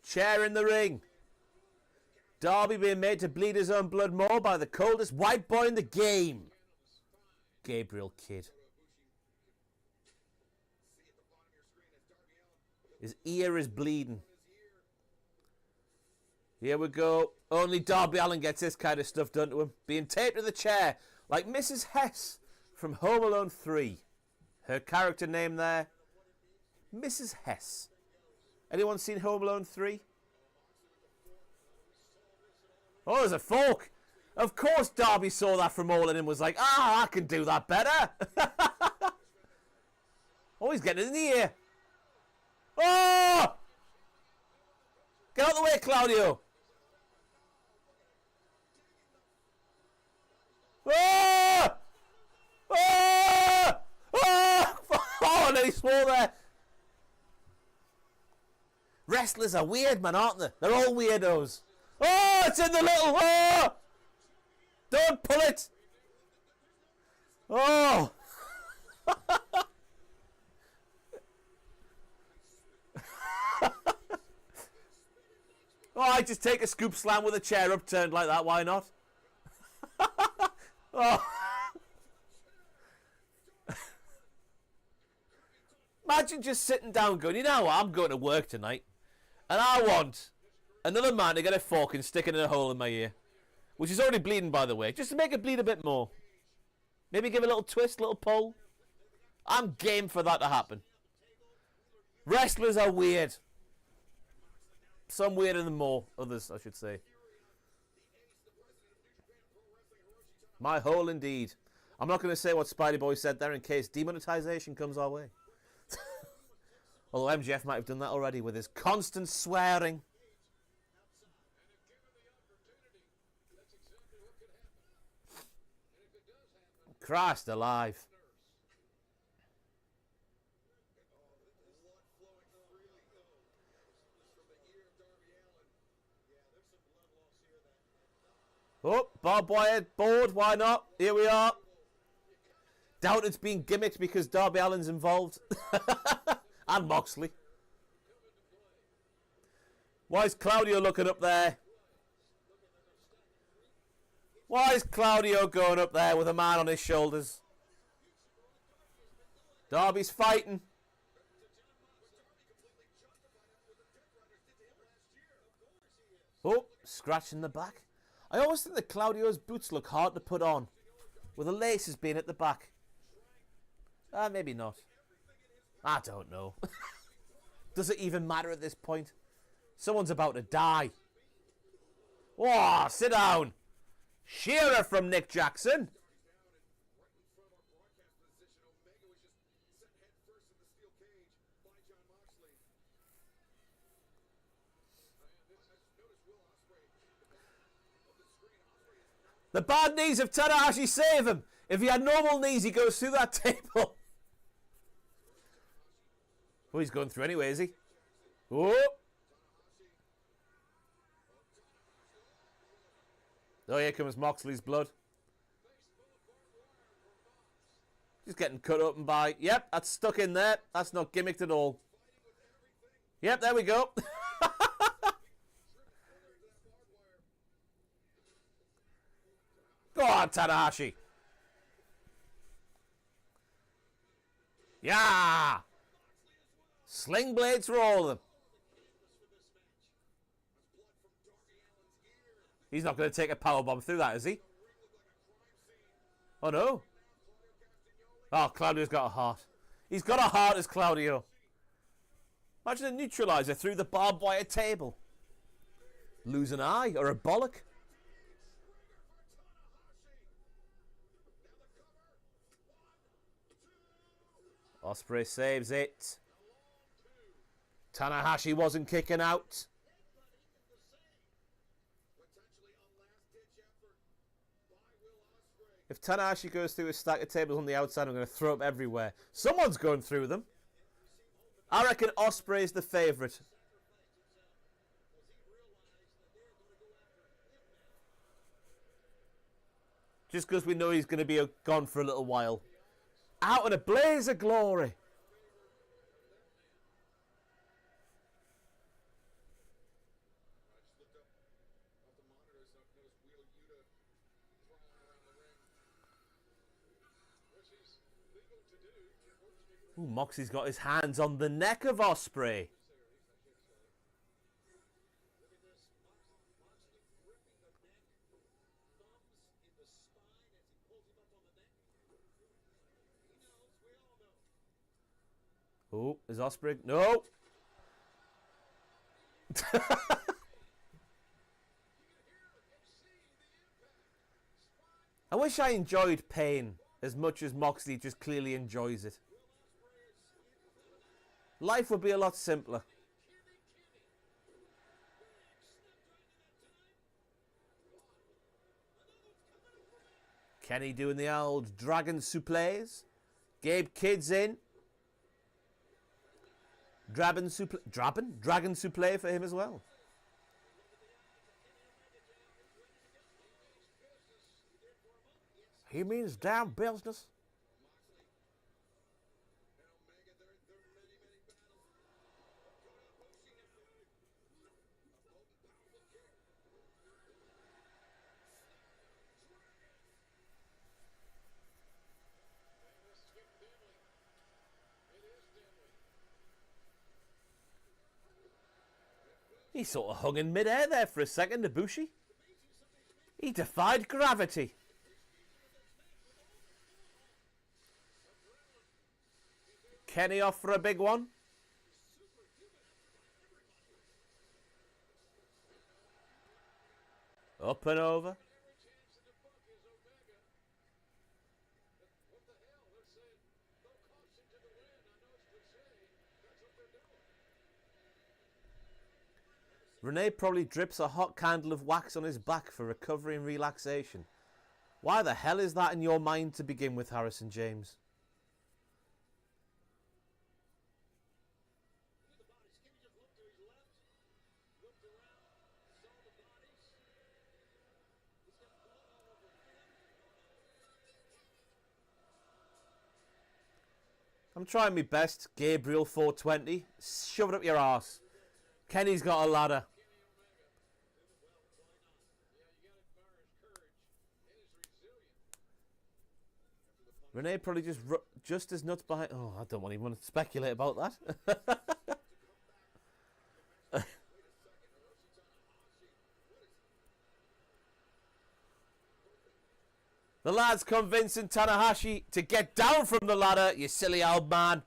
Chair in the ring. Darby being made to bleed his own blood more by the coldest white boy in the game. Gabriel Kidd. His ear is bleeding. Here we go. Only Darby Allin gets this kind of stuff done to him. Being taped to the chair like Mrs. Hess from Home Alone 3. Her character name there, Mrs. Hess. Anyone seen Home Alone 3? Oh, there's a fork. Of course Darby saw that from Allin and was like, I can do that better. Oh, he's getting it in the ear. Oh! Get out of the way, Claudio. Oh! Oh! Oh! Oh, and then he swore there. Wrestlers are weird, man, aren't they? They're all weirdos. Oh, it's in the little... Oh! Don't pull it. Oh! Oh, I just take a scoop slam with a chair upturned like that. Why not? Oh. Imagine just sitting down going, you know what, I'm going to work tonight. And I want another man to get a fork and stick it in a hole in my ear. Which is already bleeding, by the way. Just to make it bleed a bit more. Maybe give a little twist, a little pull. I'm game for that to happen. Wrestlers are weird. Some weirder than more. Others, I should say. My hole indeed. I'm not going to say what Spidey Boy said there in case demonetization comes our way. Although MJF might have done that already with his constant swearing. Christ alive. Oh, barbed wire board, why not? Here we are. Doubt it's being gimmicked because Darby Allin's involved. And Moxley. Why is Claudio looking up there? Why is Claudio going up there with a man on his shoulders? Darby's fighting. Oh, scratch in the back. I always think that Claudio's boots look hard to put on, with the laces being at the back. Maybe not. I don't know. Does it even matter at this point? Someone's about to die. Whoa, sit down. Shearer from Nick Jackson. The bad knees of Tanahashi save him. If he had normal knees, he goes through that table. Oh, he's going through anyway, is he? Oh. Oh, here comes Moxley's blood. Just getting cut open by... Yep, that's stuck in there. That's not gimmicked at all. Yep, there we go. Go on, Tanahashi. Yeah. Sling blades for all of them. He's not going to take a powerbomb through that, is he? Oh, no. Oh, Claudio's got a heart. He's got a heart as Claudio. Imagine a neutralizer through the barbed wire table. Lose an eye or a bollock. Ospreay saves it. Tanahashi wasn't kicking out. If Tanahashi goes through a stack of tables on the outside, I'm going to throw up everywhere. Someone's going through them. I reckon Ospreay's the favourite. Just because we know he's going to be gone for a little while. Out in a blaze of glory. Ooh, Moxie's got his hands on the neck of Ospreay. Oh, is Ospreay? No. I wish I enjoyed pain as much as Moxley just clearly enjoys it. Life would be a lot simpler. Kenny doing the old dragon suplees. Gabe Kidd's in. Dragon suplee for him as well. He means damn business. He sort of hung in mid-air there for a second, Ibushi. He defied gravity. Kenny off for a big one. Up and over. Renee probably drips a hot candle of wax on his back for recovery and relaxation. Why the hell is that in your mind to begin with, Harrison James? I'm trying my best. Gabriel 420. Shove it up your arse. Kenny's got a ladder. Renee probably just as nuts behind... Oh, I don't even want to speculate about that. The lad's convincing Tanahashi to get down from the ladder, you silly old man.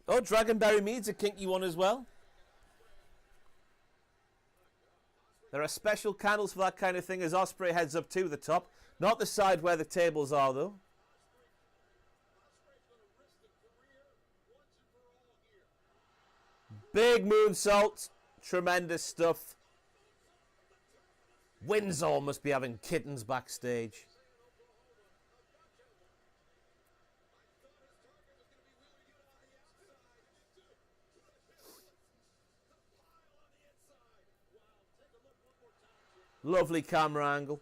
Oh, Dragonberry Mead's a kinky one as well. There are special candles for that kind of thing as Ospreay heads up to the top. Not the side where the tables are, though. Big moonsault. Tremendous stuff. Windsor must be having kittens backstage. Lovely camera angle.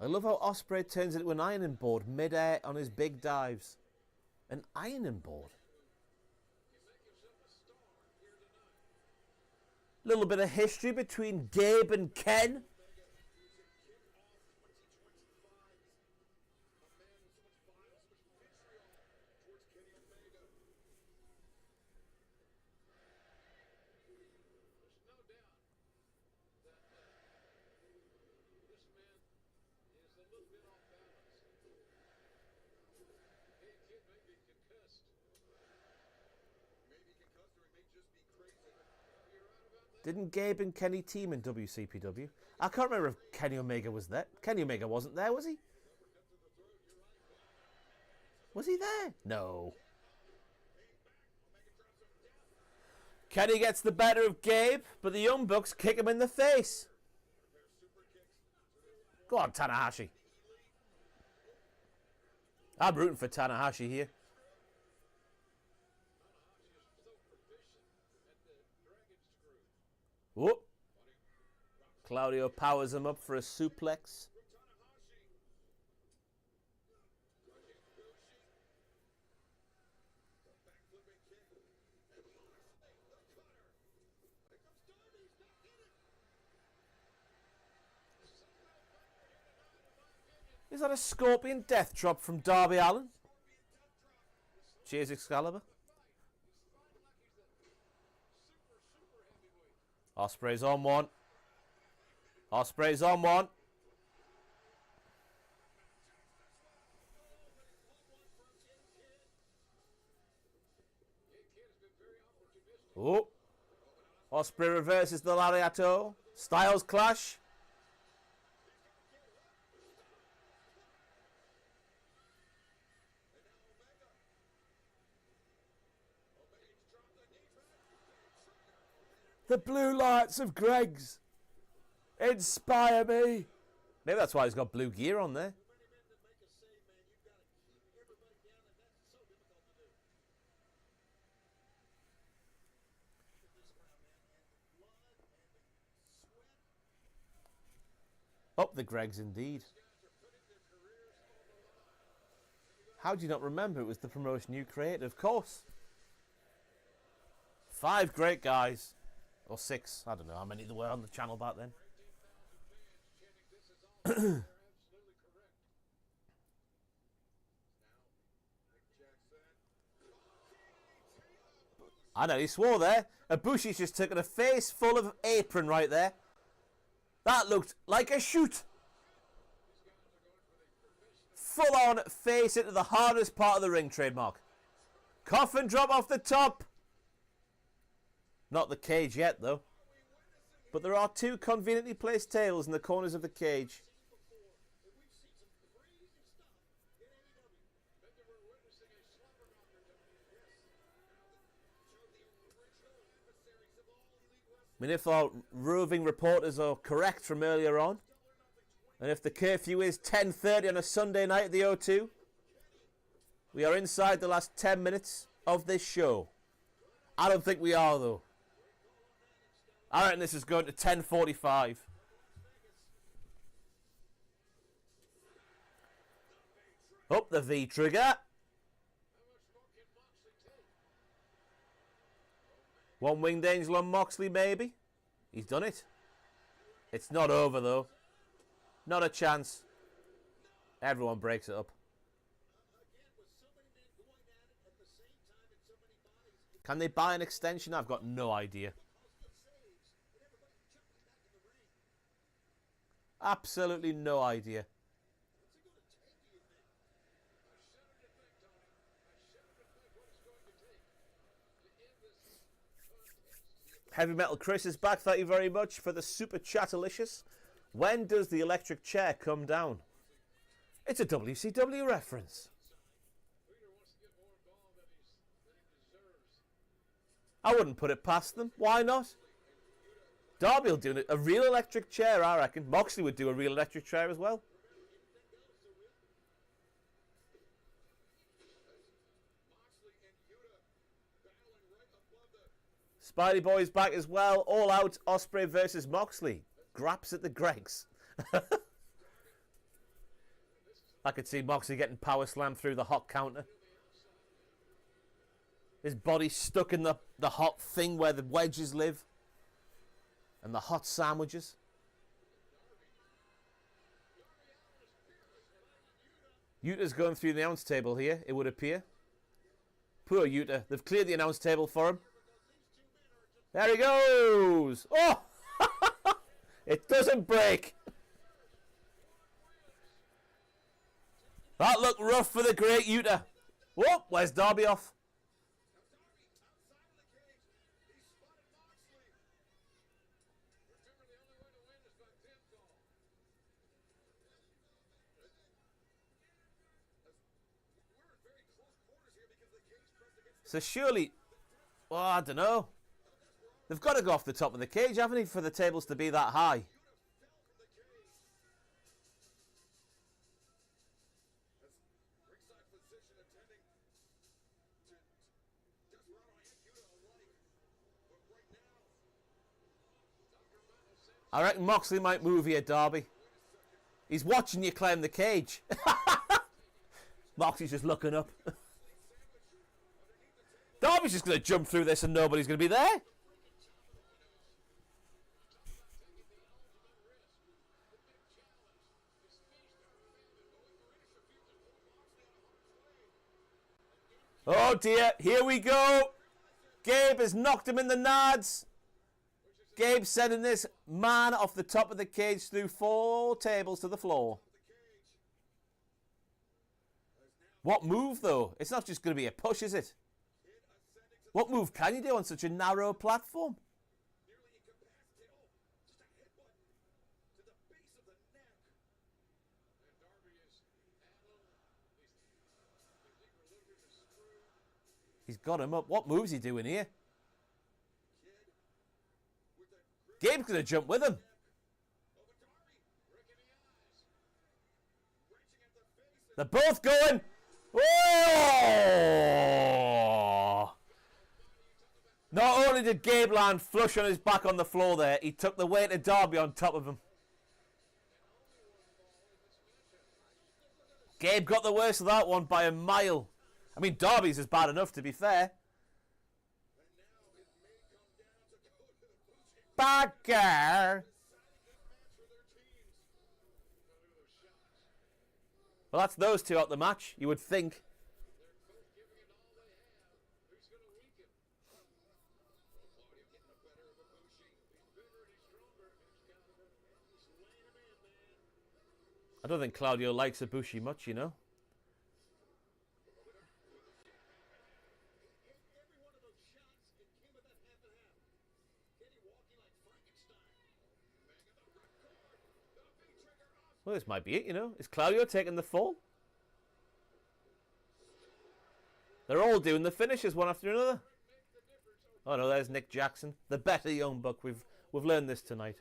I love how Ospreay turns into an ironing board mid-air on his big dives. An ironing board. Little bit of history between Gabe and Ken. Didn't Gabe and Kenny team in WCPW? I can't remember if Kenny Omega was there. Kenny Omega wasn't there, was he? Was he there? No. Kenny gets the better of Gabe, but the Young Bucks kick him in the face. Go on, Tanahashi. I'm rooting for Tanahashi here. Whoop. Claudio powers him up for a suplex. Is that a Scorpion death drop from Darby Allin? Cheers, Excalibur. Ospreay's on one. Ospreay's on one. Oh. Ospreay reverses the lariato. Styles clash. The blue lights of Greg's inspire me. Maybe that's why he's got blue gear on there. Up the Greg's indeed. How do you not remember it was the promotion you created? Of course. 5 great guys. Or 6. I don't know how many there were on the channel back then. I know, he swore there. Ibushi's just taken a face full of apron right there. That looked like a shoot. Full on face into the hardest part of the ring, trademark. Coffin drop off the top. Not the cage yet, though. But there are 2 conveniently placed tables in the corners of the cage. I mean, if our roving reporters are correct from earlier on, and if the curfew is 10:30 on a Sunday night at the O2, we are inside the last 10 minutes of this show. I don't think we are, though. I reckon this is going to 10:45. Up the V trigger. One winged angel on Moxley, maybe. He's done it. It's not over, though. Not a chance. Everyone breaks it up. Can they buy an extension? I've got no idea. Absolutely no idea. Heavy Metal Chris is back. Thank you very much for the super chatalicious. When does the electric chair come down? It's a WCW reference. I wouldn't put it past them. Why not? Darby will do a real electric chair, I reckon. Moxley would do a real electric chair as well. Spidey Boy's back as well. All Out, Ospreay versus Moxley. Graps at the Gregs. I could see Moxley getting power slammed through the hot counter. His body stuck in the hot thing where the wedges live. And the hot sandwiches. Yuta's going through the announce table here, it would appear. Poor Yuta. They've cleared the announce table for him. There he goes. Oh! It doesn't break. That looked rough for the great Yuta. Whoop, where's Darby off? So surely, well, I don't know. They've got to go off the top of the cage, haven't they, for the tables to be that high? I reckon Moxley might move here, Darby. He's watching you climb the cage. Moxley's just looking up. Darby's just going to jump through this and nobody's going to be there. Oh dear, here we go. Gabe has knocked him in the nads. Gabe sending this man off the top of the cage through 4 tables to the floor. What move, though? It's not just going to be a push, is it? What move can you do on such a narrow platform? He's got him up. What move's he doing here? Gabe's going to jump with him. They're both going. Oh! Not only did Gabe land flush on his back on the floor there, he took the weight of Darby on top of him. Gabe got the worst of that one by a mile. I mean, Darby's is bad enough, to be fair. Bagger! Well, that's those two out the match, you would think. I don't think Claudio likes Ibushi much, you know. Well, this might be it, you know. Is Claudio taking the fall? They're all doing the finishes one after another. Oh no, there's Nick Jackson, the better young buck. We've learned this tonight.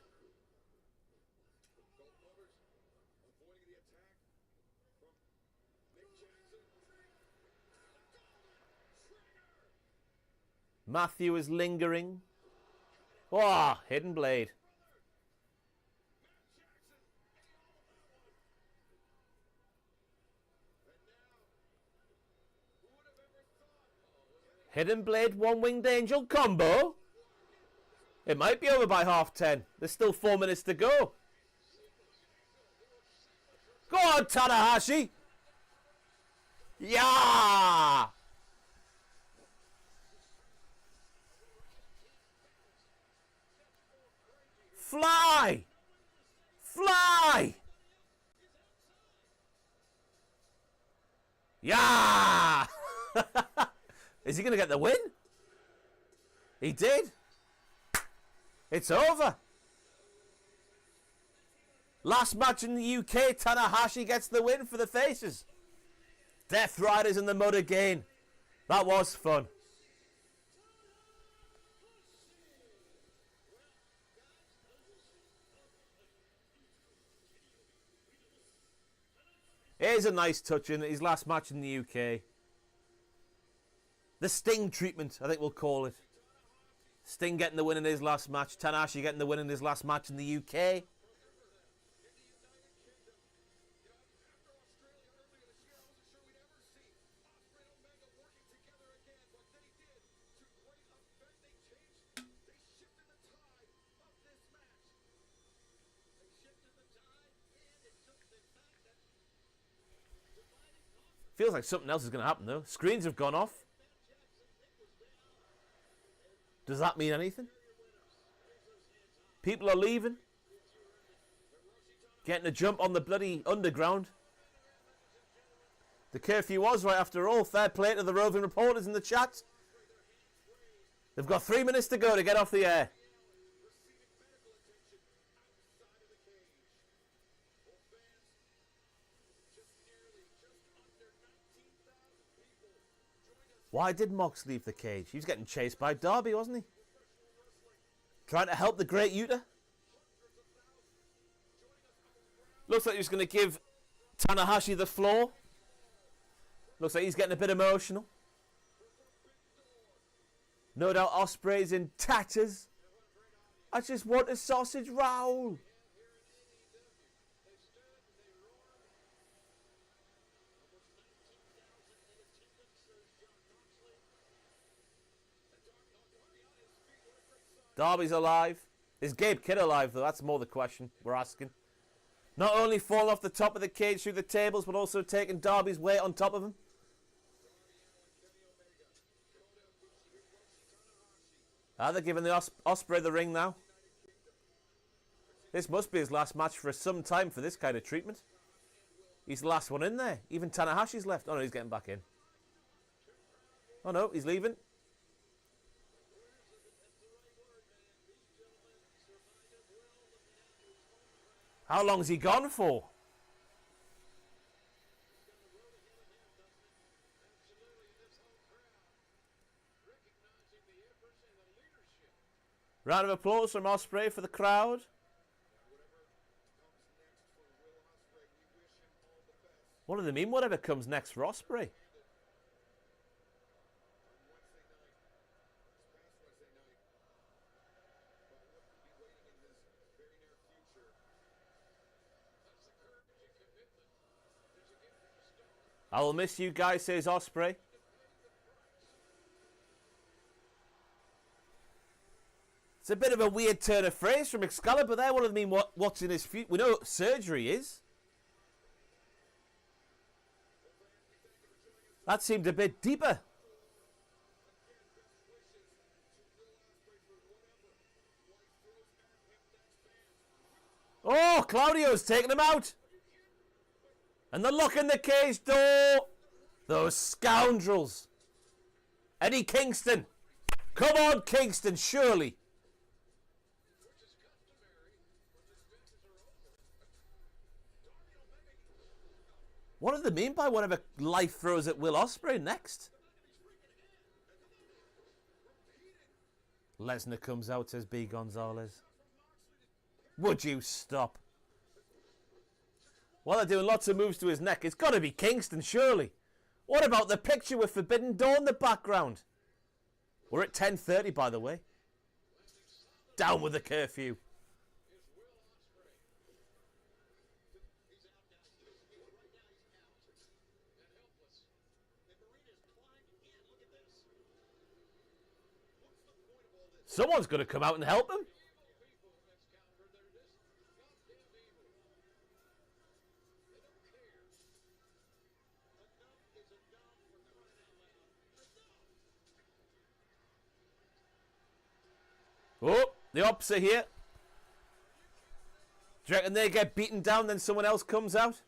Matthew is lingering. Oh, hidden blade. Hidden blade, one winged angel combo. It might be over by 10:30. There's still 4 minutes to go. Go on, Tanahashi. Yeah. Fly. Fly. Yeah. Is he going to get the win? He did. It's over. Last match in the UK, Tanahashi gets the win for the faces. Death Riders in the mud again. That was fun. Here's a nice touch in his last match in the UK. The Sting treatment, I think we'll call it. Sting getting the win in his last match. Tanahashi getting the win in his last match in the UK. Feels like something else is going to happen though. Screens have gone off. Does that mean anything? People are leaving. Getting a jump on the bloody underground. The curfew was right after all. Fair play to the roving reporters in the chat. They've got 3 minutes to go to get off the air. Why did Mox leave the cage? He was getting chased by Darby, wasn't he? Trying to help the Great Yuta. Looks like he's going to give Tanahashi the floor. Looks like he's getting a bit emotional. No doubt Ospreay's in tatters. I just want a sausage roll. Darby's alive. Is Gabe Kidd alive, though? That's more the question we're asking. Not only falling off the top of the cage through the tables, but also taking Darby's weight on top of him. They're giving the Ospreay the ring now. This must be his last match for some time for this kind of treatment. He's the last one in there. Even Tanahashi's left. Oh, no, he's getting back in. Oh, no, he's leaving. How long has he gone for? Round of applause from Ospreay for the crowd. What do they mean, whatever comes next for Ospreay? I will miss you guys, says Ospreay. It's a bit of a weird turn of phrase from Excalibur there. What does it mean, what's in his future? We know what surgery is. That seemed a bit deeper. Oh, Claudio's taking him out. And the lock in the cage door. Those scoundrels. Eddie Kingston. Come on, Kingston, surely. What do they mean by whatever life throws at Will Ospreay next? Lesnar comes out, says B. Gonzalez. Would you stop? Well, they're doing lots of moves to his neck. It's got to be Kingston, surely. What about the picture with Forbidden Door in the background? We're at 10:30, by the way. Down with the curfew. Someone's going to come out and help him. Oh, the opposite here. Do you reckon they get beaten down, then someone else comes out?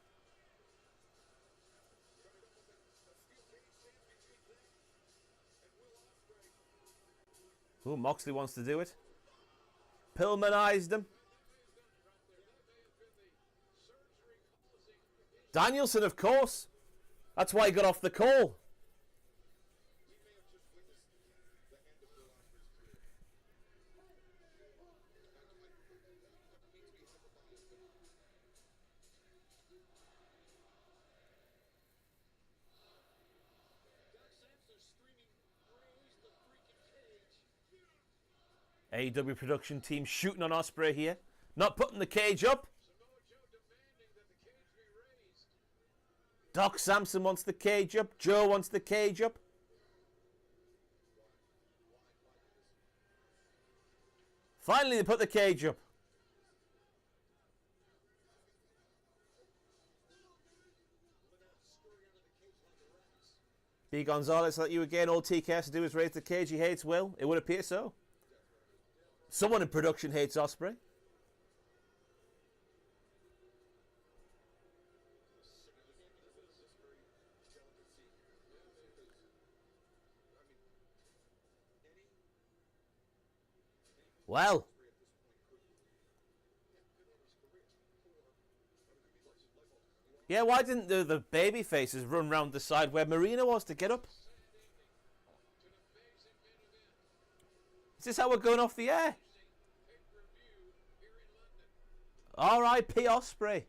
Oh, Moxley wants to do it. Pillmanized him. Danielson, of course. That's why he got off the call. AEW production team shooting on Ospreay here. Not putting the cage up. Doc Samson wants the cage up. Joe wants the cage up. Finally, they put the cage up. B. Gonzalez, like you again. All TK has to do is raise the cage. He hates Will. It would appear so. Someone in production hates Ospreay. Well. Yeah, why didn't the baby faces run round the side where Marina was to get up? Is this how we're going off the air? R.I.P. Ospreay.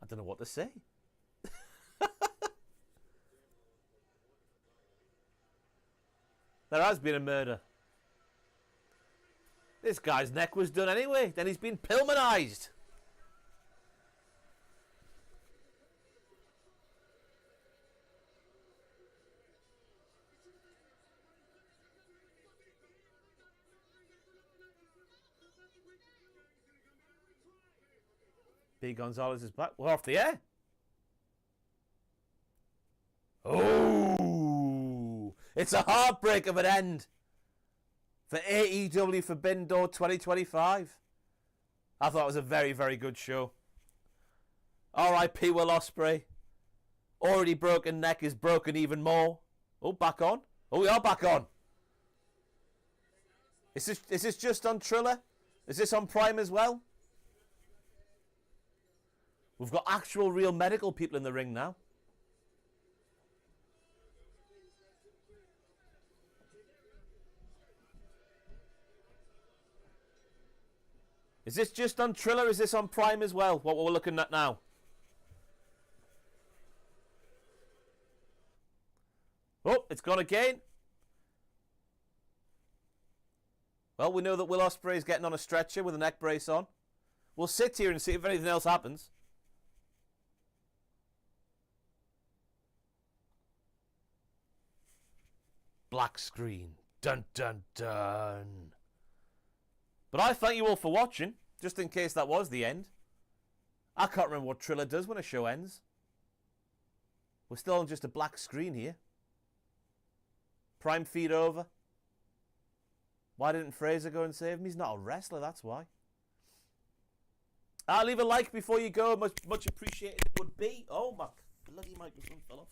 I don't know what to say. There has been a murder. This guy's neck was done anyway. Then he's been Pillmanized. B. Gonzalez is back. We're off the air. Oh, it's a heartbreak of an end for AEW Forbidden Door 2025. I thought it was a very, very good show. R.I.P. Will Ospreay. Already broken neck is broken even more. Oh, back on. Oh, we are back on. Is this just on Triller? Is this on Prime as well? We've got actual real medical people in the ring now. Is this just on Triller? Is this on Prime as well? What we're looking at now? Oh, it's gone again. Well, we know that Will Ospreay is getting on a stretcher with a neck brace on. We'll sit here and see if anything else happens. Black screen. Dun, dun, dun. But I thank you all for watching, just in case that was the end. I can't remember what Triller does when a show ends. We're still on just a black screen here. Prime feed over. Why didn't Fraser go and save him? He's not a wrestler, that's why. Leave a like before you go. Much appreciated it would be. Oh, my bloody microphone fell off.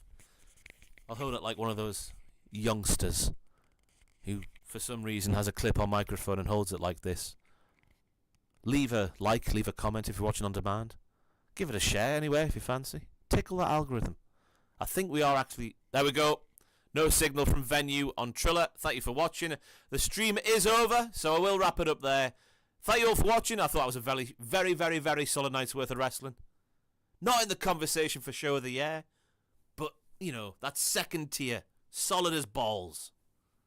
I'll hold it like one of those youngsters who for some reason has a clip-on microphone and holds it like this. Leave a like, leave a comment if you're watching on demand. Give it a share anyway if you fancy. Tickle that algorithm. I think we are actually... There we go. No signal from venue on Triller. Thank you for watching. The stream is over, so I will wrap it up there. Thank you all for watching. I thought it was a very, very, very, very solid night's worth of wrestling. Not in the conversation for show of the year, but, you know, that second tier. Solid as balls.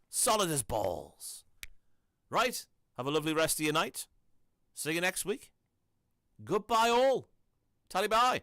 Solid as balls. Right? Have a lovely rest of your night. See you next week. Goodbye all. Tally bye.